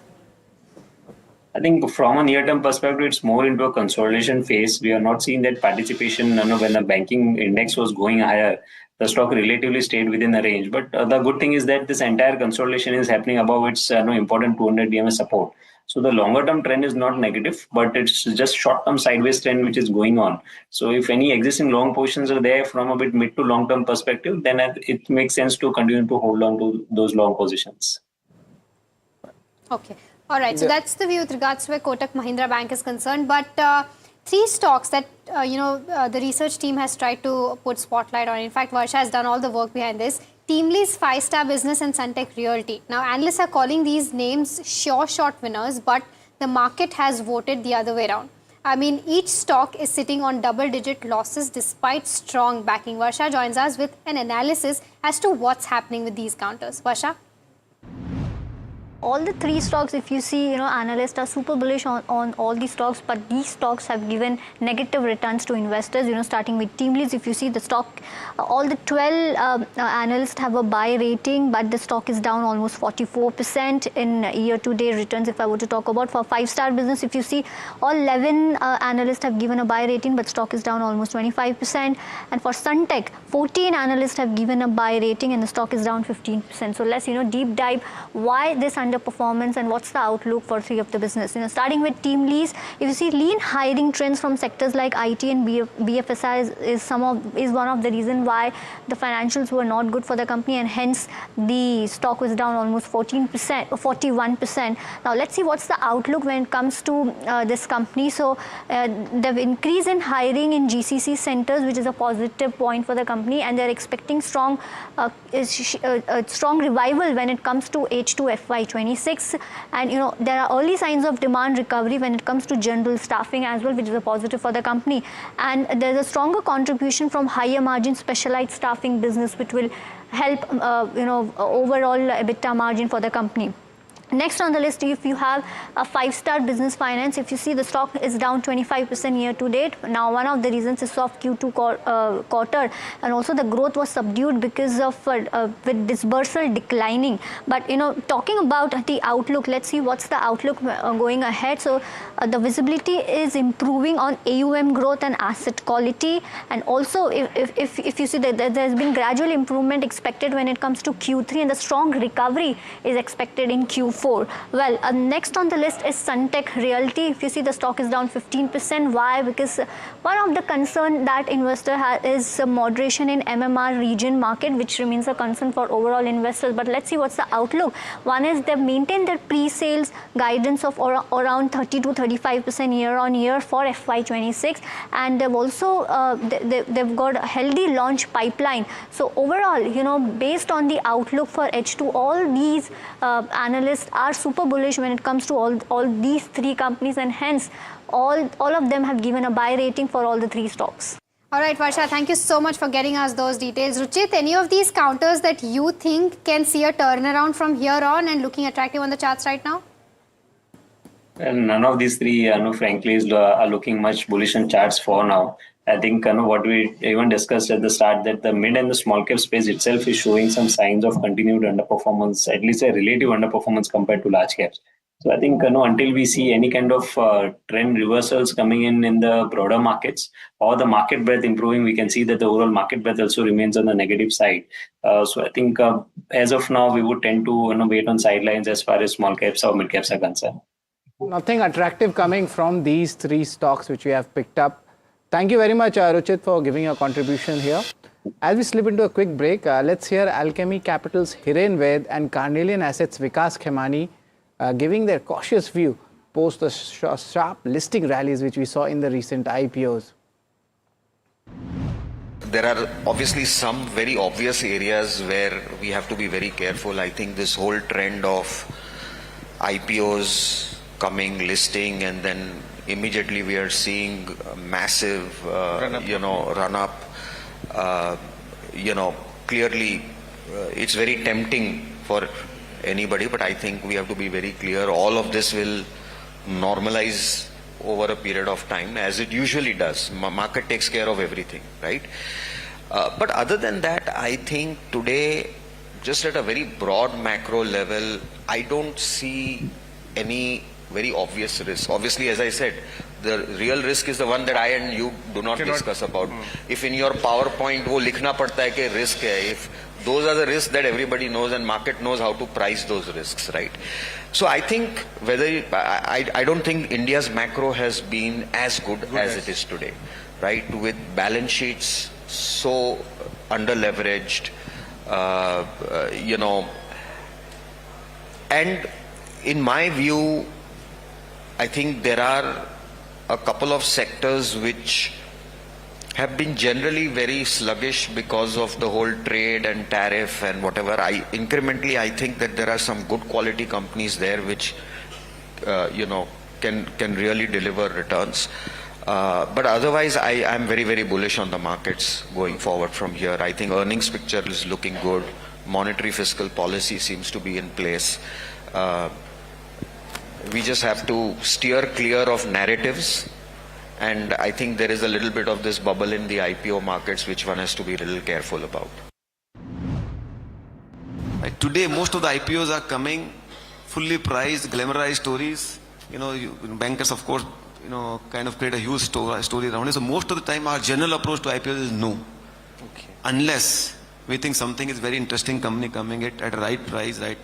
I think from a near-term perspective, it's more into a consolidation phase. We are not seeing that participation. When the banking index was going higher, the stock relatively stayed within a range. But the good thing is that this entire consolidation is happening above its important 200 DMA support. So the longer-term trend is not negative, but it's just short-term sideways trend which is going on. So if any existing long positions are there from a bit mid to long-term perspective, then it makes sense to continue to hold on to those long positions. Okay. All right. So that's the view with regards to where Kotak Mahindra Bank is concerned. But three stocks that, the research team has tried to put spotlight on. In fact, Varsha has done all the work behind this. Teamlease 5-star Business and Suntech Realty. Now, analysts are calling these names sure shot winners, but the market has voted the other way around. I mean, each stock is sitting on double-digit losses despite strong backing. Varsha joins us with an analysis as to what's happening with these counters. Varsha? All the three stocks, if you see, analysts are super bullish on all these stocks, but these stocks have given negative returns to investors, starting with TeamLease. If you see the stock, all the 12 analysts have a buy rating, but the stock is down almost 44% in year-to-date returns. If I were to talk about for 5-star business, if you see, all 11 analysts have given a buy rating, but stock is down almost 25%. And for Suntech, 14 analysts have given a buy rating and the stock is down 15%. So let's, deep dive why this underperformance and what's the outlook for three of the business. Starting with TeamLease, if you see lean hiring trends from sectors like IT and BFSI is one of the reasons why the financials were not good for the company, and hence the stock was down almost 14% or 41%. Now let's see what's the outlook when it comes to this company. So they've increased in hiring in GCC centers, which is a positive point for the company, and they're expecting strong revival when it comes to H2 FY26, and there are early signs of demand recovery when it comes to general staffing as well, which is a positive for the company, and there's a stronger contribution from higher margin specialized staffing business, which will help overall EBITDA margin for the company. Next on the list, if you have a 5-star business finance, if you see the stock is down 25% year to date. Now, one of the reasons is soft Q2 quarter, and also the growth was subdued because of with disbursal declining. But talking about the outlook, let's see what's the outlook going ahead. So the visibility is improving on AUM growth and asset quality, and also if you see that there's been gradual improvement expected when it comes to Q3, and the strong recovery is expected in Q4. Well, next on the list is Suntech Realty. If you see the stock is down 15%. Why? Because one of the concern that investor has is moderation in MMR region market, which remains a concern for overall investors. But let's see what's the outlook. One is they've maintained their pre-sales guidance of around 30 to 35% year on year for FY26, and they've also they've got a healthy launch pipeline. So overall, based on the outlook for H2, all these analysts are super bullish when it comes to all these three companies, and hence all of them have given a buy rating for all the three stocks. All right, Varsha, thank you so much for getting us those details. Ruchit, any of these counters that you think can see a turnaround from here on and looking attractive on the charts right now? And none of these three, frankly, are looking much bullish on charts for now. I think what we even discussed at the start, that the mid and the small cap space itself is showing some signs of continued underperformance, at least a relative underperformance compared to large caps. So I think until we see any kind of trend reversals coming in the broader markets or the market breadth improving, we can see that the overall market breadth also remains on the negative side. So I think as of now, we would tend to wait on sidelines as far as small caps or mid caps are concerned. Nothing attractive coming from these three stocks which we have picked up. Thank you very much, Ruchit, for giving your contribution here. As we slip into a quick break, let's hear Alchemy Capital's Hiren Ved and Carnelian Assets Vikas Khemani giving their cautious view post the sharp listing rallies which we saw in the recent IPOs. There are obviously some very obvious areas where we have to be very careful. I think this whole trend of IPOs coming, listing, and then immediately we are seeing a massive run up. Clearly it's very tempting for anybody, but I think we have to be very clear. All of this will normalize over a period of time, as it usually does. Market takes care of everything, right? But other than that, I think today, just at a very broad macro level, I don't see any very obvious risk. Obviously, as I said, the real risk is the one that I and you do not discuss about. If in your PowerPoint wo likhna padta hai ki risk hai, if those are the risks that everybody knows and market knows how to price those risks, right? So I think I don't think India's macro has been as good as it is today, right? With balance sheets so under leveraged, and in my view, I think there are a couple of sectors which have been generally very sluggish because of the whole trade and tariff and whatever. Incrementally, I think that there are some good quality companies there which, can really deliver returns. But otherwise, I am very, very bullish on the markets going forward from here. I think earnings picture is looking good. Monetary fiscal policy seems to be in place. We just have to steer clear of narratives, and I think there is a little bit of this bubble in the IPO markets which one has to be a little careful about. Today, most of the IPOs are coming fully priced, glamorized stories. Bankers, of course, kind of create a huge story around it. So most of the time, our general approach to IPOs is no. Okay. Unless we think something is very interesting company coming at a right price, right?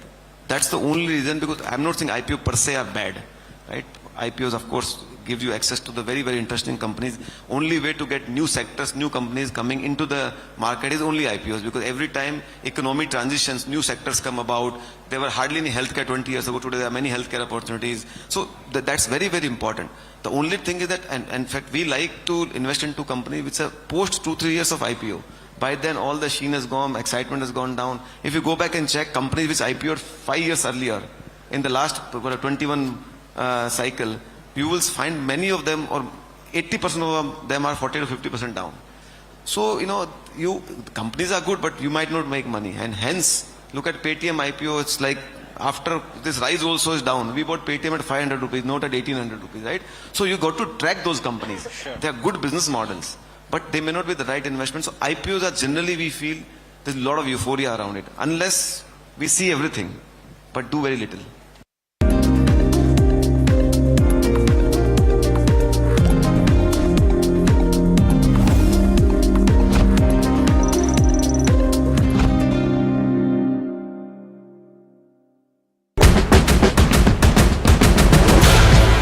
That's the only reason, because I'm not saying IPO per se are bad, right? IPOs, of course, give you access to the very, very interesting companies. Only way to get new sectors, new companies coming into the market is only IPOs, because every time economy transitions, new sectors come about. There were hardly any healthcare 20 years ago. Today there are many healthcare opportunities. So that's very, very important. The only thing is that, and in fact, we like to invest into companies which are post 2-3 years of IPO. By then, all the sheen has gone, excitement has gone down. If you go back and check companies which IPO'd 5 years earlier, in the last 21 cycle, you will find many of them, or 80% of them are 40 to 50% down. So, companies are good, but you might not make money. And hence, look at Paytm IPO, it's like, after this rise also is down. We bought Paytm at 500 rupees, not at 1800 rupees, right? So you got to track those companies. Sure. They are good business models, but they may not be the right investment. So IPOs are generally, we feel, there's a lot of euphoria around it. Unless we see everything, but do very little.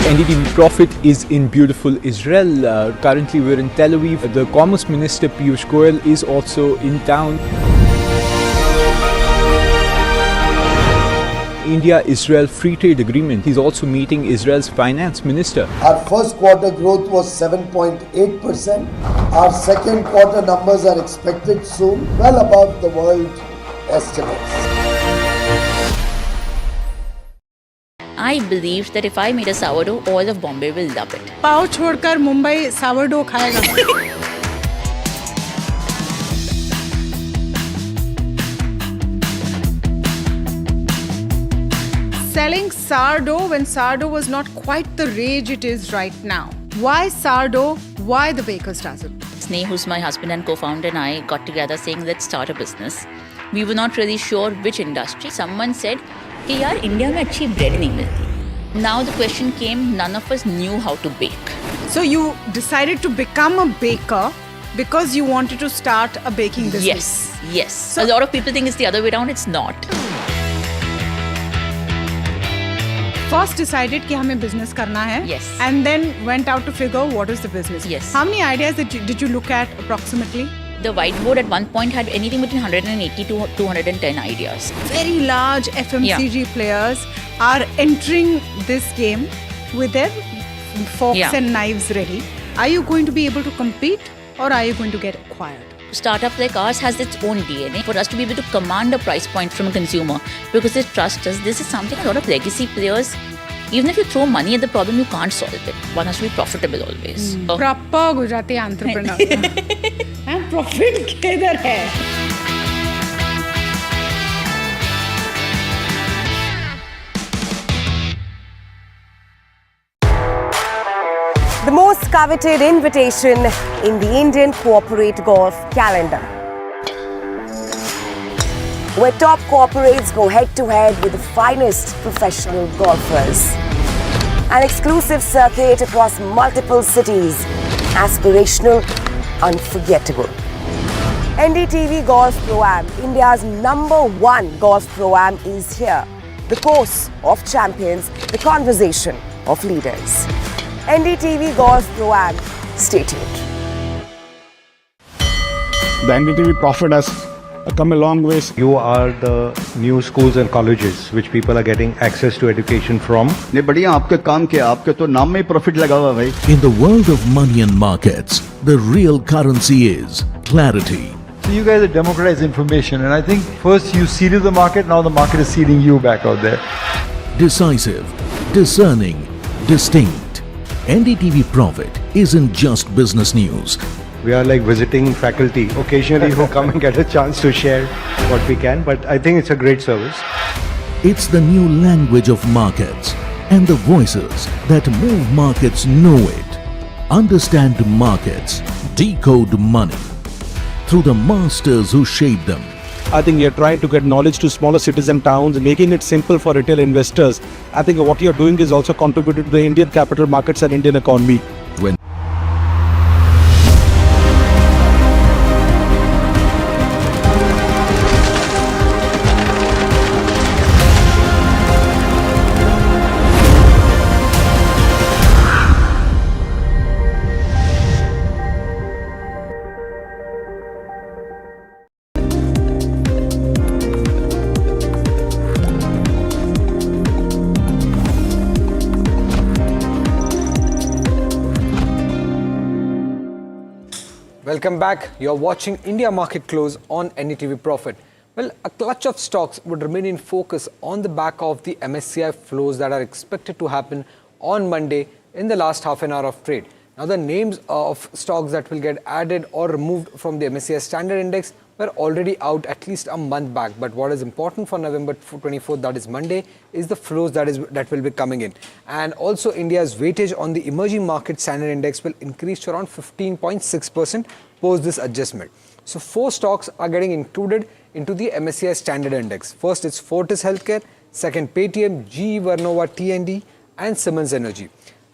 NDTV Profit is in beautiful Israel. Currently we're in Tel Aviv. The Commerce Minister Piyush Goyal is also in town. India-Israel Free Trade Agreement. He's also meeting Israel's Finance Minister. Our first quarter growth was 7.8%. Our second quarter numbers are expected soon, well above the world estimates. I believed that if I made a sourdough, all of Bombay will love it. पाव छोड़कर Mumbai sourdough खाएगा. Selling sourdough when sourdough was not quite the rage it is right now. Why sourdough? Why the baker's dozen? Sneh, who's my husband and co-founder, and I got together saying, let's start a business. We were not really sure which industry. Someone said, कि यार India में अच्छी bread नहीं मिलती. Now the question came, none of us knew how to bake. So you decided to become a baker because you wanted to start a baking business. Yes. So a lot of people think it's the other way around. It's not. First decided कि हमें business करना है. Yes. And then went out to figure what is the business. Yes. How many ideas did you look at approximately? The whiteboard at one point had anything between 180 to 210 ideas. Very large FMCG players are entering this game with their forks and knives ready. Are you going to be able to compete, or are you going to get acquired? Startup like ours has its own DNA. For us to be able to command a price point from a consumer because they trust us, this is something a lot of legacy players, even if you throw money at the problem, you can't solve it. One has to be profitable always. Proper Gujarati entrepreneur. Profit किधर है? The most coveted invitation in the Indian corporate golf calendar, where top corporates go head-to-head with the finest professional golfers. An exclusive circuit across multiple cities, aspirational, unforgettable. NDTV Golf Pro-Am, India's #1 golf Pro-Am is here. The course of champions, the conversation of leaders. NDTV Golf Pro-Am, stay tuned. The NDTV Profit has come a long ways. You are the new schools and colleges which people are getting access to education from. नहीं बढ़िया आपके काम के आपके तो नाम में profit लगा हुआ भाई. In the world of money and markets, the real currency is clarity. So you guys have democratized information, and I think first you seeded the market, now the market is seeding you back out there. Decisive, discerning, distinct. NDTV Profit isn't just business news. We are like visiting faculty occasionally who come and get a chance to share what we can, but I think it's a great service. It's the new language of markets and the voices that move markets know it. Understand markets, decode money through the masters who shape them. I think you're trying to get knowledge to smaller cities and towns, making it simple for retail investors. I think what you're doing is also contributing to the Indian capital markets and Indian economy. Welcome back. You're watching India Market Close on NDTV Profit. Well, a clutch of stocks would remain in focus on the back of the MSCI flows that are expected to happen on Monday in the last half an hour of trade. Now, the names of stocks that will get added or removed from the MSCI Standard Index were already out at least a month back. But what is important for November 24th, that is Monday, is the flows that will be coming in. And also India's weightage on the emerging market standard index will increase to around 15.6% post this adjustment. So 4 stocks are getting included into the MSCI Standard Index. First, it's Fortis Healthcare. Second, Paytm, GE Vernova, TND, and Siemens Energy.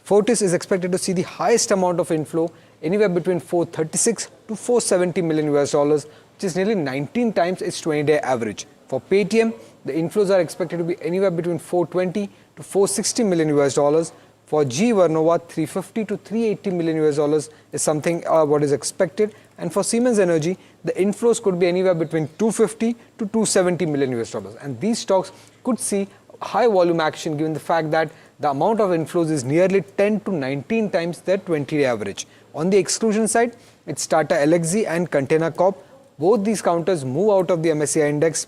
Fortis is expected to see the highest amount of inflow, anywhere between 436 to 470 million US dollars, which is nearly 19 times its 20-day average. For Paytm, the inflows are expected to be anywhere between 420 to 460 million US dollars. For GE Vernova, 350 to 380 million US dollars is something what is expected. And for Siemens Energy, the inflows could be anywhere between 250 to 270 million US dollars. And these stocks could see high volume action given the fact that the amount of inflows is nearly 10 to 19 times their 20-day average. On the exclusion side, it's Tata Elxsi and Container Corp. Both these counters move out of the MSCI index.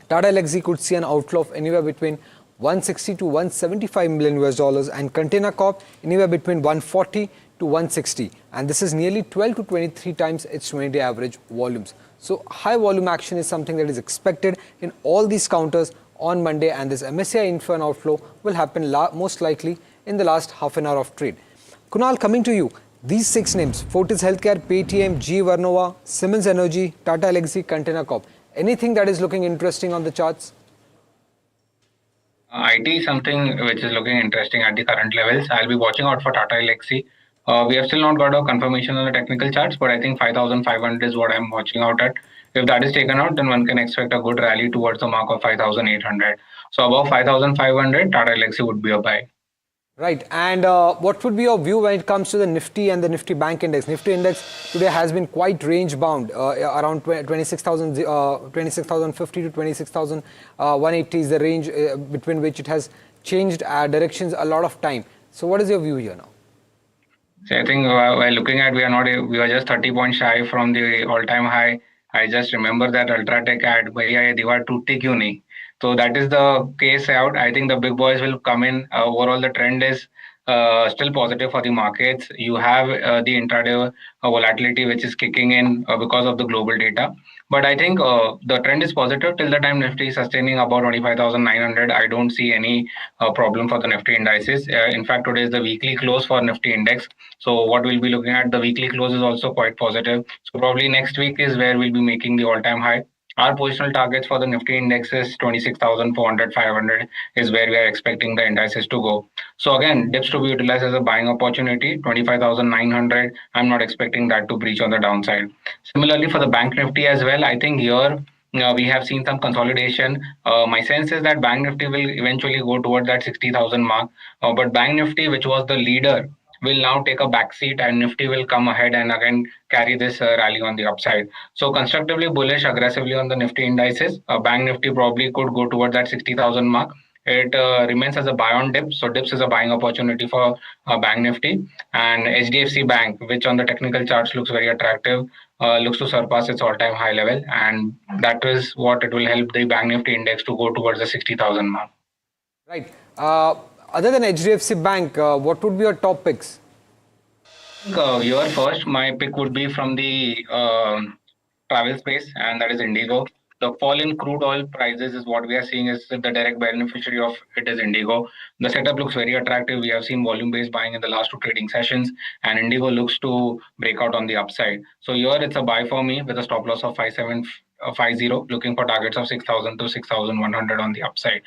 Tata Elxsi could see an outflow of anywhere between 160 to 175 million US dollars and Container Corp anywhere between 140 to 160, and this is nearly 12 to 23 times its 20-day average volumes. So high volume action is something that is expected in all these counters on Monday, and this MSCI inflow and outflow will happen most likely in the last half an hour of trade. Kunal, coming to you, these 6 names, Fortis Healthcare, Paytm, GE Vernova, Siemens Energy, Tata Elxsi, Container Corp, anything that is looking interesting on the charts? IT is something which is looking interesting at the current levels. I'll be watching out for Tata Elxsi. We have still not got a confirmation on the technical charts, but I think 5,500 is what I'm watching out at. If that is taken out, then one can expect a good rally towards the mark of 5,800. So above 5,500, Tata Elxsi would be a buy. Right. And what would be your view when it comes to the Nifty and the Nifty Bank Index? Nifty Index today has been quite range bound, around 26,050 to 26,180 is the range between which it has changed directions a lot of time. So what is your view here now? So I think while looking at, we are just 30 points shy from the all-time high. I just remember that Ultratech ad, "Bhaiya ye diwar tootti kyun nahi?" So that is the case out. I think the big boys will come in. Overall, the trend is still positive for the markets. You have the intraday volatility which is kicking in because of the global data. But I think the trend is positive till the time Nifty is sustaining about 25,900. I don't see any problem for the Nifty indices. In fact, today is the weekly close for Nifty index. So what we'll be looking at, the weekly close is also quite positive. So probably next week is where we'll be making the all-time high. Our positional targets for the Nifty index is 26,400, 500 is where we are expecting the indices to go. So again, dips to be utilized as a buying opportunity. 25,900, I'm not expecting that to breach on the downside. Similarly, for the Bank Nifty as well, I think here we have seen some consolidation. My sense is that Bank Nifty will eventually go toward that 60,000 mark. But Bank Nifty, which was the leader, will now take a backseat and Nifty will come ahead and again carry this rally on the upside. So constructively bullish aggressively on the Nifty indices. Bank Nifty probably could go toward that 60,000 mark. It remains as a buy on dips. So dips is a buying opportunity for Bank Nifty. And HDFC Bank, which on the technical charts looks very attractive, looks to surpass its all-time high level. And that is what it will help the Bank Nifty index to go towards the 60,000 mark. Right. Other than HDFC Bank, what would be your top picks? Here first, my pick would be from the travel space, and that is Indigo. The fall in crude oil prices is what we are seeing is the direct beneficiary of it is Indigo. The setup looks very attractive. We have seen volume-based buying in the last 2 trading sessions, and Indigo looks to break out on the upside. So here it's a buy for me with a stop loss of 5750, looking for targets of 6,000 to 6,100 on the upside.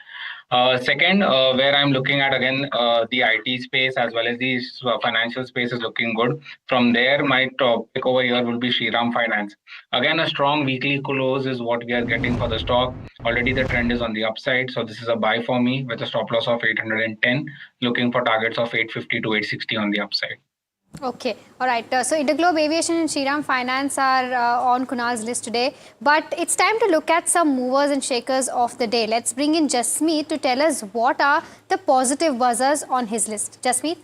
Second, where I'm looking at again, the IT space as well as the financial space is looking good. From there, my top pick over here will be Shriram Finance. Again, a strong weekly close is what we are getting for the stock. Already the trend is on the upside. So this is a buy for me with a stop loss of 810, looking for targets of 850 to 860 on the upside. Okay, all right. So Interglobe Aviation and Shriram Finance are on Kunal's list today. But it's time to look at some movers and shakers of the day. Let's bring in Jasmeet to tell us what are the positive buzzers on his list. Jasmeet?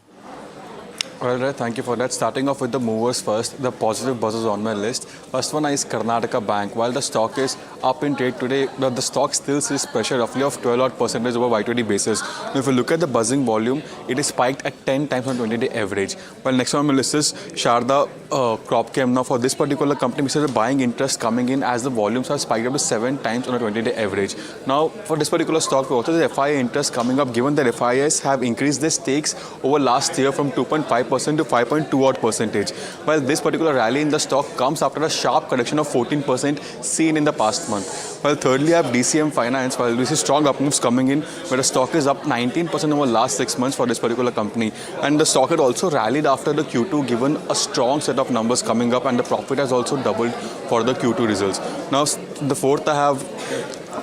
All right, thank you for that. Starting off with the movers first, the positive buzzers on my list. First one is Karnataka Bank. While the stock is up in trade today, the stock still sees pressure roughly of 12% over Y20 basis. Now, if you look at the buzzing volume, it is spiked at 10 times on 20-day average. While next on my list is Sharda Cropchem. Now, for this particular company, we see the buying interest coming in as the volumes are spiked up to 7 times on a 20-day average. Now, for this particular stock, we also see the FII interest coming up, given that FIIs have increased their stakes over last year from 2.5% to 5.2%. While this particular rally in the stock comes after a sharp correction of 14% seen in the past month. While thirdly, I have DCM Finance. While we see strong up moves coming in, where the stock is up 19% over last 6 months for this particular company. And the stock had also rallied after the Q2, given a strong set of numbers coming up, and the profit has also doubled for the Q2 results. Now, the fourth I have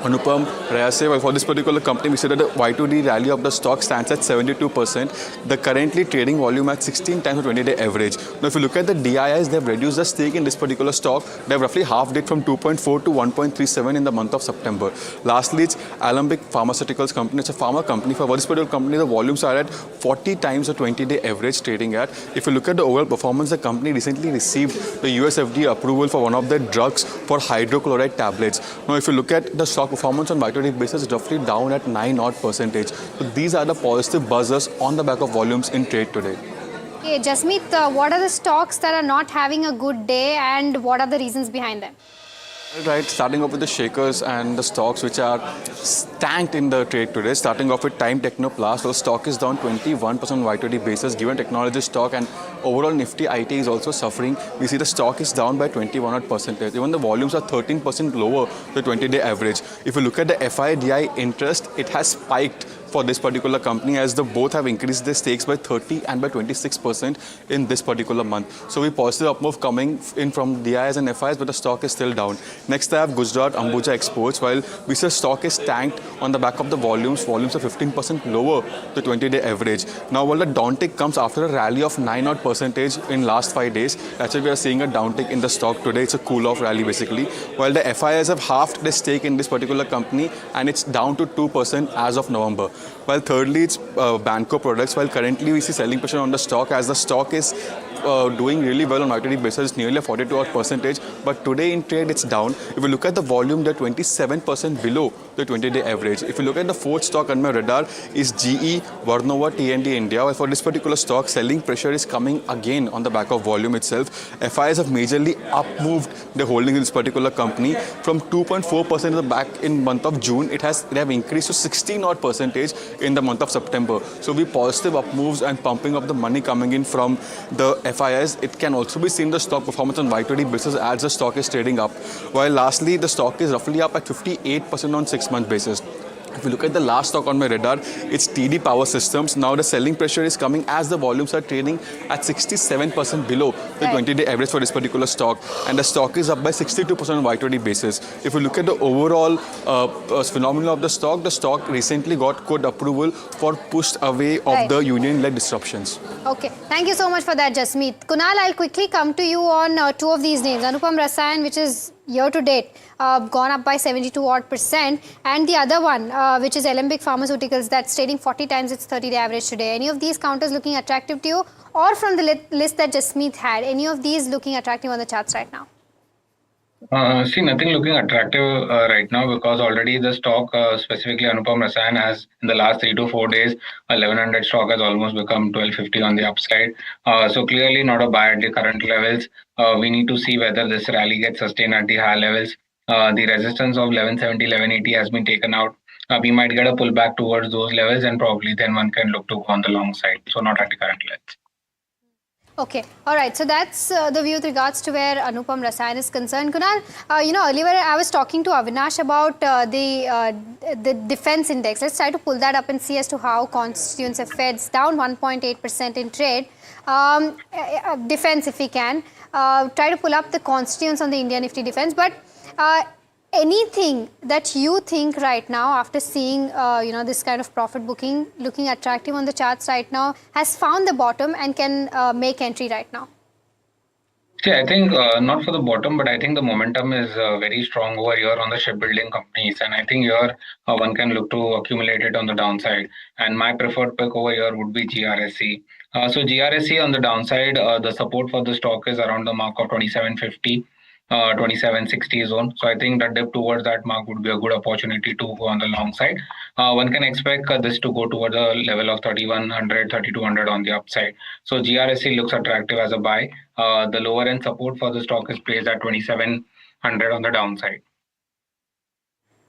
Anupam Rayase. Well, for this particular company, we see that the Y2D rally of the stock stands at 72%. The currently trading volume at 16 times the 20-day average. Now, if you look at the DIIs, they have reduced the stake in this particular stock. They have roughly halved it from 2.4 to 1.37 in the month of September. Lastly, it's Alembic Pharmaceuticals company. It's a pharma company. For this particular company, the volumes are at 40 times the 20-day average trading at. If you look at the overall performance, the company recently received the US FDA approval for one of their drugs for hydrochloride tablets. Now, if you look at the stock performance on Y20 basis, is roughly down at 9%. So these are the positive buzzers on the back of volumes in trade today. Okay, Jasmeet, what are the stocks that are not having a good day and what are the reasons behind them? Right, starting off with the shakers and the stocks which are stanked in the trade today. Starting off with Time Technoplast, the stock is down 21% Y20 basis. Given technology stock and overall Nifty IT is also suffering, we see the stock is down by 21%. Even the volumes are 13% lower the 20-day average. If you look at the FIDI interest, it has spiked for this particular company, as the both have increased their stakes by 30 and by 26% in this particular month. So we positive up move coming in from DIs and FIs, but the stock is still down. Next I have Gujarat Ambuja Exports. While we say stock is tanked on the back of the volumes are 15% lower the 20-day average. Now while the downtick comes after a rally of 9% in last 5 days, that's why we are seeing a downtick in the stock today. It's a cool off rally basically. While the FIs have halved their stake in this particular company and it's down to 2% as of November. While thirdly, it's Banco products. While currently we see selling pressure on the stock, as the stock is doing really well on Y20 basis, nearly a 42%. But today in trade, it's down. If you look at the volume, they're 27% below the 20-day average. If you look at the fourth stock on my radar, is GE Vernova T&D India. While for this particular stock, selling pressure is coming again on the back of volume itself. FIs have majorly up-moved the holdings in this particular company from 2.4% in the back in month of June. They have increased to 16% in the month of September. So we positive up moves and pumping up the money coming in from the FIS. It can also be seen the stock performance on Y20 basis as the stock is trading up. While lastly, the stock is roughly up at 58% on 6-month basis. If you look at the last stock on my radar, it's TD Power Systems. Now the selling pressure is coming as the volumes are trading at 67% below the 20-day average for this particular stock. And the stock is up by 62% on Y20 basis. If you look at the overall phenomenon of the stock recently got court approval for pushed away of the union-led disruptions. Okay, thank you so much for that, Jasmeet. Kunal, I'll quickly come to you on two of these names. Anupam Rasayan, which is year to date, gone up by 72%, and the other one, which is Alembic Pharmaceuticals, that's trading 40 times its 30-day average today. Any of these counters looking attractive to you, or from the list that Jasmeet had, any of these looking attractive on the charts right now? See, nothing looking attractive right now, because already the stock, specifically Anupam Rasayan, has in the last 3 to 4 days, 1100 stock has almost become 1250 on the upside. So clearly not a buy at the current levels. We need to see whether this rally gets sustained at the higher levels. The resistance of 1170, 1180 has been taken out. We might get a pullback towards those levels, and probably then one can look to go on the long side. So not at the current levels. Okay, all right. So that's the view with regards to where Anupam Rasayan is concerned. Kunal, earlier I was talking to Avinash about the defense index. Let's try to pull that up and see as to how constituents have fared. It's down 1.8% in trade. Defense, if we can. Try to pull up the constituents on the India Nifty defense. But anything that you think right now, after seeing this kind of profit booking looking attractive on the charts right now, has found the bottom and can make entry right now? See, I think not for the bottom, but I think the momentum is very strong over here on the shipbuilding companies, and I think here one can look to accumulate it on the downside. And my preferred pick over here would be GRSE. So GRSE on the downside, the support for the stock is around the mark of 2750. 2760 zone. So I think that dip towards that mark would be a good opportunity to go on the long side. One can expect this to go towards a level of 3100, 3200 on the upside. So GRSE looks attractive as a buy. The lower end support for the stock is placed at 2700 on the downside.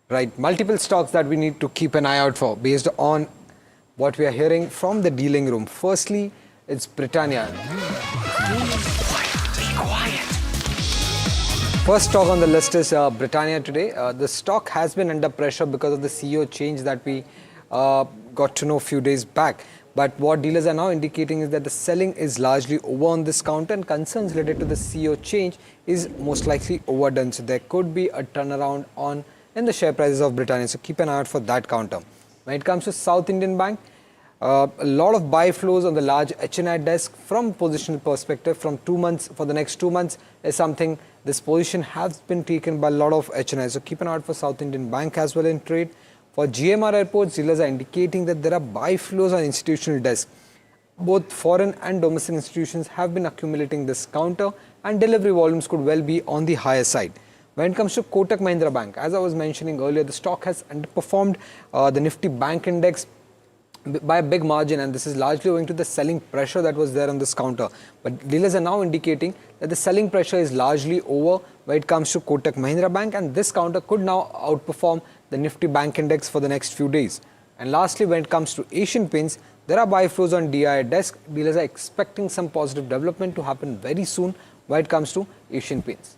Right, multiple stocks that we need to keep an eye out for based on what we are hearing from the dealing room. Firstly, it's Britannia. First stock on the list is Britannia today. The stock has been under pressure because of the CEO change that we got to know a few days back. But what dealers are now indicating is that the selling is largely over on this counter, and concerns related to the CEO change is most likely overdone. So there could be a turnaround in the share prices of Britannia. So keep an eye out for that counter. When it comes to South Indian Bank, a lot of buy flows on the large HNI desk from positional perspective from 2 months for the next 2 months is something. This position has been taken by a lot of HNI. So keep an eye out for South Indian Bank as well in trade. For GMR Airports, dealers are indicating that there are buy flows on institutional desk. Both foreign and domestic institutions have been accumulating this counter, and delivery volumes could well be on the higher side. When it comes to Kotak Mahindra Bank, as I was mentioning earlier, the stock has underperformed the Nifty Bank Index by a big margin, and this is largely owing to the selling pressure that was there on this counter. But dealers are now indicating that the selling pressure is largely over when it comes to Kotak Mahindra Bank, and this counter could now outperform the Nifty Bank Index for the next few days. And lastly, when it comes to Asian Paints, there are buy flows on DI desk. Dealers are expecting some positive development to happen very soon when it comes to Asian Paints.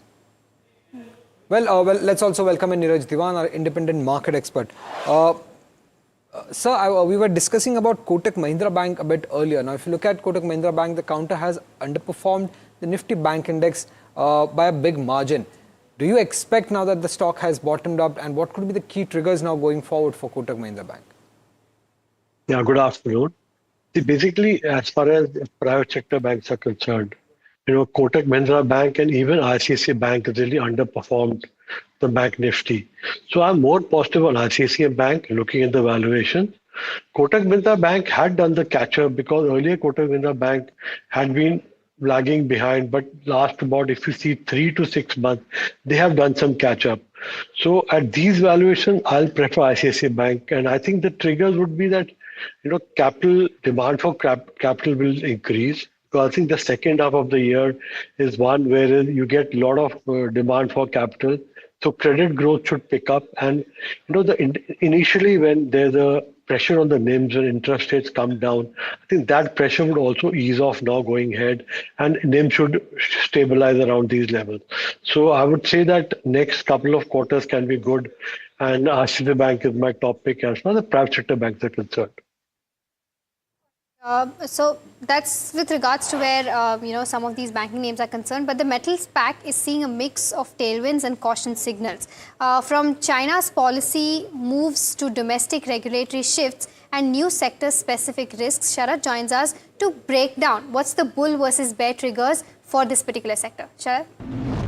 Well, let's also welcome in Neeraj Diwan, our independent market expert. Sir, we were discussing about Kotak Mahindra Bank a bit earlier. Now, if you look at Kotak Mahindra Bank, the counter has underperformed the Nifty Bank Index by a big margin. Do you expect now that the stock has bottomed up, and what could be the key triggers now going forward for Kotak Mahindra Bank? Yeah, good afternoon. See, basically, as far as private sector banks are concerned, Kotak Mahindra Bank and even ICICI Bank has really underperformed the Bank Nifty. So I'm more positive on ICICI Bank looking at the valuation. Kotak Mahindra Bank had done the catch-up because earlier Kotak Mahindra Bank had been lagging behind, but last about, if you see 3 to 6 months, they have done some catch-up. So at these valuations, I'll prefer ICICI Bank, and I think the triggers would be that capital demand for capital will increase. So I think the second half of the year is one where you get a lot of demand for capital. So credit growth should pick up. And initially when there's a pressure on the NIMs and interest rates come down, I think that pressure would also ease off now going ahead, and NIM should stabilize around these levels. So I would say that next couple of quarters can be good, and ICICI Bank is my top pick as far as the private sector banks are concerned. So that's with regards to where some of these banking names are concerned, but the metals pack is seeing a mix of tailwinds and caution signals. From China's policy moves to domestic regulatory shifts and new sector-specific risks, Sharad joins us to break down what's the bull versus bear triggers for this particular sector. Sharad?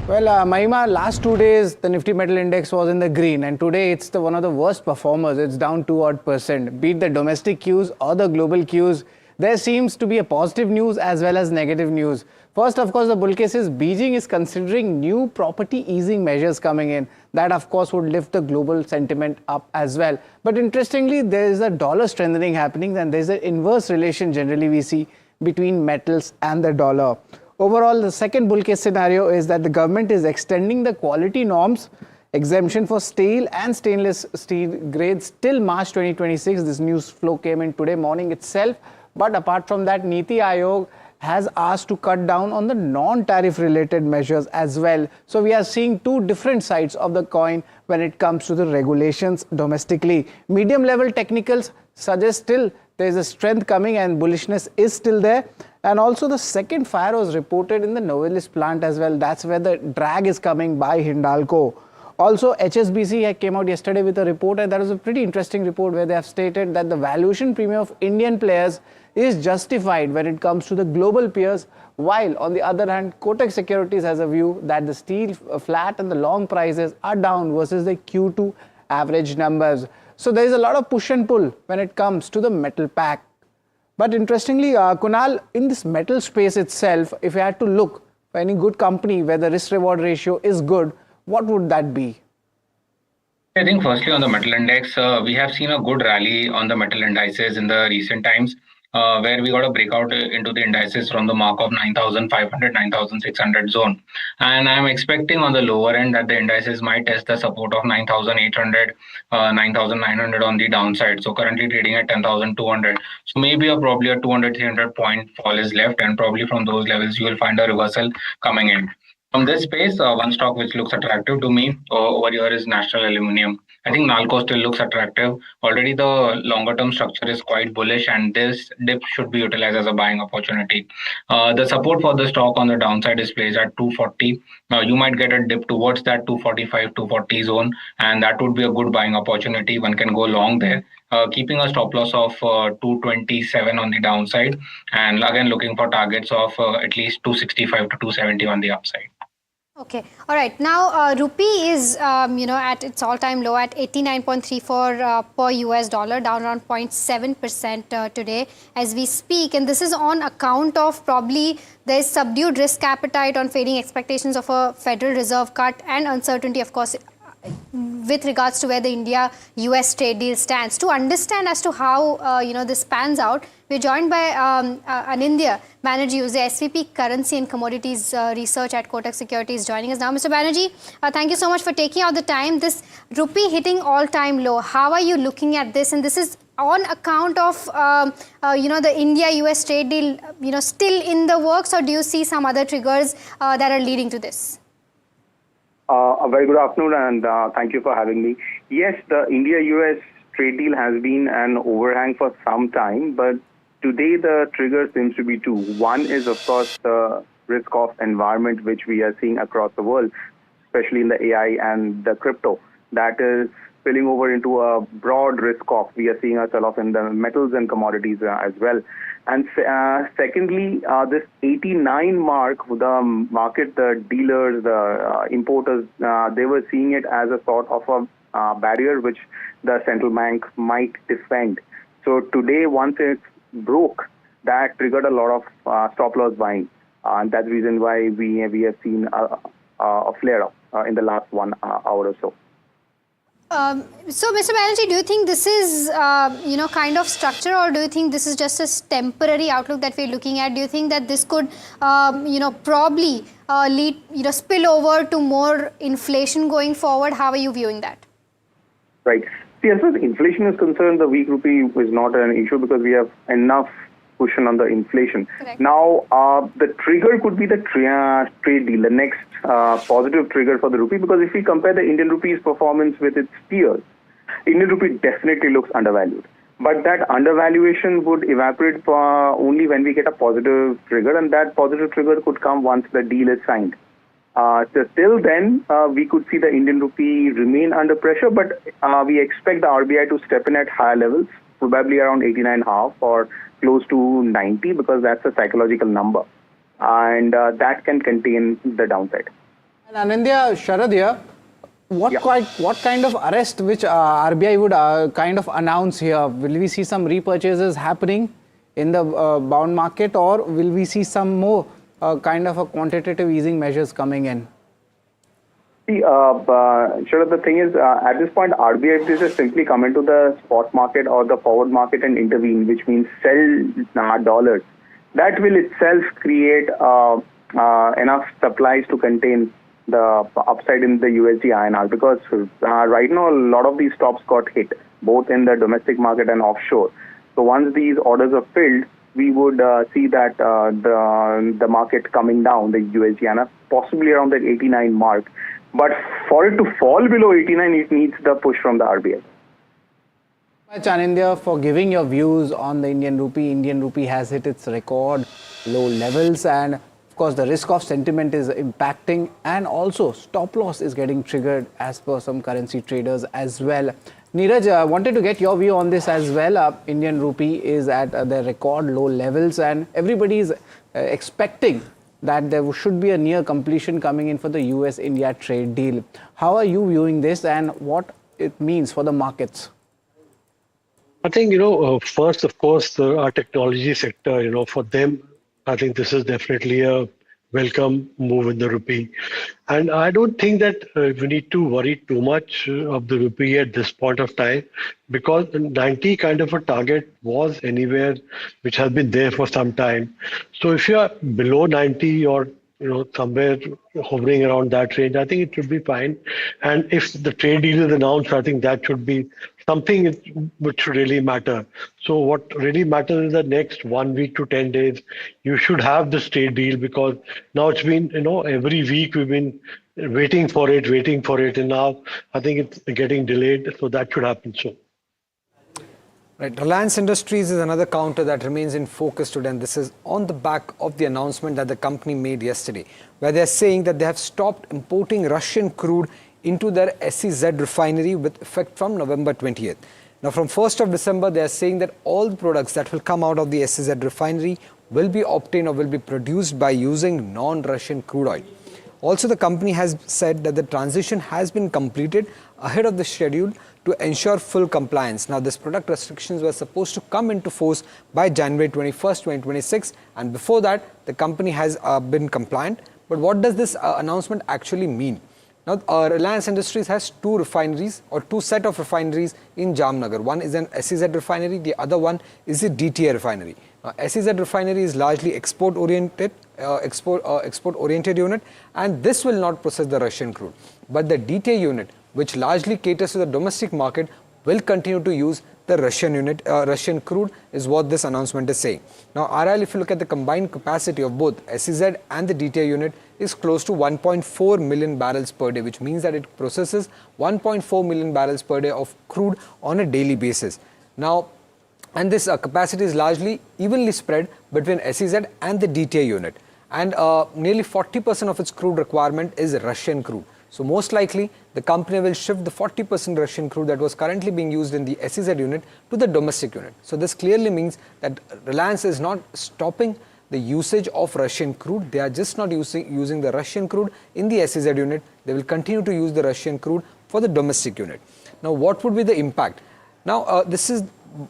Well, Mahima, last 2 days, the Nifty Metal Index was in the green, and today it's one of the worst performers. It's down 2% Be it the domestic cues or the global cues, there seems to be a positive news as well as negative news. First, of course, the bull case is Beijing is considering new property easing measures coming in. That, of course, would lift the global sentiment up as well. But interestingly, there is a dollar strengthening happening, and there's an inverse relation generally we see between metals and the dollar. Overall, the second bull case scenario is that the government is extending the quality norms exemption for steel and stainless steel grades till March 2026. This news flow came in today morning itself. But apart from that, Niti Aayog has asked to cut down on the non-tariff related measures as well. So we are seeing two different sides of the coin when it comes to the regulations domestically. Medium level technicals suggest still there is a strength coming and bullishness is still there. And also the second fire was reported in the Novelis plant as well. That's where the drag is coming by Hindalco. Also, HSBC came out yesterday with a report, and that was a pretty interesting report where they have stated that the valuation premium of Indian players is justified when it comes to the global peers, while on the other hand, Kotak Securities has a view that the steel flat and the long prices are down versus the Q2 average numbers. So there is a lot of push and pull when it comes to the metal pack. But interestingly, Kunal, in this metal space itself, if you had to look for any good company where the risk-reward ratio is good, what would that be? I think firstly on the metal index, we have seen a good rally on the metal indices in the recent times, where we got a breakout into the indices from the mark of 9,500, 9,600 zone. And I'm expecting on the lower end that the indices might test the support of 9,800, 9,900 on the downside. So currently trading at 10,200. So maybe probably a 200, 300 point fall is left, and probably from those levels you will find a reversal coming in. From this space, one stock which looks attractive to me over here is National Aluminium. I think Nalco still looks attractive. Already the longer term structure is quite bullish, and this dip should be utilized as a buying opportunity. The support for the stock on the downside is placed at 240. You might get a dip towards that 245, 240 zone, and that would be a good buying opportunity. One can go long there. Keeping a stop loss of 227 on the downside, and again looking for targets of at least 265 to 270 on the upside. Okay. All right. Now, rupee is, at its all-time low at 89.34 per US dollar, down around 0.7% today as we speak. And this is on account of probably there is subdued risk appetite on fading expectations of a Federal Reserve cut and uncertainty, of course, with regards to where the India-US trade deal stands. To understand as to how, this pans out, we're joined by Anindya Banerjee, who's the SVP Currency and Commodities Research at Kotak Securities, joining us now. Mr. Banerjee, thank you so much for taking out the time. This rupee hitting all-time low, how are you looking at this? And this is on account of, the India-US trade deal, still in the works, or do you see some other triggers that are leading to this? A very good afternoon, and thank you for having me. Yes, the India-US trade deal has been an overhang for some time, but today the trigger seems to be two. One is, of course, the risk-off environment which we are seeing across the world, especially in the AI and the crypto, that is spilling over into a broad risk-off. We are seeing a sell-off in the metals and commodities as well. And secondly, this 89 mark, the market, the dealers, the importers, they were seeing it as a sort of a barrier which the central bank might defend. So today, once it broke, that triggered a lot of stop-loss buying. And that's the reason why we have seen a flare-up in the last 1 hour or so. So, Mr. Banerjee, do you think this is, kind of structure, or do you think this is just a temporary outlook that we're looking at? Do you think that this could, probably lead, spill over to more inflation going forward? How are you viewing that? Right. See, as far as inflation is concerned, the weak rupee is not an issue because we have enough cushion on the inflation. Correct. Now, the trigger could be the trade deal, the next positive trigger for the rupee, because if we compare the Indian rupee's performance with its peers, Indian rupee definitely looks undervalued. But that undervaluation would evaporate only when we get a positive trigger, and that positive trigger could come once the deal is signed. So till then, we could see the Indian rupee remain under pressure, but we expect the RBI to step in at higher levels, probably around 89.5 or close to 90, because that's a psychological number. And that can contain the downside. And Anindya, Sharad here, what kind of arrest which RBI would kind of announce here? Will we see some repurchases happening in the bond market, or will we see some more kind of a quantitative easing measures coming in? See, Sharad, the thing is, at this point, RBI, if they just simply come into the spot market or the forward market and intervene, which means sell dollars, that will itself create enough supplies to contain the upside in the USD INR, because right now a lot of these stocks got hit, both in the domestic market and offshore. So once these orders are filled, we would see that the market coming down, the USD INR, possibly around that 89 mark. But for it to fall below 89, it needs the push from the RBI. Much Anindya for giving your views on the Indian rupee. Indian rupee has hit its record low levels, and of course the risk of sentiment is impacting, and also stop loss is getting triggered as per some currency traders as well. Neeraj, I wanted to get your view on this as well. Indian rupee is at the record low levels, and everybody is expecting that there should be a near completion coming in for the US-India trade deal. How are you viewing this, and what it means for the markets? I think, first, of course, our technology sector, for them, I think this is definitely a welcome move in the rupee. And I don't think that we need to worry too much of the rupee at this point of time, because 90 kind of a target was anywhere which has been there for some time. So if you are below 90 or somewhere hovering around that range, I think it should be fine. And if the trade deal is announced, I think that should be something which should really matter. So what really matters is the next 1 week to 10 days, you should have this trade deal, because now it's been, every week we've been waiting for it, and now I think it's getting delayed. So that should happen soon. Right. Reliance Industries is another counter that remains in focus today, and this is on the back of the announcement that the company made yesterday, where they're saying that they have stopped importing Russian crude into their SEZ refinery with effect from November 20th. Now, from 1st of December, they are saying that all the products that will come out of the SEZ refinery will be obtained or will be produced by using non-Russian crude oil. Also, the company has said that the transition has been completed ahead of the schedule to ensure full compliance. Now, these product restrictions were supposed to come into force by January 21st, 2026, and before that, the company has been compliant. But what does this announcement actually mean? Now, Reliance Industries has two refineries, or two set of refineries in Jamnagar. One is an SEZ refinery, the other one is a DTA refinery. SEZ refinery is largely export-oriented unit, and this will not process the Russian crude. But the DTA unit, which largely caters to the domestic market, will continue to use the Russian crude, is what this announcement is saying. Now, RIL, if you look at the combined capacity of both SEZ and the DTA unit, is close to 1.4 million barrels per day, which means that it processes 1.4 million barrels per day of crude on a daily basis. Now, and this capacity is largely evenly spread between SEZ and the DTA unit. And nearly 40% of its crude requirement is Russian crude. So most likely, the company will shift the 40% Russian crude that was currently being used in the SEZ unit to the domestic unit. So this clearly means that Reliance is not stopping the usage of Russian crude. They are just not using the Russian crude in the SEZ unit. They will continue to use the Russian crude for the domestic unit. Now, what would be the impact? Now, this is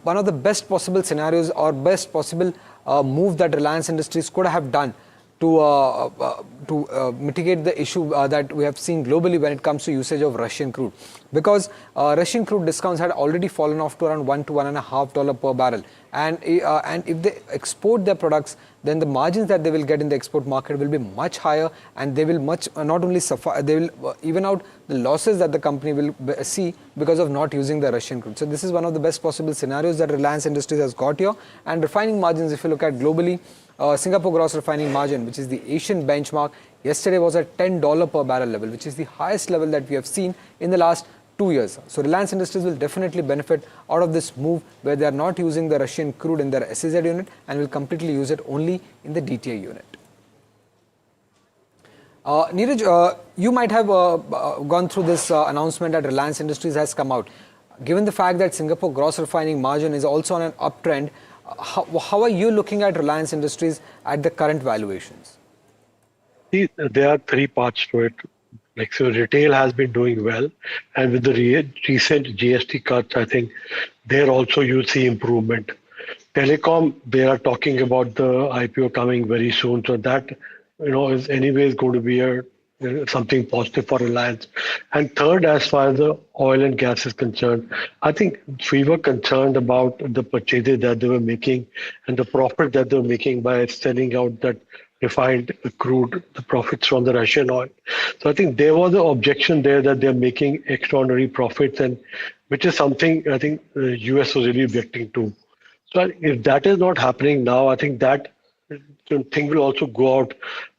one of the best possible scenarios or best possible move that Reliance Industries could have done to mitigate the issue that we have seen globally when it comes to usage of Russian crude, because Russian crude discounts had already fallen off to around $1 to $1.50 per barrel, and if they export their products, then the margins that they will get in the export market will be much higher, and they will not only suffer, they will even out the losses that the company will see because of not using the Russian crude. So this is one of the best possible scenarios that Reliance Industries has got here. And refining margins, if you look at globally, Singapore gross refining margin, which is the Asian benchmark, yesterday was at $10 per barrel level, which is the highest level that we have seen in the last 2 years. So Reliance Industries will definitely benefit out of this move, where they are not using the Russian crude in their SEZ unit and will completely use it only in the DTA unit. Neeraj, you might have gone through this announcement that Reliance Industries has come out. Given the fact that Singapore gross refining margin is also on an uptrend, how are you looking at Reliance Industries at the current valuations? See, there are three parts to it. Like, so retail has been doing well, and with the recent GST cuts, I think there also you see improvement. Telecom, they are talking about the IPO coming very soon, so that is anyways going to be something positive for Reliance. And third, as far as the oil and gas is concerned, I think we were concerned about the purchases that they were making and the profit that they were making by selling out that refined crude, the profits from the Russian oil. So I think there was an objection there that they're making extraordinary profits, and which is something I think the US was really objecting to. So if that is not happening now, I think that thing will also go out.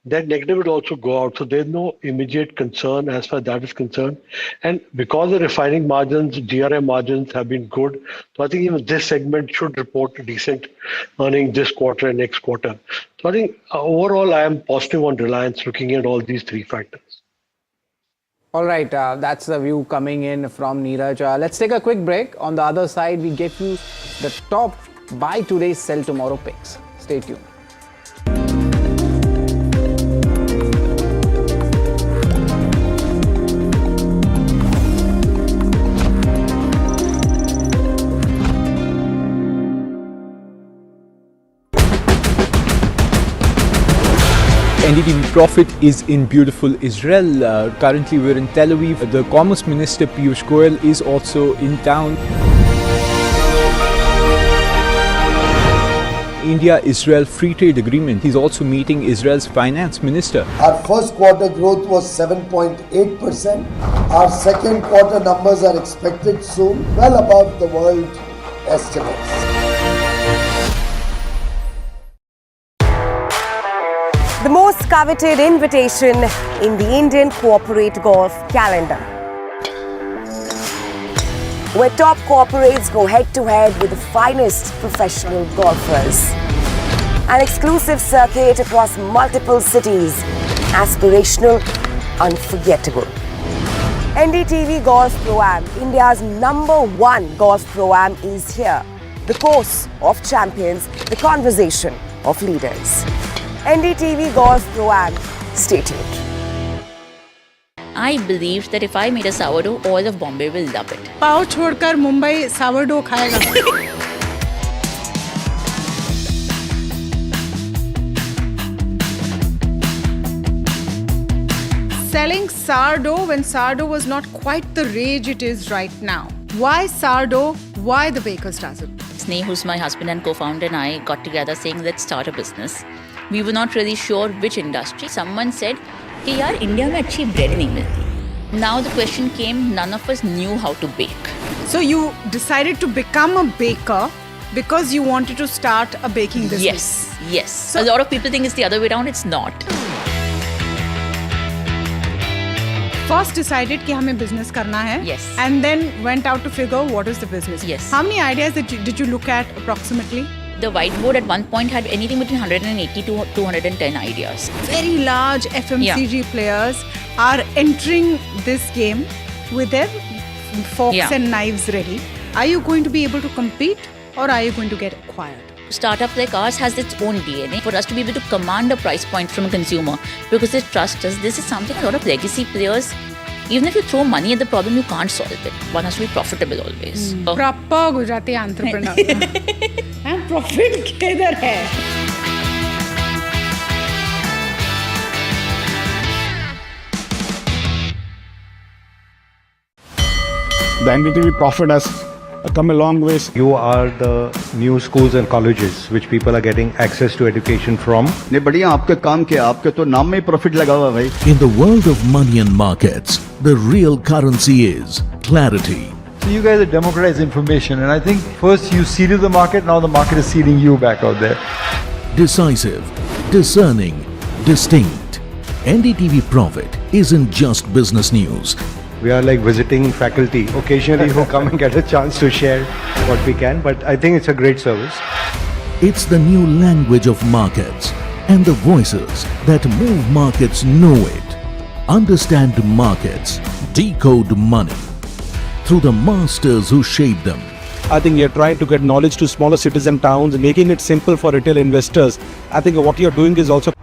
That negative will also go out. So there's no immediate concern as far as that is concerned. And because the refining margins, GRM margins have been good, so I think even this segment should report decent earnings this quarter and next quarter. So I think overall I am positive on Reliance looking at all these three factors. All right, that's the view coming in from Neeraj. Let's take a quick break. On the other side, we give you the top buy today, sell tomorrow picks. Stay tuned. NDTV Profit is in beautiful Israel. Currently we're in Tel Aviv. The Commerce Minister Piyush Goyal is also in town. India-Israel Free Trade Agreement. He's also meeting Israel's Finance Minister. Our first quarter growth was 7.8%. Our second quarter numbers are expected soon, well above the world estimates. The most coveted invitation in the Indian corporate golf calendar, where top corporates go head-to-head with the finest professional golfers. An exclusive circuit across multiple cities, aspirational, unforgettable. NDTV Golf Pro-Am, India's #1 golf Pro-Am is here. The course of champions, the conversation of leaders. NDTV Golf Pro-Am, stay tuned. I believed that if I made a sourdough, all of Bombay will love it. पाव छोड़कर Mumbai sourdough खाएगा. Selling sourdough when sourdough was not quite the rage it is right now. Why sourdough? Why the baker's dozen? Sneh, who's my husband and co-founder, and I got together saying, let's start a business. We were not really sure which industry. Someone said, hey, yaar, India mein achhi bread nahi milti. Now the question came, none of us knew how to bake. So you decided to become a baker because you wanted to start a baking business. Yes. So a lot of people think it's the other way around. It's not. First decided कि हमें business करना है. Yes. And then went out to figure what is the business. Yes. How many ideas did you look at approximately? The whiteboard at one point had anything between 180 to 210 ideas. Very large FMCG players are entering this game with their forks and knives ready. Are you going to be able to compete or are you going to get acquired? Startup like ours has its own DNA. For us to be able to command a price point from a consumer because they trust us, this is something a lot of legacy players, even if you throw money at the problem, you can't solve it. One has to be profitable always. Proper Gujarati entrepreneur. And profit किधर है? The NDTV Profit has come a long ways. You are the new schools and colleges which people are getting access to education from. नहीं बढ़िया आपके काम किया आपके तो नाम में प्रॉफिट लगा हुआ भाई. In the world of money and markets, the real currency is clarity. So you guys have democratized information, and I think first you seeded the market, now the market is seeding you back out there. Decisive, discerning, distinct. NDTV Profit isn't just business news. We are like visiting faculty occasionally who come and get a chance to share what we can, but I think it's a great service. It's the new language of markets, and the voices that move markets know it. Understand markets, decode money through the masters who shape them. I think you're trying to get knowledge to smaller cities and towns, making it simple for retail investors. I think what you're doing is also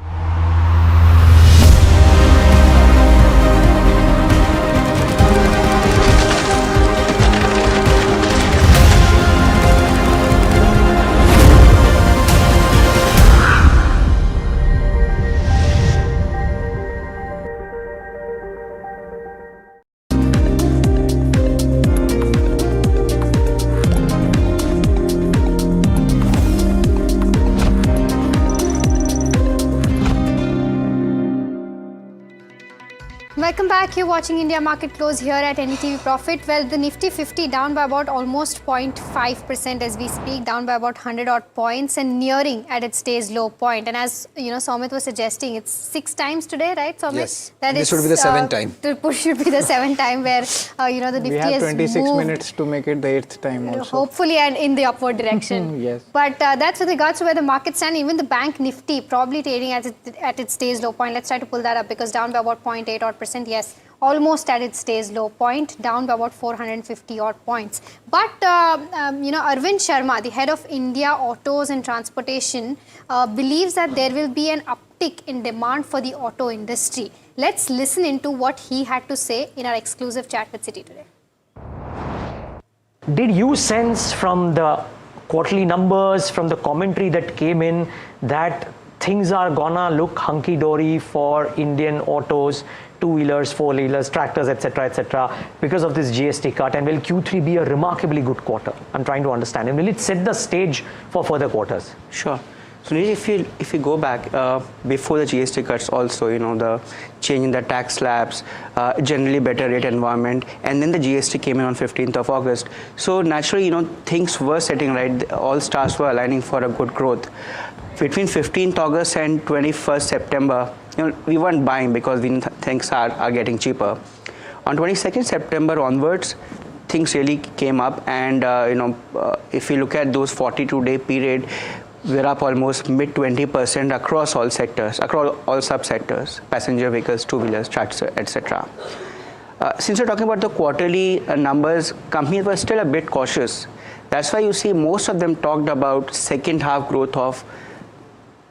Welcome back. You're watching India Market Close here at NDTV Profit. Well, the Nifty 50 down by about almost 0.5% as we speak, down by about 100 odd points and nearing at its day's low point. And as you know, Somit was suggesting, it's 6 times today, right, Somit? Yes. This should be the 7th time. The push should be the 7th time where the Nifty has moved. We have 26 minutes to make it the 8th time also. Hopefully, and in the upward direction. Yes. But that's with regards to where the market stand. Even the Bank Nifty probably trading at its day's low point. Let's try to pull that up because down by about 0.8 odd %. Yes, almost at its day's low point, down by about 450 odd points. But Arvind Sharma, the head of India Autos and Transportation, believes that there will be an uptick in demand for the auto industry. Let's listen into what he had to say in our exclusive chat with Citi today. Did you sense from the quarterly numbers, from the commentary that came in, that things are gonna look hunky-dory for Indian autos, two-wheelers, four-wheelers, tractors, etc., because of this GST cut? And will Q3 be a remarkably good quarter? I'm trying to understand. And will it set the stage for further quarters? Sure. So if you go back before the GST cuts, also the change in the tax slabs, generally better rate environment, and then the GST came in on 15th of August. So naturally, things were setting right. All stars were aligning for a good growth. Between 15th August and 21st September, we weren't buying because we things are getting cheaper. On 22nd September onwards, things really came up, and if you look at those 42-day period, we're up almost mid 20% across all sectors, across all subsectors: passenger vehicles, two-wheelers, tractors, etc. Since we're talking about the quarterly numbers, companies were still a bit cautious. That's why you see most of them talked about second half growth of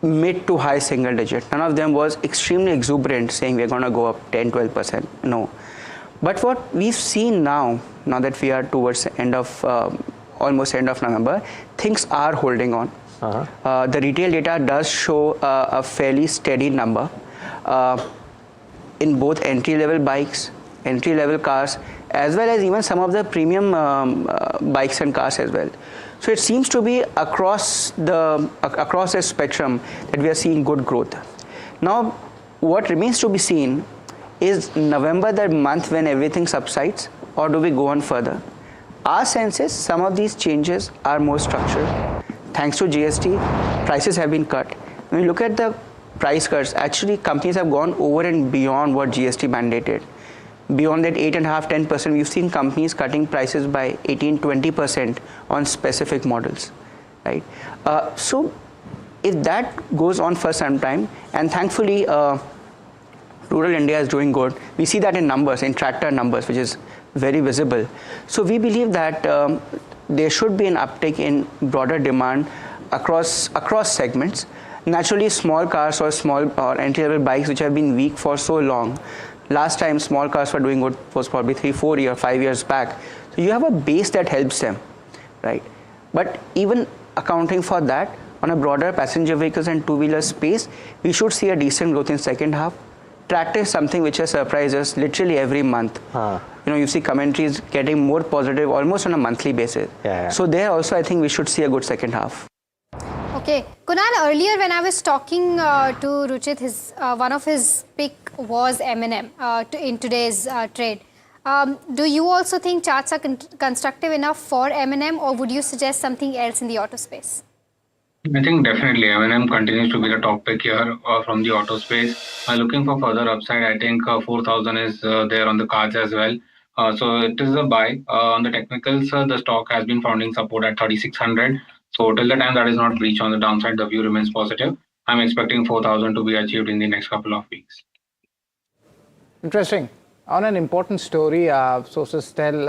mid to high single digit. None of them was extremely exuberant saying we're going to go up 10-12%. No. But what we've seen now that we are towards the end of almost end of November, things are holding on. The retail data does show a fairly steady number in both entry-level bikes, entry-level cars, as well as even some of the premium bikes and cars as well. So it seems to be across the spectrum that we are seeing good growth. Now, what remains to be seen is November the month when everything subsides, or do we go on further? Our sense is some of these changes are more structural. Thanks to GST, prices have been cut. When you look at the price cuts, actually companies have gone over and beyond what GST mandated. Beyond that 8.5-10%, we've seen companies cutting prices by 18-20% on specific models, right? So if that goes on for some time, and thankfully rural India is doing good, we see that in numbers, in tractor numbers, which is very visible. So we believe that there should be an uptick in broader demand across segments. Naturally, small cars or entry-level bikes, which have been weak for so long. Last time small cars were doing good was probably 3-4 years, 5 years back. So you have a base that helps them, right? But even accounting for that, on a broader passenger vehicles and two-wheeler space, we should see a decent growth in second half. Tractor is something which has surprised us literally every month. You see commentaries getting more positive almost on a monthly basis. So there also I think we should see a good second half. Okay, Kunal, earlier when I was talking to Ruchit, one of his pick was M&M in today's trade. Do you also think charts are constructive enough for M&M, or would you suggest something else in the auto space? I think definitely M&M continues to be the top pick here from the auto space. Looking for further upside, I think 4,000 is there on the cards as well. So it is a buy. On the technicals, the stock has been finding support at 3,600. So till the time that is not breached on the downside, the view remains positive. I'm expecting 4,000 to be achieved in the next couple of weeks. Interesting. On an important story, sources tell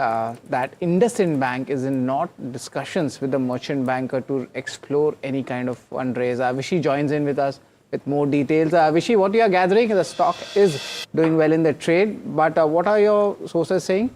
that IndusInd Bank is in not discussions with the merchant banker to explore any kind of fundraise. Vishy joins in with us with more details. Vishy, what you are gathering, the stock is doing well in the trade, but what are your sources saying?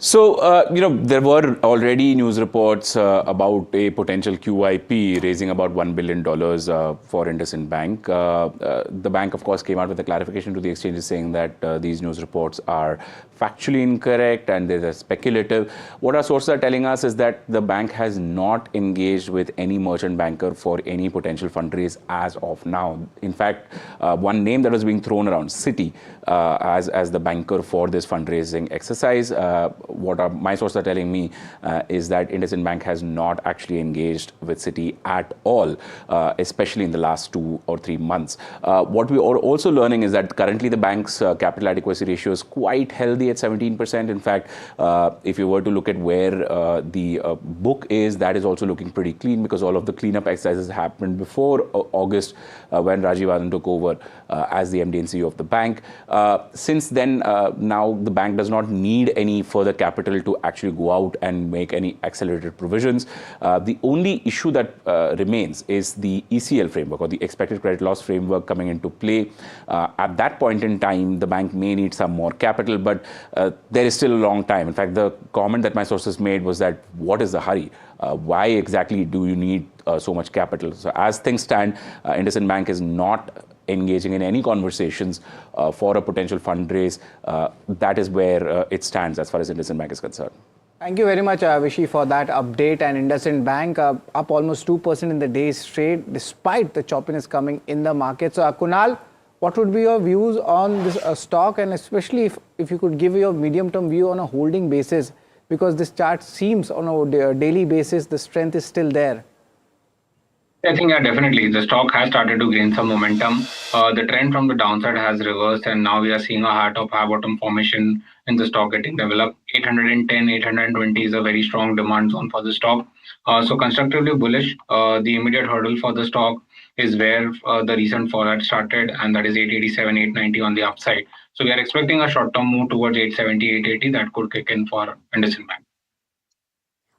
So, there were already news reports about a potential QIP raising about $1 billion for IndusInd Bank. The bank, of course, came out with a clarification to the exchanges saying that these news reports are factually incorrect and they're speculative. What our sources are telling us is that the bank has not engaged with any merchant banker for any potential fundraise as of now. In fact, one name that was being thrown around, Citi, as the banker for this fundraising exercise. My sources are telling me is that IndusInd Bank has not actually engaged with Citi at all, especially in the last 2 or 3 months. What we are also learning is that currently the bank's capital adequacy ratio is quite healthy at 17%. In fact, if you were to look at where the book is, that is also looking pretty clean, because all of the cleanup exercises happened before August when Rajiv Anand took over as the MD and CEO of the bank. Since then, now the bank does not need any further capital to actually go out and make any accelerated provisions. The only issue that remains is the ECL framework, or the expected credit loss framework, coming into play. At that point in time, the bank may need some more capital, but there is still a long time. In fact, the comment that my sources made was that, what is the hurry? Why exactly do you need so much capital? So as things stand, IndusInd Bank is not engaging in any conversations for a potential fundraise. That is where it stands as far as IndusInd Bank is concerned. Thank you very much, Vishy, for that update. And IndusInd Bank up almost 2% in the day's trade, despite the choppiness coming in the market. So, Kunal, what would be your views on this stock, and especially if you could give your medium-term view on a holding basis, because this chart seems on a daily basis the strength is still there. I think, definitely. The stock has started to gain some momentum. The trend from the downside has reversed, and now we are seeing a heart of high bottom formation in the stock getting developed. 810, 820 is a very strong demand zone for the stock. So constructively bullish. The immediate hurdle for the stock is where the recent fall had started, and that is 887, 890 on the upside. So we are expecting a short-term move towards 870, 880 that could kick in for IndusInd Bank.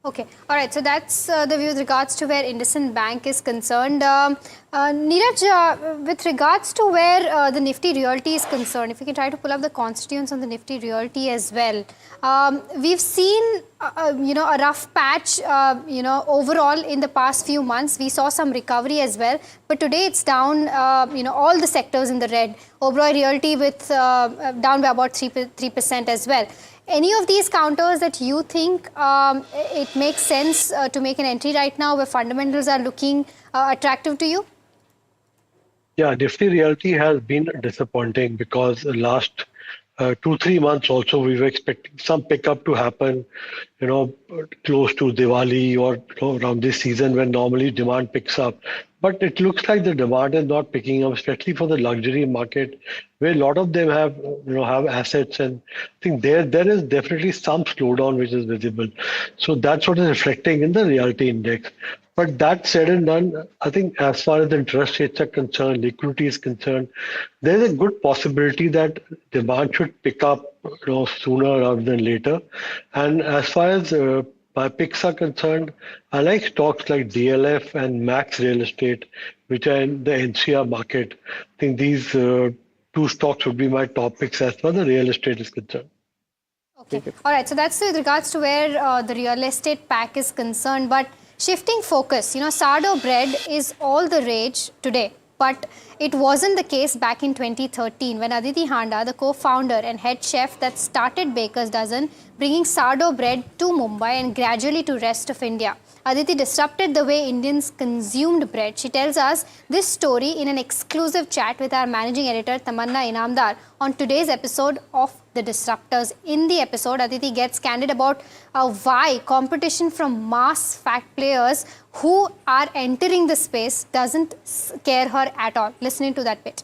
Okay, all right. So that's the view with regards to where IndusInd Bank is concerned. Neeraj, with regards to where the Nifty Realty is concerned, if we can try to pull up the constituents on the Nifty Realty as well. We've seen, a rough patch, overall in the past few months. We saw some recovery as well, but today it's down, all the sectors in the red. Oberoi Realty with down by about 3% as well. Any of these counters that you think it makes sense to make an entry right now, where fundamentals are looking attractive to you? Yeah, Nifty Realty has been disappointing, because the last 2-3 months also we were expecting some pickup to happen, close to Diwali or around this season when normally demand picks up. But it looks like the demand is not picking up, especially for the luxury market, where a lot of them have assets, and I think there is definitely some slowdown which is visible. So that's what is reflecting in the realty index. But that said and done, I think as far as the interest rates are concerned, liquidity is concerned, there is a good possibility that demand should pick up sooner rather than later. And as far as my picks are concerned, I like stocks like DLF and Max Real Estate, which are in the NCR market. I think these two stocks would be my top picks as far as the real estate is concerned. Okay. All right. So that's with regards to where the real estate pack is concerned. But shifting focus, sourdough bread is all the rage today. But it wasn't the case back in 2013 when Aditi Handa, the co-founder and head chef that started Baker's Dozen, bringing sourdough bread to Mumbai and gradually to rest of India. Aditi disrupted the way Indians consumed bread. She tells us this story in an exclusive chat with our managing editor Tamanna Inamdar on today's episode of The Disruptors. In the episode, Aditi gets candid about why competition from mass fact players who are entering the space doesn't scare her at all. Listening to that bit.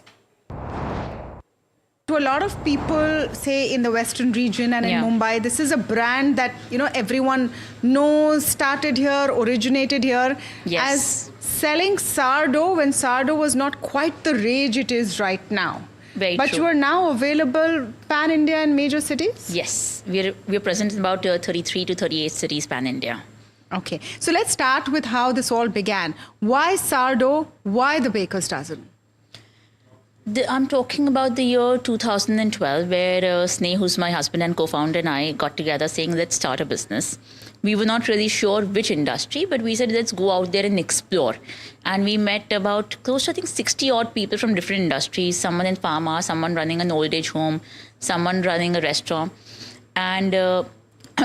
To a lot of people, say in the Western region and in Mumbai, this is a brand that everyone knows, started here, originated here. Yes. As selling sourdough when sourdough was not quite the rage it is right now. Very but true. you are now available pan-India in major cities? Yes, we're present in about 33 to 38 cities pan-India. Okay, so let's start with how this all began. Why sourdough? Why the Baker's Dozen? I'm talking about the year 2012, where Sneh, who's my husband and co-founder, and I got together saying, let's start a business. We were not really sure which industry, but we said, let's go out there and explore. And we met about close to, I think, 60 odd people from different industries, someone in pharma, someone running an old age home, someone running a restaurant. And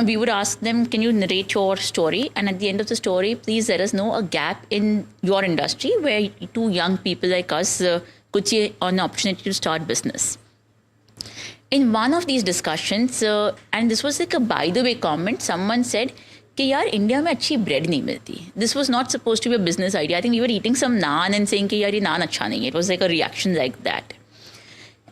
we would ask them, can you narrate your story? And at the end of the story, please let us know a gap in your industry where two young people like us could see an opportunity to start business. in one of these discussions, and this was like a by the way comment, someone said, कि यार India में अच्छी bread नहीं मिलती. This was not supposed to be a business idea. I think we were eating some naan and saying कि यार ये naan अच्छा नहीं है. It was like a reaction like that.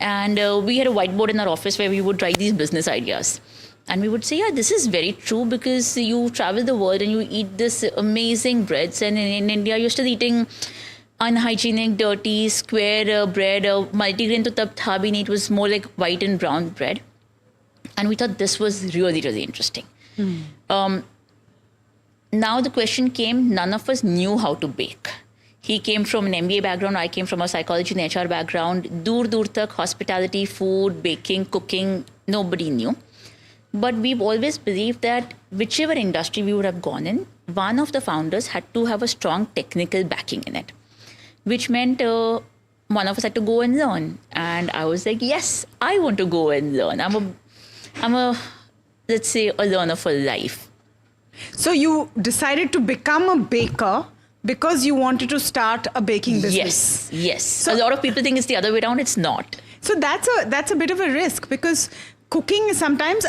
And we had a whiteboard in our office where we would write these business ideas. And we would say, yeah, this is very true because you travel the world and you eat this amazing breads. And in India, you're still eating unhygienic, dirty, square bread. Multigrain to tab tha bhi nahi. It was more like white and brown bread. And we thought this was really, really interesting. Now the question came, none of us knew how to bake. He came from an MBA background, I came from a psychology and HR background. Dur tak, hospitality, food, baking, cooking, nobody knew. But we've always believed that whichever industry we would have gone in, one of the founders had to have a strong technical backing in it. Which meant one of us had to go and learn. And I was like, yes, I want to go and learn. I'm a let's say, a learner for life. So you decided to become a baker because you wanted to start a baking business. Yes. So a lot of people think it's the other way around. It's not. So that's a bit of a risk because cooking is sometimes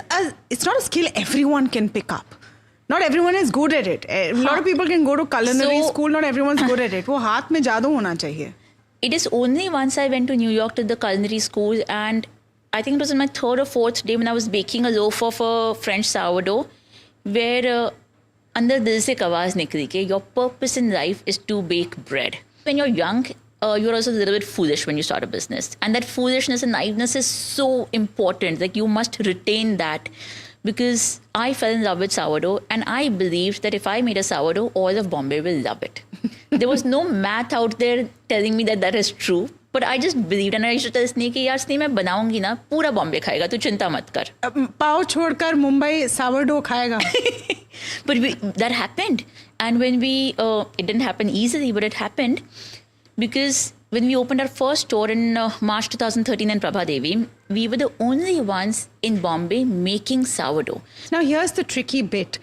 it's not a skill everyone can pick up. Not everyone is good at it. A lot of people can go to culinary school. Not everyone's good at it. वो हाथ में जादू होना चाहिए. It is only once I went to New York to the culinary school, and I think it was on my third or fourth day when I was baking a loaf of a French sourdough, where अंदर दिल से एक आवाज़ निकली कि your purpose in life is to bake bread. When you're young, you're also a little bit foolish when you start a business. And that foolishness and naiveness is so important. Like, you must retain that. Because I fell in love with sourdough, and I believed that if I made a sourdough, all of Bombay will love it. There was no math out there telling me that that is true. But I just believed, and I used to tell Sneh कि यार Sneh मैं बनाऊंगी ना, पूरा बॉम्बे खाएगा, तू चिंता मत कर. पाव छोड़कर मुंबई sourdough खाएगा. But that happened. And when we, it didn't happen easily, but it happened because when we opened our first store in March 2013 in Prabha Devi, we were the only ones in Bombay making sourdough. Now, here's the tricky bit.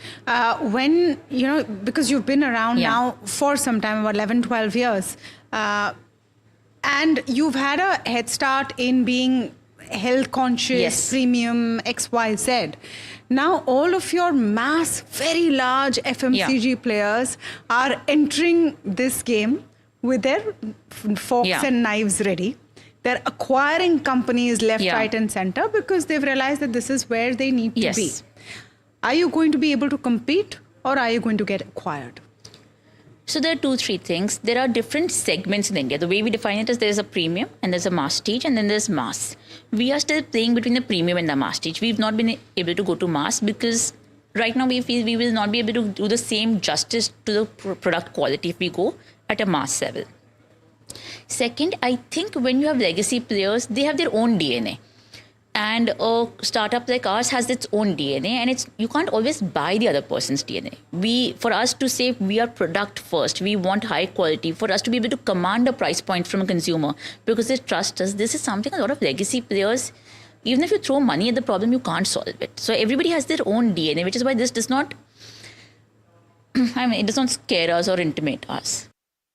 When, because you've been around now for some time, about 11, 12 years, and you've had a head start in being health conscious, premium, XYZ. Now, all of your mass, very large FMCG players are entering this game with their forks and knives ready. They're acquiring companies left, right and center because they've realized that this is where they need to be. Are you going to be able to compete, or are you going to get acquired? So there are 2-3 things. There are different segments in India. The way we define it is there's a premium and there's a masstige and then there's mass. We are still playing between the premium and the masstige. We've not been able to go to mass because right now we feel we will not be able to do the same justice to the product quality if we go at a mass level. Second, I think when you have legacy players, they have their own DNA. And a startup like ours has its own DNA, and you can't always buy the other person's DNA. For us to say we are product first, we want high quality, for us to be able to command a price point from a consumer because they trust us, this is something a lot of legacy players, even if you throw money at the problem, you can't solve it. So everybody has their own DNA, which is why this does not, it does not scare us or intimidate us.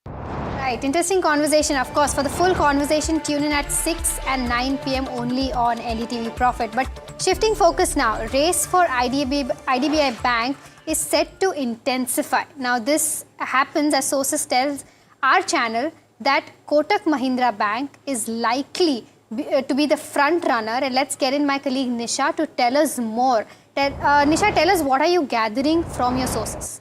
Right, interesting conversation. Of course, for the full conversation, tune in at 6 and 9 p.m. only on NDTV Profit. But shifting focus now, race for IDBI Bank is set to intensify. Now, this happens as sources tells our channel that Kotak Mahindra Bank is likely to be the front runner. And let's get in my colleague Nisha to tell us more. Nisha, tell us, what are you gathering from your sources?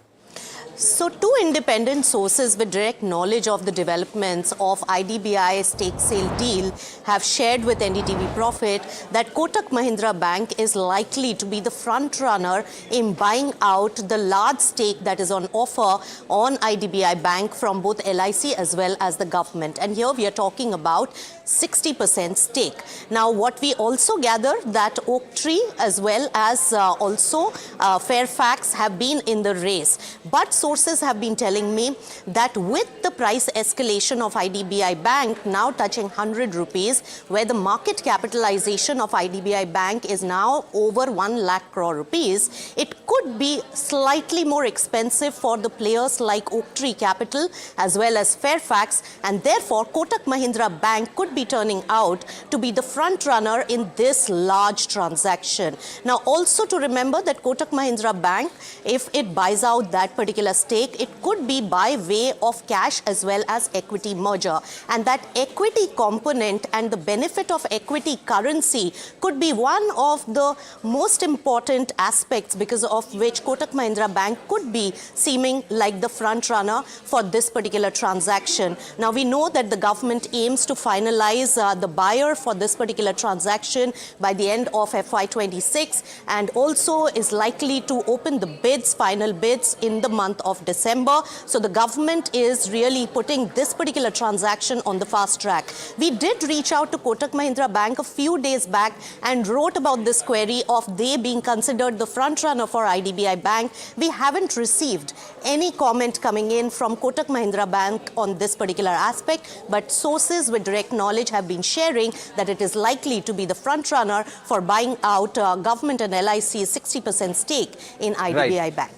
So, 2 independent sources with direct knowledge of the developments of IDBI stake sale deal have shared with NDTV Profit that Kotak Mahindra Bank is likely to be the front runner in buying out the large stake that is on offer on IDBI Bank from both LIC as well as the government. And here we are talking about 60% stake. Now, what we also gather that Oaktree as well as also Fairfax have been in the race. But sources have been telling me that with the price escalation of IDBI Bank now touching 100 rupees, where the market capitalization of IDBI Bank is now over 1 lakh crore rupees, it could be slightly more expensive for the players like Oaktree Capital as well as Fairfax, and therefore Kotak Mahindra Bank could be be turning out to be the front runner in this large transaction. Now, also to remember that Kotak Mahindra Bank, if it buys out that particular stake, it could be by way of cash as well as equity merger. And that equity component and the benefit of equity currency could be one of the most important aspects because of which Kotak Mahindra Bank could be seeming like the front runner for this particular transaction. Now, we know that the government aims to finalize the buyer for this particular transaction by the end of FY26 and also is likely to open the bids, final bids in the month of December. So the government is really putting this particular transaction on the fast track. We did reach out to Kotak Mahindra Bank a few days back and wrote about this query of they being considered the front runner for IDBI Bank. We haven't received any comment coming in from Kotak Mahindra Bank on this particular aspect, but sources with direct knowledge have been sharing that it is likely to be the front runner for buying out government and LIC's 60% stake in IDBI Bank.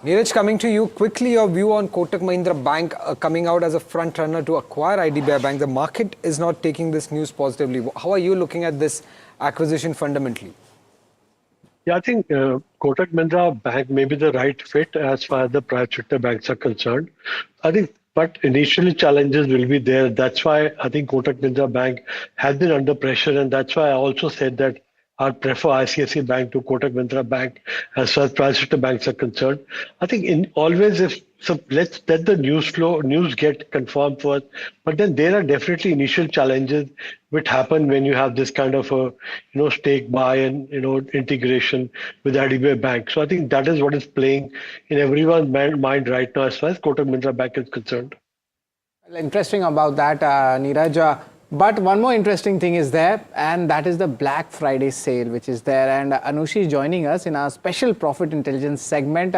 Neeraj, coming to you, quickly your view on Kotak Mahindra Bank coming out as a front runner to acquire IDBI Bank. The market is not taking this news positively. How are you looking at this acquisition fundamentally? Yeah, I think Kotak Mahindra Bank may be the right fit as far as the private sector banks are concerned. I think, but initially challenges will be there. That's why I think Kotak Mahindra Bank has been under pressure, and that's why I also said that I prefer ICICI Bank to Kotak Mahindra Bank as far as private sector banks are concerned. I think let's let the news get confirmed first. But then there are definitely initial challenges which happen when you have this kind of a stake buy and integration with IDBI Bank. So I think that is what is playing in everyone's mind right now as far as Kotak Mahindra Bank is concerned. Well, interesting about that, Neeraj. But one more interesting thing is there, and that is the Black Friday sale, which is there. And Anushi is joining us in our special profit intelligence segment.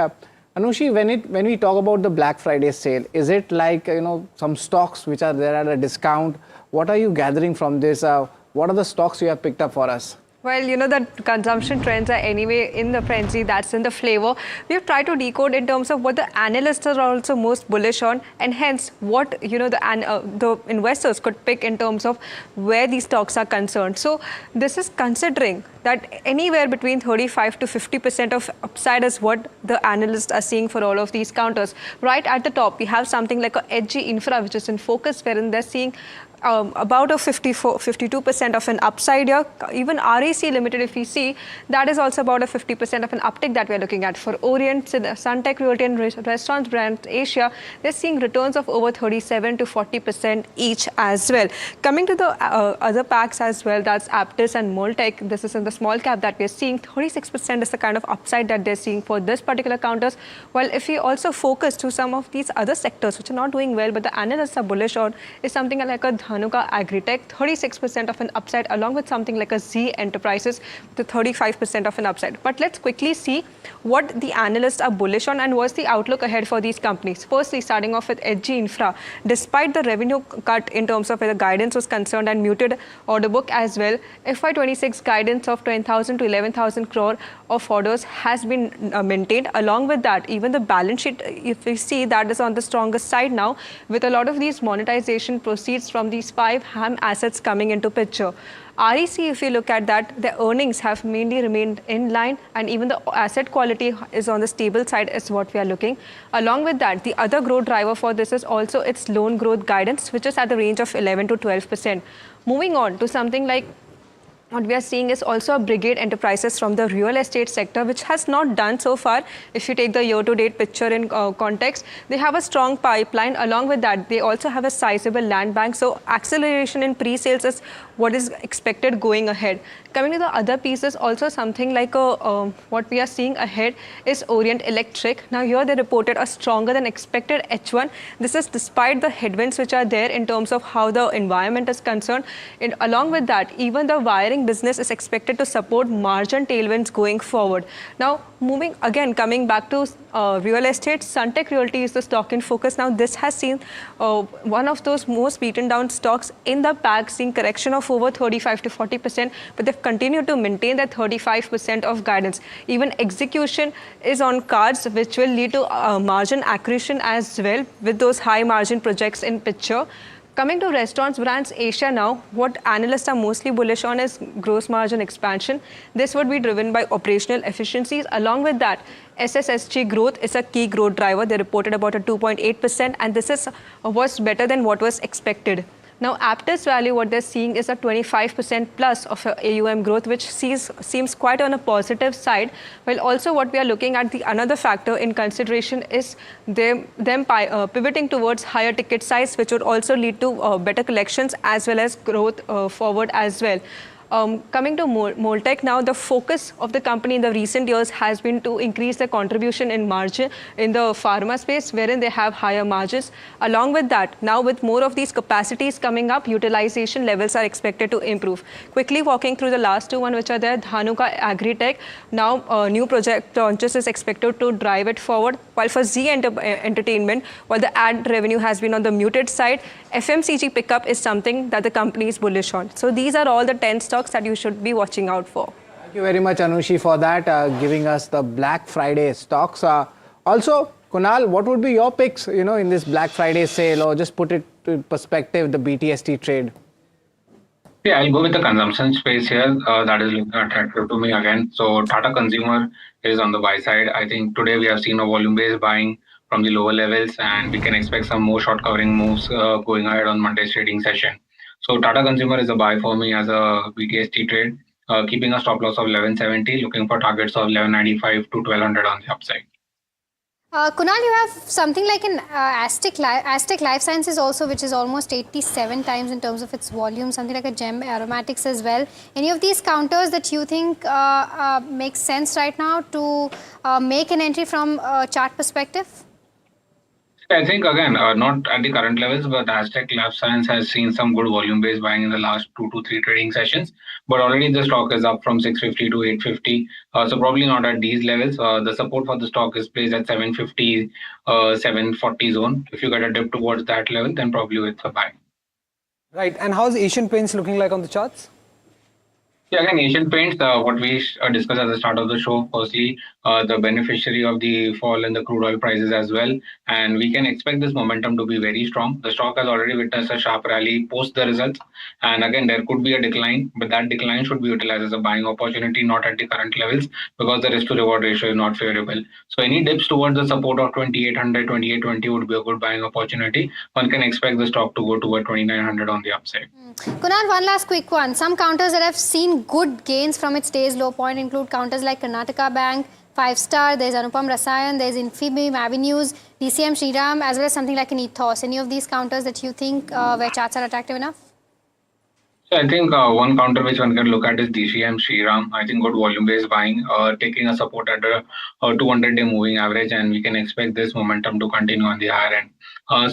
Anushi, when we talk about the Black Friday sale, is it like some stocks which are there at a discount? What are you gathering from this? What are the stocks you have picked up for us? Well, that consumption trends are anyway in the frenzy, that's in the flavor. We have tried to decode in terms of what the analysts are also most bullish on, and hence what the investors could pick in terms of where these stocks are concerned. So this is considering that anywhere between 35 to 50% of upside is what the analysts are seeing for all of these counters. Right at the top, we have something like a edgy infra, which is in focus, wherein they're seeing about a 52% of an upside here. Even RAC Limited, if we see, that is also about a 50% of an uptick that we're looking at. For Orient, Suntech Realty and Restaurants Brand Asia, they're seeing returns of over 37 to 40% each as well. Coming to the other packs as well, that's Aptus and Moltech. This is in the small cap that we're seeing. 36% is the kind of upside that they're seeing for this particular counters. While if we also focus to some of these other sectors which are not doing well, but the analysts are bullish on, is something like a Dhanuka Agritech, 36% of an upside, along with something like a Z Enterprises, the 35% of an upside. But let's quickly see what the analysts are bullish on and what's the outlook ahead for these companies. Firstly, starting off with Edgy Infra, despite the revenue cut in terms of where the guidance was concerned and muted order book as well, FY26 guidance of 10,000 to 11,000 crore of orders has been maintained. Along with that, even the balance sheet, if we see, that is on the strongest side now, with a lot of these monetization proceeds from these 5 HAM assets coming into picture. REC, if you look at that, the earnings have mainly remained in line, and even the asset quality is on the stable side is what we are looking. Along with that, the other growth driver for this is also its loan growth guidance, which is at the range of 11 to 12%. Moving on to something like what we are seeing is also a Brigade Enterprises from the real estate sector, which has not done so far. If you take the year-to-date picture in context, they have a strong pipeline. Along with that, they also have a sizable land bank. So acceleration in pre-sales is what is expected going ahead. Coming to the other pieces, also something like what we are seeing ahead is Orient Electric. Now here they reported a stronger than expected H1. This is despite the headwinds which are there in terms of how the environment is concerned. And along with that, even the wiring business is expected to support margin tailwinds going forward. Now coming back to real estate, Suntech Realty is the stock in focus. Now this has seen one of those most beaten down stocks in the pack, seeing correction of over 35 to 40%, but they've continued to maintain that 35% of guidance. Even execution is on cards, which will lead to margin accretion as well with those high margin projects in picture. Coming to restaurants brands Asia now, what analysts are mostly bullish on is gross margin expansion. This would be driven by operational efficiencies. Along with that, SSSG growth is a key growth driver. They reported about a 2.8%, and this was better than what was expected. Now, Aptus value, what they're seeing is a 25% plus of AUM growth, which seems quite on a positive side. While also what we are looking at, the another factor in consideration is them pivoting towards higher ticket size, which would also lead to better collections as well as growth forward as well. Coming to Moltech now, the focus of the company in the recent years has been to increase the contribution in margin in the pharma space, wherein they have higher margins. Along with that, now with more of these capacities coming up, utilization levels are expected to improve. Quickly walking through the last two, which are there, Dhanuka Agritech, now new project launches is expected to drive it forward. While for Z Entertainment, while the ad revenue has been on the muted side, FMCG pickup is something that the company is bullish on. So these are all the 10 stocks that you should be watching out for. Thank you very much, Anushi, for that, giving us the Black Friday stocks. Also, Kunal, what would be your picks, in this Black Friday sale, or just put it in perspective, the BTST trade? Yeah, I'll go with the consumption space here. That is attractive to me again. So Tata Consumer is on the buy side. I think today we have seen a volume-based buying from the lower levels, and we can expect some more short covering moves going ahead on Monday's trading session. So Tata Consumer is a buy for me as a BTST trade, keeping a stop loss of 1170, looking for targets of 1195 to 1200 on the upside. Kunal, you have something like an Aztec Life Sciences also, which is almost 87 times in terms of its volume, something like a Gem Aromatics as well. Any of these counters that you think makes sense right now to make an entry from a chart perspective? I think, again, not at the current levels, but Aztec Life Science has seen some good volume-based buying in the last 2 to 3 trading sessions. But already the stock is up from 650 to 850. So probably not at these levels. The support for the stock is placed at 750, 740 zone. If you get a dip towards that level, then probably it's a buy. Right. And how's Asian Paints looking like on the charts? Yeah, again, Asian Paints, what we discussed at the start of the show, firstly, the beneficiary of the fall in the crude oil prices as well. And we can expect this momentum to be very strong. The stock has already witnessed a sharp rally post the results. And again, there could be a decline, but that decline should be utilized as a buying opportunity, not at the current levels, because the risk to reward ratio is not favorable. So any dips towards the support of 2800, 2820 would be a good buying opportunity. One can expect the stock to go toward 2900 on the upside. Kunal, one last quick one. Some counters that have seen good gains from its day's low point include counters like Karnataka Bank, 5 Star, there's Anupam Rasayan, there's Infibeam Avenues, DCM Shriram, as well as something like an Ethos. Any of these counters that you think where charts are attractive enough? So I think one counter which one can look at is DCM Shriram. I think good volume-based buying, taking a support at a 200-day moving average, and we can expect this momentum to continue on the higher end.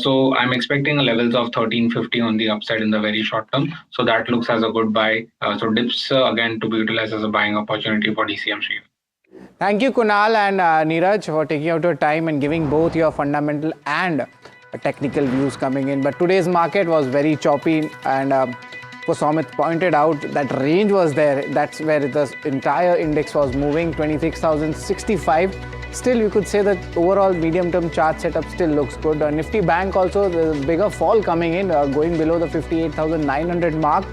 So I'm expecting levels of 1350 on the upside in the very short term. So that looks as a good buy. So dips again to be utilized as a buying opportunity for DCM Shriram. Thank you, Kunal and Neeraj, for taking out your time and giving both your fundamental and technical views coming in. But today's market was very choppy, and for Somit pointed out that range was there. That's where the entire index was moving, 26,065. Still, you could say that overall medium-term chart setup still looks good. Nifty Bank also, the bigger fall coming in, going below the 58,900 mark.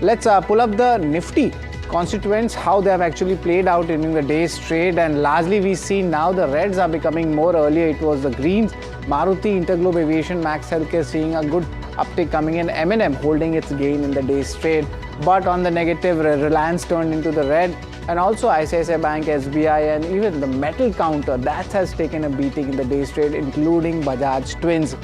Let's pull up the Nifty constituents, how they have actually played out in the day's trade, and largely we see now the reds are becoming more. Earlier it was the greens. Maruti, Interglobe Aviation, Max Healthcare seeing a good uptick coming in. M&M holding its gain in the day's trade, but on the negative, Reliance turned into the red, and also ICICI Bank, SBI, and even the metal counter that has taken a beating in the day's trade, including Bajaj Twins.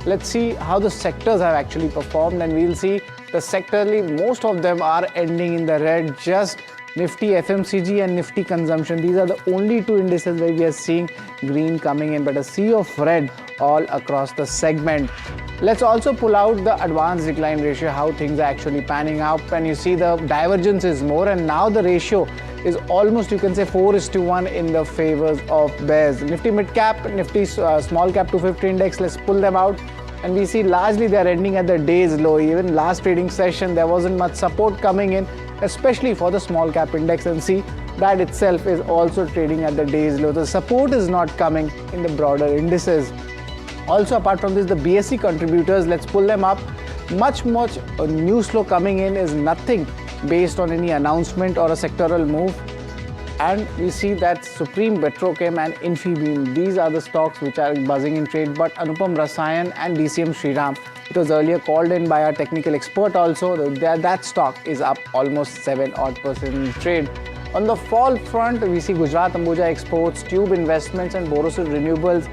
Let's see how the sectors have actually performed, and we'll see the sectorally, most of them are ending in the red. Just Nifty FMCG and Nifty Consumption, these are the only two indices where we are seeing green coming in, but a sea of red all across the segment. Let's also pull out the advanced decline ratio, how things are actually panning out, and you see the divergence is more, and now the ratio is almost, you can say, 4:1 in the favors of bears. Nifty mid cap, Nifty small cap 250 index, let's pull them out, and we see largely they are ending at the day's low. Even last trading session there wasn't much support coming in, especially for the small cap index, and see that itself is also trading at the day's low. The support is not coming in the broader indices. Also, apart from this, the BSE contributors, let's pull them up. much news flow coming in is nothing based on any announcement or a sectoral move. And we see that Supreme Petrochem and Infibeam, these are the stocks which are buzzing in trade. But Anupam Rasayan and DCM Shriram, it was earlier called in by our technical expert also, that stock is up almost 7% in trade. On the fall front, we see Gujarat Ambuja Exports, Tube Investments and Borosil Renewables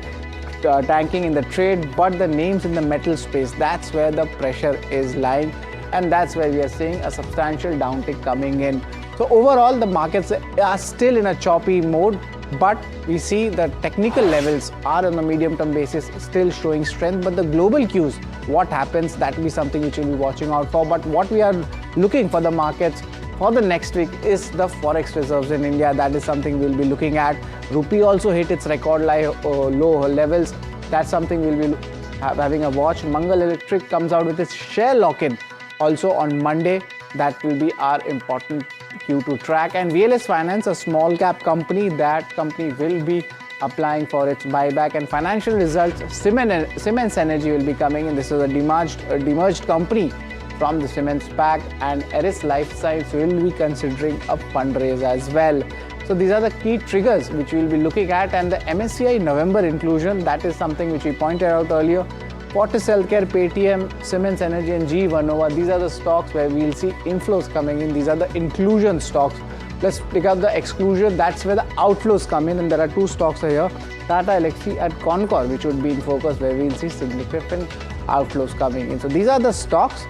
tanking in the trade, but the names in the metal space, that's where the pressure is lying, and that's where we are seeing a substantial downtick coming in. So overall, the markets are still in a choppy mode, but we see the technical levels are on a medium-term basis still showing strength. But the global cues, what happens, that will be something which we'll be watching out for. But what we are looking for the markets for the next week is the forex reserves in India. That is something we'll be looking at. Rupee also hit its record low levels. That's something we'll be having a watch. Mangal Electric comes out with its share lock-in also on Monday. That will be our important cue to track. And VLS Finance, a small cap company, that company will be applying for its buyback. And financial results, Siemens Energy will be coming in. This is a demerged company from the Siemens pack, and Eris Life Science will be considering a fundraise as well. So these are the key triggers which we will be looking at. And the MSCI November inclusion, that is something which we pointed out earlier. Fortis Healthcare, Paytm, Siemens Energy and GE Vernova, these are the stocks where we will see inflows coming in. These are the inclusion stocks. Let's pick up the exclusion, that's where the outflows come in, and there are two stocks here, Tata Elxsi and Concor, which would be in focus, where we will see significant outflows coming in. So these are the stocks.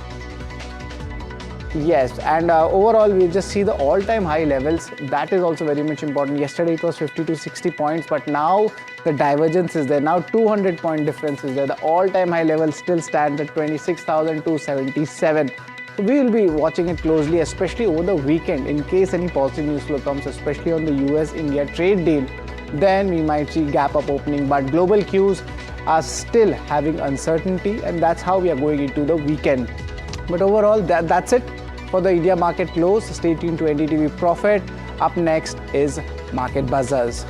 Yes, and overall we just see the all-time high levels. That is also very much important. Yesterday it was 50 to 60 points, but now the divergence is there. Now 200-point difference is there. The all-time high level still stands at 26,277. So we will be watching it closely, especially over the weekend, in case any positive news flow comes, especially on the US-India trade deal. Then we might see gap up opening, but global cues are still having uncertainty, and that's how we are going into the weekend. But overall, that's it for the India market close. Stay tuned to NDTV Profit. Up next is Market Buzzers.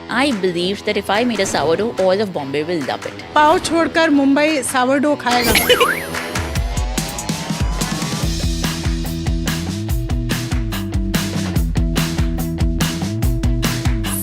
I believe that if I made a sourdough, all of Bombay will love it. पाव छोड़कर Mumbai sourdough खाएगा.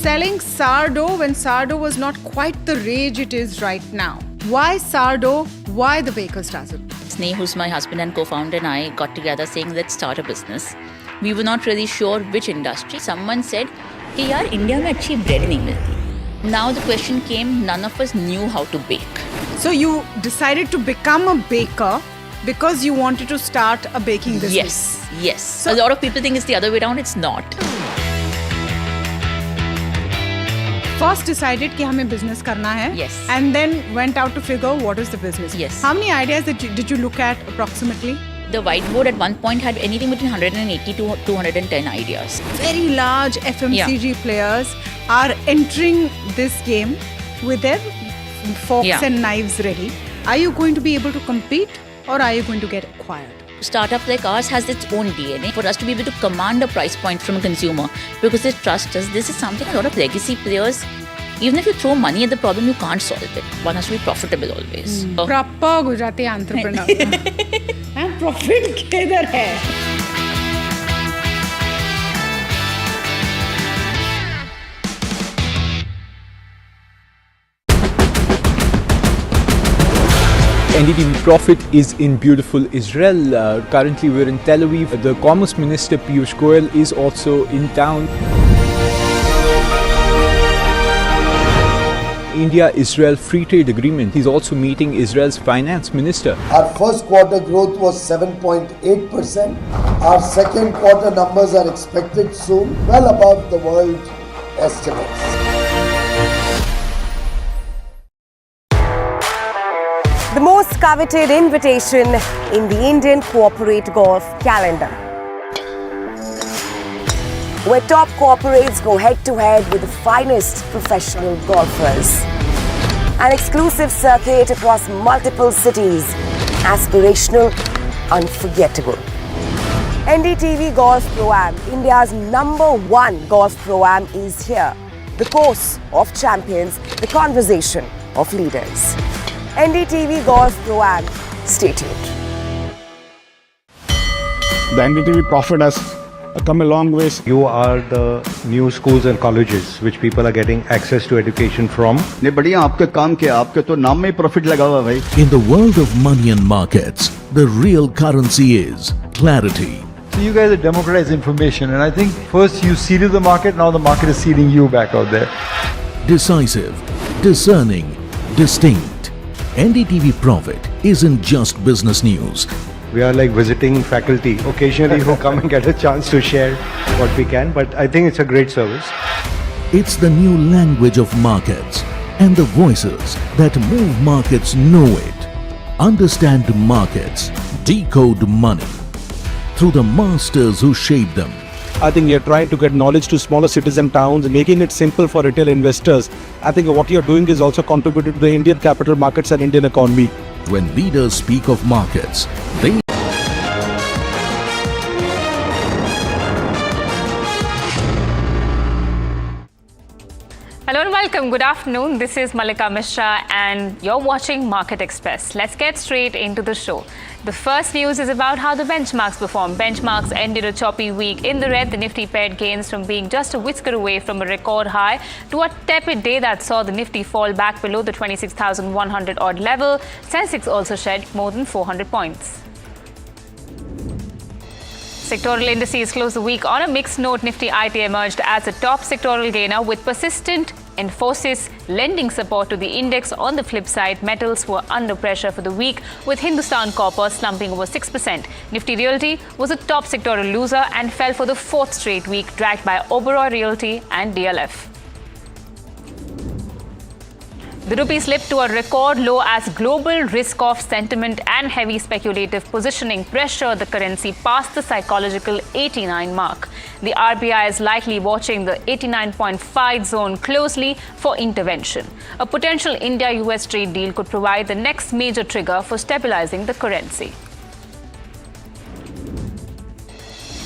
Selling sourdough when sourdough was not quite the rage it is right now. Why sourdough? Why the baker's dozen? Sneh, who's my husband and co-founder, and I got together saying, let's start a business. We were not really sure which industry. Someone said, hey, yaar, India mein achhi bread nahi milti. Now the question came, none of us knew how to bake. So you decided to become a baker because you wanted to start a baking business. Yes. So a lot of people think it's the other way around. It's not. First decided कि हमें business करना है. Yes. And then went out to figure what is the business. Yes. How many ideas did you look at approximately? The whiteboard at one point had anything between 180 to 210 ideas. Very large FMCG players are entering this game with their forks and knives ready. Are you going to be able to compete, or are you going to get acquired? Startup like ours has its own DNA. For us to be able to command a price point from a consumer because they trust us, this is something a lot of legacy players, even if you throw money at the problem, you can't solve it. One has to be profitable always. Proper Gujarati entrepreneur. And profit किधर है? NDTV Profit is in beautiful Israel. Currently we're in Tel Aviv. The Commerce Minister Piyush Goyal is also in town. India-Israel Free Trade Agreement. He's also meeting Israel's Finance Minister. Our first quarter growth was 7.8%. Our second quarter numbers are expected soon, well above the world estimates. The most coveted invitation in the Indian corporate golf calendar, where top corporates go head-to-head with the finest professional golfers. An exclusive circuit across multiple cities, aspirational, unforgettable. NDTV Golf Pro-Am, India's #1 golf Pro-Am is here. The course of champions, the conversation of leaders. NDTV Golf Pro-Am, stay tuned. The NDTV Profit has come a long ways. You are the new schools and colleges which people are getting access to education from. नहीं बढ़िया आपका काम किया आपके तो नाम में ही profit लगा हुआ भाई. In the world of money and markets, the real currency is clarity. So you guys have democratized information, and I think first you seeded the market, now the market is seeding you back out there. Decisive, discerning, distinct. NDTV Profit isn't just business news. We are like visiting faculty occasionally who come and get a chance to share what we can, but I think it's a great service. It's the new language of markets, and the voices that move markets know it. Understand markets, decode money through the masters who shape them. I think you're trying to get knowledge to smaller cities and towns, making it simple for retail investors. I think what you're doing is also contributing to the Indian capital markets and Indian economy. When leaders speak of markets, they Hello and welcome. Good afternoon. This is Malika Mishra and you're watching Market Express. Let's get straight into the show. The first news is about how the benchmarks performed. Benchmarks ended a choppy week in the red. The Nifty pared gains from being just a whisker away from a record high to a tepid day that saw the Nifty fall back below the 26,100 odd level. Sensex also shed more than 400 points. Sectoral indices closed the week on a mixed note. Nifty IT emerged as a top sectoral gainer with persistent Infosys lending support to the index. On the flip side, metals were under pressure for the week, with Hindustan Copper slumping over 6%. Nifty Realty was a top sectoral loser and fell for the fourth straight week, dragged by Oberoi Realty and DLF. The rupee slipped to a record low as global risk-off sentiment and heavy speculative positioning pressured the currency past the psychological 89 mark. The RBI is likely watching the 89.5 zone closely for intervention. A potential India-US trade deal could provide the next major trigger for stabilizing the currency.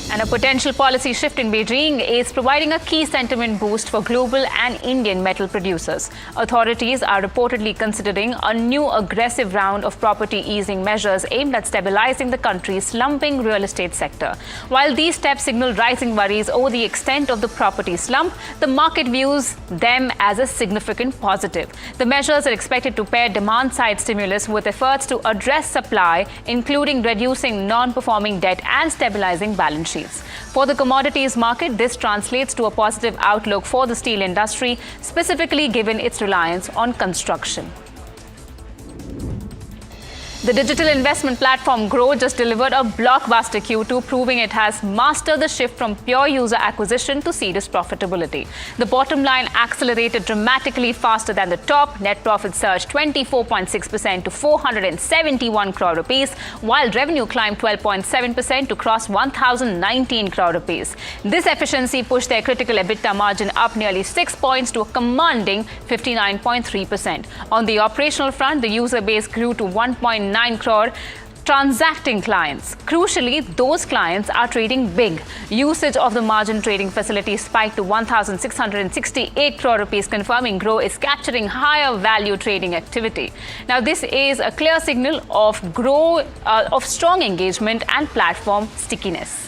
And a potential policy shift in Beijing is providing a key sentiment boost for global and Indian metal producers. Authorities are reportedly considering a new aggressive round of property easing measures aimed at stabilizing the country's slumping real estate sector. While these steps signal rising worries over the extent of the property slump, the market views them as a significant positive. The measures are expected to pair demand-side stimulus with efforts to address supply, including reducing non-performing debt and stabilizing balance sheets. For the commodities market, this translates to a positive outlook for the steel industry, specifically given its reliance on construction. The digital investment platform Grow just delivered a blockbuster Q2, proving it has mastered the shift from pure user acquisition to serious profitability. The bottom line accelerated dramatically faster than the top. Net profit surged 24.6% to 471 crore rupees, while revenue climbed 12.7% to cross 1,019 crore rupees. This efficiency pushed their critical EBITDA margin up nearly 6 points to a commanding 59.3%. On the operational front, the user base grew to 1.9 crore transacting clients. Crucially, those clients are trading big. Usage of the margin trading facility spiked to 1,668 crore rupees, confirming Grow is capturing higher value trading activity. Now, this is a clear signal of of strong engagement and platform stickiness.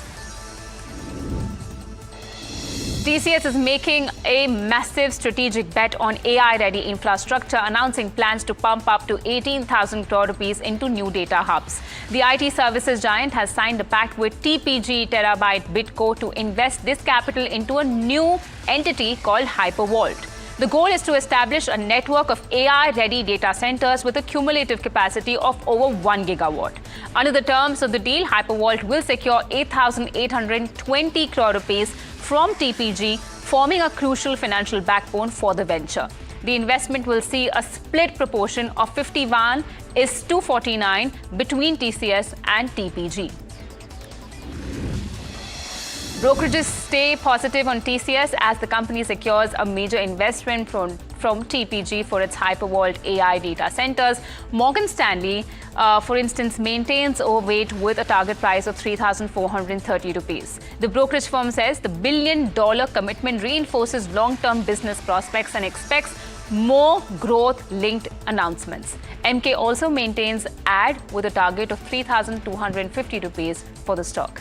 TCS is making a massive strategic bet on AI-ready infrastructure, announcing plans to pump up to 18,000 crore rupees into new data hubs. The IT services giant has signed a pact with TPG Terabyte Bitco to invest this capital into a new entity called Hypervault. The goal is to establish a network of AI-ready data centers with a cumulative capacity of over 1 gigawatt. Under the terms of the deal, Hypervault will secure 8,820 crore rupees from TPG, forming a crucial financial backbone for the venture. The investment will see a split proportion of 51:49 between TCS and TPG. Brokerages stay positive on TCS as the company secures a major investment from TPG for its hypervault AI data centers. Morgan Stanley, for instance, maintains overweight with a target price of 3,430 rupees. The brokerage firm says the $1 billion commitment reinforces long-term business prospects and expects more growth-linked announcements. MK also maintains AD with a target of 3,250 rupees for the stock.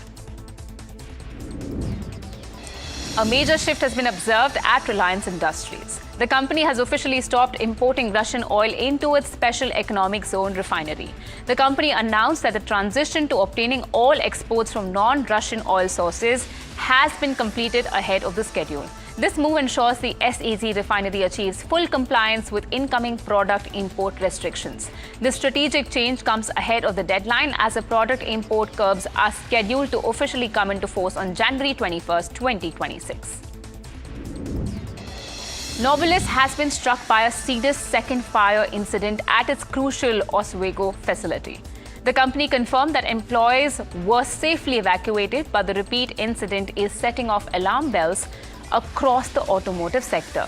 A major shift has been observed at Reliance Industries. The company has officially stopped importing Russian oil into its special economic zone refinery. The company announced that the transition to obtaining all exports from non-Russian oil sources has been completed ahead of the schedule. This move ensures the SEZ refinery achieves full compliance with incoming product import restrictions. This strategic change comes ahead of the deadline as the product import curbs are scheduled to officially come into force on January 21st, 2026. Novelis has been struck by a serious second fire incident at its crucial Oswego facility. The company confirmed that employees were safely evacuated, but the repeat incident is setting off alarm bells across the automotive sector.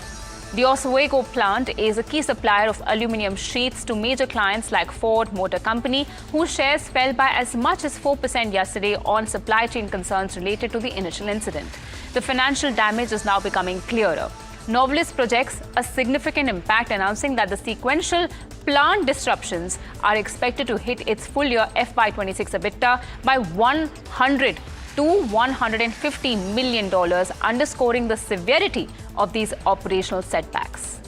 The Oswego plant is a key supplier of aluminium sheets to major clients like Ford Motor Company, whose shares fell by as much as 4% yesterday on supply chain concerns related to the initial incident. The financial damage is now becoming clearer. Novelis projects a significant impact, announcing that the sequential plant disruptions are expected to hit its full-year FY26 EBITDA by $100 to $150 million, underscoring the severity of these operational setbacks.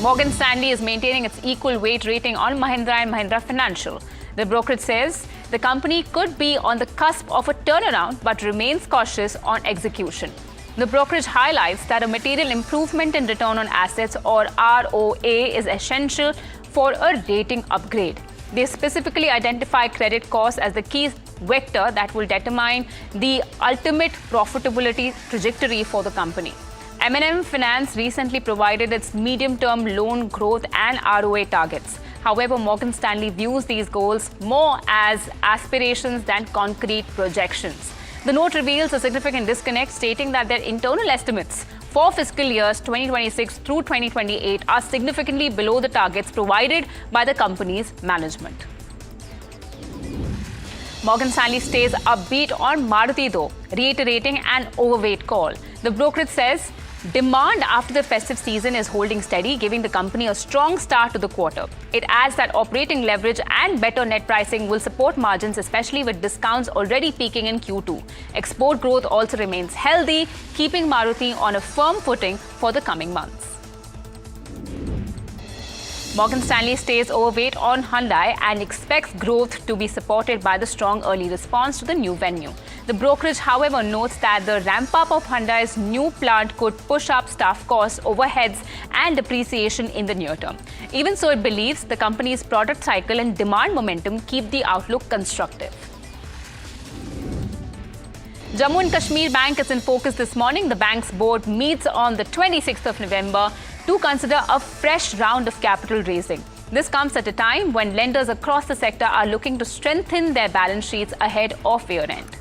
Morgan Stanley is maintaining its equal weight rating on Mahindra and Mahindra Financial. The brokerage says the company could be on the cusp of a turnaround but remains cautious on execution. The brokerage highlights that a material improvement in return on assets, or ROA, is essential for a rating upgrade. They specifically identify credit costs as the key vector that will determine the ultimate profitability trajectory for the company. M&M Finance recently provided its medium-term loan growth and ROA targets. However, Morgan Stanley views these goals more as aspirations than concrete projections. The note reveals a significant disconnect, stating that their internal estimates for fiscal years 2026 through 2028 are significantly below the targets provided by the company's management. Morgan Stanley stays upbeat on Maruti though, reiterating an overweight call. The brokerage says demand after the festive season is holding steady, giving the company a strong start to the quarter. It adds that operating leverage and better net pricing will support margins, especially with discounts already peaking in Q2. Export growth also remains healthy, keeping Maruti on a firm footing for the coming months. Morgan Stanley stays overweight on Hyundai and expects growth to be supported by the strong early response to the new venue. The brokerage, however, notes that the ramp-up of Hyundai's new plant could push up staff costs, overheads, and depreciation in the near term. Even so, it believes the company's product cycle and demand momentum keep the outlook constructive. Jammu and Kashmir Bank is in focus this morning. The bank's board meets on the 26th of November to consider a fresh round of capital raising. This comes at a time when lenders across the sector are looking to strengthen their balance sheets ahead of year-end.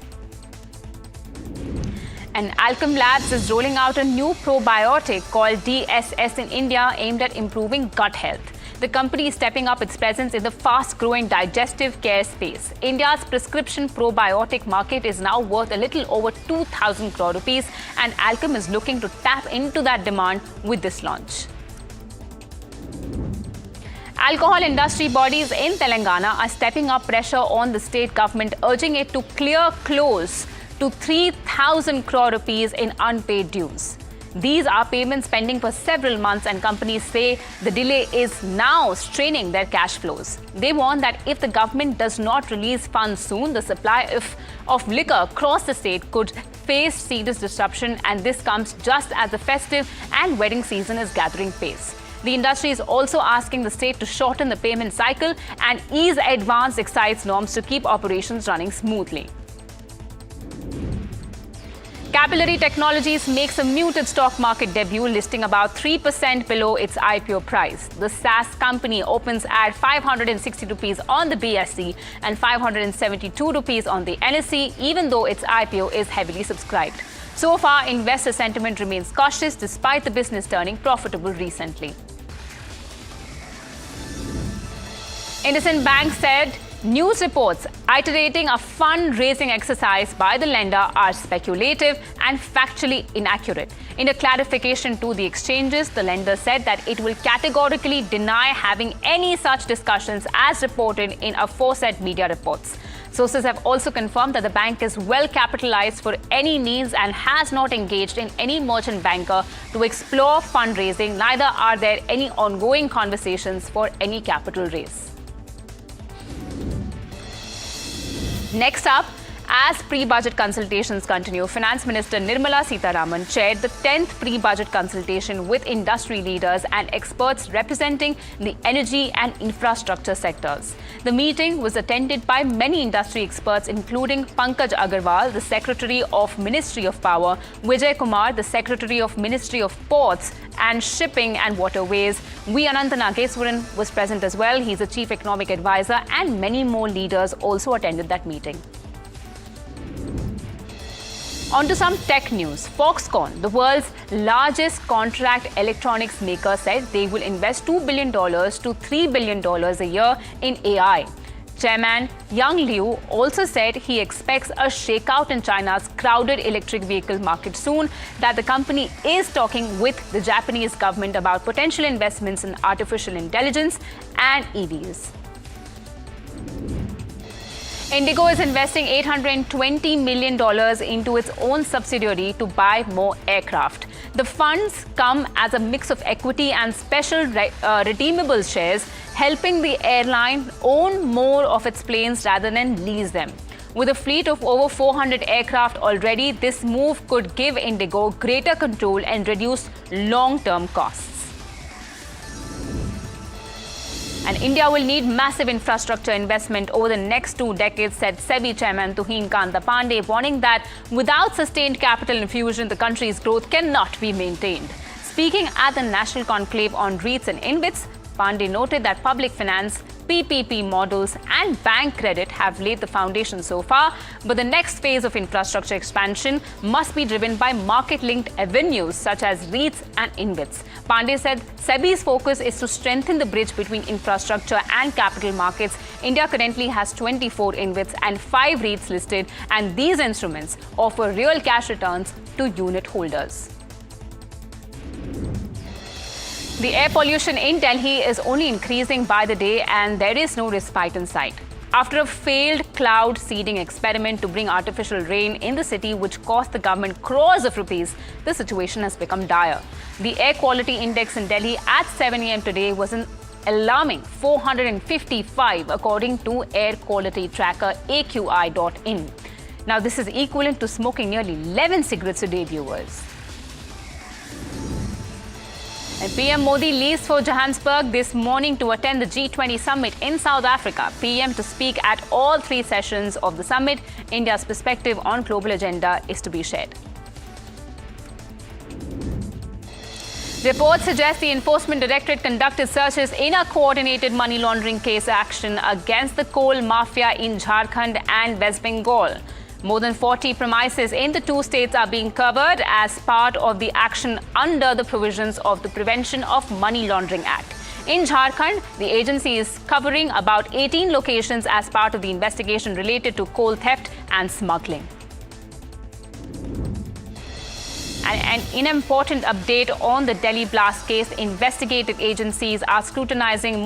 And Alchem Labs is rolling out a new probiotic called DSS in India aimed at improving gut health. The company is stepping up its presence in the fast-growing digestive care space. India's prescription probiotic market is now worth a little over 2,000 crore rupees, and Alchem is looking to tap into that demand with this launch. Alcohol industry bodies in Telangana are stepping up pressure on the state government, urging it to clear close to 3,000 crore rupees in unpaid dues. These are payments pending for several months, and companies say the delay is now straining their cash flows. They warn that if the government does not release funds soon, the supply of liquor across the state could face serious disruption, and this comes just as the festive and wedding season is gathering pace. The industry is also asking the state to shorten the payment cycle and ease advanced excise norms to keep operations running smoothly. Capillary Technologies makes a muted stock market debut, listing about 3% below its IPO price. The SaaS company opens at 560 rupees on the BSE and 572 rupees on the NSE, even though its IPO is heavily subscribed. So far, investor sentiment remains cautious despite the business turning profitable recently. IndusInd Bank said news reports iterating a fundraising exercise by the lender are speculative and factually inaccurate. In a clarification to the exchanges, the lender said that it will categorically deny having any such discussions as reported in aforesaid media reports. Sources have also confirmed that the bank is well capitalized for any needs and has not engaged in any merchant banker to explore fundraising. Neither are there any ongoing conversations for any capital raise. Next up, as pre-budget consultations continue, Finance Minister Nirmala Sitharaman chaired the 10th pre-budget consultation with industry leaders and experts representing the energy and infrastructure sectors. The meeting was attended by many industry experts, including Pankaj Agarwal, the Secretary of Ministry of Power, Vijay Kumar, the Secretary of Ministry of Ports and Shipping and Waterways. V. Ananta Nageswaran was present as well. He's the Chief Economic Advisor, and many more leaders also attended that meeting. On to some tech news. Foxconn, the world's largest contract electronics maker, said they will invest $2 billion to $3 billion a year in AI. Chairman Yang Liu also said he expects a shakeout in China's crowded electric vehicle market soon, that the company is talking with the Japanese government about potential investments in artificial intelligence and EVs. Indigo is investing $820 million into its own subsidiary to buy more aircraft. The funds come as a mix of equity and special redeemable shares, helping the airline own more of its planes rather than lease them. With a fleet of over 400 aircraft already, this move could give Indigo greater control and reduce long-term costs. And India will need massive infrastructure investment over the next 2 decades, said SEBI Chairman Tuhin Kanta Pandey, warning that without sustained capital infusion, the country's growth cannot be maintained. Speaking at the National Conclave on REITs and InvITs, Pandey noted that public finance, PPP models and bank credit have laid the foundation so far, but the next phase of infrastructure expansion must be driven by market-linked avenues such as REITs and InvITs. Pandey said SEBI's focus is to strengthen the bridge between infrastructure and capital markets. India currently has 24 InvITs and 5 REITs listed, and these instruments offer real cash returns to unit holders. The air pollution in Delhi is only increasing by the day, and there is no respite in sight. After a failed cloud seeding experiment to bring artificial rain in the city, which cost the government crores of rupees, the situation has become dire. The air quality index in Delhi at 7 a.m. today was an alarming 455, according to air quality tracker AQI.in. Now, this is equivalent to smoking nearly 11 cigarettes a day, viewers. And PM Modi leaves for Johannesburg this morning to attend the G20 summit in South Africa. PM to speak at all 3 sessions of the summit. India's perspective on global agenda is to be shared. Reports suggest the Enforcement Directorate conducted searches in a coordinated money laundering case action against the coal mafia in Jharkhand and West Bengal. More than 40 premises in the 2 states are being covered as part of the action under the provisions of the Prevention of Money Laundering Act. In Jharkhand, the agency is covering about 18 locations as part of the investigation related to coal theft and smuggling. And an important update on the Delhi blast case, investigative agencies are scrutinizing